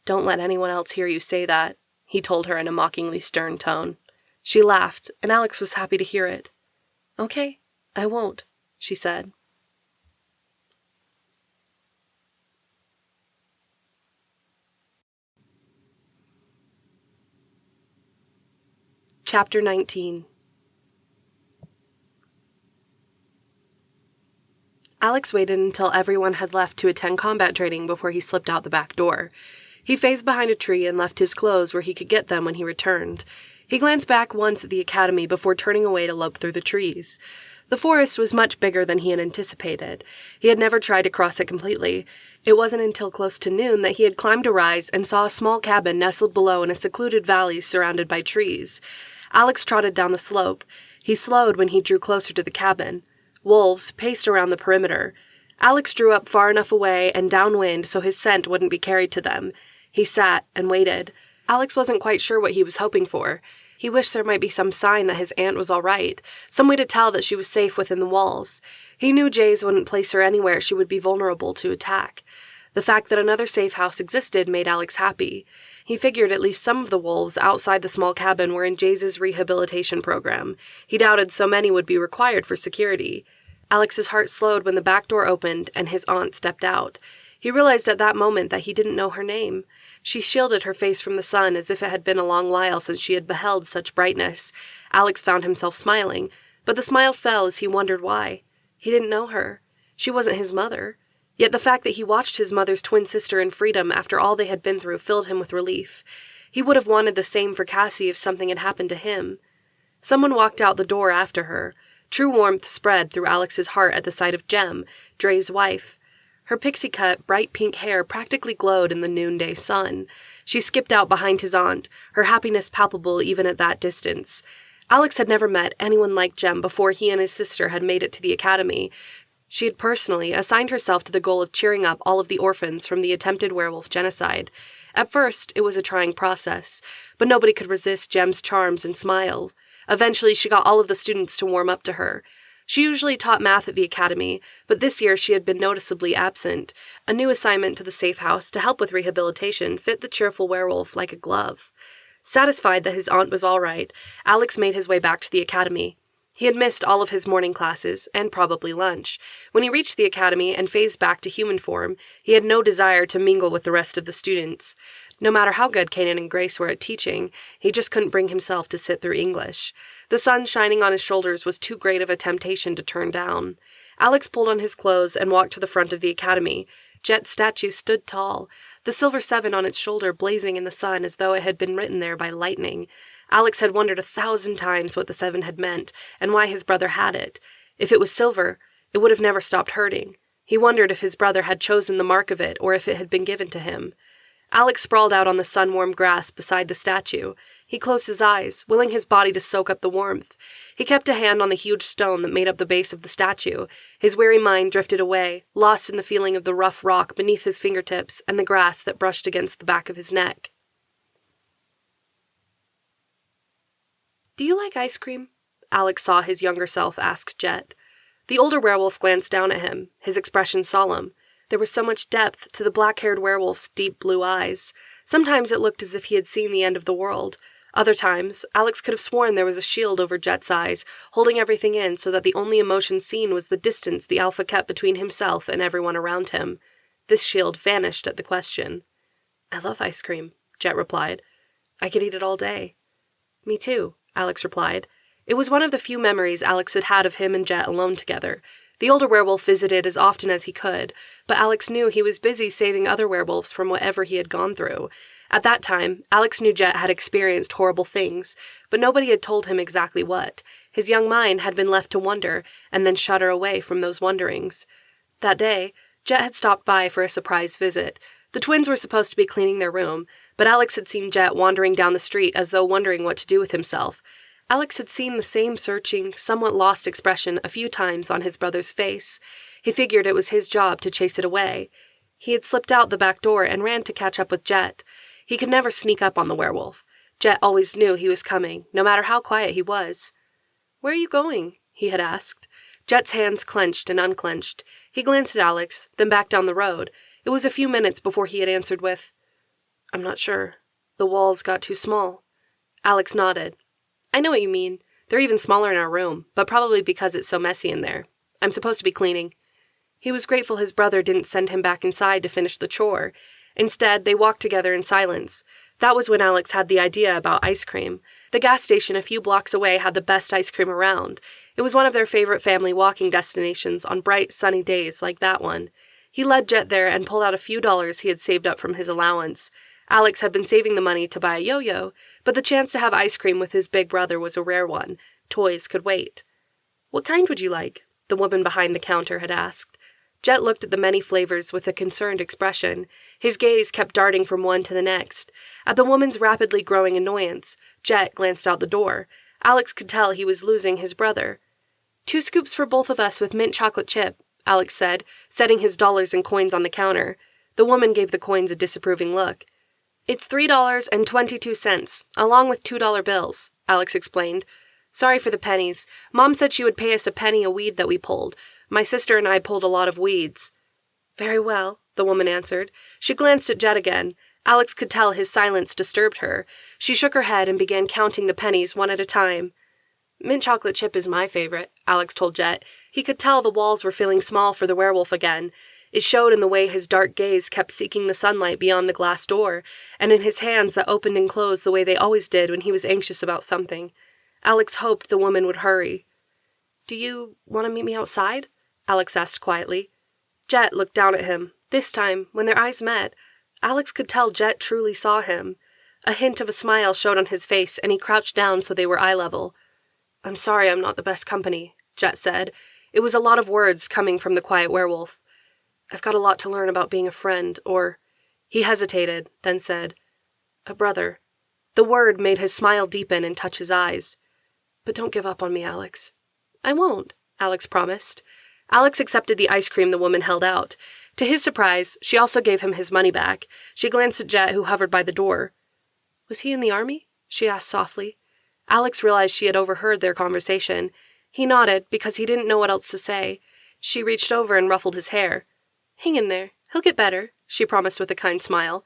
"Don't let anyone else hear you say that," he told her in a mockingly stern tone. She laughed, and Alex was happy to hear it. "Okay, I won't," she said. Chapter 19. Alex waited until everyone had left to attend combat training before he slipped out the back door. He phased behind a tree and left his clothes where he could get them when he returned. He glanced back once at the academy before turning away to lope through the trees. The forest was much bigger than he had anticipated. He had never tried to cross it completely. It wasn't until close to noon that he had climbed a rise and saw a small cabin nestled below in a secluded valley surrounded by trees. Alex trotted down the slope. He slowed when he drew closer to the cabin. Wolves paced around the perimeter. Alex drew up far enough away and downwind so his scent wouldn't be carried to them. He sat and waited. Alex wasn't quite sure what he was hoping for. He wished there might be some sign that his aunt was all right, some way to tell that she was safe within the walls. He knew Jaze wouldn't place her anywhere she would be vulnerable to attack. The fact that another safe house existed made Alex happy. He figured at least some of the wolves outside the small cabin were in Jaze's rehabilitation program. He doubted so many would be required for security. Alex's heart slowed when the back door opened and his aunt stepped out. He realized at that moment that he didn't know her name. She shielded her face from the sun as if it had been a long while since she had beheld such brightness. Alex found himself smiling, but the smile fell as he wondered why. He didn't know her. She wasn't his mother. Yet the fact that he watched his mother's twin sister in freedom after all they had been through filled him with relief. He would have wanted the same for Cassie if something had happened to him. Someone walked out the door after her. True warmth spread through Alex's heart at the sight of Jem, Dre's wife. Her pixie-cut, bright pink hair practically glowed in the noonday sun. She skipped out behind his aunt, her happiness palpable even at that distance. Alex had never met anyone like Jem before he and his sister had made it to the academy. She had personally assigned herself to the goal of cheering up all of the orphans from the attempted werewolf genocide. At first, it was a trying process, but nobody could resist Jem's charms and smile. Eventually, she got all of the students to warm up to her. She usually taught math at the academy, but this year she had been noticeably absent. A new assignment to the safe house to help with rehabilitation fit the cheerful werewolf like a glove. Satisfied that his aunt was all right, Alex made his way back to the academy. He had missed all of his morning classes, and probably lunch. When he reached the academy and phased back to human form, he had no desire to mingle with the rest of the students. No matter how good Kanan and Grace were at teaching, he just couldn't bring himself to sit through English. The sun shining on his shoulders was too great of a temptation to turn down. Alex pulled on his clothes and walked to the front of the academy. Jet's statue stood tall, the silver 7 on its shoulder blazing in the sun as though it had been written there by lightning. Alex had wondered 1,000 times what the 7 had meant and why his brother had it. If it was silver, it would have never stopped hurting. He wondered if his brother had chosen the mark of it or if it had been given to him. Alex sprawled out on the sun-warmed grass beside the statue. He closed his eyes, willing his body to soak up the warmth. He kept a hand on the huge stone that made up the base of the statue. His weary mind drifted away, lost in the feeling of the rough rock beneath his fingertips and the grass that brushed against the back of his neck. "Do you like ice cream?" Alex saw his younger self ask Jet. The older werewolf glanced down at him, his expression solemn. There was so much depth to the black-haired werewolf's deep blue eyes. Sometimes it looked as if he had seen the end of the world. Other times, Alex could have sworn there was a shield over Jet's eyes, holding everything in so that the only emotion seen was the distance the alpha kept between himself and everyone around him. This shield vanished at the question. "I love ice cream," Jet replied. I could eat it all day. Me too, Alex replied. It was one of the few memories Alex had had of him and Jet alone together. The older werewolf visited as often as he could, but Alex knew he was busy saving other werewolves from whatever he had gone through. At that time, Alex knew Jet had experienced horrible things, but nobody had told him exactly what. His young mind had been left to wonder, and then shudder away from those wonderings. That day, Jet had stopped by for a surprise visit. The twins were supposed to be cleaning their room, but Alex had seen Jet wandering down the street as though wondering what to do with himself. Alex had seen the same searching, somewhat lost expression a few times on his brother's face. He figured it was his job to chase it away. He had slipped out the back door and ran to catch up with Jet. He could never sneak up on the werewolf. Jet always knew he was coming, no matter how quiet he was. "Where are you going?" he had asked. Jet's hands clenched and unclenched. He glanced at Alex, then back down the road. It was a few minutes before he had answered with, "I'm not sure. The walls got too small." Alex nodded. "I know what you mean. They're even smaller in our room, but probably because it's so messy in there. I'm supposed to be cleaning." He was grateful his brother didn't send him back inside to finish the chore. Instead, they walked together in silence. That was when Alex had the idea about ice cream. The gas station a few blocks away had the best ice cream around. It was one of their favorite family walking destinations on bright, sunny days like that one. He led Jet there and pulled out a few dollars he had saved up from his allowance. Alex had been saving the money to buy a yo-yo, but the chance to have ice cream with his big brother was a rare one. Toys could wait. "What kind would you like?" the woman behind the counter had asked. Jet looked at the many flavors with a concerned expression. His gaze kept darting from one to the next. At the woman's rapidly growing annoyance, Jet glanced out the door. Alex could tell he was losing his brother. "2 scoops for both of us with mint chocolate chip," Alex said, setting his dollars and coins on the counter. The woman gave the coins a disapproving look. "It's $3.22, along with $2 bills," Alex explained. "Sorry for the pennies. Mom said she would pay us a penny a weed that we pulled. My sister and I pulled a lot of weeds." "Very well," the woman answered. She glanced at Jet again. Alex could tell his silence disturbed her. She shook her head and began counting the pennies one at a time. "Mint chocolate chip is my favorite," Alex told Jet. He could tell the walls were feeling small for the werewolf again. It showed in the way his dark gaze kept seeking the sunlight beyond the glass door, and in his hands that opened and closed the way they always did when he was anxious about something. Alex hoped the woman would hurry. "Do you want to meet me outside?" Alex asked quietly. Jet looked down at him. This time, when their eyes met, Alex could tell Jet truly saw him. A hint of a smile showed on his face, and he crouched down so they were eye level. "I'm sorry I'm not the best company," Jet said. It was a lot of words coming from the quiet werewolf. "I've got a lot to learn about being a friend, or—" He hesitated, then said, "a brother." The word made his smile deepen and touch his eyes. "But don't give up on me, Alex." "I won't," Alex promised. Alex accepted the ice cream the woman held out. To his surprise, she also gave him his money back. She glanced at Jet, who hovered by the door. "Was he in the army?" she asked softly. Alex realized she had overheard their conversation. He nodded, because he didn't know what else to say. She reached over and ruffled his hair. "Hang in there. He'll get better," she promised with a kind smile.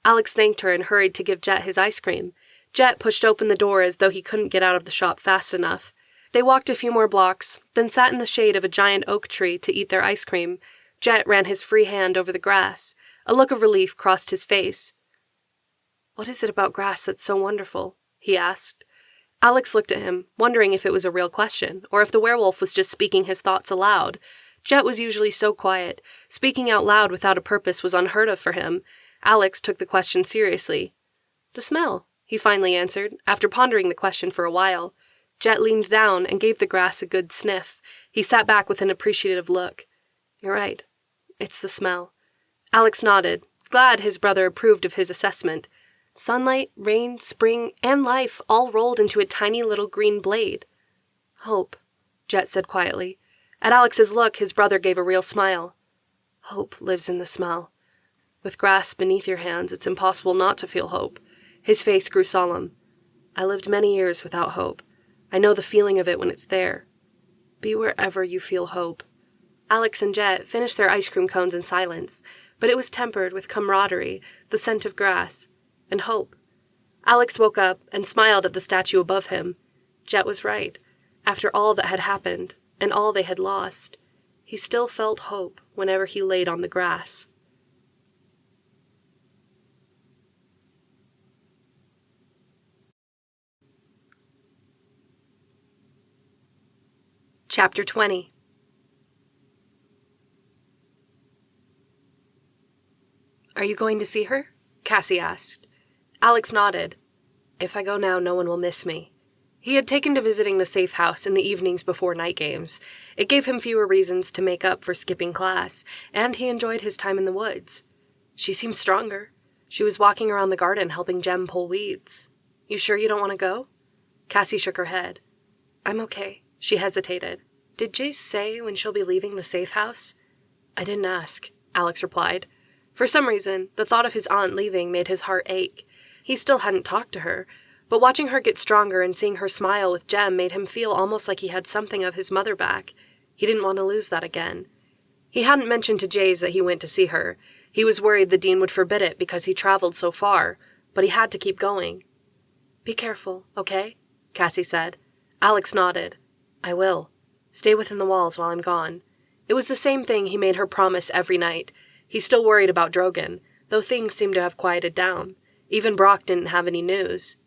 Alex thanked her and hurried to give Jet his ice cream. Jet pushed open the door as though he couldn't get out of the shop fast enough. They walked a few more blocks, then sat in the shade of a giant oak tree to eat their ice cream. Jet ran his free hand over the grass. A look of relief crossed his face. "What is it about grass that's so wonderful?" he asked. Alex looked at him, wondering if it was a real question, or if the werewolf was just speaking his thoughts aloud. Jet was usually so quiet. Speaking out loud without a purpose was unheard of for him. Alex took the question seriously. "The smell," he finally answered, after pondering the question for a while. Jet leaned down and gave the grass a good sniff. He sat back with an appreciative look. "You're right. It's the smell." Alex nodded, glad his brother approved of his assessment. Sunlight, rain, spring, and life all rolled into a tiny little green blade. "Hope," Jet said quietly. At Alex's look, his brother gave a real smile. "Hope lives in the smell. With grass beneath your hands, it's impossible not to feel hope." His face grew solemn. "I lived many years without hope. I know the feeling of it when it's there. Be wherever you feel hope." Alex and Jet finished their ice cream cones in silence, but it was tempered with camaraderie, the scent of grass, and hope. Alex woke up and smiled at the statue above him. Jet was right. After all that had happened, and all they had lost, he still felt hope whenever he laid on the grass. Chapter 20. "Are you going to see her?" Cassie asked. Alex nodded. "If I go now, no one will miss me." He had taken to visiting the safe house in the evenings before night games. It gave him fewer reasons to make up for skipping class, and he enjoyed his time in the woods. She seemed stronger. She was walking around the garden helping Jem pull weeds. "You sure you don't want to go?" Cassie shook her head. "I'm okay." She hesitated. "Did Jaze say when she'll be leaving the safe house?" "I didn't ask," Alex replied. For some reason, the thought of his aunt leaving made his heart ache. He still hadn't talked to her, but watching her get stronger and seeing her smile with Jem made him feel almost like he had something of his mother back. He didn't want to lose that again. He hadn't mentioned to Jaze that he went to see her. He was worried the dean would forbid it because he traveled so far, but he had to keep going. "Be careful, okay?" Cassie said. Alex nodded. "I will. Stay within the walls while I'm gone." It was the same thing he made her promise every night. He still worried about Drogon, though things seemed to have quieted down. Even Brock didn't have any news.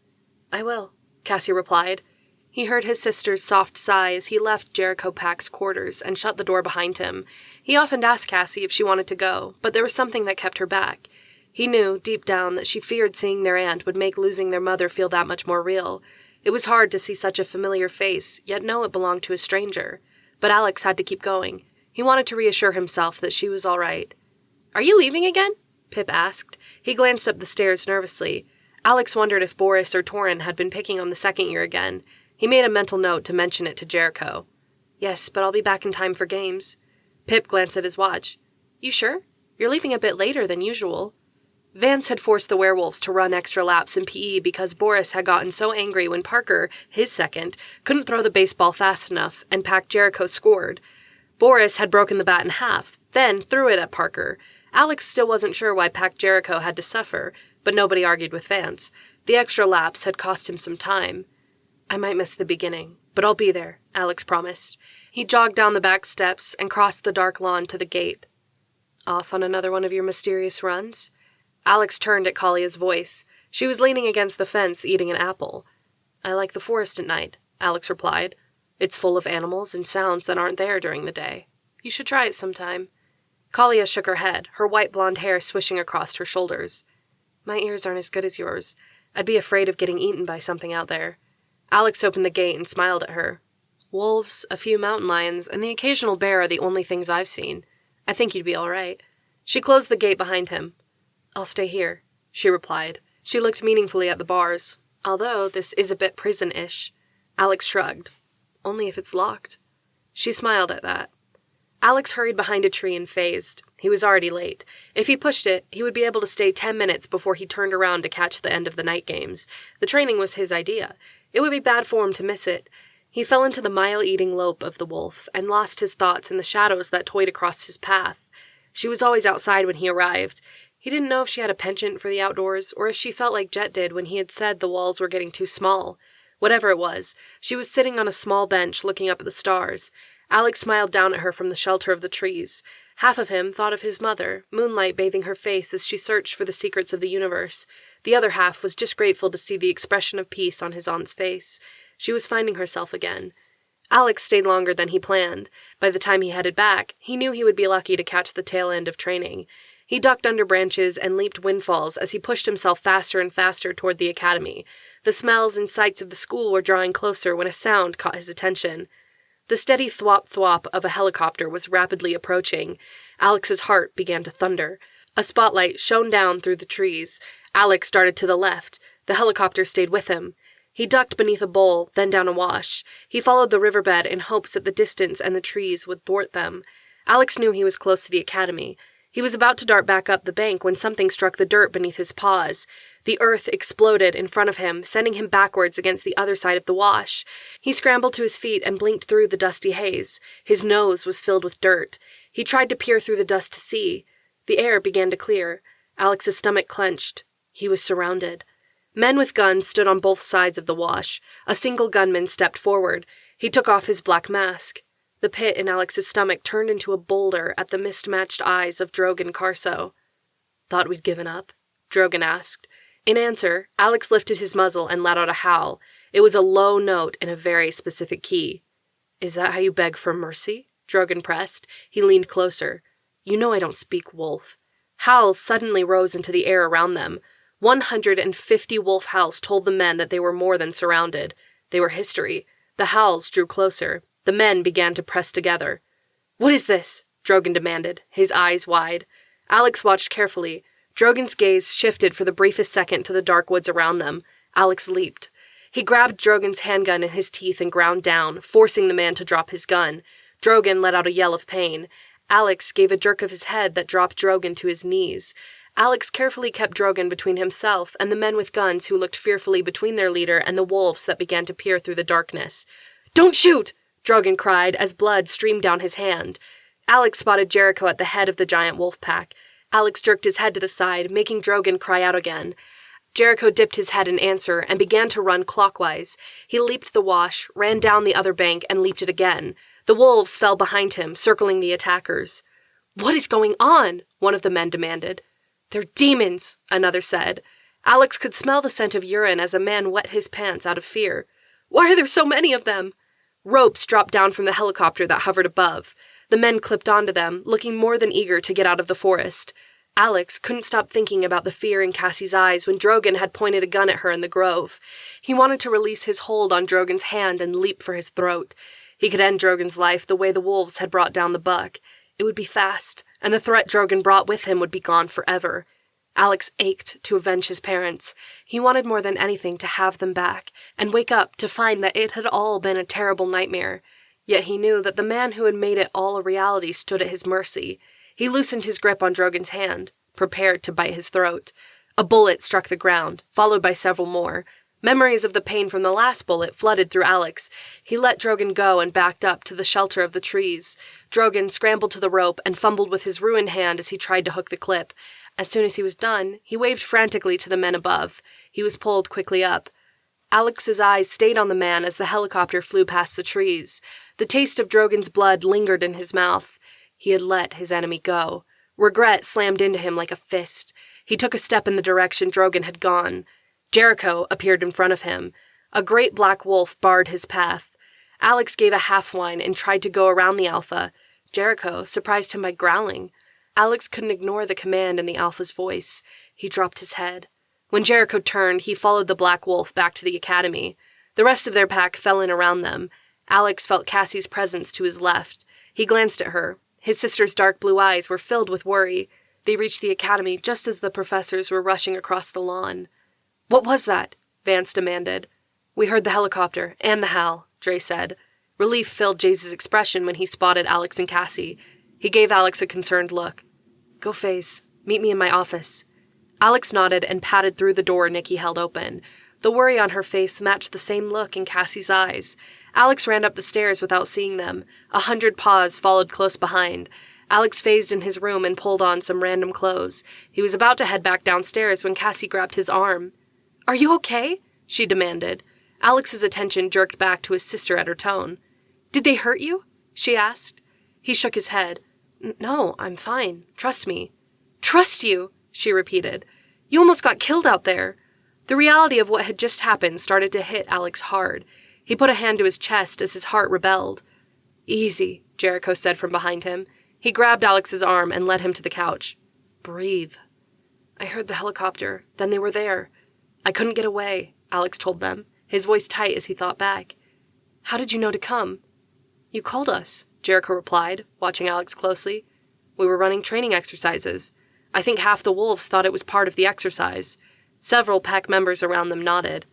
"I will," Cassie replied. He heard his sister's soft sigh as he left Jericho Pack's quarters and shut the door behind him. He often asked Cassie if she wanted to go, but there was something that kept her back. He knew, deep down, that she feared seeing their aunt would make losing their mother feel that much more real. It was hard to see such a familiar face, yet know it belonged to a stranger. But Alex had to keep going. He wanted to reassure himself that she was all right. "Are you leaving again?" Pip asked. He glanced up the stairs nervously. Alex wondered if Boris or Torin had been picking on the second year again. He made a mental note to mention it to Jericho. "Yes, but I'll be back in time for games." Pip glanced at his watch. "You sure? You're leaving a bit later than usual." Vance had forced the Werewolves to run extra laps in PE because Boris had gotten so angry when Parker, his second, couldn't throw the baseball fast enough, and Pack Jericho scored. Boris had broken the bat in half, then threw it at Parker. Alex still wasn't sure why Pack Jericho had to suffer, but nobody argued with Vance. The extra laps had cost him some time. "I might miss the beginning, but I'll be there," Alex promised. He jogged down the back steps and crossed the dark lawn to the gate. "Off on another one of your mysterious runs?" Alex turned at Kalia's voice. She was leaning against the fence eating an apple. "I like the forest at night," Alex replied. "It's full of animals and sounds that aren't there during the day. You should try it sometime." Kalia shook her head, her white blonde hair swishing across her shoulders. "My ears aren't as good as yours. I'd be afraid of getting eaten by something out there." Alex opened the gate and smiled at her. "Wolves, a few mountain lions, and the occasional bear are the only things I've seen. I think you'd be all right." She closed the gate behind him. "I'll stay here," she replied. She looked meaningfully at the bars. "Although this is a bit prison-ish." Alex shrugged. "Only if it's locked." She smiled at that. Alex hurried behind a tree and phased. He was already late. If he pushed it, he would be able to stay 10 minutes before he turned around to catch the end of the night games. The training was his idea. It would be bad form to miss it. He fell into the mile-eating lope of the wolf and lost his thoughts in the shadows that toyed across his path. She was always outside when he arrived. He didn't know if she had a penchant for the outdoors or if she felt like Jet did when he had said the walls were getting too small. Whatever it was, she was sitting on a small bench looking up at the stars. Alex smiled down at her from the shelter of the trees. Half of him thought of his mother, moonlight bathing her face as she searched for the secrets of the universe. The other half was just grateful to see the expression of peace on his aunt's face. She was finding herself again. Alex stayed longer than he planned. By the time he headed back, he knew he would be lucky to catch the tail end of training. He ducked under branches and leaped windfalls as he pushed himself faster and faster toward the academy. The smells and sights of the school were drawing closer when a sound caught his attention. The steady thwop-thwop of a helicopter was rapidly approaching. Alex's heart began to thunder. A spotlight shone down through the trees. Alex darted to the left. The helicopter stayed with him. He ducked beneath a bowl, then down a wash. He followed the riverbed in hopes that the distance and the trees would thwart them. Alex knew he was close to the academy. He was about to dart back up the bank when something struck the dirt beneath his paws. The earth exploded in front of him, sending him backwards against the other side of the wash. He scrambled to his feet and blinked through the dusty haze. His nose was filled with dirt. He tried to peer through the dust to see. The air began to clear. Alex's stomach clenched. He was surrounded. Men with guns stood on both sides of the wash. A single gunman stepped forward. He took off his black mask. The pit in Alex's stomach turned into a boulder at the mismatched eyes of Drogon Carso. "Thought we'd given up?" Drogon asked. In answer, Alex lifted his muzzle and let out a howl. It was a low note in a very specific key. Is that how you beg for mercy? Drogon pressed. He leaned closer. You know I don't speak wolf. Howls suddenly rose into the air around them. 150 wolf howls told the men that they were more than surrounded. They were history. The howls drew closer. The men began to press together. What is this? Drogon demanded, his eyes wide. Alex watched carefully. Drogon's gaze shifted for the briefest second to the dark woods around them. Alex leaped. He grabbed Drogon's handgun in his teeth and ground down, forcing the man to drop his gun. Drogon let out a yell of pain. Alex gave a jerk of his head that dropped Drogon to his knees. Alex carefully kept Drogon between himself and the men with guns who looked fearfully between their leader and the wolves that began to peer through the darkness. Don't shoot! Drogon cried as blood streamed down his hand. Alex spotted Jericho at the head of the giant wolf pack. Alex jerked his head to the side, making Drogon cry out again. Jericho dipped his head in answer and began to run clockwise. He leaped the wash, ran down the other bank, and leaped it again. The wolves fell behind him, circling the attackers. What is going on? One of the men demanded. They're demons, another said. Alex could smell the scent of urine as a man wet his pants out of fear. Why are there so many of them? Ropes dropped down from the helicopter that hovered above. The men clipped onto them, looking more than eager to get out of the forest. Alex couldn't stop thinking about the fear in Cassie's eyes when Drogon had pointed a gun at her in the grove. He wanted to release his hold on Drogon's hand and leap for his throat. He could end Drogon's life the way the wolves had brought down the buck. It would be fast, and the threat Drogon brought with him would be gone forever. Alex ached to avenge his parents. He wanted more than anything to have them back, and wake up to find that it had all been a terrible nightmare. Yet he knew that the man who had made it all a reality stood at his mercy. He loosened his grip on Drogon's hand, prepared to bite his throat. A bullet struck the ground, followed by several more. Memories of the pain from the last bullet flooded through Alex. He let Drogon go and backed up to the shelter of the trees. Drogon scrambled to the rope and fumbled with his ruined hand as he tried to hook the clip. As soon as he was done, he waved frantically to the men above. He was pulled quickly up. Alex's eyes stayed on the man as the helicopter flew past the trees. The taste of Drogon's blood lingered in his mouth. He had let his enemy go. Regret slammed into him like a fist. He took a step in the direction Drogon had gone. Jericho appeared in front of him. A great black wolf barred his path. Alex gave a half-whine and tried to go around the alpha. Jericho surprised him by growling. Alex couldn't ignore the command in the alpha's voice. He dropped his head. When Jericho turned, he followed the black wolf back to the academy. The rest of their pack fell in around them. Alex felt Cassie's presence to his left. He glanced at her. His sister's dark blue eyes were filled with worry. They reached the academy just as the professors were rushing across the lawn. What was that? Vance demanded. We heard the helicopter, and the howl, Dre said. Relief filled Jaze's expression when he spotted Alex and Cassie. He gave Alex a concerned look. Go, Faze. Meet me in my office. Alex nodded and patted through the door Nikki held open. The worry on her face matched the same look in Cassie's eyes. Alex ran up the stairs without seeing them. 100 paws followed close behind. Alex phased in his room and pulled on some random clothes. He was about to head back downstairs when Cassie grabbed his arm. Are you okay? She demanded. Alex's attention jerked back to his sister at her tone. Did they hurt you? She asked. He shook his head. No, I'm fine. Trust me. Trust you? She repeated. You almost got killed out there. The reality of what had just happened started to hit Alex hard. He put a hand to his chest as his heart rebelled. Easy, Jericho said from behind him. He grabbed Alex's arm and led him to the couch. Breathe. I heard the helicopter. Then they were there. I couldn't get away, Alex told them, his voice tight as he thought back. How did you know to come? You called us, Jericho replied, watching Alex closely. We were running training exercises. I think half the wolves thought it was part of the exercise. Several pack members around them nodded.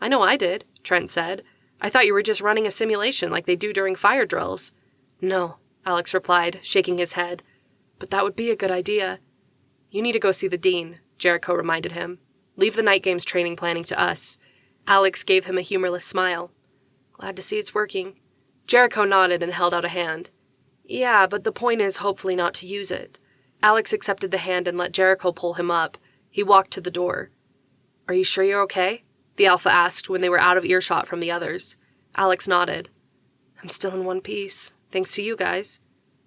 I know I did, Trent said. I thought you were just running a simulation like they do during fire drills. No, Alex replied, shaking his head. But that would be a good idea. You need to go see the dean, Jericho reminded him. Leave the night games training planning to us. Alex gave him a humorless smile. Glad to see it's working. Jericho nodded and held out a hand. Yeah, but the point is hopefully not to use it. Alex accepted the hand and let Jericho pull him up. He walked to the door. Are you sure you're okay? The alpha asked when they were out of earshot from the others. Alex nodded. I'm still in one piece, thanks to you guys.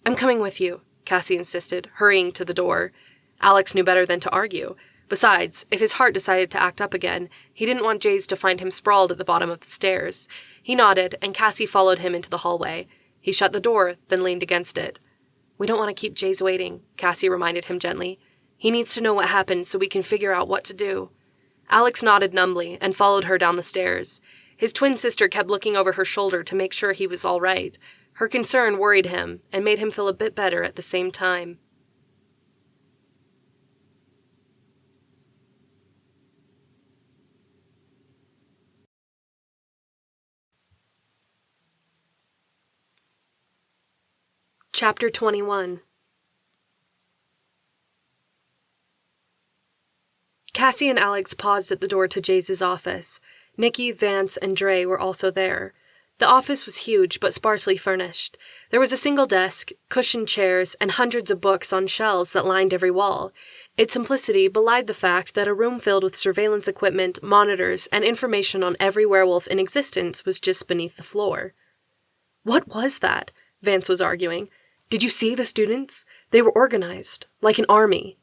I'm coming with you, Cassie insisted, hurrying to the door. Alex knew better than to argue. Besides, if his heart decided to act up again, he didn't want Jaze to find him sprawled at the bottom of the stairs. He nodded, and Cassie followed him into the hallway. He shut the door, then leaned against it. "We don't want to keep Jaze waiting," Cassie reminded him gently. "He needs to know what happened so we can figure out what to do." Alex nodded numbly and followed her down the stairs. His twin sister kept looking over her shoulder to make sure he was all right. Her concern worried him and made him feel a bit better at the same time. Chapter 21. Cassie and Alex paused at the door to Jaze's office. Nikki, Vance, and Dre were also there. The office was huge but sparsely furnished. There was a single desk, cushioned chairs, and hundreds of books on shelves that lined every wall. Its simplicity belied the fact that a room filled with surveillance equipment, monitors, and information on every werewolf in existence was just beneath the floor. "What was that?" Vance was arguing. "Did you see the students? They were organized, like an army."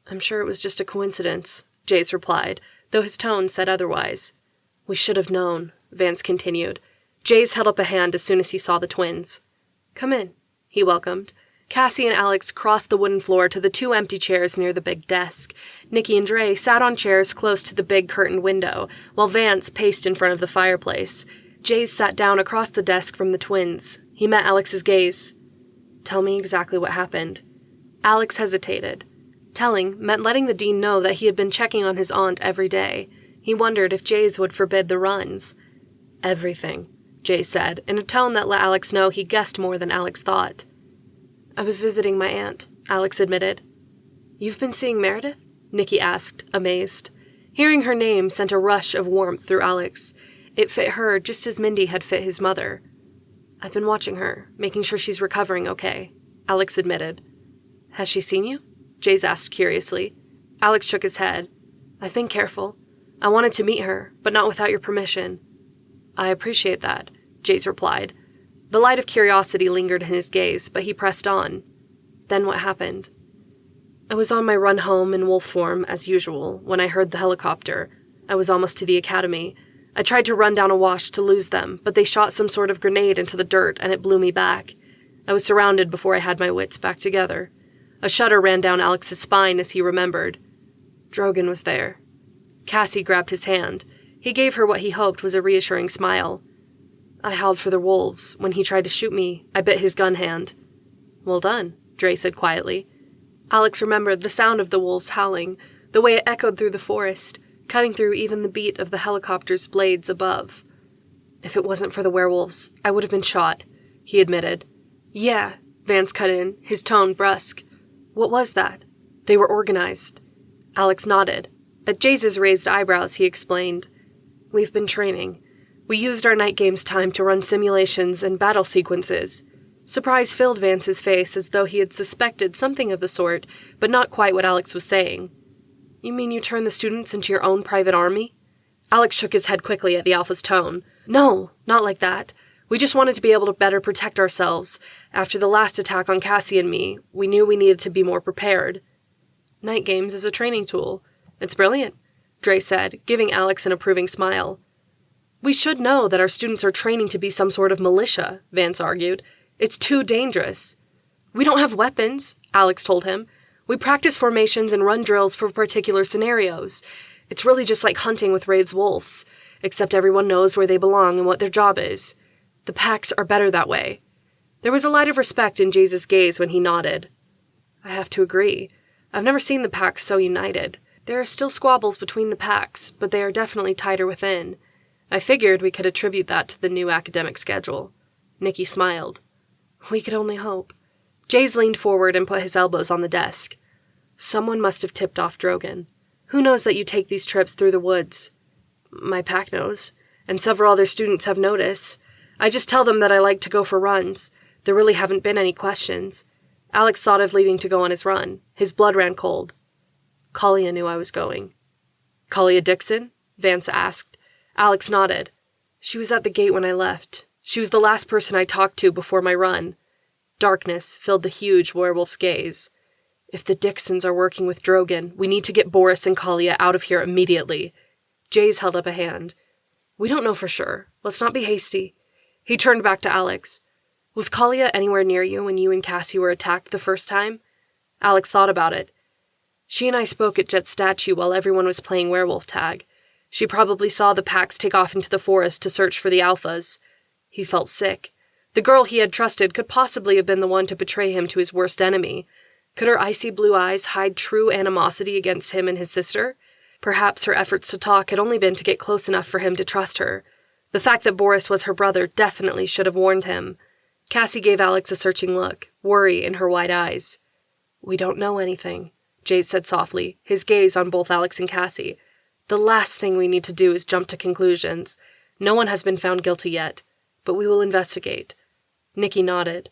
"I'm sure it was just a coincidence," Jaze replied, though his tone said otherwise. "We should have known," Vance continued. Jaze held up a hand as soon as he saw the twins. "Come in," he welcomed. Cassie and Alex crossed the wooden floor to the two empty chairs near the big desk. Nikki and Dre sat on chairs close to the big curtained window, while Vance paced in front of the fireplace. Jaze sat down across the desk from the twins. He met Alex's gaze. "Tell me exactly what happened." Alex hesitated. Telling meant letting the dean know that he had been checking on his aunt every day. He wondered if Jaze would forbid the runs. "Everything," Jaze said, in a tone that let Alex know he guessed more than Alex thought. "I was visiting my aunt," Alex admitted. "You've been seeing Meredith?" Nikki asked, amazed. Hearing her name sent a rush of warmth through Alex. It fit her just as Mindy had fit his mother. "I've been watching her, making sure she's recovering okay," Alex admitted. "Has she seen you?" Jaze asked curiously. Alex shook his head. "I've been careful. I wanted to meet her, but not without your permission." "I appreciate that," Jaze replied. The light of curiosity lingered in his gaze, but he pressed on. "Then what happened?" "I was on my run home in wolf form, as usual, when I heard the helicopter. I was almost to the academy. I tried to run down a wash to lose them, but they shot some sort of grenade into the dirt and it blew me back. I was surrounded before I had my wits back together." A shudder ran down Alex's spine as he remembered. "Drogan was there." Cassie grabbed his hand. He gave her what he hoped was a reassuring smile. "I howled for the wolves. When he tried to shoot me, I bit his gun hand." "Well done," Dre said quietly. Alex remembered the sound of the wolves howling, the way it echoed through the forest, cutting through even the beat of the helicopter's blades above. "If it wasn't for the werewolves, I would have been shot," he admitted. "Yeah," Vance cut in, his tone brusque. "What was that?" "They were organized." Alex nodded. At Jaze's raised eyebrows, he explained. "We've been training. We used our night games time to run simulations and battle sequences." Surprise filled Vance's face as though he had suspected something of the sort, but not quite what Alex was saying. "You mean you turn the students into your own private army?" Alex shook his head quickly at the Alpha's tone. "No, not like that. We just wanted to be able to better protect ourselves. After the last attack on Cassie and me, we knew we needed to be more prepared." "Night games is a training tool. It's brilliant," Dre said, giving Alex an approving smile. "We should know that our students are training to be some sort of militia," Vance argued. "It's too dangerous." "We don't have weapons," Alex told him. "We practice formations and run drills for particular scenarios. It's really just like hunting with Rave's wolves, except everyone knows where they belong and what their job is. The packs are better that way." There was a light of respect in Jaze's gaze when he nodded. "I have to agree. I've never seen the packs so united. There are still squabbles between the packs, but they are definitely tighter within. I figured we could attribute that to the new academic schedule." Nikki smiled. "We could only hope." Jaze leaned forward and put his elbows on the desk. "Someone must have tipped off Drogan. Who knows that you take these trips through the woods?" "My pack knows, and several other students have notice. I just tell them that I like to go for runs. There really haven't been any questions." Alex thought of leaving to go on his run. His blood ran cold. "Kalia knew I was going." "Kalia Dixon?" Vance asked. Alex nodded. "She was at the gate when I left. She was the last person I talked to before my run." Darkness filled the huge werewolf's gaze. If the Dixons are working with Drogon, we need to get Boris and Kalia out of here immediately. Jaze held up a hand. We don't know for sure. Let's not be hasty. He turned back to Alex. Was Kalia anywhere near you when you and Cassie were attacked the first time? Alex thought about it. She and I spoke at Jet's statue while everyone was playing werewolf tag. She probably saw the packs take off into the forest to search for the alphas. He felt sick. The girl he had trusted could possibly have been the one to betray him to his worst enemy. Could her icy blue eyes hide true animosity against him and his sister? Perhaps her efforts to talk had only been to get close enough for him to trust her. The fact that Boris was her brother definitely should have warned him. Cassie gave Alex a searching look, worry in her wide eyes. We don't know anything, Jaze said softly, his gaze on both Alex and Cassie. The last thing we need to do is jump to conclusions. No one has been found guilty yet, but we will investigate. Nikki nodded.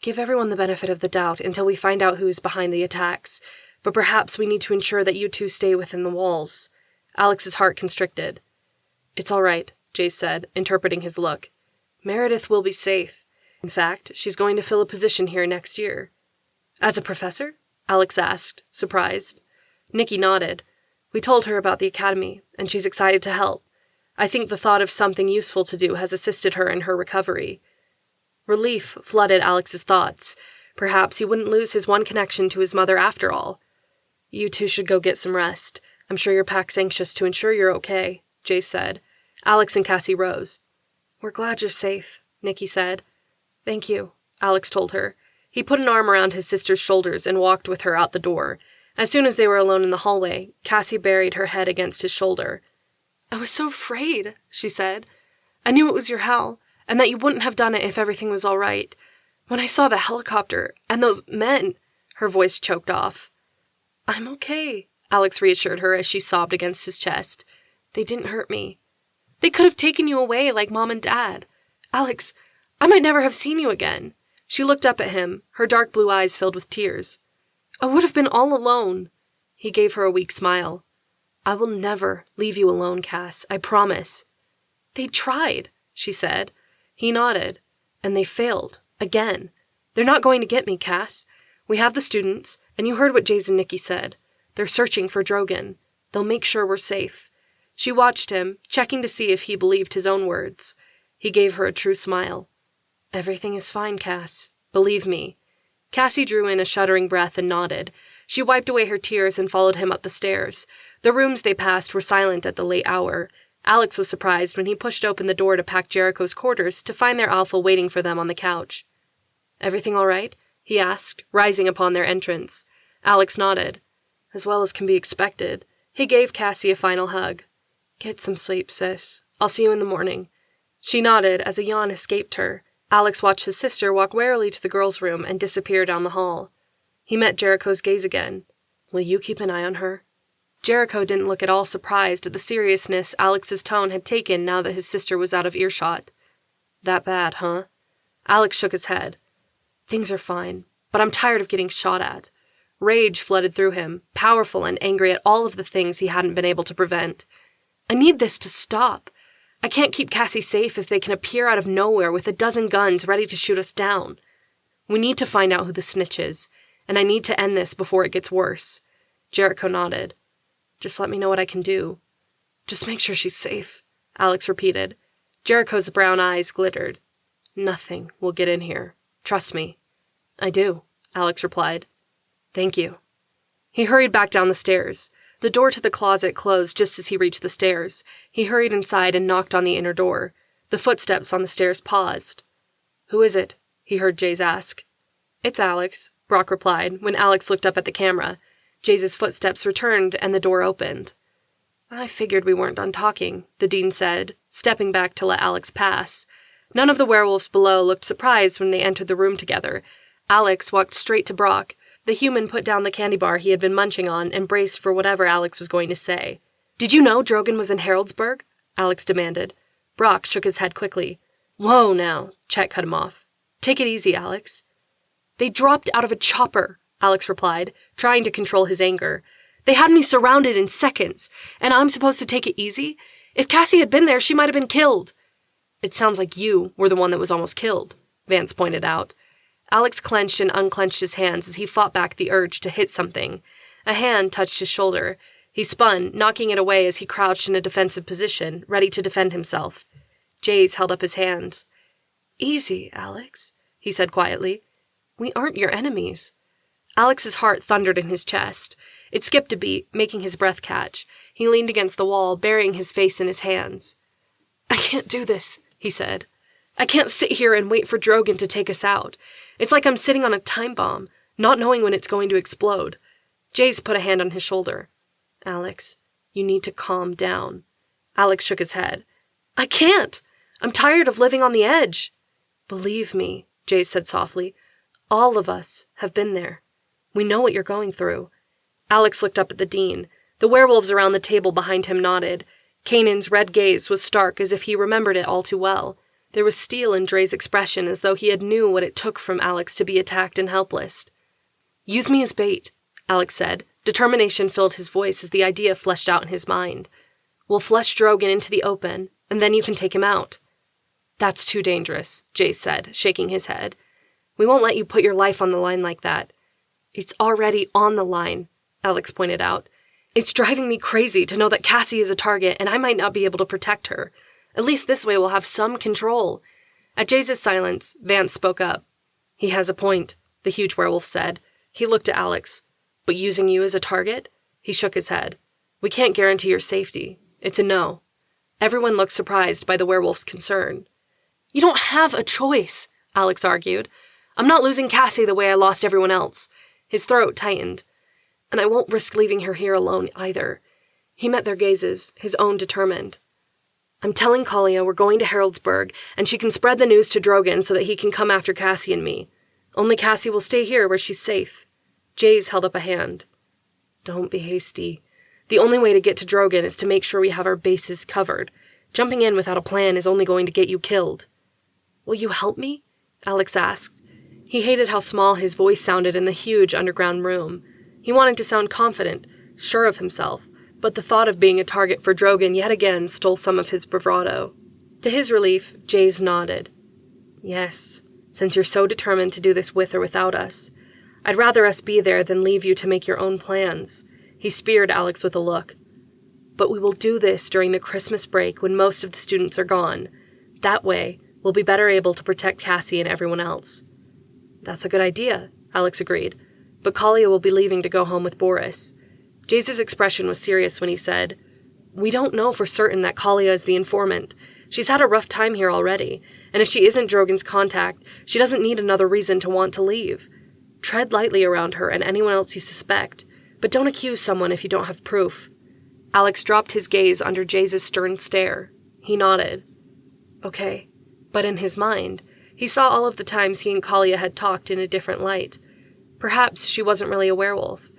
Give everyone the benefit of the doubt until we find out who is behind the attacks, but perhaps we need to ensure that you two stay within the walls. Alex's heart constricted. It's all right, Jaze said, interpreting his look. Meredith will be safe. In fact, she's going to fill a position here next year. As a professor? Alex asked, surprised. Nikki nodded. We told her about the academy, and she's excited to help. I think the thought of something useful to do has assisted her in her recovery. Relief flooded Alex's thoughts. Perhaps he wouldn't lose his one connection to his mother after all. You two should go get some rest. I'm sure your pack's anxious to ensure you're okay, Jace said. Alex and Cassie rose. We're glad you're safe, Nikki said. Thank you, Alex told her. He put an arm around his sister's shoulders and walked with her out the door. As soon as they were alone in the hallway, Cassie buried her head against his shoulder. I was so afraid, she said. I knew it was your hell, and that you wouldn't have done it if everything was all right. When I saw the helicopter and those men, her voice choked off. I'm okay, Alex reassured her as she sobbed against his chest. They didn't hurt me. They could have taken you away like Mom and Dad. Alex, I might never have seen you again. She looked up at him, her dark blue eyes filled with tears. I would have been all alone. He gave her a weak smile. I will never leave you alone, Cass, I promise. They tried, she said. He nodded. And they failed. Again. They're not going to get me, Cass. We have the students, and you heard what Jaze and Nikki said. They're searching for Drogon. They'll make sure we're safe. She watched him, checking to see if he believed his own words. He gave her a true smile. Everything is fine, Cass. Believe me. Cassie drew in a shuddering breath and nodded. She wiped away her tears and followed him up the stairs. The rooms they passed were silent at the late hour. Alex was surprised when he pushed open the door to pack Jericho's quarters to find their alpha waiting for them on the couch. Everything all right? He asked, rising upon their entrance. Alex nodded. As well as can be expected. He gave Cassie a final hug. Get some sleep, sis. I'll see you in the morning. She nodded as a yawn escaped her. Alex watched his sister walk warily to the girls' room and disappear down the hall. He met Jericho's gaze again. Will you keep an eye on her? Jericho didn't look at all surprised at the seriousness Alex's tone had taken now that his sister was out of earshot. That bad, huh? Alex shook his head. Things are fine, but I'm tired of getting shot at. Rage flooded through him, powerful and angry at all of the things he hadn't been able to prevent. I need this to stop. I can't keep Cassie safe if they can appear out of nowhere with a dozen guns ready to shoot us down. We need to find out who the snitch is, and I need to end this before it gets worse. Jericho nodded. Just let me know what I can do. Just make sure she's safe, Alex repeated. Jericho's brown eyes glittered. Nothing will get in here. Trust me. I do, Alex replied. Thank you. He hurried back down the stairs. The door to the closet closed just as he reached the stairs. He hurried inside and knocked on the inner door. The footsteps on the stairs paused. Who is it? He heard Jaze ask. It's Alex, Brock replied when Alex looked up at the camera. Jaze's footsteps returned and the door opened. I figured we weren't done talking, the dean said, stepping back to let Alex pass. None of the werewolves below looked surprised when they entered the room together. Alex walked straight to Brock. The human put down the candy bar he had been munching on and braced for whatever Alex was going to say. Did you know Drogon was in Haraldsburg? Alex demanded. Brock shook his head quickly. Whoa now, Chet cut him off. Take it easy, Alex. They dropped out of a chopper, Alex replied, trying to control his anger. They had me surrounded in seconds, and I'm supposed to take it easy? If Cassie had been there, she might have been killed. It sounds like you were the one that was almost killed, Vance pointed out. Alex clenched and unclenched his hands as he fought back the urge to hit something. A hand touched his shoulder. He spun, knocking it away as he crouched in a defensive position, ready to defend himself. Jaze held up his hands. "Easy, Alex," he said quietly. "We aren't your enemies." Alex's heart thundered in his chest. It skipped a beat, making his breath catch. He leaned against the wall, burying his face in his hands. "I can't do this," he said. "I can't sit here and wait for Drogon to take us out. It's like I'm sitting on a time bomb, not knowing when it's going to explode." Jaze put a hand on his shoulder. "Alex, you need to calm down." Alex shook his head. "I can't! I'm tired of living on the edge." "Believe me," Jaze said softly, "all of us have been there. We know what you're going through." Alex looked up at the dean. The werewolves around the table behind him nodded. Kanan's red gaze was stark, as if he remembered it all too well. There was steel in Dre's expression, as though he had knew what it took from Alex to be attacked and helpless. "Use me as bait," Alex said. Determination filled his voice as the idea fleshed out in his mind. "We'll flush Drogon into the open, and then you can take him out." "That's too dangerous," Jace said, shaking his head. "We won't let you put your life on the line like that." "It's already on the line," Alex pointed out. "It's driving me crazy to know that Cassie is a target and I might not be able to protect her. At least this way we'll have some control." At Jace's silence, Vance spoke up. "He has a point," the huge werewolf said. He looked at Alex. "But using you as a target?" He shook his head. "We can't guarantee your safety. It's a no." Everyone looked surprised by the werewolf's concern. "You don't have a choice," Alex argued. "I'm not losing Cassie the way I lost everyone else." His throat tightened. "And I won't risk leaving her here alone either." He met their gazes, his own determined. "I'm telling Kalia we're going to Haraldsburg, and she can spread the news to Drogon so that he can come after Cassie and me. Only Cassie will stay here where she's safe." Jaze held up a hand. "Don't be hasty. The only way to get to Drogon is to make sure we have our bases covered. Jumping in without a plan is only going to get you killed." "Will you help me?" Alex asked. He hated how small his voice sounded in the huge underground room. He wanted to sound confident, sure of himself, but the thought of being a target for Drogon yet again stole some of his bravado. To his relief, Jaze nodded. "Yes, since you're so determined to do this with or without us. I'd rather us be there than leave you to make your own plans." He speared Alex with a look. "But we will do this during the Christmas break when most of the students are gone. That way, we'll be better able to protect Cassie and everyone else." "That's a good idea," Alex agreed. "But Kalia will be leaving to go home with Boris." Jace's expression was serious when he said, "We don't know for certain that Kalia is the informant. She's had a rough time here already, and if she isn't Drogon's contact, she doesn't need another reason to want to leave. Tread lightly around her and anyone else you suspect, but don't accuse someone if you don't have proof." Alex dropped his gaze under Jaze's stern stare. He nodded. "Okay." But in his mind, he saw all of the times he and Kalia had talked in a different light. Perhaps she wasn't really a werewolf.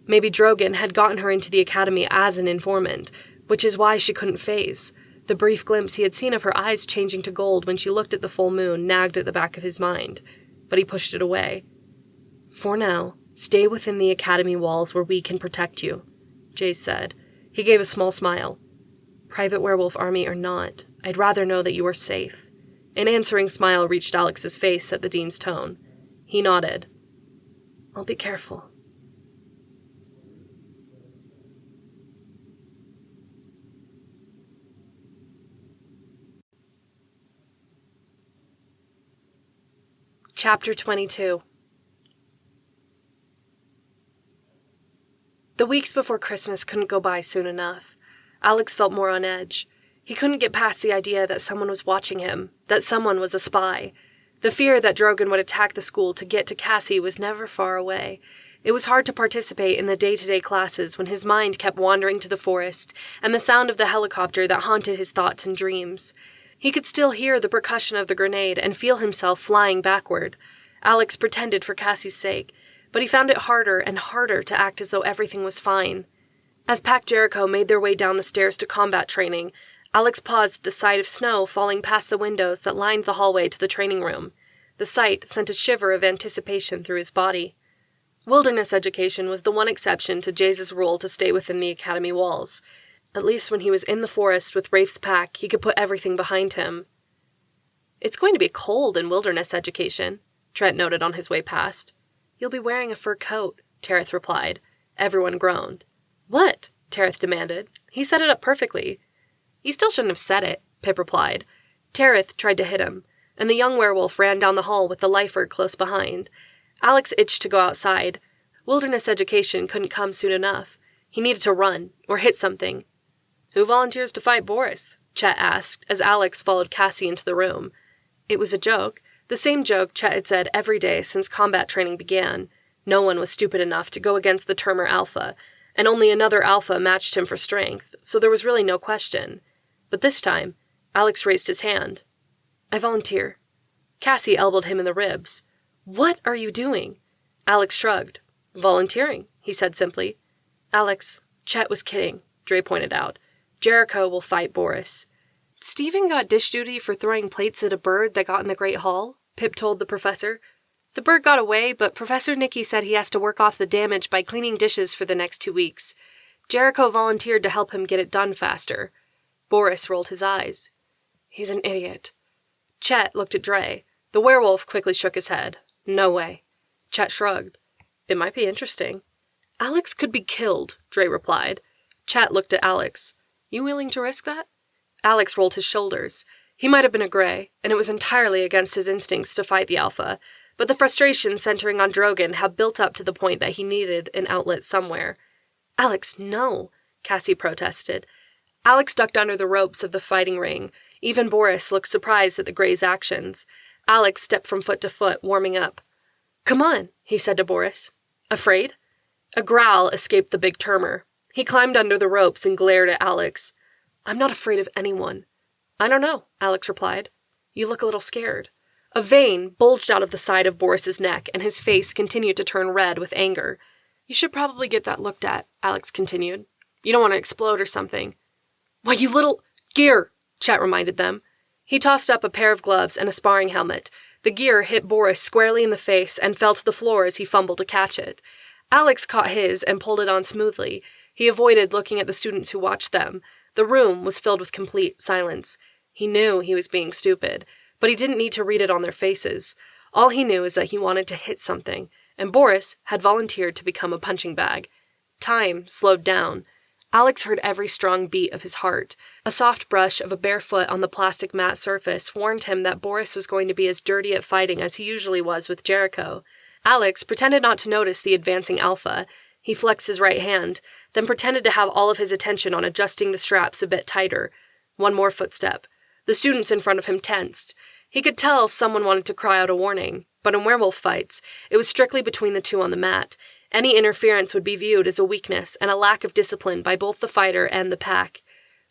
Maybe Drogon had gotten her into the academy as an informant, which is why she couldn't phase. The brief glimpse he had seen of her eyes changing to gold when she looked at the full moon nagged at the back of his mind, but he pushed it away. "For now, stay within the academy walls where we can protect you," Jace said. He gave a small smile. "Private werewolf army or not, I'd rather know that you are safe." An answering smile reached Alex's face at the dean's tone. He nodded. "I'll be careful." Chapter 22. The weeks before Christmas couldn't go by soon enough. Alex felt more on edge. He couldn't get past the idea that someone was watching him, that someone was a spy. The fear that Drogon would attack the school to get to Cassie was never far away. It was hard to participate in the day-to-day classes when his mind kept wandering to the forest and the sound of the helicopter that haunted his thoughts and dreams. He could still hear the percussion of the grenade and feel himself flying backward. Alex pretended for Cassie's sake, but he found it harder and harder to act as though everything was fine. As Pack Jericho made their way down the stairs to combat training, Alex paused at the sight of snow falling past the windows that lined the hallway to the training room. The sight sent a shiver of anticipation through his body. Wilderness education was the one exception to Jaze's rule to stay within the academy walls. At least when he was in the forest with Rafe's pack, he could put everything behind him. "It's going to be cold in wilderness education," Trent noted on his way past. You'll be wearing a fur coat, Tareth replied. Everyone groaned. What? Tareth demanded. He set it up perfectly. You still shouldn't have said it, Pip replied. Tareth tried to hit him, and the young werewolf ran down the hall with the lifer close behind. Alex itched to go outside. Wilderness education couldn't come soon enough. He needed to run, or hit something. Who volunteers to fight Boris? Chet asked, as Alex followed Cassie into the room. It was a joke. The same joke Chet had said every day since combat training began. No one was stupid enough to go against the Termer Alpha, and only another Alpha matched him for strength, so there was really no question. But this time, Alex raised his hand. I volunteer. Cassie elbowed him in the ribs. What are you doing? Alex shrugged. Volunteering, he said simply. Alex, Chet was kidding, Dre pointed out. Jericho will fight Boris. Stephen got dish duty for throwing plates at a bird that got in the Great Hall, Pip told the professor. The bird got away, but Professor Nicky said he has to work off the damage by cleaning dishes for the next 2 weeks. Jericho volunteered to help him get it done faster. Boris rolled his eyes. He's an idiot. Chet looked at Dre. The werewolf quickly shook his head. No way. Chet shrugged. It might be interesting. Alex could be killed, Dre replied. Chet looked at Alex. You willing to risk that? Alex rolled his shoulders. He might have been a Grey, and it was entirely against his instincts to fight the Alpha, but the frustration centering on Drogon had built up to the point that he needed an outlet somewhere. Alex, no, Cassie protested. Alex ducked under the ropes of the fighting ring. Even Boris looked surprised at the Grey's actions. Alex stepped from foot to foot, warming up. Come on, he said to Boris. Afraid? A growl escaped the big Termer. He climbed under the ropes and glared at Alex. I'm not afraid of anyone. I don't know, Alex replied. You look a little scared. A vein bulged out of the side of Boris's neck, and his face continued to turn red with anger. You should probably get that looked at, Alex continued. You don't want to explode or something. Why, you little... Gear, Chet reminded them. He tossed up a pair of gloves and a sparring helmet. The gear hit Boris squarely in the face and fell to the floor as he fumbled to catch it. Alex caught his and pulled it on smoothly. He avoided looking at the students who watched them. The room was filled with complete silence. He knew he was being stupid, but he didn't need to read it on their faces. All he knew is that he wanted to hit something, and Boris had volunteered to become a punching bag. Time slowed down. Alex heard every strong beat of his heart. A soft brush of a bare foot on the plastic mat surface warned him that Boris was going to be as dirty at fighting as he usually was with Jericho. Alex pretended not to notice the advancing Alpha. He flexed his right hand, then pretended to have all of his attention on adjusting the straps a bit tighter. One more footstep. The students in front of him tensed. He could tell someone wanted to cry out a warning, but in werewolf fights, it was strictly between the two on the mat. Any interference would be viewed as a weakness and a lack of discipline by both the fighter and the pack.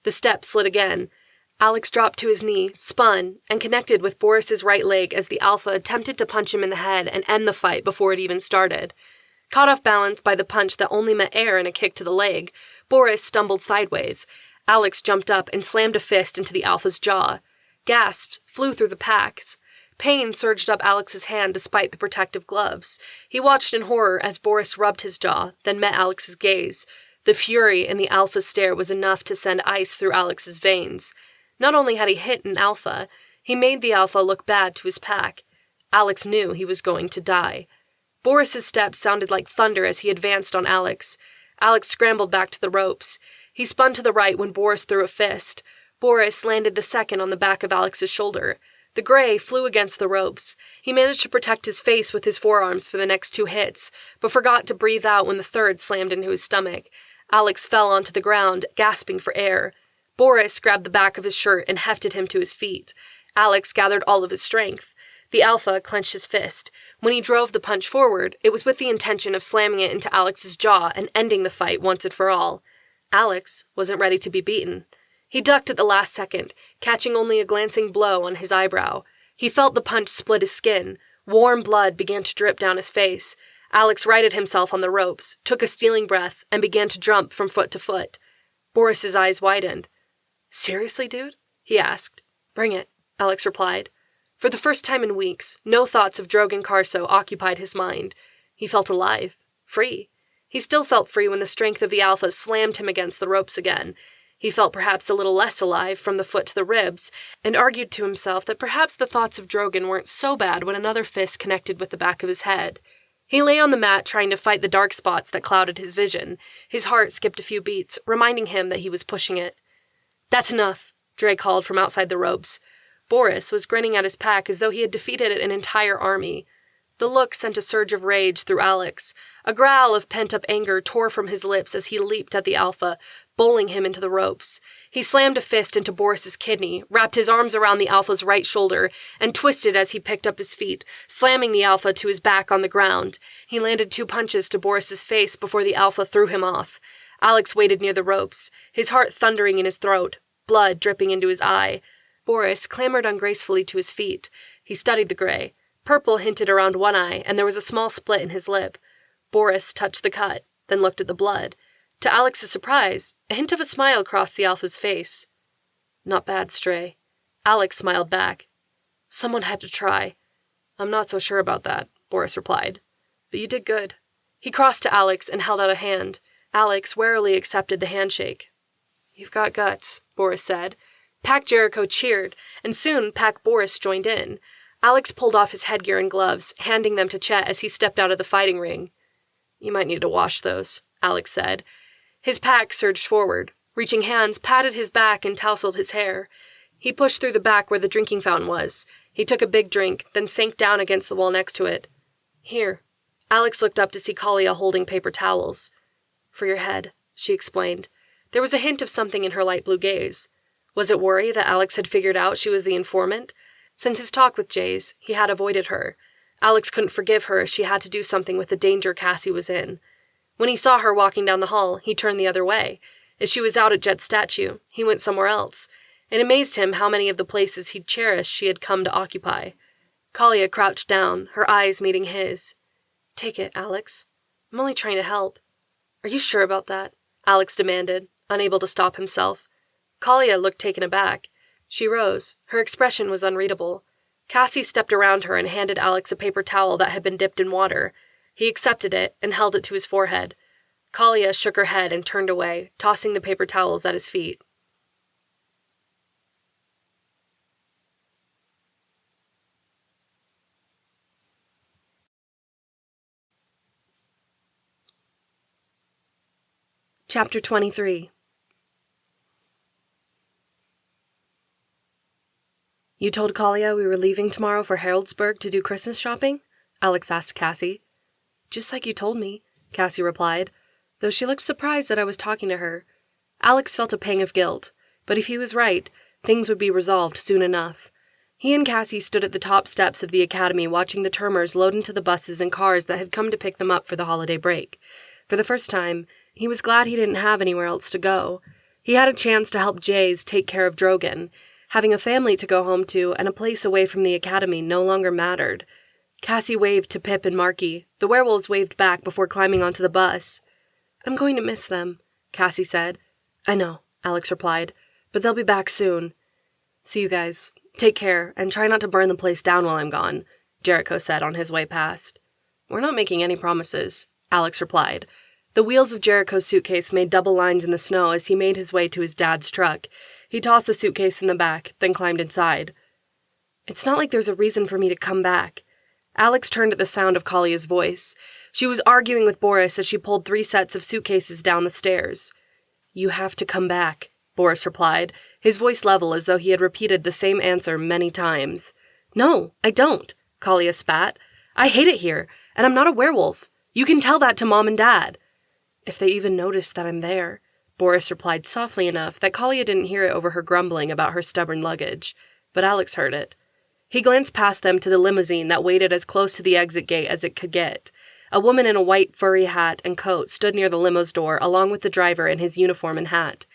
The step slid again. Alex dropped to his knee, spun, and connected with Boris's right leg as the Alpha attempted to punch him in the head and end the fight before it even started. Caught off balance by the punch that only met air and a kick to the leg, Boris stumbled sideways. Alex jumped up and slammed a fist into the Alpha's jaw. Gasps flew through the packs. Pain surged up Alex's hand despite the protective gloves. He watched in horror as Boris rubbed his jaw, then met Alex's gaze. The fury in the Alpha's stare was enough to send ice through Alex's veins. Not only had he hit an Alpha, he made the Alpha look bad to his pack. Alex knew he was going to die. Boris's steps sounded like thunder as he advanced on Alex. Alex scrambled back to the ropes. He spun to the right when Boris threw a fist. Boris landed the second on the back of Alex's shoulder. The Grey flew against the ropes. He managed to protect his face with his forearms for the next 2 hits, but forgot to breathe out when the third slammed into his stomach. Alex fell onto the ground, gasping for air. Boris grabbed the back of his shirt and hefted him to his feet. Alex gathered all of his strength. The Alpha clenched his fist. When he drove the punch forward, it was with the intention of slamming it into Alex's jaw and ending the fight once and for all. Alex wasn't ready to be beaten. He ducked at the last second, catching only a glancing blow on his eyebrow. He felt the punch split his skin. Warm blood began to drip down his face. Alex righted himself on the ropes, took a stealing breath, and began to jump from foot to foot. Boris's eyes widened. Seriously, dude? He asked. Bring it, Alex replied. For the first time in weeks, no thoughts of Drogon Carso occupied his mind. He felt alive, free. He still felt free when the strength of the Alpha slammed him against the ropes again. He felt perhaps a little less alive from the foot to the ribs, and argued to himself that perhaps the thoughts of Drogon weren't so bad when another fist connected with the back of his head. He lay on the mat trying to fight the dark spots that clouded his vision. His heart skipped a few beats, reminding him that he was pushing it. "That's enough," Dre called from outside the ropes. Boris was grinning at his pack as though he had defeated an entire army. The look sent a surge of rage through Alex. A growl of pent-up anger tore from his lips as he leaped at the alpha, bowling him into the ropes. He slammed a fist into Boris's kidney, wrapped his arms around the alpha's right shoulder, and twisted as he picked up his feet, slamming the alpha to his back on the ground. He landed 2 punches to Boris's face before the alpha threw him off. Alex waited near the ropes, his heart thundering in his throat, blood dripping into his eye. Boris clambered ungracefully to his feet. He studied the gray. Purple hinted around one eye, and there was a small split in his lip. Boris touched the cut, then looked at the blood. To Alex's surprise, a hint of a smile crossed the alpha's face. "Not bad, Stray." Alex smiled back. "Someone had to try." "I'm not so sure about that," Boris replied. "But you did good." He crossed to Alex and held out a hand. Alex warily accepted the handshake. "You've got guts," Boris said. Pack Jericho cheered, and soon Pack Boris joined in. Alex pulled off his headgear and gloves, handing them to Chet as he stepped out of the fighting ring. "You might need to wash those," Alex said. His pack surged forward. Reaching hands patted his back and tousled his hair. He pushed through the back where the drinking fountain was. He took a big drink, then sank down against the wall next to it. "Here." Alex looked up to see Kalia holding paper towels. "For your head," she explained. There was a hint of something in her light blue gaze. Was it worry that Alex had figured out she was the informant? Since his talk with Jaze, he had avoided her. Alex couldn't forgive her if she had to do something with the danger Cassie was in. When he saw her walking down the hall, he turned the other way. If she was out at Jet's statue, he went somewhere else. It amazed him how many of the places he'd cherished she had come to occupy. Kalia crouched down, her eyes meeting his. "Take it, Alex. I'm only trying to help." "Are you sure about that?" Alex demanded, unable to stop himself. Kalia looked taken aback. She rose. Her expression was unreadable. Cassie stepped around her and handed Alex a paper towel that had been dipped in water. He accepted it and held it to his forehead. Kalia shook her head and turned away, tossing the paper towels at his feet. Chapter 23. "You told Kalia we were leaving tomorrow for Haraldsburg to do Christmas shopping?" Alex asked Cassie. "Just like you told me," Cassie replied, though she looked surprised that I was talking to her. Alex felt a pang of guilt, but if he was right, things would be resolved soon enough. He and Cassie stood at the top steps of the academy watching the Termers load into the buses and cars that had come to pick them up for the holiday break. For the first time, he was glad he didn't have anywhere else to go. He had a chance to help Jaze take care of Drogon. Having a family to go home to and a place away from the academy no longer mattered. Cassie waved to Pip and Marky. The werewolves waved back before climbing onto the bus. "I'm going to miss them," Cassie said. "I know," Alex replied, "but they'll be back soon." "See you guys. Take care, and try not to burn the place down while I'm gone," Jericho said on his way past. "We're not making any promises," Alex replied. The wheels of Jericho's suitcase made double lines in the snow as he made his way to his dad's truck. He tossed the suitcase in the back, then climbed inside. "It's not like there's a reason for me to come back." Alex turned at the sound of Kalia's voice. She was arguing with Boris as she pulled 3 sets of suitcases down the stairs. "You have to come back," Boris replied, his voice level as though he had repeated the same answer many times. "No, I don't," Kalia spat. "I hate it here, and I'm not a werewolf. You can tell that to Mom and Dad." "If they even notice that I'm there," Boris replied softly enough that Kalia didn't hear it over her grumbling about her stubborn luggage. But Alex heard it. He glanced past them to the limousine that waited as close to the exit gate as it could get. A woman in a white furry hat and coat stood near the limo's door along with the driver in his uniform and hat.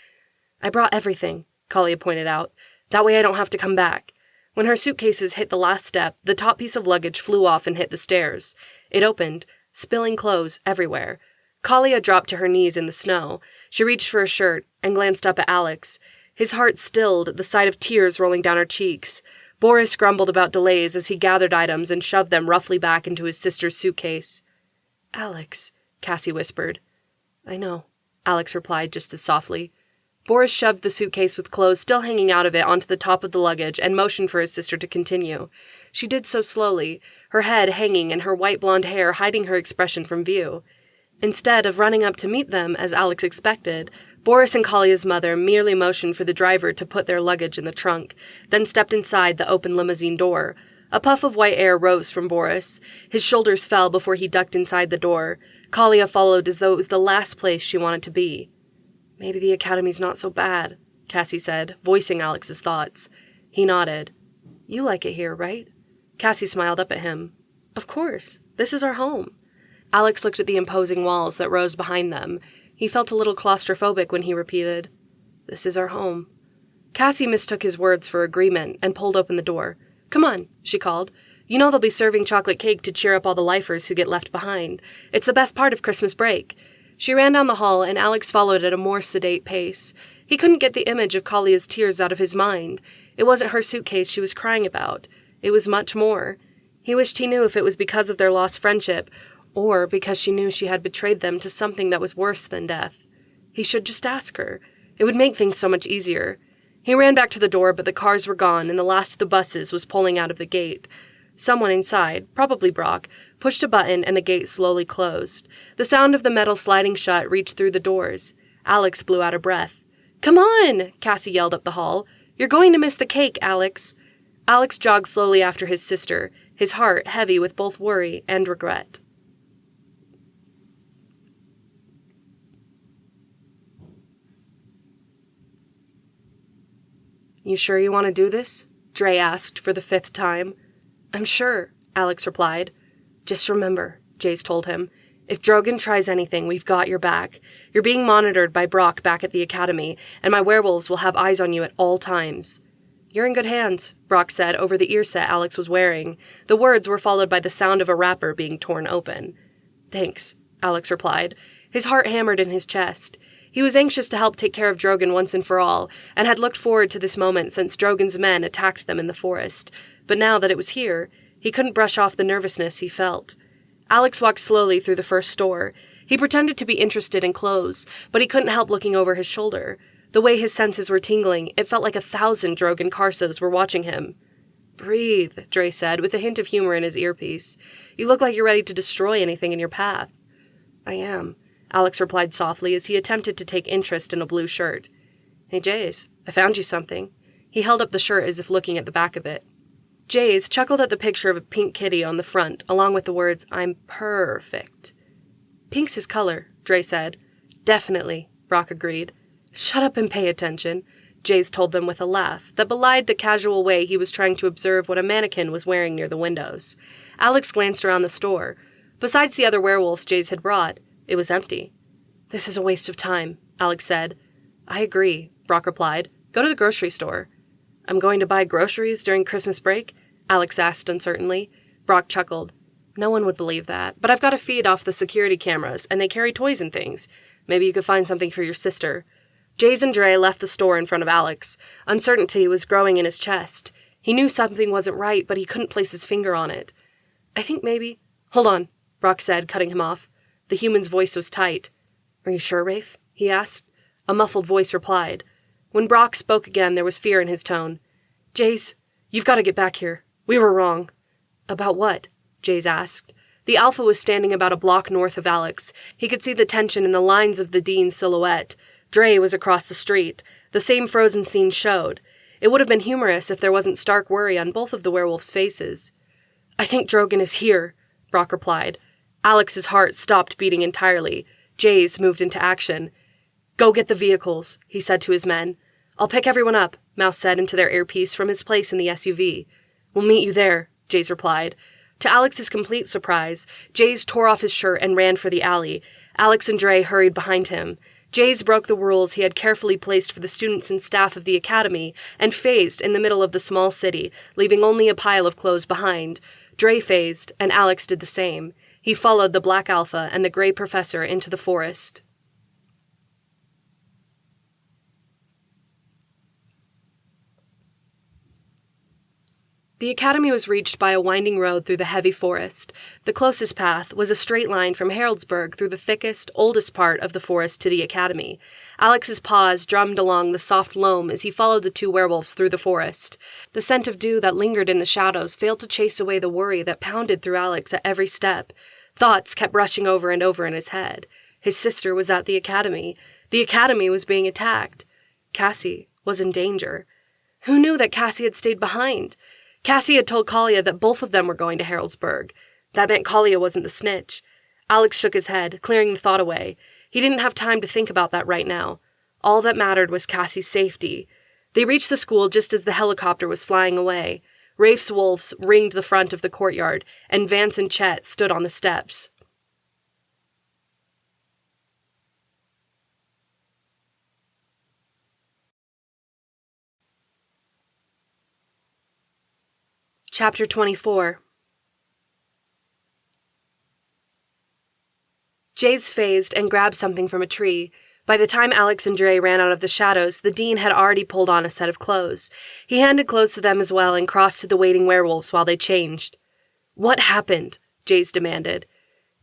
"I brought everything," Kalia pointed out. "That way I don't have to come back." When her suitcases hit the last step, the top piece of luggage flew off and hit the stairs. It opened, spilling clothes everywhere. Kalia dropped to her knees in the snow. She reached for a shirt and glanced up at Alex. His heart stilled at the sight of tears rolling down her cheeks. Boris grumbled about delays as he gathered items and shoved them roughly back into his sister's suitcase. "Alex," Cassie whispered. "I know," Alex replied just as softly. Boris shoved the suitcase with clothes still hanging out of it onto the top of the luggage and motioned for his sister to continue. She did so slowly, her head hanging and her white blonde hair hiding her expression from view. Instead of running up to meet them, as Alex expected, Boris and Kalia's mother merely motioned for the driver to put their luggage in the trunk, then stepped inside the open limousine door. A puff of white air rose from Boris. His shoulders fell before he ducked inside the door. Kalia followed as though it was the last place she wanted to be. "Maybe the academy's not so bad," Cassie said, voicing Alex's thoughts. He nodded. "You like it here, right?" Cassie smiled up at him. "Of course. This is our home." Alex looked at the imposing walls that rose behind them. He felt a little claustrophobic when he repeated, "This is our home." Cassie mistook his words for agreement and pulled open the door. "Come on," she called. "You know they'll be serving chocolate cake to cheer up all the lifers who get left behind. It's the best part of Christmas break." She ran down the hall, and Alex followed at a more sedate pace. He couldn't get the image of Kalia's tears out of his mind. It wasn't her suitcase she was crying about. It was much more. He wished he knew if it was because of their lost friendship, or because she knew she had betrayed them to something that was worse than death. He should just ask her. It would make things so much easier. He ran back to the door, but the cars were gone, and the last of the buses was pulling out of the gate. Someone inside, probably Brock, pushed a button and the gate slowly closed. The sound of the metal sliding shut reached through the doors. Alex blew out a breath. "Come on!" Cassie yelled up the hall. "You're going to miss the cake, Alex." Alex jogged slowly after his sister, his heart heavy with both worry and regret. "You sure you want to do this?" Dre asked for the 5th time. "I'm sure," Alex replied. "Just remember," Jaze told him, "if Drogon tries anything, we've got your back. You're being monitored by Brock back at the academy, and my werewolves will have eyes on you at all times." "You're in good hands," Brock said over the earset Alex was wearing. The words were followed by the sound of a wrapper being torn open. "Thanks," Alex replied. His heart hammered in his chest. He was anxious to help take care of Drogon once and for all, and had looked forward to this moment since Drogon's men attacked them in the forest. But now that it was here, he couldn't brush off the nervousness he felt. Alex walked slowly through the first store. He pretended to be interested in clothes, but he couldn't help looking over his shoulder. The way his senses were tingling, it felt like 1,000 Drogon Karsos were watching him. "Breathe," Dre said, with a hint of humor in his earpiece. "You look like you're ready to destroy anything in your path." "I am," Alex replied softly as he attempted to take interest in a blue shirt. "Hey, Jaze, I found you something." He held up the shirt as if looking at the back of it. Jaze chuckled at the picture of a pink kitty on the front, along with the words, "I'm perfect." "Pink's his color," Dre said. "Definitely," Brock agreed. "Shut up and pay attention," Jaze told them with a laugh that belied the casual way he was trying to observe what a mannequin was wearing near the windows. Alex glanced around the store. Besides the other werewolves Jaze had brought, it was empty. "This is a waste of time," Alex said. "I agree," Brock replied. "Go to the grocery store." "I'm going to buy groceries during Christmas break?" Alex asked uncertainly. Brock chuckled. "No one would believe that, but I've got a feed off the security cameras, and they carry toys and things. Maybe you could find something for your sister." Jaze and Dre left the store in front of Alex. Uncertainty was growing in his chest. He knew something wasn't right, but he couldn't place his finger on it. "I think maybe—" "Hold on," Brock said, cutting him off. The human's voice was tight. "Are you sure, Rafe?" he asked. A muffled voice replied. When Brock spoke again, there was fear in his tone. "Jaze, you've got to get back here. We were wrong." "About what?" Jaze asked. The Alpha was standing about a block north of Alex. He could see the tension in the lines of the Dean's silhouette. Dre was across the street. The same frozen scene showed. It would have been humorous if there wasn't stark worry on both of the werewolves' faces. "I think Drogon is here," Brock replied. Alex's heart stopped beating entirely. Jaze moved into action. "Go get the vehicles," he said to his men. "I'll pick everyone up," Mouse said into their earpiece from his place in the SUV. "We'll meet you there," Jaze replied. To Alex's complete surprise, Jaze tore off his shirt and ran for the alley. Alex and Dre hurried behind him. Jaze broke the rules he had carefully placed for the students and staff of the academy and phased in the middle of the small city, leaving only a pile of clothes behind. Dre phased, and Alex did the same. He followed the Black Alpha and the Gray Professor into the forest. The academy was reached by a winding road through the heavy forest. The closest path was a straight line from Haraldsburg through the thickest, oldest part of the forest to the academy. Alex's paws drummed along the soft loam as he followed the two werewolves through the forest. The scent of dew that lingered in the shadows failed to chase away the worry that pounded through Alex at every step. Thoughts kept rushing over and over in his head. His sister was at the academy. The academy was being attacked. Cassie was in danger. Who knew that Cassie had stayed behind? Cassie had told Kalia that both of them were going to Haraldsburg. That meant Kalia wasn't the snitch. Alex shook his head, clearing the thought away. He didn't have time to think about that right now. All that mattered was Cassie's safety. They reached the school just as the helicopter was flying away. Rafe's wolves ringed the front of the courtyard, and Vance and Chet stood on the steps. Chapter 24. Jaze phased and grabbed something from a tree. By the time Alex and Dre ran out of the shadows, the dean had already pulled on a set of clothes. He handed clothes to them as well and crossed to the waiting werewolves while they changed. "What happened?" Jaze demanded.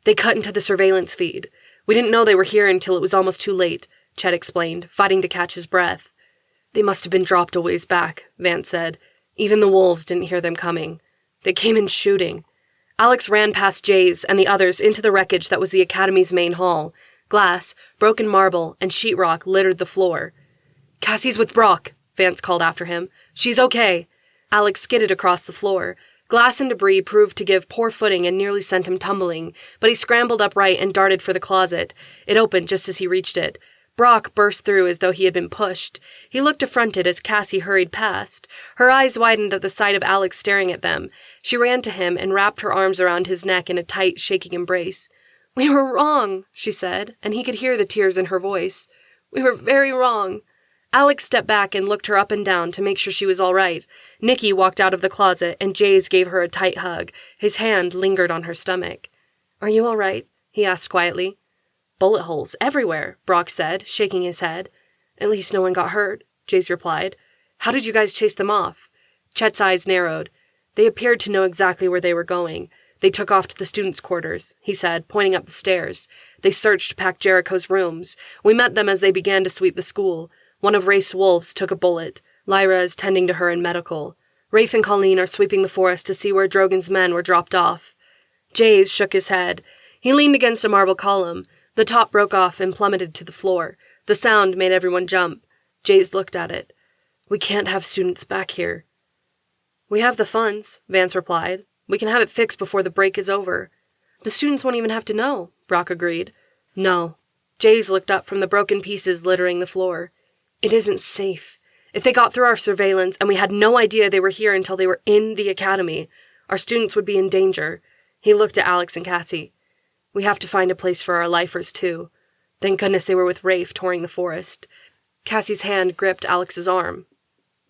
"They cut into the surveillance feed. We didn't know they were here until it was almost too late," Chet explained, fighting to catch his breath. "They must have been dropped a ways back," Vance said. "Even the wolves didn't hear them coming. They came in shooting." Alex ran past Jaze and the others into the wreckage that was the academy's main hall. Glass, broken marble, and sheetrock littered the floor. "Cassie's with Brock," Vance called after him. "She's okay." Alex skidded across the floor. Glass and debris proved to give poor footing and nearly sent him tumbling, but he scrambled upright and darted for the closet. It opened just as he reached it. Brock burst through as though he had been pushed. He looked affronted as Cassie hurried past. Her eyes widened at the sight of Alex staring at them. She ran to him and wrapped her arms around his neck in a tight, shaking embrace. "We were wrong," she said, and he could hear the tears in her voice. "We were very wrong." Alex stepped back and looked her up and down to make sure she was all right. Nikki walked out of the closet, and Jaze gave her a tight hug. His hand lingered on her stomach. "Are you all right?" he asked quietly. "Bullet holes everywhere," Brock said, shaking his head. "At least no one got hurt," Jaze replied. "How did you guys chase them off?" Chet's eyes narrowed. "They appeared to know exactly where they were going. They took off to the students' quarters," he said, pointing up the stairs. "They searched Pac Jericho's rooms. We met them as they began to sweep the school. One of Rafe's wolves took a bullet. Lyra is tending to her in medical. Rafe and Colleen are sweeping the forest to see where Drogon's men were dropped off." Jaze shook his head. He leaned against a marble column. The top broke off and plummeted to the floor. The sound made everyone jump. Jaze looked at it. "We can't have students back here." "We have the funds," Vance replied. "We can have it fixed before the break is over." "The students won't even have to know," Brock agreed. "No." Jaze looked up from the broken pieces littering the floor. "It isn't safe. If they got through our surveillance and we had no idea they were here until they were in the academy, our students would be in danger." He looked at Alex and Cassie. "We have to find a place for our lifers, too. Thank goodness they were with Rafe touring the forest." Cassie's hand gripped Alex's arm.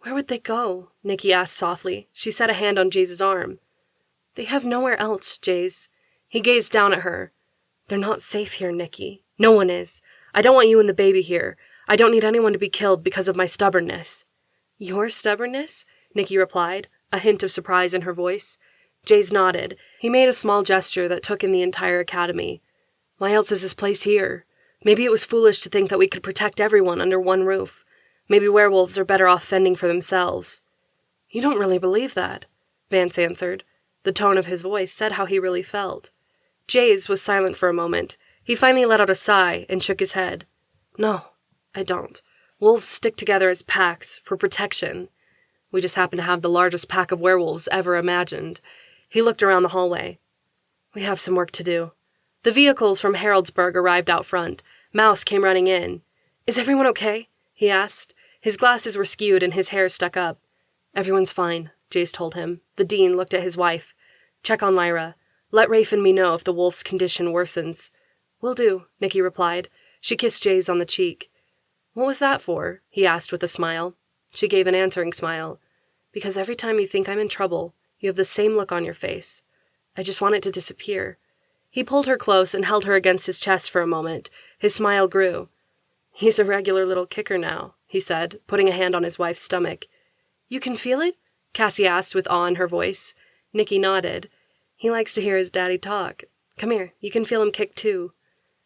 "Where would they go?" Nikki asked softly. She set a hand on Jaze's arm. "They have nowhere else, Jaze." He gazed down at her. "They're not safe here, Nikki. No one is. I don't want you and the baby here. I don't need anyone to be killed because of my stubbornness." "Your stubbornness?" Nikki replied, a hint of surprise in her voice. Jaze nodded. He made a small gesture that took in the entire academy. "Why else is this place here? Maybe it was foolish to think that we could protect everyone under one roof. Maybe werewolves are better off fending for themselves." "You don't really believe that," Vance answered. The tone of his voice said how he really felt. Jaze was silent for a moment. He finally let out a sigh and shook his head. "No, I don't. Wolves stick together as packs, for protection. We just happen to have the largest pack of werewolves ever imagined." He looked around the hallway. "We have some work to do." The vehicles from Haraldsburg arrived out front. Mouse came running in. "Is everyone okay?" he asked. His glasses were skewed and his hair stuck up. "Everyone's fine," Jaze told him. The dean looked at his wife. "Check on Lyra. Let Rafe and me know if the wolf's condition worsens." "Will do," Nikki replied. She kissed Jaze on the cheek. "What was that for?" he asked with a smile. She gave an answering smile. "Because every time you think I'm in trouble, you have the same look on your face. I just want it to disappear." He pulled her close and held her against his chest for a moment. His smile grew. "He's a regular little kicker now," he said, putting a hand on his wife's stomach. "You can feel it?" Cassie asked with awe in her voice. Nikki nodded. He likes to hear his daddy talk. Come here, you can feel him kick too.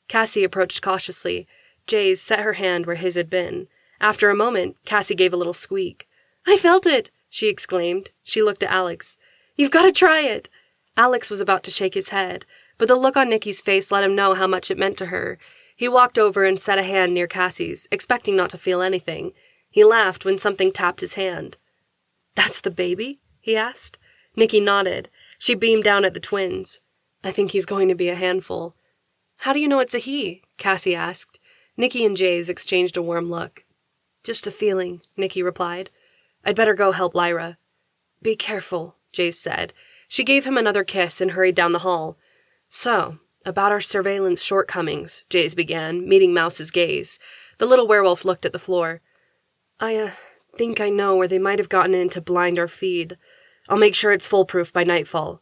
Cassie approached cautiously. Jaze set her hand where his had been. After a moment, Cassie gave a little squeak. I felt it, she exclaimed. She looked at Alex. You've got to try it. Alex was about to shake his head, but the look on Nikki's face let him know how much it meant to her. He walked over and set a hand near Cassie's, expecting not to feel anything. He laughed when something tapped his hand. That's the baby? He asked. Nikki nodded. She beamed down at the twins. I think he's going to be a handful. How do you know it's a he? Cassie asked. Nikki and Jaze exchanged a warm look. Just a feeling, Nikki replied. I'd better go help Lyra. Be careful, Jaze said. She gave him another kiss and hurried down the hall. So, about our surveillance shortcomings, Jaze began, meeting Mouse's gaze. The little werewolf looked at the floor. I think I know where they might have gotten in to blind our feed. I'll make sure it's foolproof by nightfall.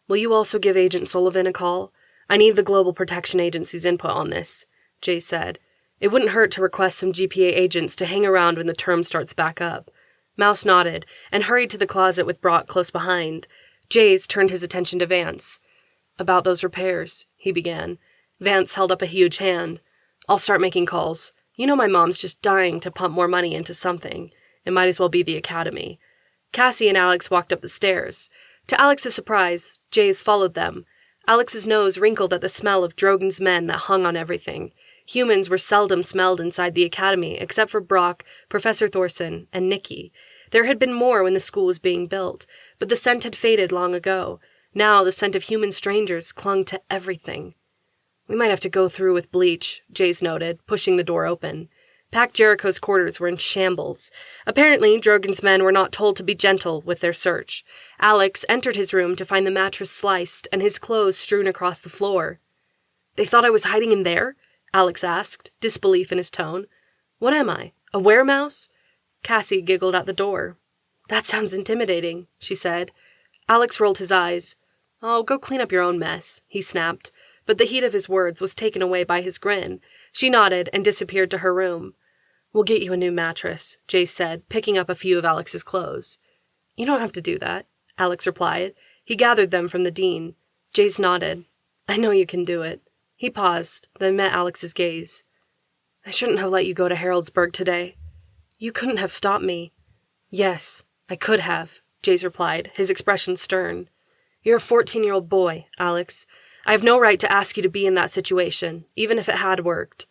Will you also give Agent Sullivan a call? I need the Global Protection Agency's input on this, Jaze said. It wouldn't hurt to request some GPA agents to hang around when the term starts back up. Mouse nodded and hurried to the closet with Brock close behind. Jaze turned his attention to Vance. About those repairs, he began. Vance held up a huge hand. I'll start making calls. You know my mom's just dying to pump more money into something. It might as well be the academy. Cassie and Alex walked up the stairs. To Alex's surprise, Jaze followed them. Alex's nose wrinkled at the smell of Drogon's men that hung on everything. Humans were seldom smelled inside the academy, except for Brock, Professor Thorson, and Nikki. There had been more when the school was being built, but the scent had faded long ago. Now the scent of human strangers clung to everything. We might have to go through with bleach, Jaze noted, pushing the door open. Pac Jericho's quarters were in shambles. Apparently, Drogon's men were not told to be gentle with their search. Alex entered his room to find the mattress sliced and his clothes strewn across the floor. They thought I was hiding in there? Alex asked, disbelief in his tone. What am I, a weremouse? Cassie giggled at the door. That sounds intimidating, she said. Alex rolled his eyes. Oh, go clean up your own mess, he snapped, but the heat of his words was taken away by his grin. She nodded and disappeared to her room. We'll get you a new mattress, Jace said, picking up a few of Alex's clothes. You don't have to do that, Alex replied. He gathered them from the dean. Jace nodded. I know you can do it. He paused, then met Alex's gaze. I shouldn't have let you go to Haroldsburg today. You couldn't have stopped me. Yes, I could have, Jace replied, his expression stern. You're a 14-year-old boy, Alex. I have no right to ask you to be in that situation, even if it had worked.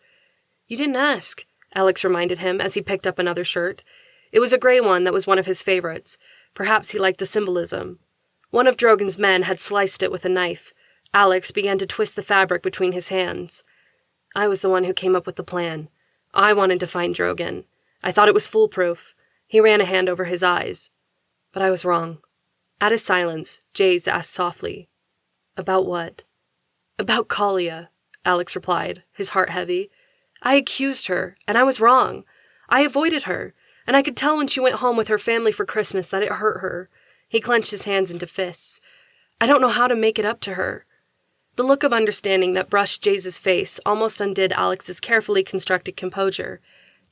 You didn't ask, Alex reminded him as he picked up another shirt. It was a gray one that was one of his favorites. Perhaps he liked the symbolism. One of Drogon's men had sliced it with a knife. Alex began to twist the fabric between his hands. I was the one who came up with the plan. I wanted to find Drogon. I thought it was foolproof. He ran a hand over his eyes. But I was wrong. At his silence, Jaze asked softly, About what? About Kalia, Alex replied, his heart heavy. I accused her, and I was wrong. I avoided her, and I could tell when she went home with her family for Christmas that it hurt her. He clenched his hands into fists. I don't know how to make it up to her. The look of understanding that brushed Jaze's face almost undid Alex's carefully constructed composure.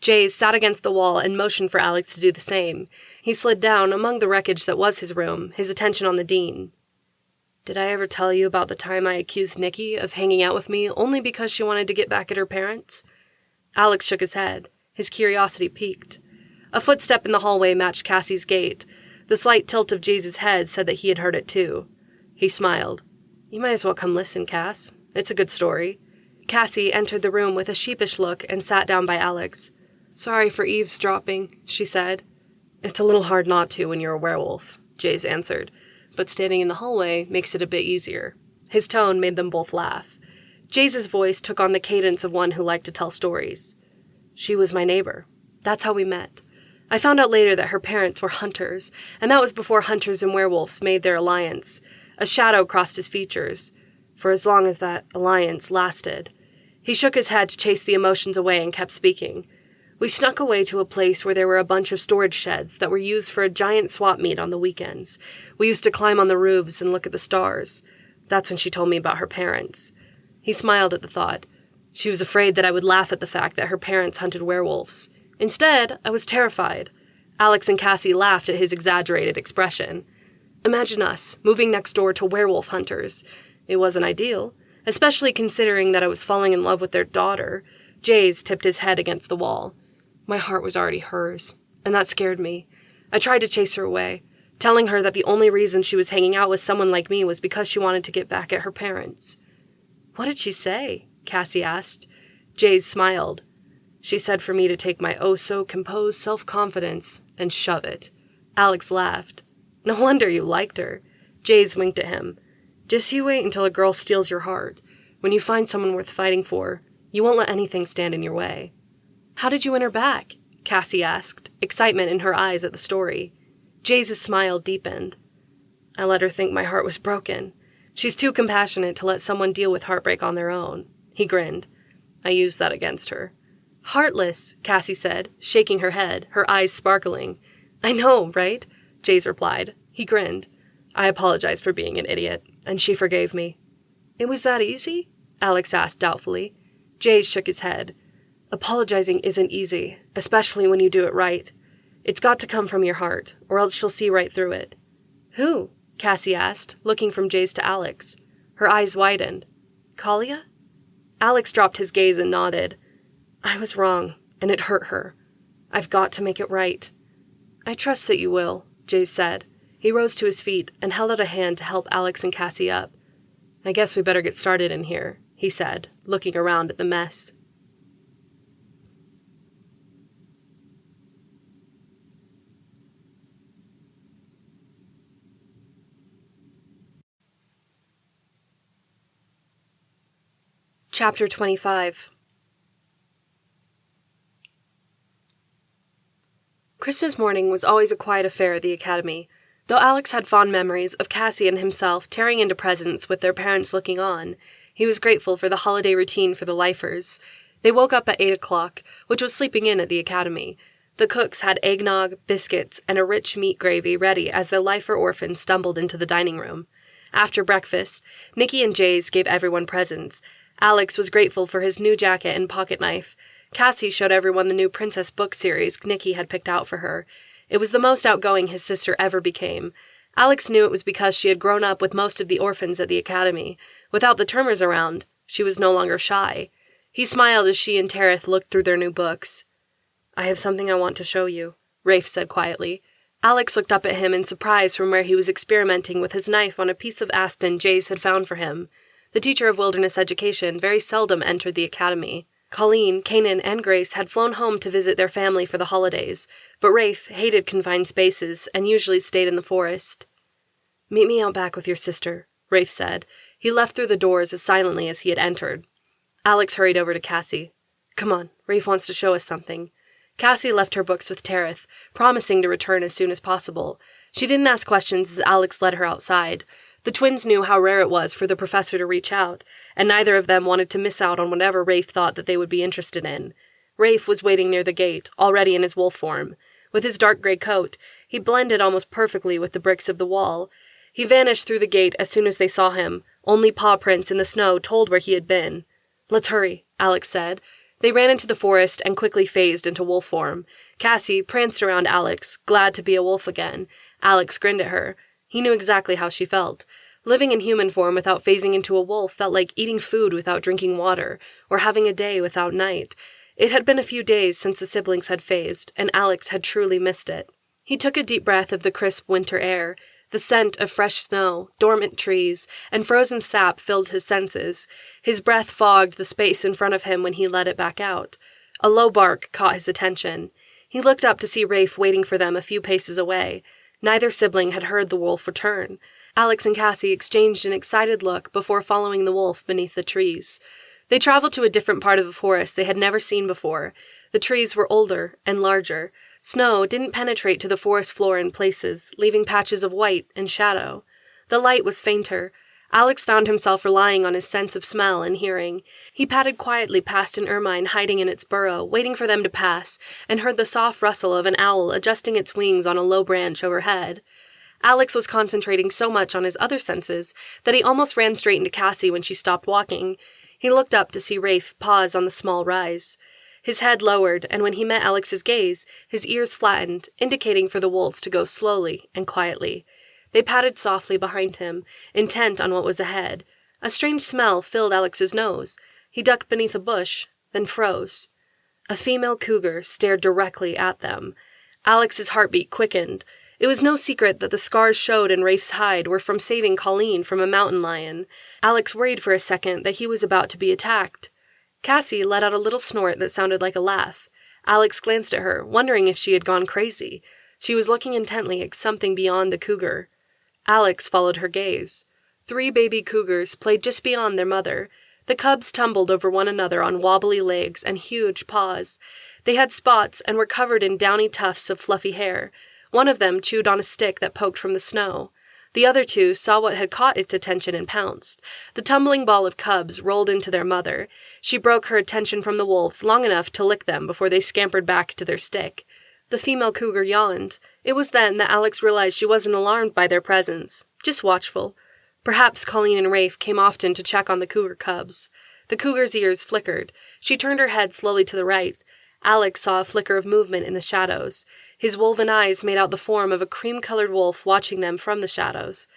Jaze sat against the wall and motioned for Alex to do the same. He slid down among the wreckage that was his room, his attention on the dean. Did I ever tell you about the time I accused Nikki of hanging out with me only because she wanted to get back at her parents? Alex shook his head. His curiosity piqued. A footstep in the hallway matched Cassie's gait. The slight tilt of Jaze's head said that he had heard it too. He smiled. You might as well come listen, Cass. It's a good story. Cassie entered the room with a sheepish look and sat down by Alex. Sorry for eavesdropping, she said. It's a little hard not to when you're a werewolf, Jaze answered, but standing in the hallway makes it a bit easier. His tone made them both laugh. Jaze's voice took on the cadence of one who liked to tell stories. She was my neighbor. That's how we met. I found out later that her parents were hunters, and that was before hunters and werewolves made their alliance. A shadow crossed his features, for as long as that alliance lasted. He shook his head to chase the emotions away and kept speaking. We snuck away to a place where there were a bunch of storage sheds that were used for a giant swap meet on the weekends. We used to climb on the roofs and look at the stars. That's when she told me about her parents. He smiled at the thought. She was afraid that I would laugh at the fact that her parents hunted werewolves. Instead, I was terrified. Alex and Cassie laughed at his exaggerated expression. Imagine us, moving next door to werewolf hunters. It wasn't ideal, especially considering that I was falling in love with their daughter. Jaze tipped his head against the wall. My heart was already hers, and that scared me. I tried to chase her away, telling her that the only reason she was hanging out with someone like me was because she wanted to get back at her parents. What did she say? Cassie asked. Jaze smiled. She said for me to take my oh-so-composed self-confidence and shove it. Alex laughed. No wonder you liked her. Jaze winked at him. Just you wait until a girl steals your heart. When you find someone worth fighting for, you won't let anything stand in your way. How did you win her back? Cassie asked, excitement in her eyes at the story. Jaze's smile deepened. I let her think my heart was broken. She's too compassionate to let someone deal with heartbreak on their own. He grinned. I used that against her. Heartless, Cassie said, shaking her head, her eyes sparkling. I know, right? Jaze replied. He grinned. I apologized for being an idiot, and she forgave me. It was that easy? Alex asked doubtfully. Jaze shook his head. Apologizing isn't easy, especially when you do it right. It's got to come from your heart, or else she'll see right through it. Who? Cassie asked, looking from Jaze to Alex. Her eyes widened. Kalia? Alex dropped his gaze and nodded. I was wrong, and it hurt her. I've got to make it right. I trust that you will, Jaze said. He rose to his feet and held out a hand to help Alex and Cassie up. I guess we better get started in here, he said, looking around at the mess. Chapter 25. Christmas morning was always a quiet affair at the academy, though Alex had fond memories of Cassie and himself tearing into presents with their parents looking on. He was grateful for the holiday routine for the lifers. They woke up at 8 o'clock, which was sleeping in at the academy. The cooks had eggnog, biscuits, and a rich meat gravy ready as the lifer orphans stumbled into the dining room. After breakfast, Nikki and Jaze gave everyone presents. Alex was grateful for his new jacket and pocket knife. Cassie showed everyone the new princess book series Nikki had picked out for her. It was the most outgoing his sister ever became. Alex knew it was because she had grown up with most of the orphans at the academy. Without the Termers around, she was no longer shy. He smiled as she and Tereth looked through their new books. I have something I want to show you, Rafe said quietly. Alex looked up at him in surprise from where he was experimenting with his knife on a piece of aspen Jaze had found for him. The teacher of wilderness education very seldom entered the academy. Colleen, Kanan, and Grace had flown home to visit their family for the holidays, but Rafe hated confined spaces and usually stayed in the forest. Meet me out back with your sister, Rafe said. He left through the doors as silently as he had entered. Alex hurried over to Cassie. Come on, Rafe wants to show us something. Cassie left her books with Tereth, promising to return as soon as possible. She didn't ask questions as Alex led her outside. The twins knew how rare it was for the professor to reach out, and neither of them wanted to miss out on whatever Rafe thought that they would be interested in. Rafe was waiting near the gate, already in his wolf form. With his dark gray coat, he blended almost perfectly with the bricks of the wall. He vanished through the gate as soon as they saw him. Only paw prints in the snow told where he had been. Let's hurry, Alex said. They ran into the forest and quickly phased into wolf form. Cassie pranced around Alex, glad to be a wolf again. Alex grinned at her. He knew exactly how she felt. Living in human form without phasing into a wolf felt like eating food without drinking water, or having a day without night. It had been a few days since the siblings had phased, and Alex had truly missed it. He took a deep breath of the crisp winter air. The scent of fresh snow, dormant trees, and frozen sap filled his senses. His breath fogged the space in front of him when he let it back out. A low bark caught his attention. He looked up to see Rafe waiting for them a few paces away. Neither sibling had heard the wolf return. Alex and Cassie exchanged an excited look before following the wolf beneath the trees. They traveled to a different part of the forest they had never seen before. The trees were older and larger. Snow didn't penetrate to the forest floor in places, leaving patches of white and shadow. The light was fainter. Alex found himself relying on his sense of smell and hearing. He padded quietly past an ermine hiding in its burrow, waiting for them to pass, and heard the soft rustle of an owl adjusting its wings on a low branch overhead. Alex was concentrating so much on his other senses that he almost ran straight into Cassie when she stopped walking. He looked up to see Rafe pause on the small rise. His head lowered, and when he met Alex's gaze, his ears flattened, indicating for the wolves to go slowly and quietly. They padded softly behind him, intent on what was ahead. A strange smell filled Alex's nose. He ducked beneath a bush, then froze. A female cougar stared directly at them. Alex's heartbeat quickened. It was no secret that the scars showed in Rafe's hide were from saving Colleen from a mountain lion. Alex worried for a second that he was about to be attacked. Cassie let out a little snort that sounded like a laugh. Alex glanced at her, wondering if she had gone crazy. She was looking intently at something beyond the cougar. Alex followed her gaze. 3 baby cougars played just beyond their mother. The cubs tumbled over one another on wobbly legs and huge paws. They had spots and were covered in downy tufts of fluffy hair. One of them chewed on a stick that poked from the snow. The other 2 saw what had caught its attention and pounced. The tumbling ball of cubs rolled into their mother. She broke her attention from the wolves long enough to lick them before they scampered back to their stick. The female cougar yawned. It was then that Alex realized she wasn't alarmed by their presence, just watchful. Perhaps Colleen and Rafe came often to check on the cougar cubs. The cougar's ears flickered. She turned her head slowly to the right. Alex saw a flicker of movement in the shadows. His wolven eyes made out the form of a cream-colored wolf watching them from the shadows.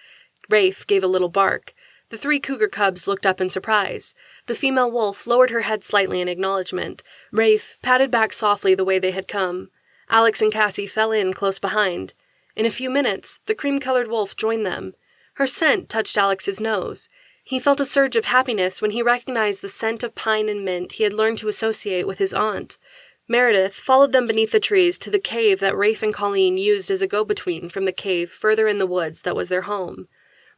Rafe gave a little bark. The 3 cougar cubs looked up in surprise. The female wolf lowered her head slightly in acknowledgement. Rafe padded back softly the way they had come. Alex and Cassie fell in close behind. In a few minutes, the cream-colored wolf joined them. Her scent touched Alex's nose. He felt a surge of happiness when he recognized the scent of pine and mint he had learned to associate with his aunt. Meredith followed them beneath the trees to the cave that Rafe and Colleen used as a go-between from the cave further in the woods that was their home.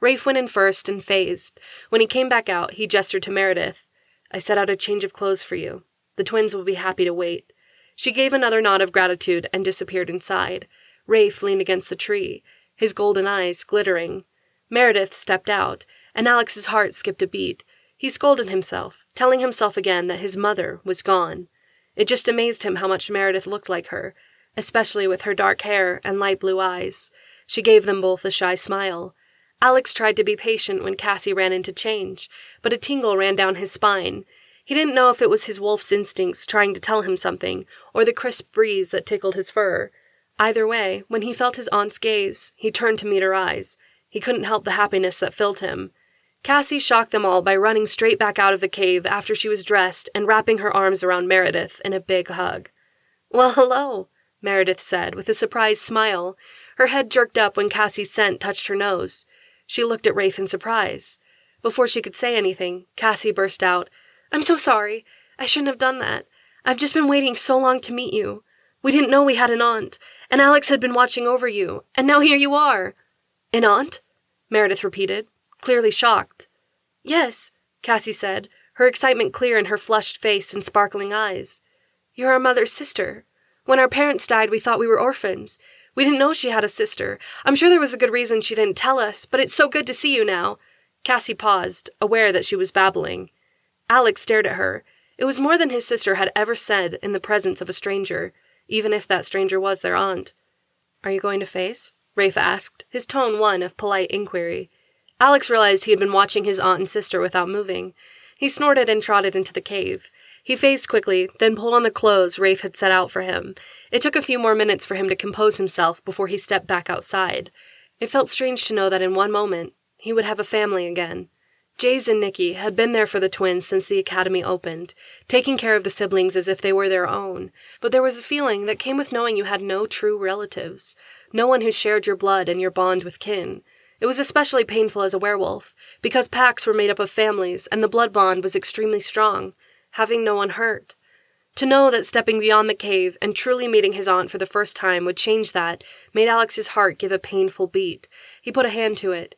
Rafe went in first and phased. When he came back out, he gestured to Meredith. "I set out a change of clothes for you. The twins will be happy to wait." She gave another nod of gratitude and disappeared inside. Rafe leaned against the tree, his golden eyes glittering. Meredith stepped out, and Alex's heart skipped a beat. He scolded himself, telling himself again that his mother was gone. It just amazed him how much Meredith looked like her, especially with her dark hair and light blue eyes. She gave them both a shy smile. Alex tried to be patient when Cassie ran in to change, but a tingle ran down his spine. He didn't know if it was his wolf's instincts trying to tell him something, or the crisp breeze that tickled his fur. Either way, when he felt his aunt's gaze, he turned to meet her eyes. He couldn't help the happiness that filled him. Cassie shocked them all by running straight back out of the cave after she was dressed and wrapping her arms around Meredith in a big hug. "Well, hello," Meredith said, with a surprised smile. Her head jerked up when Cassie's scent touched her nose. She looked at Rafe in surprise. Before she could say anything, Cassie burst out, "I'm so sorry. I shouldn't have done that. I've just been waiting so long to meet you. We didn't know we had an aunt, and Alex had been watching over you, and now here you are." "An aunt?" Meredith repeated, clearly shocked. "Yes," Cassie said, her excitement clear in her flushed face and sparkling eyes. "You're our mother's sister. When our parents died, we thought we were orphans. We didn't know she had a sister. I'm sure there was a good reason she didn't tell us, but it's so good to see you now." Cassie paused, aware that she was babbling. Alex stared at her. It was more than his sister had ever said in the presence of a stranger, even if that stranger was their aunt. "Are you going to face?" Rafe asked, his tone one of polite inquiry. Alex realized he had been watching his aunt and sister without moving. He snorted and trotted into the cave. He faced quickly, then pulled on the clothes Rafe had set out for him. It took a few more minutes for him to compose himself before he stepped back outside. It felt strange to know that in one moment, he would have a family again. Jaze and Nikki had been there for the twins since the academy opened, taking care of the siblings as if they were their own, but there was a feeling that came with knowing you had no true relatives, no one who shared your blood and your bond with kin. It was especially painful as a werewolf, because packs were made up of families and the blood bond was extremely strong, having no one hurt. To know that stepping beyond the cave and truly meeting his aunt for the first time would change that made Alex's heart give a painful beat. He put a hand to it.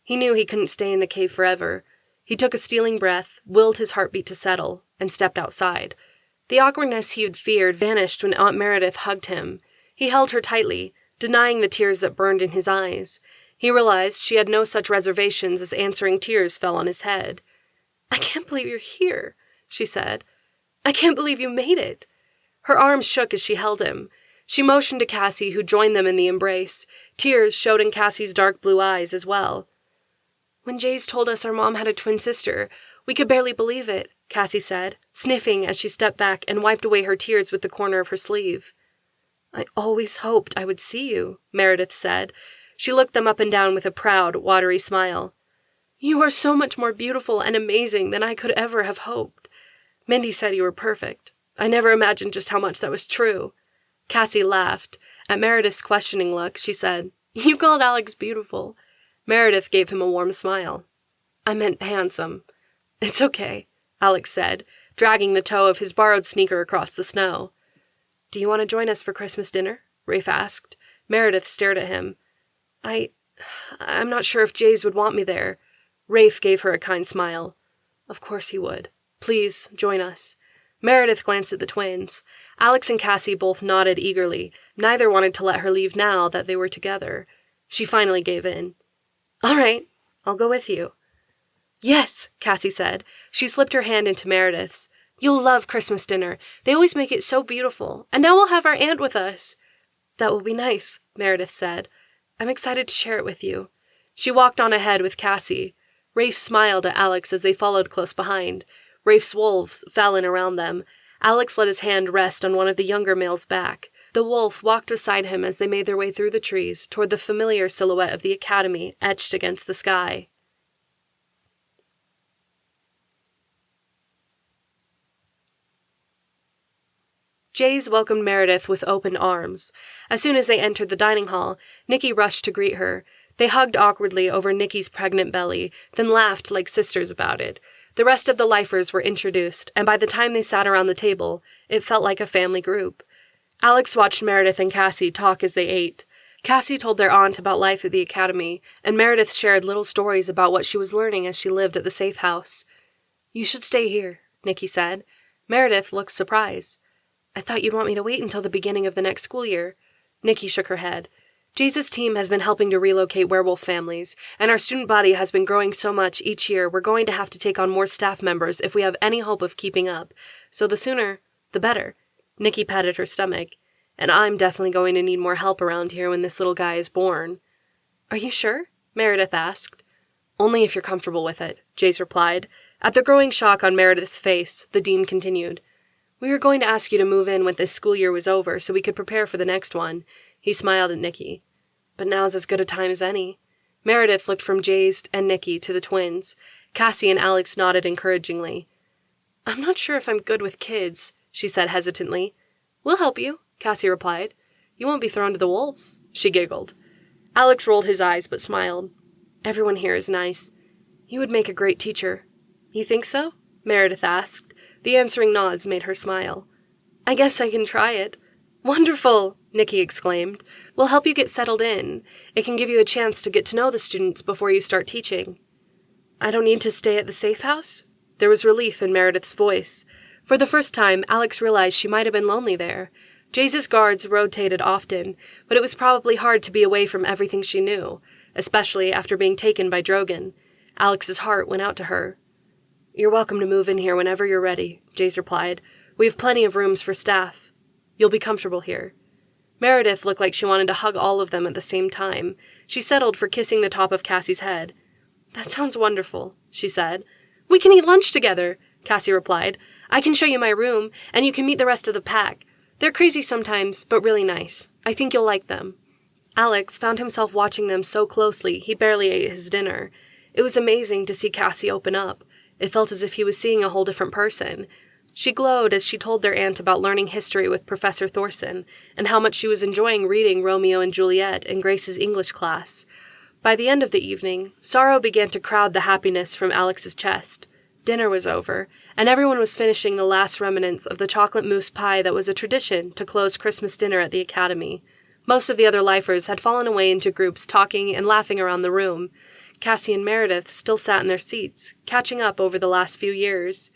He knew he couldn't stay in the cave forever. He took a stealing breath, willed his heartbeat to settle, and stepped outside. The awkwardness he had feared vanished when Aunt Meredith hugged him. He held her tightly, denying the tears that burned in his eyes. He realized she had no such reservations as answering tears fell on his head. "I can't believe you're here," she said. "I can't believe you made it." Her arms shook as she held him. She motioned to Cassie, who joined them in the embrace. Tears showed in Cassie's dark blue eyes as well. "When Jaze told us our mom had a twin sister, we could barely believe it. Cassie said, sniffing as she stepped back and wiped away her tears with the corner of her sleeve. I always hoped I would see you, Meredith said. She looked them up and down with a proud, watery smile. You are so much more beautiful and amazing than I could ever have hoped. Mindy said you were perfect. I never imagined just how much that was true. Cassie laughed. At Meredith's questioning look, she said, You called Alex beautiful. Meredith gave him a warm smile. I meant handsome. It's okay, Alex said, dragging the toe of his borrowed sneaker across the snow. Do you want to join us for Christmas dinner? Rafe asked. Meredith stared at him. I'm not sure if Jaze would want me there. Rafe gave her a kind smile. Of course he would. Please, join us. Meredith glanced at the twins. Alex and Cassie both nodded eagerly. Neither wanted to let her leave now that they were together. She finally gave in. All right, I'll go with you. Yes, Cassie said. She slipped her hand into Meredith's. You'll love Christmas dinner. They always make it so beautiful. And now we'll have our aunt with us. That will be nice, Meredith said. I'm excited to share it with you. She walked on ahead with Cassie. Rafe smiled at Alex as they followed close behind. Rafe's wolves fell in around them. Alex let his hand rest on one of the younger male's back. The wolf walked beside him as they made their way through the trees toward the familiar silhouette of the academy etched against the sky. Jaze welcomed Meredith with open arms. As soon as they entered the dining hall, Nikki rushed to greet her. They hugged awkwardly over Nikki's pregnant belly, then laughed like sisters about it. The rest of the lifers were introduced, and by the time they sat around the table, it felt like a family group. Alex watched Meredith and Cassie talk as they ate. Cassie told their aunt about life at the academy, and Meredith shared little stories about what she was learning as she lived at the safe house. You should stay here, Nikki said. Meredith looked surprised. I thought you'd want me to wait until the beginning of the next school year. Nikki shook her head. Jaze's team has been helping to relocate werewolf families, and our student body has been growing so much each year we're going to have to take on more staff members if we have any hope of keeping up. So the sooner, the better. Nikki patted her stomach. And I'm definitely going to need more help around here when this little guy is born. Are you sure? Meredith asked. Only if you're comfortable with it, Jaze replied. At the growing shock on Meredith's face, the dean continued. We were going to ask you to move in when this school year was over so we could prepare for the next one. He smiled at Nikki. But now's as good a time as any. Meredith looked from Jaze and Nikki to the twins. Cassie and Alex nodded encouragingly. I'm not sure if I'm good with kids, she said hesitantly. We'll help you, Cassie replied. You won't be thrown to the wolves, she giggled. Alex rolled his eyes but smiled. Everyone here is nice. You would make a great teacher. You think so? Meredith asked. The answering nods made her smile. I guess I can try it. Wonderful, Nikki exclaimed. We'll help you get settled in. It can give you a chance to get to know the students before you start teaching. I don't need to stay at the safe house? There was relief in Meredith's voice. For the first time, Alex realized she might have been lonely there. Jaze's guards rotated often, but it was probably hard to be away from everything she knew, especially after being taken by Drogon. Alex's heart went out to her. You're welcome to move in here whenever you're ready, Jaze replied. We have plenty of rooms for staff. You'll be comfortable here. Meredith looked like she wanted to hug all of them at the same time. She settled for kissing the top of Cassie's head. That sounds wonderful, she said. We can eat lunch together, Cassie replied. I can show you my room, and you can meet the rest of the pack. They're crazy sometimes, but really nice. I think you'll like them. Alex found himself watching them so closely he barely ate his dinner. It was amazing to see Cassie open up. It felt as if he was seeing a whole different person. She glowed as she told their aunt about learning history with Professor Thorson, and how much she was enjoying reading Romeo and Juliet in Grace's English class. By the end of the evening, sorrow began to crowd the happiness from Alex's chest. Dinner was over, and everyone was finishing the last remnants of the chocolate mousse pie that was a tradition to close Christmas dinner at the academy. Most of the other lifers had fallen away into groups talking and laughing around the room. Cassie and Meredith still sat in their seats, catching up over the last few years.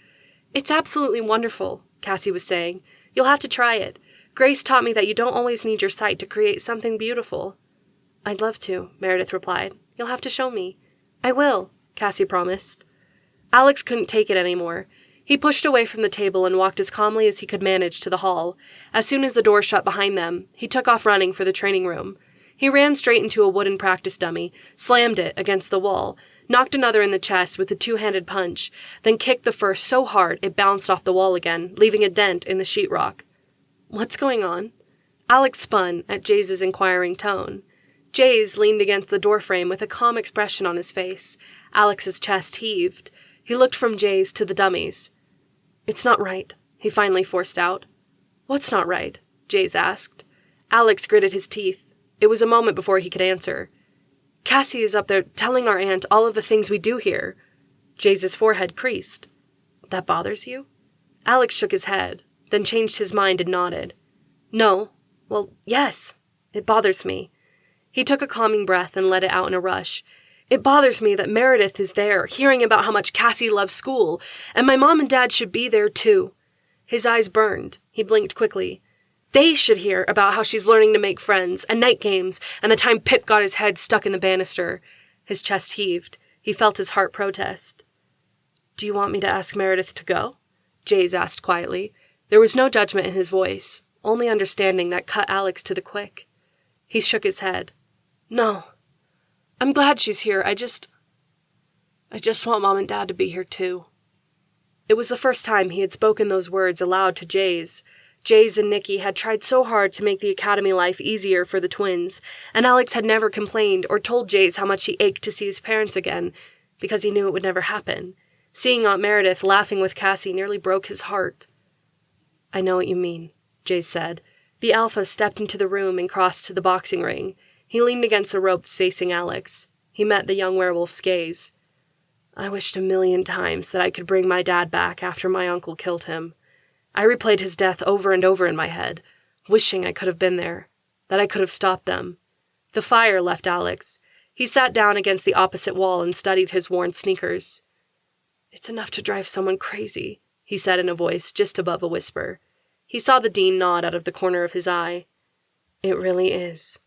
It's absolutely wonderful, Cassie was saying. You'll have to try it. Grace taught me that you don't always need your sight to create something beautiful. I'd love to, Meredith replied. You'll have to show me. I will, Cassie promised. Alex couldn't take it anymore. He pushed away from the table and walked as calmly as he could manage to the hall. As soon as the door shut behind them, he took off running for the training room. He ran straight into a wooden practice dummy, slammed it against the wall. knocked another in the chest with a two-handed punch, then kicked the first so hard it bounced off the wall again, leaving a dent in the sheetrock. "What's going on?" Alex spun at Jaze's inquiring tone. Jaze leaned against the doorframe with a calm expression on his face. Alex's chest heaved. He looked from Jaze to the dummies. "It's not right," he finally forced out. "What's not right?" Jaze asked. Alex gritted his teeth. It was a moment before he could answer. "Cassie is up there telling our aunt all of the things we do here." Jaze's forehead creased. "That bothers you?" Alex shook his head, then changed his mind and nodded. "No. Well, yes. It bothers me." He took a calming breath and let it out in a rush. "It bothers me that Meredith is there, hearing about how much Cassie loves school, and my mom and dad should be there too." His eyes burned. He blinked quickly. "They should hear about how she's learning to make friends, and night games, and the time Pip got his head stuck in the banister." His chest heaved. He felt his heart protest. "Do you want me to ask Meredith to go?" Jaze asked quietly. There was no judgment in his voice, only understanding that cut Alex to the quick. He shook his head. "No. I'm glad she's here. I just want Mom and Dad to be here too." It was the first time he had spoken those words aloud to Jaze. Jaze and Nikki had tried so hard to make the academy life easier for the twins, and Alex had never complained or told Jaze how much he ached to see his parents again, because he knew it would never happen. Seeing Aunt Meredith laughing with Cassie nearly broke his heart. "I know what you mean," Jaze said. The alpha stepped into the room and crossed to the boxing ring. He leaned against the ropes facing Alex. He met the young werewolf's gaze. "I wished a million times that I could bring my dad back after my uncle killed him. I replayed his death over and over in my head, wishing I could have been there, that I could have stopped them." The fire left Alex. He sat down against the opposite wall and studied his worn sneakers. "It's enough to drive someone crazy," he said in a voice just above a whisper. He saw the dean nod out of the corner of his eye. "It really is.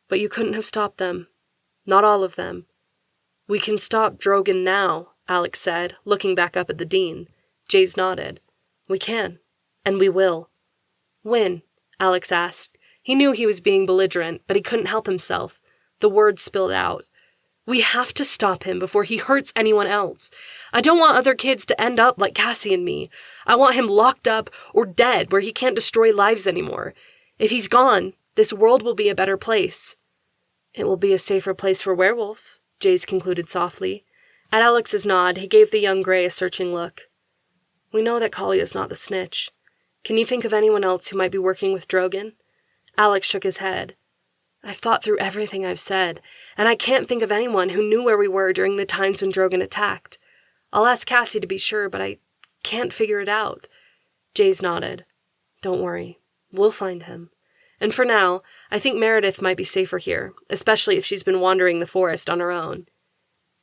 But you couldn't have stopped them. Not all of them." "We can stop Drogon now," Alex said, looking back up at the dean. Jaze nodded. "We can. And we will." "When?" Alex asked. He knew he was being belligerent, but he couldn't help himself. The words spilled out. "We have to stop him before he hurts anyone else. I don't want other kids to end up like Cassie and me. I want him locked up or dead where he can't destroy lives anymore. If he's gone, this world will be a better place." "It will be a safer place for werewolves," Jaze concluded softly. At Alex's nod, he gave the young Grey a searching look. "We know that Kalia's not the snitch. Can you think of anyone else who might be working with Drogon?" Alex shook his head. "I've thought through everything I've said, and I can't think of anyone who knew where we were during the times when Drogon attacked. I'll ask Cassie to be sure, but I can't figure it out." Jaze nodded. "Don't worry. We'll find him. And for now, I think Meredith might be safer here, especially if she's been wandering the forest on her own."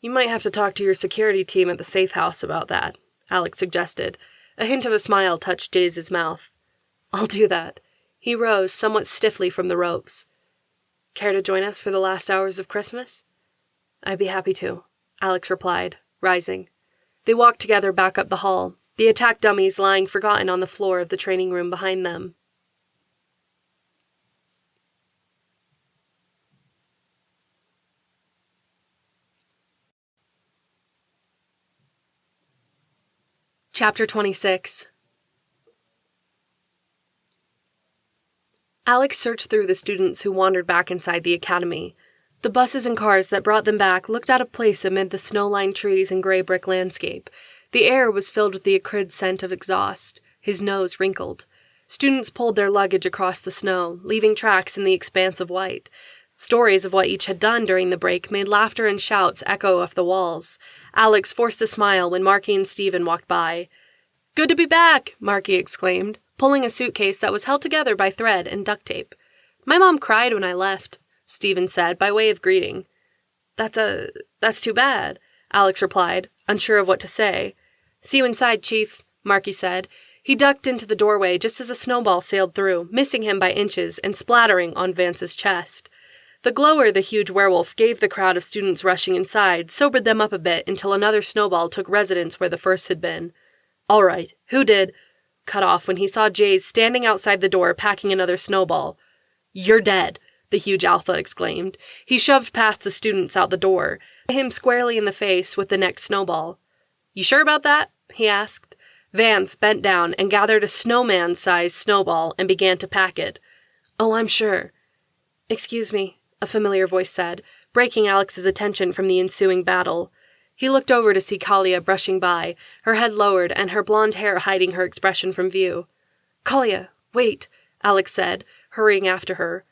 "You might have to talk to your security team at the safe house about that," Alex suggested. A hint of a smile touched Jaze's mouth. "I'll do that." He rose somewhat stiffly from the ropes. "Care to join us for the last hours of Christmas?" "I'd be happy to," Alex replied, rising. They walked together back up the hall, the attack dummies lying forgotten on the floor of the training room behind them. Chapter 26. Alex searched through the students who wandered back inside the academy. The buses and cars that brought them back looked out of place amid the snow-lined trees and gray brick landscape. The air was filled with the acrid scent of exhaust. His nose wrinkled. Students pulled their luggage across the snow, leaving tracks in the expanse of white. Stories of what each had done during the break made laughter and shouts echo off the walls. Alex forced a smile when Marky and Stephen walked by. "Good to be back," Marky exclaimed, pulling a suitcase that was held together by thread and duct tape. "My mom cried when I left," Stephen said by way of greeting. That's too bad," Alex replied, unsure of what to say. "See you inside, Chief," Marky said. He ducked into the doorway just as a snowball sailed through, missing him by inches and splattering on Vance's chest. The glower the huge werewolf gave the crowd of students rushing inside sobered them up a bit until another snowball took residence where the first had been. "All right, who did—" cut off when he saw Jaze standing outside the door packing another snowball. "You're dead," the huge alpha exclaimed. He shoved past the students out the door. him squarely in the face with the next snowball. "You sure about that?" he asked. Vance bent down and gathered a snowman-sized snowball and began to pack it. "Oh, I'm sure." "Excuse me," a familiar voice said, breaking Alex's attention from the ensuing battle. He looked over to see Kalia brushing by, her head lowered and her blonde hair hiding her expression from view. "Kalia, wait," Alex said, hurrying after her.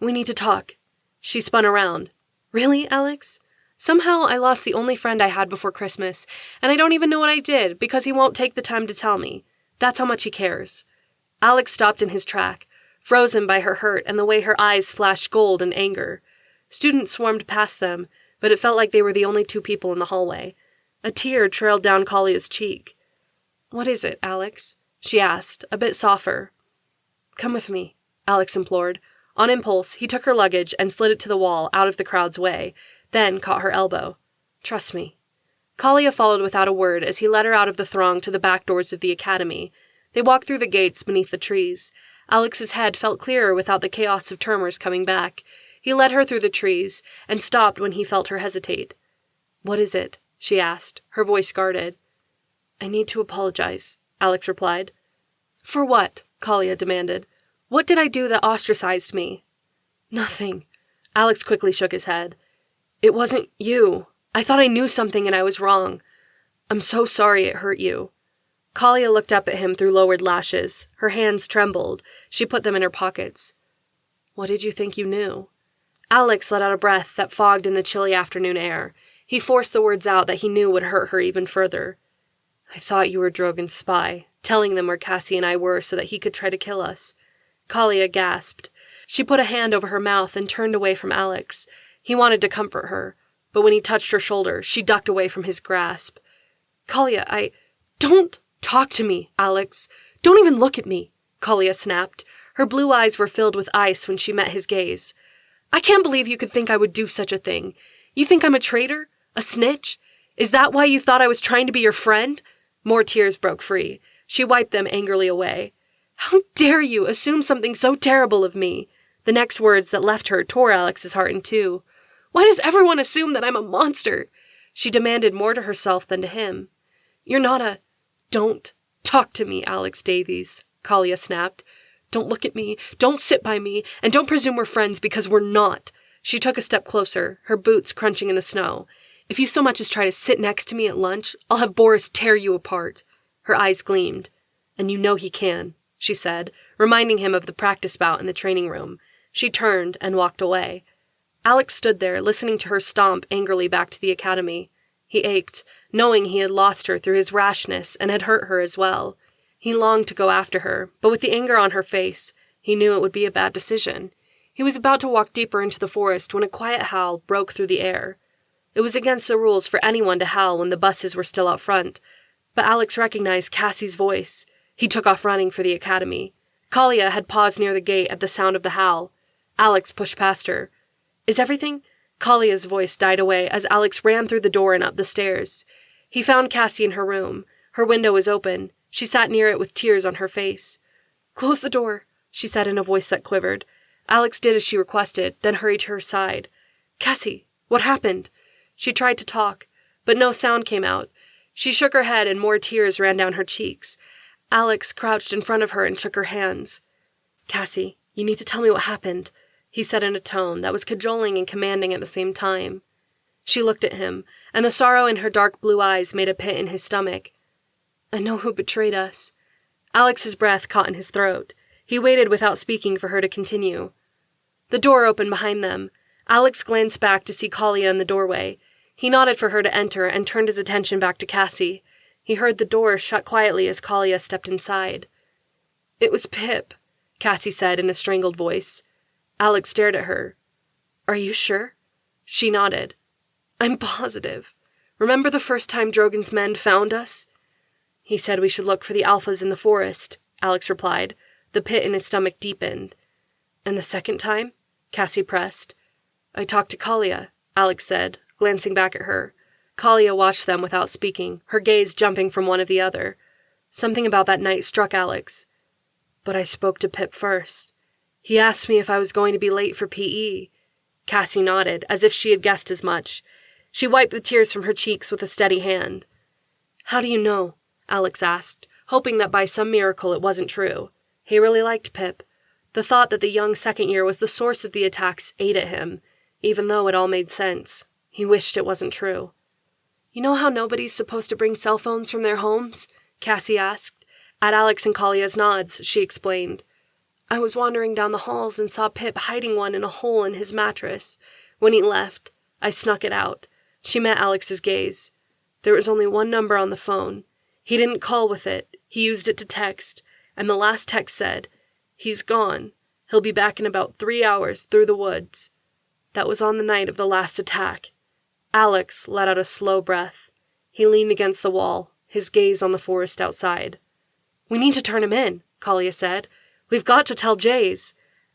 "We need to talk." She spun around. "Really, Alex? Somehow I lost the only friend I had before Christmas, and I don't even know what I did because he won't take the time to tell me. That's how much he cares." Alex stopped in his track, frozen by her hurt and the way her eyes flashed gold in anger. Students swarmed past them, but it felt like they were the only two people in the hallway. A tear trailed down Kalia's cheek. "What is it, Alex?" she asked, a bit softer. "Come with me," Alex implored. On impulse, he took her luggage and slid it to the wall, out of the crowd's way, then caught her elbow. "Trust me." Kalia followed without a word as he led her out of the throng to the back doors of the academy. They walked through the gates beneath the trees. Alex's head felt clearer without the chaos of termers coming back. He led her through the trees, and stopped when he felt her hesitate. "What is it?" she asked, her voice guarded. "I need to apologize," Alex replied. "For what?" Kalia demanded. "What did I do that ostracized me?" "Nothing." Alex quickly shook his head. "It wasn't you. I thought I knew something and I was wrong. I'm so sorry it hurt you." Kalia looked up at him through lowered lashes. Her hands trembled. She put them in her pockets. "What did you think you knew?" Alex let out a breath that fogged in the chilly afternoon air. He forced the words out that he knew would hurt her even further. "I thought you were Drogon's spy, telling them where Cassie and I were so that he could try to kill us." Kalia gasped. She put a hand over her mouth and turned away from Alex. He wanted to comfort her, but when he touched her shoulder, she ducked away from his grasp. "Kalia, Don't talk to me, Alex. Don't even look at me," Kalia snapped. Her blue eyes were filled with ice when she met his gaze. "I can't believe you could think I would do such a thing. You think I'm a traitor? A snitch? Is that why you thought I was trying to be your friend?" More tears broke free. She wiped them angrily away. "How dare you assume something so terrible of me?" The next words that left her tore Alex's heart in two. "Why does everyone assume that I'm a monster?" She demanded more to herself than to him. "You're not a—" "Don't talk to me, Alex Davies," Kalia snapped. "Don't look at me, don't sit by me, and don't presume we're friends because we're not." She took a step closer, her boots crunching in the snow. "If you so much as try to sit next to me at lunch, I'll have Boris tear you apart." Her eyes gleamed. "And you know he can," she said, reminding him of the practice bout in the training room. She turned and walked away. Alex stood there, listening to her stomp angrily back to the academy. He ached, knowing he had lost her through his rashness and had hurt her as well. He longed to go after her, but with the anger on her face, he knew it would be a bad decision. He was about to walk deeper into the forest when a quiet howl broke through the air. It was against the rules for anyone to howl when the buses were still out front, but Alex recognized Cassie's voice. He took off running for the academy. Kalia had paused near the gate at the sound of the howl. Alex pushed past her. "Is everything—" Kalia's voice died away as Alex ran through the door and up the stairs. He found Cassie in her room. Her window was open. She sat near it with tears on her face. "Close the door," she said in a voice that quivered. Alex did as she requested, then hurried to her side. "Cassie, what happened?" She tried to talk, but no sound came out. She shook her head and more tears ran down her cheeks. Alex crouched in front of her and shook her hands. "Cassie, you need to tell me what happened," he said in a tone that was cajoling and commanding at the same time. She looked at him, and the sorrow in her dark blue eyes made a pit in his stomach. "I know who betrayed us." Alex's breath caught in his throat. He waited without speaking for her to continue. The door opened behind them. Alex glanced back to see Kalia in the doorway. He nodded for her to enter and turned his attention back to Cassie. He heard the door shut quietly as Kalia stepped inside. "It was Pip," Cassie said in a strangled voice. Alex stared at her. "Are you sure?" She nodded. "I'm positive. Remember the first time Drogon's men found us?" "He said we should look for the alphas in the forest," Alex replied. The pit in his stomach deepened. "And the second time?" Cassie pressed. "I talked to Kalia," Alex said, glancing back at her. Kalia watched them without speaking, her gaze jumping from one to the other. Something about that night struck Alex. "But I spoke to Pip first. He asked me if I was going to be late for PE. Cassie nodded, as if she had guessed as much. She wiped the tears from her cheeks with a steady hand. "How do you know?" Alex asked, hoping that by some miracle it wasn't true. He really liked Pip. The thought that the young second year was the source of the attacks ate at him, even though it all made sense. He wished it wasn't true. "You know how nobody's supposed to bring cell phones from their homes?" Cassie asked. At Alex and Kalia's nods, she explained. "I was wandering down the halls and saw Pip hiding one in a hole in his mattress. When he left, I snuck it out." She met Alex's gaze. "There was only one number on the phone. He didn't call with it. He used it to text, and the last text said, 'He's gone. He'll be back in about 3 hours through the woods.' That was on the night of the last attack." Alex let out a slow breath. He leaned against the wall, his gaze on the forest outside. "We need to turn him in," Kalia said. "We've got to tell Jaze."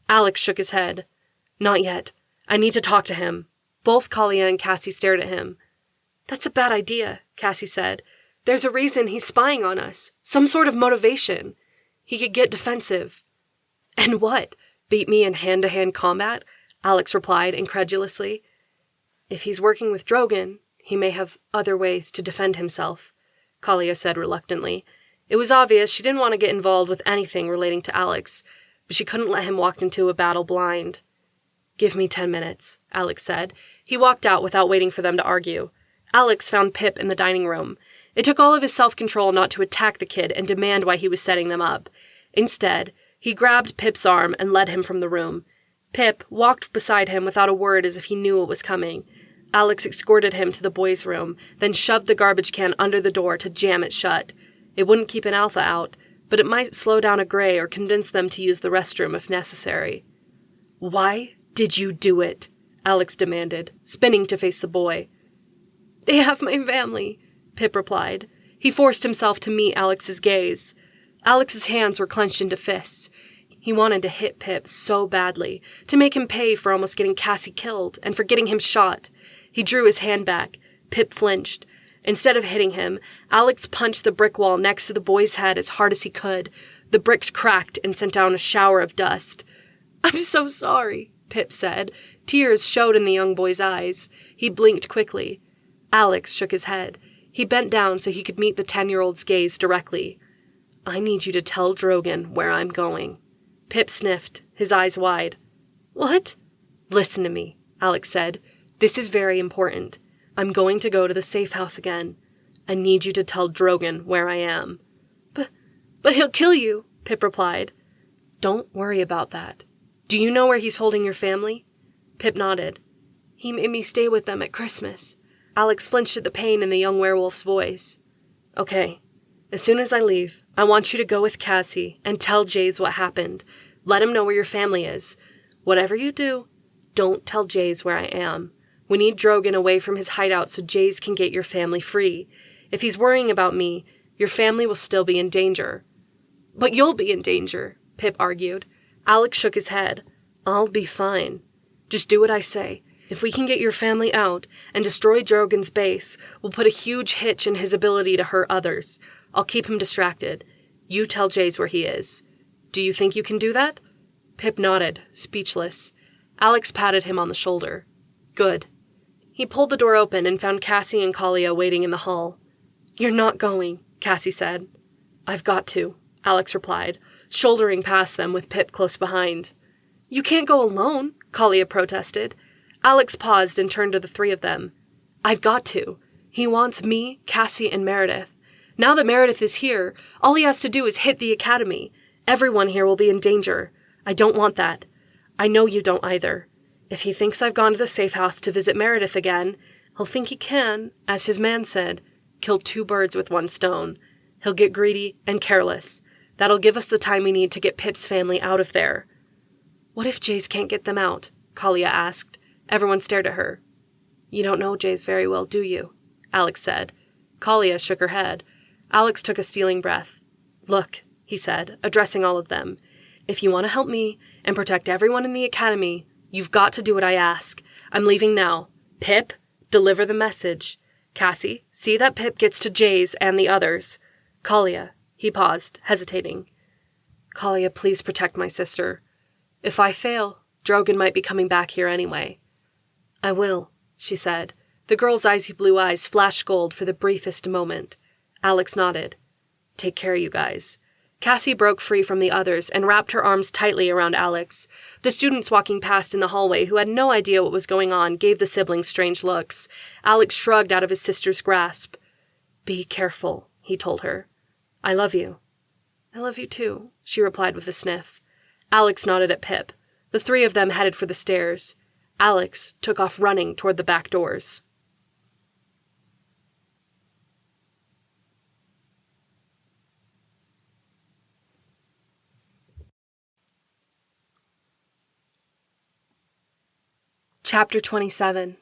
Alex shook his head. "Not yet. I need to talk to him." Both Kalia and Cassie stared at him. "That's a bad idea," Cassie said. "There's a reason he's spying on us. Some sort of motivation. He could get defensive." "And what? Beat me in hand-to-hand combat?" Alex replied incredulously. "If he's working with Drogon, he may have other ways to defend himself," Kalia said reluctantly. It was obvious she didn't want to get involved with anything relating to Alex, but she couldn't let him walk into a battle blind. "Give me 10 minutes, Alex said. He walked out without waiting for them to argue. Alex found Pip in the dining room. It took all of his self-control not to attack the kid and demand why he was setting them up. Instead, he grabbed Pip's arm and led him from the room. Pip walked beside him without a word as if he knew what was coming. Alex escorted him to the boys' room, then shoved the garbage can under the door to jam it shut. It wouldn't keep an alpha out, but it might slow down a gray or convince them to use the restroom if necessary. "Why did you do it?" Alex demanded, spinning to face the boy. "They have my family," Pip replied. He forced himself to meet Alex's gaze. Alex's hands were clenched into fists. He wanted to hit Pip so badly, to make him pay for almost getting Cassie killed and for getting him shot. He drew his hand back. Pip flinched. Instead of hitting him, Alex punched the brick wall next to the boy's head as hard as he could. The bricks cracked and sent down a shower of dust. "I'm so sorry," Pip said. Tears showed in the young boy's eyes. He blinked quickly. Alex shook his head. He bent down so he could meet the 10-year-old's gaze directly. "I need you to tell Drogon where I'm going." Pip sniffed, his eyes wide. "What?" "Listen to me," Alex said. "This is very important. I'm going to go to the safe house again. I need you to tell Drogon where I am." But he'll kill you," Pip replied. "Don't worry about that. Do you know where he's holding your family?" Pip nodded. "He made me stay with them at Christmas." Alex flinched at the pain in the young werewolf's voice. "Okay. As soon as I leave, I want you to go with Cassie and tell Jaze what happened. Let him know where your family is. Whatever you do, don't tell Jaze where I am. We need Drogon away from his hideout so Jaze can get your family free. If he's worrying about me, your family will still be in danger." "But you'll be in danger," Pip argued. Alex shook his head. "I'll be fine. Just do what I say. If we can get your family out and destroy Drogon's base, we'll put a huge hitch in his ability to hurt others. I'll keep him distracted. You tell Jaze where he is. Do you think you can do that?" Pip nodded, speechless. Alex patted him on the shoulder. "Good." He pulled the door open and found Cassie and Kalia waiting in the hall. "You're not going," Cassie said. "I've got to," Alex replied, shouldering past them with Pip close behind. "You can't go alone," Kalia protested. Alex paused and turned to the three of them. "I've got to. He wants me, Cassie, and Meredith. Now that Meredith is here, all he has to do is hit the academy. Everyone here will be in danger. I don't want that. I know you don't either. If he thinks I've gone to the safe house to visit Meredith again, he'll think he can, as his man said, kill 2 birds with 1 stone. He'll get greedy and careless. That'll give us the time we need to get Pip's family out of there." "What if Jaze can't get them out?" Kalia asked. Everyone stared at her. "You don't know Jaze very well, do you?" Alex said. Kalia shook her head. Alex took a stealing breath. "Look," he said, addressing all of them. "If you want to help me and protect everyone in the academy, you've got to do what I ask. I'm leaving now. Pip, deliver the message. Cassie, see that Pip gets to Jaze and the others. Kalia," he paused, hesitating. "Kalia, please protect my sister. If I fail, Drogon might be coming back here anyway." "I will," she said. The girl's icy blue eyes flashed gold for the briefest moment. Alex nodded. "Take care, you guys." Cassie broke free from the others and wrapped her arms tightly around Alex. The students walking past in the hallway, who had no idea what was going on, gave the siblings strange looks. Alex shrugged out of his sister's grasp. "Be careful," he told her. "I love you." "I love you too," she replied with a sniff. Alex nodded at Pip. The three of them headed for the stairs. Alex took off running toward the back doors. Chapter 27.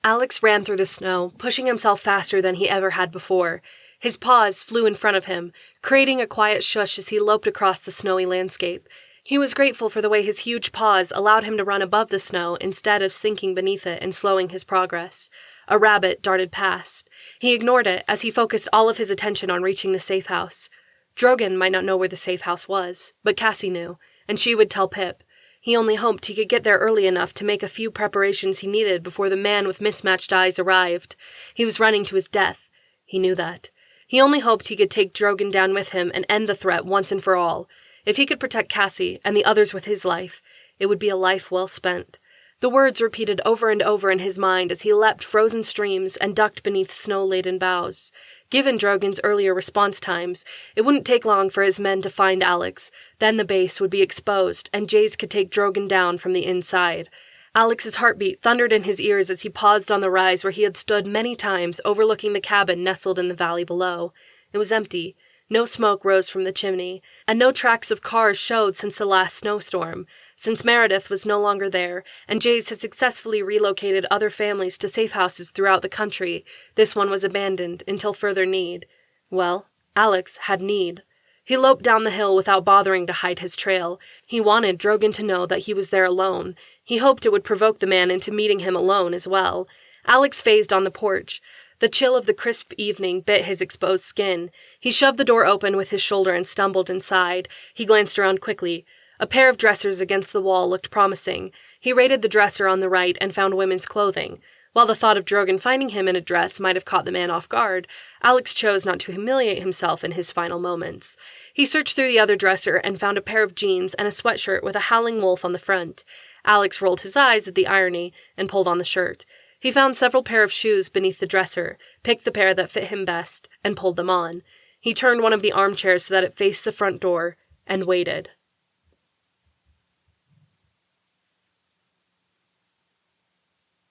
Alex ran through the snow, pushing himself faster than he ever had before. His paws flew in front of him, creating a quiet shush as he loped across the snowy landscape. He was grateful for the way his huge paws allowed him to run above the snow instead of sinking beneath it and slowing his progress. A rabbit darted past. He ignored it as he focused all of his attention on reaching the safe house. Drogon might not know where the safe house was, but Cassie knew, and she would tell Pip. He only hoped he could get there early enough to make a few preparations he needed before the man with mismatched eyes arrived. He was running to his death. He knew that. He only hoped he could take Drogon down with him and end the threat once and for all. If he could protect Cassie and the others with his life, it would be a life well spent. The words repeated over and over in his mind as he leapt frozen streams and ducked beneath snow-laden boughs. Given Drogon's earlier response times, it wouldn't take long for his men to find Alex. Then the base would be exposed, and Jaze could take Drogon down from the inside. Alex's heartbeat thundered in his ears as he paused on the rise where he had stood many times, overlooking the cabin nestled in the valley below. It was empty. No smoke rose from the chimney, and no tracks of cars showed since the last snowstorm. Since Meredith was no longer there, and Jaze had successfully relocated other families to safe houses throughout the country, this one was abandoned until further need. Well, Alex had need. He loped down the hill without bothering to hide his trail. He wanted Drogon to know that he was there alone. He hoped it would provoke the man into meeting him alone as well. Alex phased on the porch. The chill of the crisp evening bit his exposed skin. He shoved the door open with his shoulder and stumbled inside. He glanced around quickly. A pair of dressers against the wall looked promising. He raided the dresser on the right and found women's clothing. While the thought of Drogon finding him in a dress might have caught the man off guard, Alex chose not to humiliate himself in his final moments. He searched through the other dresser and found a pair of jeans and a sweatshirt with a howling wolf on the front. Alex rolled his eyes at the irony and pulled on the shirt. He found several pair of shoes beneath the dresser, picked the pair that fit him best, and pulled them on. He turned one of the armchairs so that it faced the front door, and waited.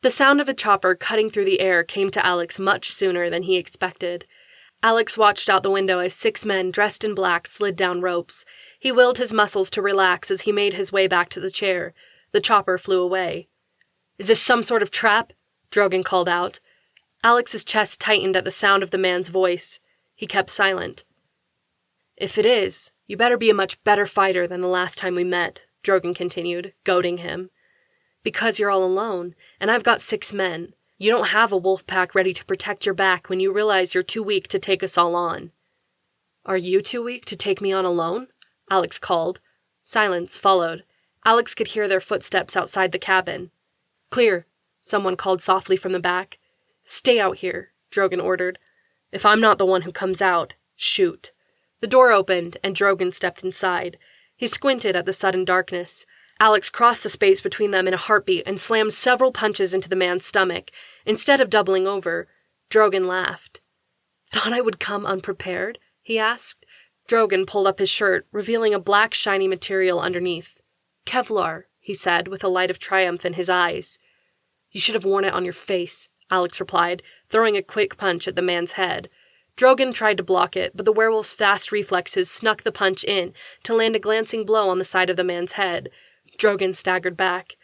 The sound of a chopper cutting through the air came to Alex much sooner than he expected. Alex watched out the window as 6 men dressed in black slid down ropes. He willed his muscles to relax as he made his way back to the chair. The chopper flew away. "Is this some sort of trap?" Drogon called out. Alex's chest tightened at the sound of the man's voice. He kept silent. "If it is, you better be a much better fighter than the last time we met," Drogon continued, goading him. "Because you're all alone, and I've got 6 men. You don't have a wolf pack ready to protect your back when you realize you're too weak to take us all on." "Are you too weak to take me on alone?" Alex called. Silence followed. Alex could hear their footsteps outside the cabin. "Clear," someone called softly from the back. "Stay out here," Drogon ordered. "If I'm not the one who comes out, shoot." The door opened, and Drogon stepped inside. He squinted at the sudden darkness. Alex crossed the space between them in a heartbeat and slammed several punches into the man's stomach. Instead of doubling over, Drogon laughed. "Thought I would come unprepared?" he asked. Drogon pulled up his shirt, revealing a black shiny material underneath. "Kevlar," he said, with a light of triumph in his eyes. "You should have worn it on your face," Alex replied, throwing a quick punch at the man's head. Drogon tried to block it, but the werewolf's fast reflexes snuck the punch in to land a glancing blow on the side of the man's head. Drogon staggered back.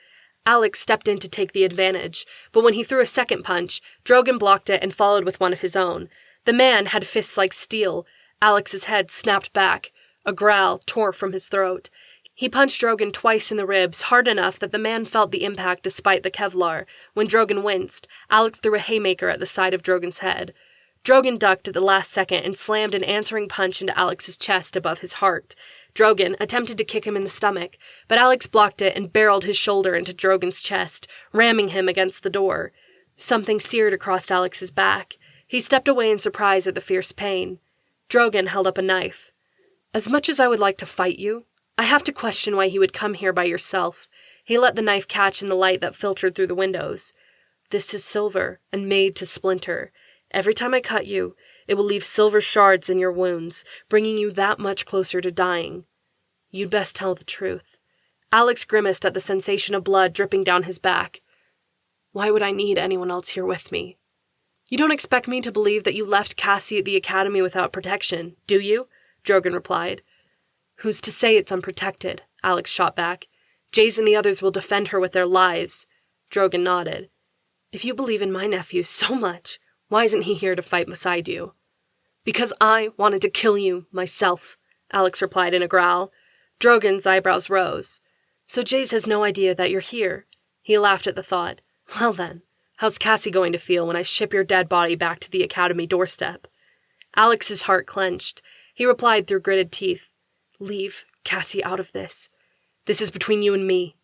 Alex stepped in to take the advantage, but when he threw a second punch, Drogon blocked it and followed with one of his own. The man had fists like steel. Alex's head snapped back. A growl tore from his throat. He punched Drogon twice in the ribs, hard enough that the man felt the impact despite the Kevlar. When Drogon winced, Alex threw a haymaker at the side of Drogon's head. Drogon ducked at the last second and slammed an answering punch into Alex's chest above his heart. Drogon attempted to kick him in the stomach, but Alex blocked it and barreled his shoulder into Drogon's chest, ramming him against the door. Something seared across Alex's back. He stepped away in surprise at the fierce pain. Drogon held up a knife. "As much as I would like to fight you, I have to question why you would come here by yourself." He let the knife catch in the light that filtered through the windows. "This is silver, and made to splinter. Every time I cut you, it will leave silver shards in your wounds, bringing you that much closer to dying. You'd best tell the truth." Alex grimaced at the sensation of blood dripping down his back. "Why would I need anyone else here with me?" "You don't expect me to believe that you left Cassie at the academy without protection, do you?" Drogon replied. "Who's to say it's unprotected?" Alex shot back. "Jaze and the others will defend her with their lives." Drogon nodded. "If you believe in my nephew so much, why isn't he here to fight beside you?" "Because I wanted to kill you myself," Alex replied in a growl. Drogon's eyebrows rose. "So Jaze has no idea that you're here?" He laughed at the thought. "Well then, how's Cassie going to feel when I ship your dead body back to the academy doorstep?" Alex's heart clenched. He replied through gritted teeth, "Leave Cassie out of this. This is between you and me."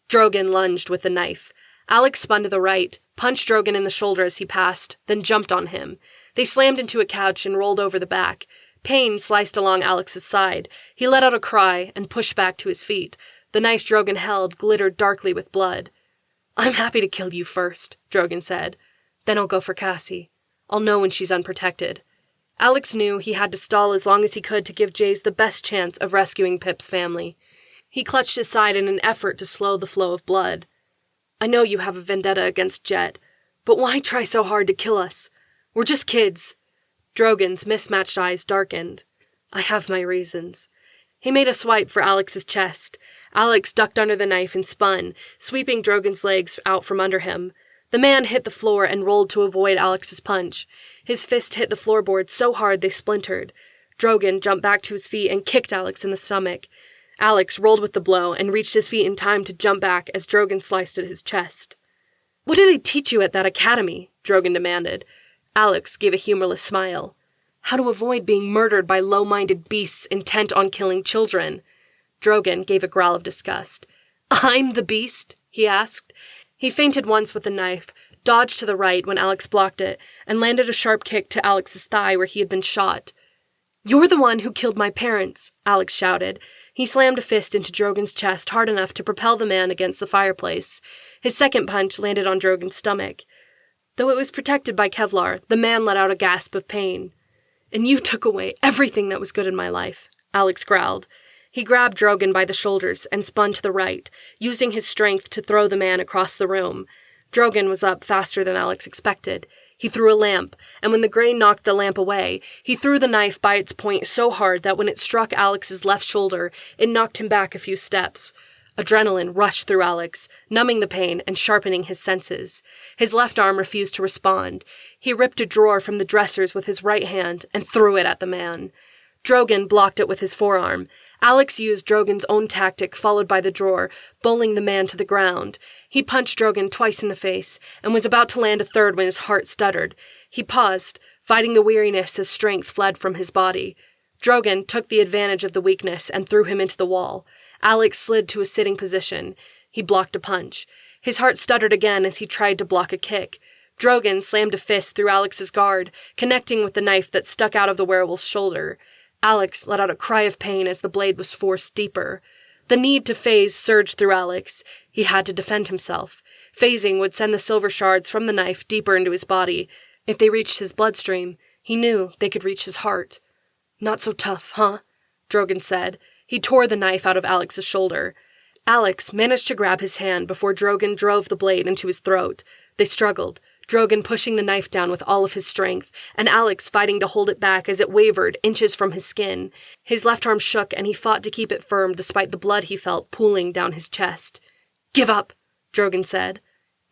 Drogon lunged with the knife. Alex spun to the right, punched Drogon in the shoulder as he passed, then jumped on him. They slammed into a couch and rolled over the back. Pain sliced along Alex's side. He let out a cry and pushed back to his feet. The knife Drogon held glittered darkly with blood. "I'm happy to kill you first," Drogon said. "Then I'll go for Cassie. I'll know when she's unprotected." Alex knew he had to stall as long as he could to give Jaze the best chance of rescuing Pip's family. He clutched his side in an effort to slow the flow of blood. "I know you have a vendetta against Jet, but why try so hard to kill us? We're just kids." Drogon's mismatched eyes darkened. "I have my reasons." He made a swipe for Alex's chest. Alex ducked under the knife and spun, sweeping Drogon's legs out from under him. The man hit the floor and rolled to avoid Alex's punch. His fist hit the floorboards so hard they splintered. Drogon jumped back to his feet and kicked Alex in the stomach. Alex rolled with the blow and reached his feet in time to jump back as Drogon sliced at his chest. "What do they teach you at that academy?" Drogon demanded. Alex gave a humorless smile. "How to avoid being murdered by low-minded beasts intent on killing children." Drogon gave a growl of disgust. "I'm the beast?" he asked. He feinted once with the knife, dodged to the right when Alex blocked it, and landed a sharp kick to Alex's thigh where he had been shot. "You're the one who killed my parents," Alex shouted. He slammed a fist into Drogon's chest hard enough to propel the man against the fireplace. His second punch landed on Drogon's stomach. Though it was protected by Kevlar, the man let out a gasp of pain. "And you took away everything that was good in my life," Alex growled. He grabbed Drogon by the shoulders and spun to the right, using his strength to throw the man across the room. Drogon was up faster than Alex expected. He threw a lamp, and when the gray knocked the lamp away, he threw the knife by its point so hard that when it struck Alex's left shoulder, it knocked him back a few steps. Adrenaline rushed through Alex, numbing the pain and sharpening his senses. His left arm refused to respond. He ripped a drawer from the dressers with his right hand and threw it at the man. Drogon blocked it with his forearm. Alex used Drogon's own tactic, followed by the drawer, bowling the man to the ground. He punched Drogon twice in the face, and was about to land a third when his heart stuttered. He paused, fighting the weariness as strength fled from his body. Drogon took the advantage of the weakness and threw him into the wall. Alex slid to a sitting position. He blocked a punch. His heart stuttered again as he tried to block a kick. Drogon slammed a fist through Alex's guard, connecting with the knife that stuck out of the werewolf's shoulder. Alex let out a cry of pain as the blade was forced deeper. The need to phase surged through Alex. He had to defend himself. Phasing would send the silver shards from the knife deeper into his body. If they reached his bloodstream, he knew they could reach his heart. "Not so tough, huh?" Drogon said. He tore the knife out of Alex's shoulder. Alex managed to grab his hand before Drogon drove the blade into his throat. They struggled, Drogon pushing the knife down with all of his strength, and Alex fighting to hold it back as it wavered inches from his skin. His left arm shook, and he fought to keep it firm despite the blood he felt pooling down his chest. "Give up," Drogon said.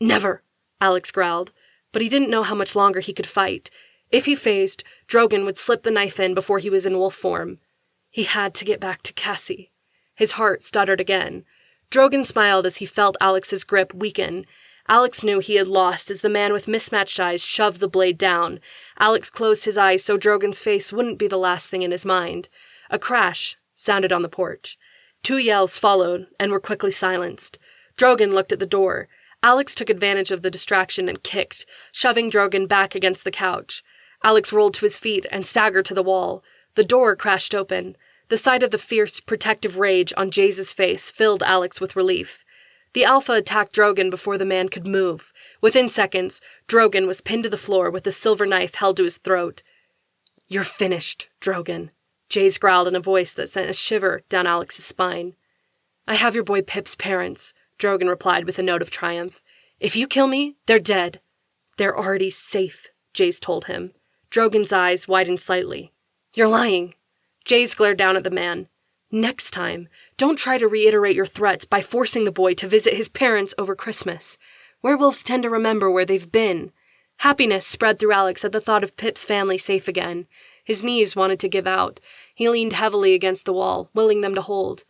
"Never," Alex growled, but he didn't know how much longer he could fight. If he phased, Drogon would slip the knife in before he was in wolf form. He had to get back to Cassie. His heart stuttered again. Drogon smiled as he felt Alex's grip weaken. Alex knew he had lost as the man with mismatched eyes shoved the blade down. Alex closed his eyes so Drogon's face wouldn't be the last thing in his mind. A crash sounded on the porch. 2 yells followed and were quickly silenced. Drogon looked at the door. Alex took advantage of the distraction and kicked, shoving Drogon back against the couch. Alex rolled to his feet and staggered to the wall. The door crashed open. The sight of the fierce, protective rage on Jaze's face filled Alex with relief. The Alpha attacked Drogon before the man could move. Within seconds, Drogon was pinned to the floor with a silver knife held to his throat. "You're finished, Drogon," Jaze growled in a voice that sent a shiver down Alex's spine. "I have your boy Pip's parents," Drogon replied with a note of triumph. "If you kill me, they're dead." "They're already safe," Jaze told him. Drogon's eyes widened slightly. "You're lying." Jaze glared down at the man. "Next time, don't try to reiterate your threats by forcing the boy to visit his parents over Christmas. Werewolves tend to remember where they've been." Happiness spread through Alex at the thought of Pip's family safe again. His knees wanted to give out. He leaned heavily against the wall, willing them to hold.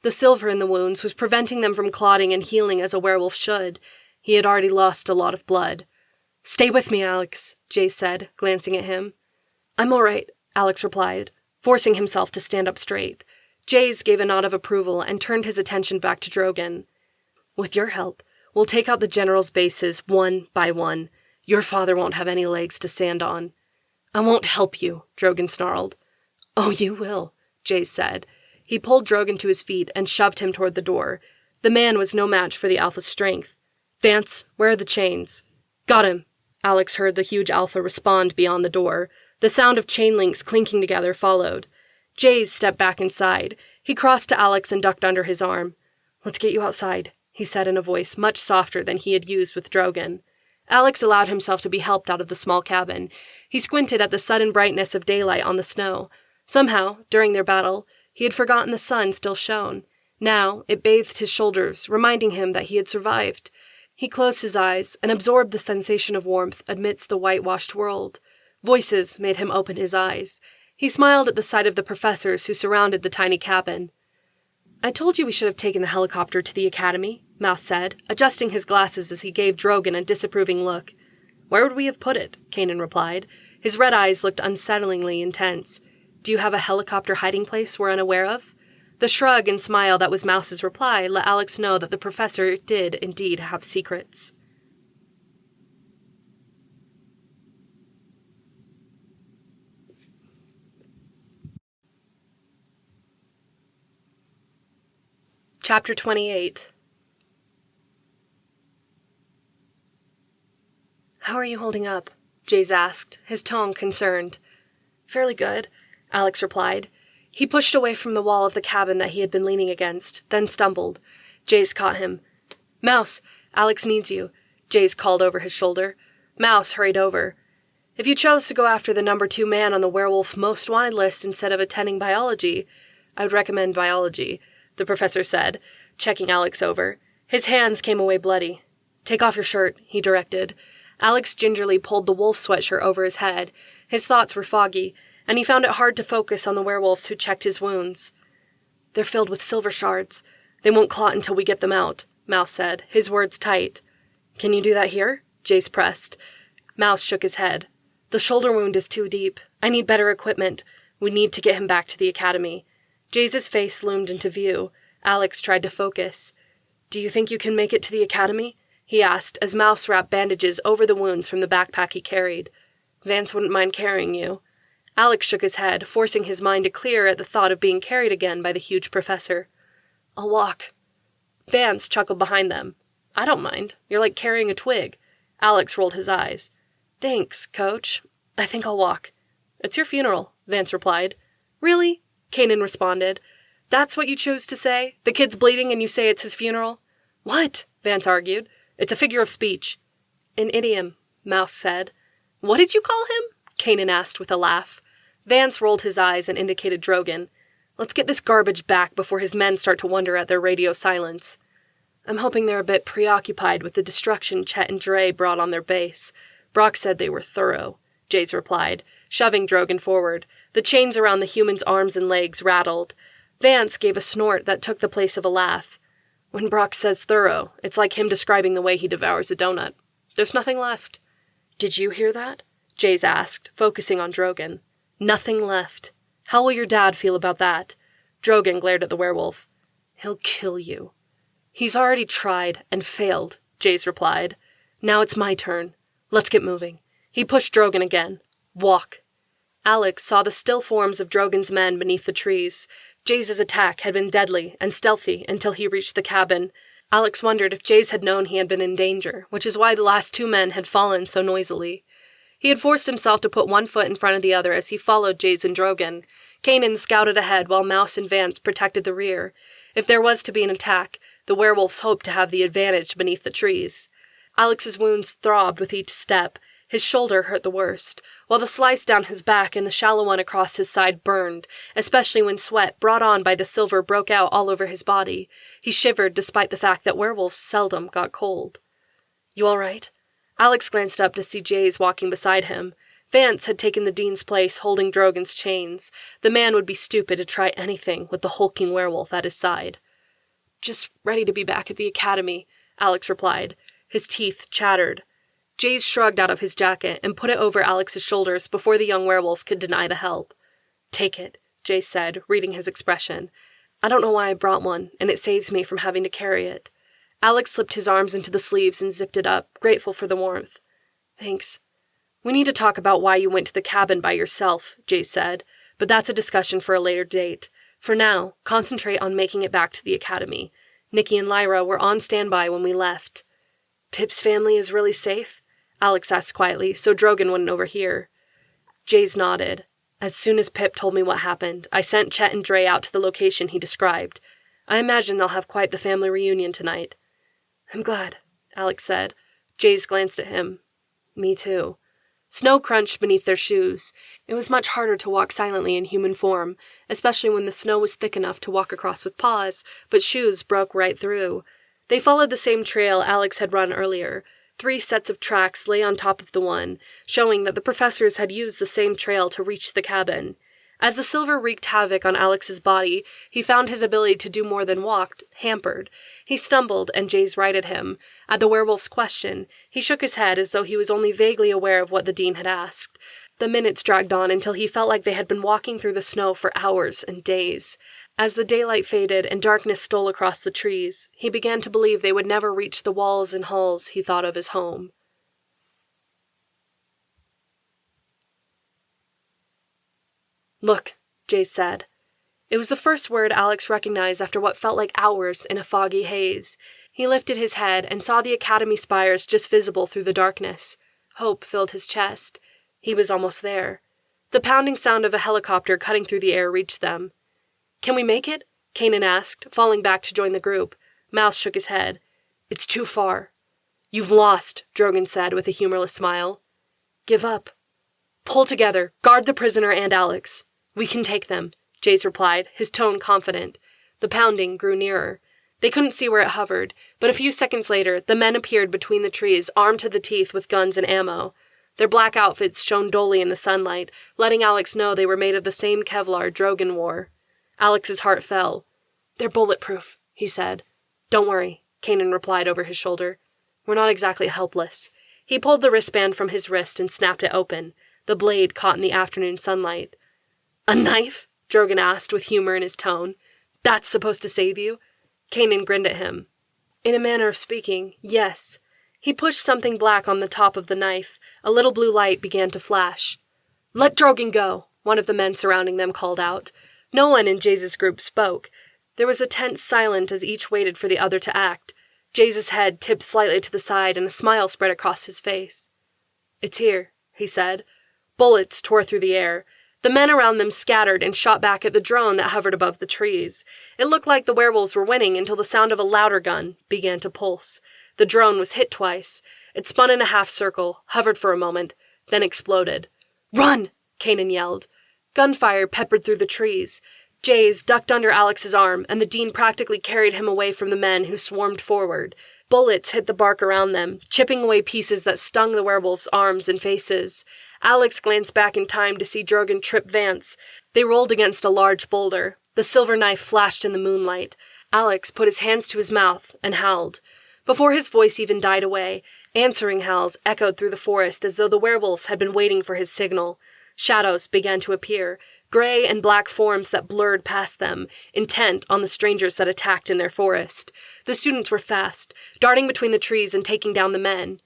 The silver in the wounds was preventing them from clotting and healing as a werewolf should. He had already lost a lot of blood. "Stay with me, Alex," Jaze said, glancing at him. "I'm all right," Alex replied, forcing himself to stand up straight. Jaze gave a nod of approval and turned his attention back to Drogon. "With your help, we'll take out the general's bases one by one. Your father won't have any legs to stand on." "I won't help you," Drogon snarled. "Oh, you will," Jaze said. He pulled Drogon to his feet and shoved him toward the door. The man was no match for the Alpha's strength. "Vance, where are the chains?" "Got him," Alex heard the huge Alpha respond beyond the door. The sound of chain links clinking together followed. Jaze stepped back inside. He crossed to Alex and ducked under his arm. "Let's get you outside," he said in a voice much softer than he had used with Drogon. Alex allowed himself to be helped out of the small cabin. He squinted at the sudden brightness of daylight on the snow. Somehow, during their battle, he had forgotten the sun still shone. Now, it bathed his shoulders, reminding him that he had survived. He closed his eyes and absorbed the sensation of warmth amidst the whitewashed world. Voices made him open his eyes. He smiled at the sight of the professors who surrounded the tiny cabin. "I told you we should have taken the helicopter to the academy," Mouse said, adjusting his glasses as he gave Drogon a disapproving look. "Where would we have put it?" Kanan replied. His red eyes looked unsettlingly intense. "Do you have a helicopter hiding place we're unaware of?" The shrug and smile that was Mouse's reply let Alex know that the professor did indeed have secrets. Chapter 28. "How are you holding up?" Jaze asked, his tone concerned. "Fairly good," Alex replied. He pushed away from the wall of the cabin that he had been leaning against, then stumbled. Jaze caught him. "Mouse, Alex needs you," Jaze called over his shoulder. Mouse hurried over. "If you chose to go after the number 2 man on the werewolf most wanted list instead of attending biology, I would recommend biology," the professor said, checking Alex over. His hands came away bloody. "Take off your shirt," he directed. Alex gingerly pulled the wolf sweatshirt over his head. His thoughts were foggy, and he found it hard to focus on the werewolves who checked his wounds. "They're filled with silver shards. They won't clot until we get them out," Mouse said, his words tight. "Can you do that here?" Jaze pressed. Mouse shook his head. "The shoulder wound is too deep. I need better equipment. We need to get him back to the academy." Jaze's face loomed into view. Alex tried to focus. "Do you think you can make it to the academy?" he asked as Mouse wrapped bandages over the wounds from the backpack he carried. "Vance wouldn't mind carrying you." Alex shook his head, forcing his mind to clear at the thought of being carried again by the huge professor. "I'll walk." Vance chuckled behind them. "I don't mind. You're like carrying a twig." Alex rolled his eyes. "Thanks, Coach. I think I'll walk." "It's your funeral," Vance replied. "Really?" Kanan responded. "That's what you chose to say? The kid's bleeding and you say it's his funeral?" "What?" Vance argued. "It's a figure of speech." "An idiom," Mouse said. "What did you call him?" Kanan asked with a laugh. Vance rolled his eyes and indicated Drogon. "Let's get this garbage back before his men start to wonder at their radio silence." "I'm hoping they're a bit preoccupied with the destruction Chet and Dre brought on their base. Brock said they were thorough," Jaze replied, shoving Drogon forward. The chains around the human's arms and legs rattled. Vance gave a snort that took the place of a laugh. When Brock says thorough, it's like him describing the way he devours a donut. There's nothing left. Did you hear that? Jaze asked, focusing on Drogon. Nothing left. How will your dad feel about that? Drogon glared at the werewolf. He'll kill you. He's already tried and failed, Jaze replied. Now it's my turn. Let's get moving. He pushed Drogon again. Walk. Alex saw the still forms of Drogon's men beneath the trees. Jaze's attack had been deadly and stealthy until he reached the cabin. Alex wondered if Jaze had known he had been in danger, which is why the last two men had fallen so noisily. He had forced himself to put one foot in front of the other as he followed Jaze and Drogon. Kanan scouted ahead while Mouse and Vance protected the rear. If there was to be an attack, the werewolves hoped to have the advantage beneath the trees. Alex's wounds throbbed with each step. His shoulder hurt the worst, while the slice down his back and the shallow one across his side burned, especially when sweat brought on by the silver broke out all over his body. He shivered despite the fact that werewolves seldom got cold. You all right? Alex glanced up to see Jaze walking beside him. Vance had taken the dean's place, holding Drogon's chains. The man would be stupid to try anything with the hulking werewolf at his side. Just ready to be back at the academy, Alex replied. His teeth chattered. Jaze shrugged out of his jacket and put it over Alex's shoulders before the young werewolf could deny the help. Take it, Jaze said, reading his expression. I don't know why I brought one, and it saves me from having to carry it. Alex slipped his arms into the sleeves and zipped it up, grateful for the warmth. Thanks. We need to talk about why you went to the cabin by yourself, Jaze said, but that's a discussion for a later date. For now, concentrate on making it back to the academy. Nikki and Lyra were on standby when we left. Pip's family is really safe? Alex asked quietly, so Drogon wouldn't overhear. Jaze nodded. As soon as Pip told me what happened, I sent Chet and Dre out to the location he described. I imagine they'll have quite the family reunion tonight. I'm glad, Alex said. Jaze glanced at him. Me too. Snow crunched beneath their shoes. It was much harder to walk silently in human form, especially when the snow was thick enough to walk across with paws, but shoes broke right through. They followed the same trail Alex had run earlier. 3 sets of tracks lay on top of the one, showing that the professors had used the same trail to reach the cabin. As the silver wreaked havoc on Alex's body, he found his ability to do more than walk hampered. He stumbled, and Jaze righted him. At the werewolf's question, he shook his head as though he was only vaguely aware of what the dean had asked. The minutes dragged on until he felt like they had been walking through the snow for hours and days. As the daylight faded and darkness stole across the trees, he began to believe they would never reach the walls and halls he thought of as home. Look, Jaze said. It was the first word Alex recognized after what felt like hours in a foggy haze. He lifted his head and saw the academy spires just visible through the darkness. Hope filled his chest. He was almost there. The pounding sound of a helicopter cutting through the air reached them. Can we make it? Kanan asked, falling back to join the group. Mouse shook his head. It's too far. You've lost, Drogon said with a humorless smile. Give up. Pull together. Guard the prisoner and Alex. We can take them, Jaze replied, his tone confident. The pounding grew nearer. They couldn't see where it hovered, but a few seconds later, the men appeared between the trees, armed to the teeth with guns and ammo. Their black outfits shone dully in the sunlight, letting Alex know they were made of the same Kevlar Drogon wore. Alex's heart fell. They're bulletproof, he said. Don't worry, Kanan replied over his shoulder. We're not exactly helpless. He pulled the wristband from his wrist and snapped it open. The blade caught in the afternoon sunlight. A knife? Drogon asked with humor in his tone. That's supposed to save you? Kanan grinned at him. In a manner of speaking, yes. He pushed something black on the top of the knife. A little blue light began to flash. Let Drogon go, one of the men surrounding them called out. No one in Jaze's group spoke. There was a tense silence as each waited for the other to act. Jaze's head tipped slightly to the side and a smile spread across his face. It's here, he said. Bullets tore through the air. The men around them scattered and shot back at the drone that hovered above the trees. It looked like the werewolves were winning until the sound of a louder gun began to pulse. The drone was hit twice. It spun in a half circle, hovered for a moment, then exploded. Run! Kanan yelled. Gunfire peppered through the trees. Jaze ducked under Alex's arm, and the dean practically carried him away from the men who swarmed forward. Bullets hit the bark around them, chipping away pieces that stung the werewolves' arms and faces. Alex glanced back in time to see Drogon trip Vance. They rolled against a large boulder. The silver knife flashed in the moonlight. Alex put his hands to his mouth and howled. Before his voice even died away, answering howls echoed through the forest as though the werewolves had been waiting for his signal. Shadows began to appear, gray and black forms that blurred past them, intent on the strangers that attacked in their forest. The students were fast, darting between the trees and taking down the men.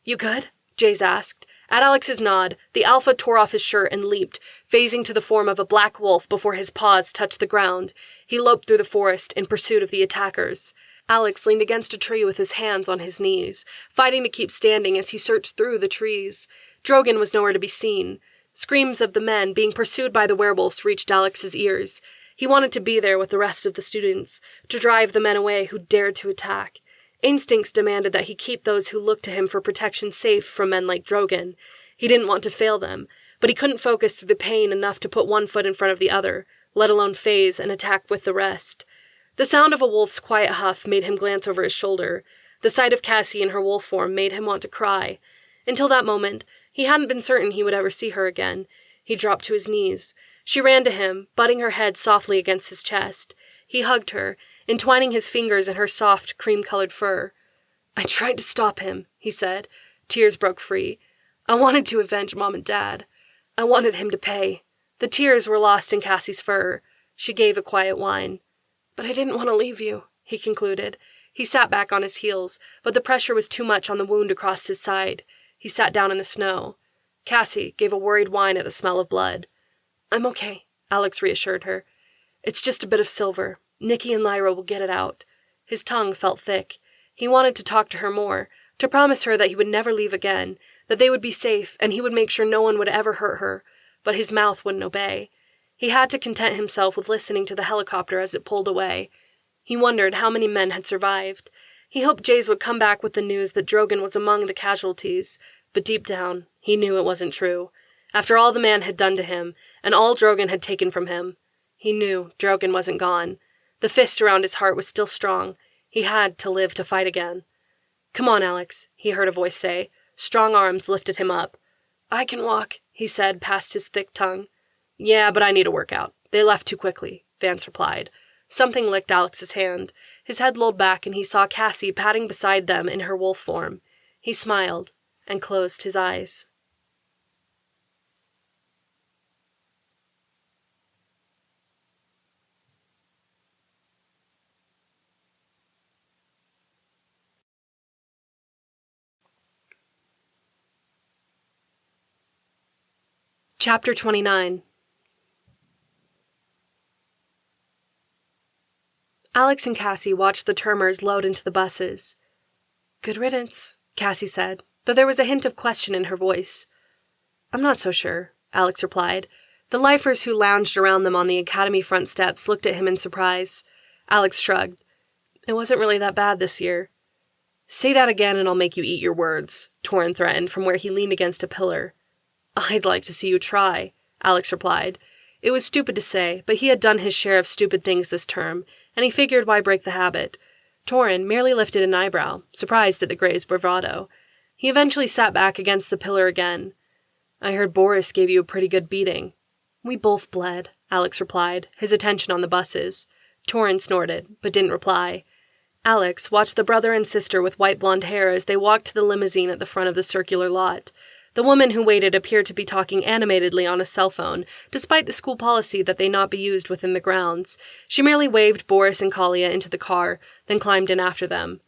"You good?" Jaze asked. At Alex's nod, the alpha tore off his shirt and leaped, phasing to the form of a black wolf before his paws touched the ground. He loped through the forest in pursuit of the attackers. Alex leaned against a tree with his hands on his knees, fighting to keep standing as he searched through the trees. Drogon was nowhere to be seen. Screams of the men being pursued by the werewolves reached Alex's ears. He wanted to be there with the rest of the students, to drive the men away who dared to attack. Instincts demanded that he keep those who looked to him for protection safe from men like Drogon. He didn't want to fail them, but he couldn't focus through the pain enough to put one foot in front of the other, let alone phase and attack with the rest. The sound of a wolf's quiet huff made him glance over his shoulder. The sight of Cassie in her wolf form made him want to cry. Until that moment, he hadn't been certain he would ever see her again. He dropped to his knees. She ran to him, butting her head softly against his chest. He hugged her, entwining his fingers in her soft, cream-colored fur. "I tried to stop him," he said. Tears broke free. "I wanted to avenge Mom and Dad. I wanted him to pay." The tears were lost in Cassie's fur. She gave a quiet whine. "But I didn't want to leave you," he concluded. He sat back on his heels, but the pressure was too much on the wound across his side. He sat down in the snow. Cassie gave a worried whine at the smell of blood. "I'm okay," Alex reassured her. "It's just a bit of silver. Nikki and Lyra will get it out." His tongue felt thick. He wanted to talk to her more, to promise her that he would never leave again, that they would be safe, and he would make sure no one would ever hurt her, but his mouth wouldn't obey. He had to content himself with listening to the helicopter as it pulled away. He wondered how many men had survived. He hoped Jaze would come back with the news that Drogon was among the casualties, but deep down, he knew it wasn't true. After all the man had done to him, and all Drogon had taken from him, he knew Drogon wasn't gone. The fist around his heart was still strong. He had to live to fight again. "Come on, Alex," he heard a voice say. Strong arms lifted him up. "I can walk," he said past his thick tongue. "Yeah, but I need a workout. They left too quickly," Vance replied. Something licked Alex's hand. His head lolled back and he saw Cassie padding beside them in her wolf form. He smiled and closed his eyes. Chapter 29. Alex and Cassie watched the Termers load into the buses. "Good riddance," Cassie said, though there was a hint of question in her voice. "I'm not so sure," Alex replied. The lifers who lounged around them on the academy front steps looked at him in surprise. Alex shrugged. "It wasn't really that bad this year." "Say that again and I'll make you eat your words," Torrin threatened from where he leaned against a pillar. "I'd like to see you try," Alex replied. It was stupid to say, but he had done his share of stupid things this term, and he figured why break the habit. Torrin merely lifted an eyebrow, surprised at the Grey's bravado. He eventually sat back against the pillar again. "I heard Boris gave you a pretty good beating." "We both bled," Alex replied, his attention on the buses. Torrin snorted, but didn't reply. Alex watched the brother and sister with white blonde hair as they walked to the limousine at the front of the circular lot. The woman who waited appeared to be talking animatedly on a cell phone, despite the school policy that they not be used within the grounds. She merely waved Boris and Kalia into the car, then climbed in after them.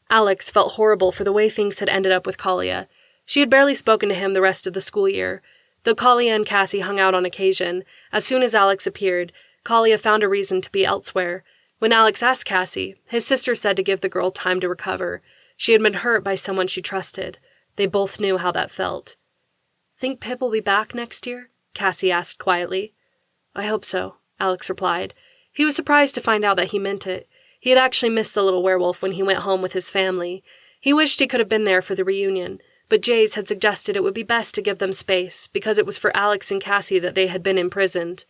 Alex felt horrible for the way things had ended up with Kalia. She had barely spoken to him the rest of the school year. Though Kalia and Cassie hung out on occasion, as soon as Alex appeared, Kalia found a reason to be elsewhere. When Alex asked Cassie, his sister said to give the girl time to recover. She had been hurt by someone she trusted. They both knew how that felt. "Think Pip will be back next year?" Cassie asked quietly. "I hope so," Alex replied. He was surprised to find out that he meant it. He had actually missed the little werewolf when he went home with his family. He wished he could have been there for the reunion, but Jaze had suggested it would be best to give them space, because it was for Alex and Cassie that they had been imprisoned.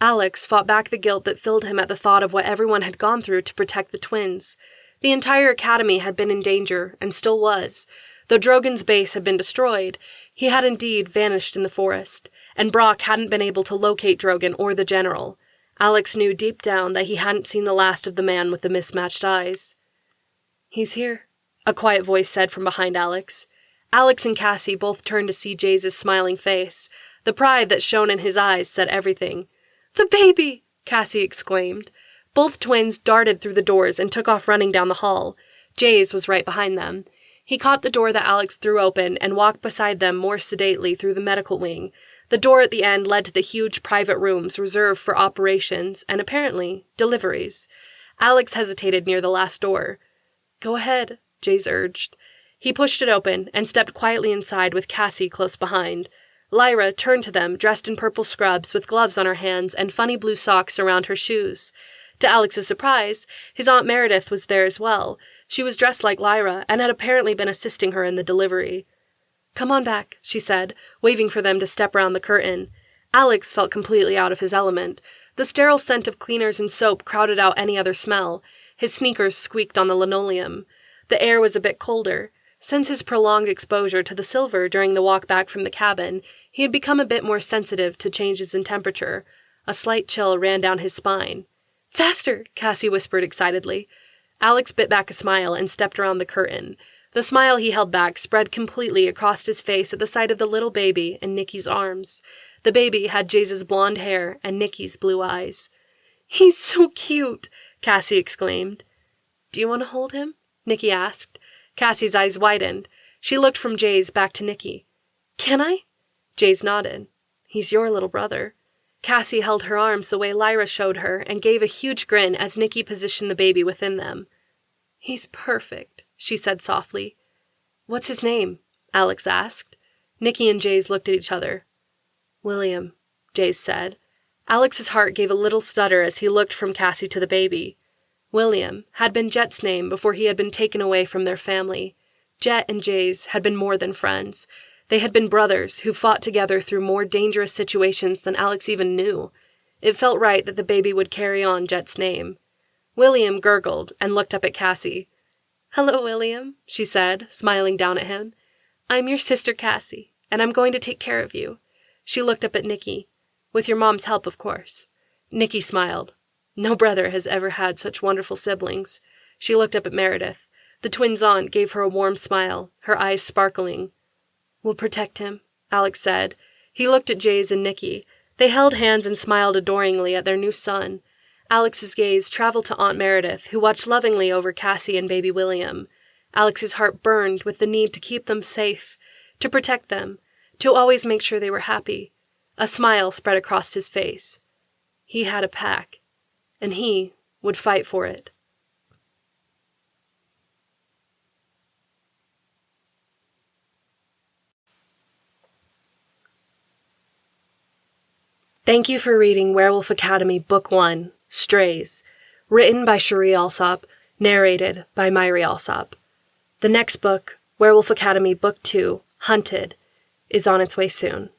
Alex fought back the guilt that filled him at the thought of what everyone had gone through to protect the twins. The entire academy had been in danger, and still was. Though Drogon's base had been destroyed, he had indeed vanished in the forest, and Brock hadn't been able to locate Drogon or the general. Alex knew deep down that he hadn't seen the last of the man with the mismatched eyes. "He's here," a quiet voice said from behind Alex. Alex and Cassie both turned to see Jaze's smiling face. The pride that shone in his eyes said everything. "The baby!" Cassie exclaimed. Both twins darted through the doors and took off running down the hall. Jaze was right behind them. He caught the door that Alex threw open and walked beside them more sedately through the medical wing. The door at the end led to the huge private rooms reserved for operations and, apparently, deliveries. Alex hesitated near the last door. "Go ahead," Jaze urged. He pushed it open and stepped quietly inside with Cassie close behind. Lyra turned to them, dressed in purple scrubs with gloves on her hands and funny blue socks around her shoes. To Alex's surprise, his Aunt Meredith was there as well. She was dressed like Lyra and had apparently been assisting her in the delivery. "Come on back," she said, waving for them to step around the curtain. Alex felt completely out of his element. The sterile scent of cleaners and soap crowded out any other smell. His sneakers squeaked on the linoleum. The air was a bit colder. Since his prolonged exposure to the silver during the walk back from the cabin, he had become a bit more sensitive to changes in temperature. A slight chill ran down his spine. "Faster!" Cassie whispered excitedly. Alex bit back a smile and stepped around the curtain. The smile he held back spread completely across his face at the sight of the little baby in Nikki's arms. The baby had Jaze's blonde hair and Nikki's blue eyes. "He's so cute!" Cassie exclaimed. "Do you want to hold him?" Nikki asked. Cassie's eyes widened. She looked from Jaze back to Nikki. "Can I?" Jaze nodded. "He's your little brother." Cassie held her arms the way Lyra showed her and gave a huge grin as Nikki positioned the baby within them. "He's perfect," she said softly. "What's his name?" Alex asked. Nikki and Jaze looked at each other. "William," Jaze said. Alex's heart gave a little stutter as he looked from Cassie to the baby. William had been Jet's name before he had been taken away from their family. Jet and Jaze had been more than friends. They had been brothers who fought together through more dangerous situations than Alex even knew. It felt right that the baby would carry on Jet's name. William gurgled and looked up at Cassie. "Hello, William," she said, smiling down at him. "I'm your sister Cassie, and I'm going to take care of you." She looked up at Nikki. "With your mom's help, of course." Nikki smiled. No brother has ever had such wonderful siblings. She looked up at Meredith. The twins' aunt gave her a warm smile, her eyes sparkling. "We'll protect him," Alex said. He looked at Jaze and Nikki. They held hands and smiled adoringly at their new son. Alex's gaze traveled to Aunt Meredith, who watched lovingly over Cassie and baby William. Alex's heart burned with the need to keep them safe, to protect them, to always make sure they were happy. A smile spread across his face. He had a pack, and he would fight for it. Thank you for reading Werewolf Academy Book One, Strays, written by Cheree Alsop, narrated by Myree Alsop. The next book, Werewolf Academy Book 2, Hunted, is on its way soon.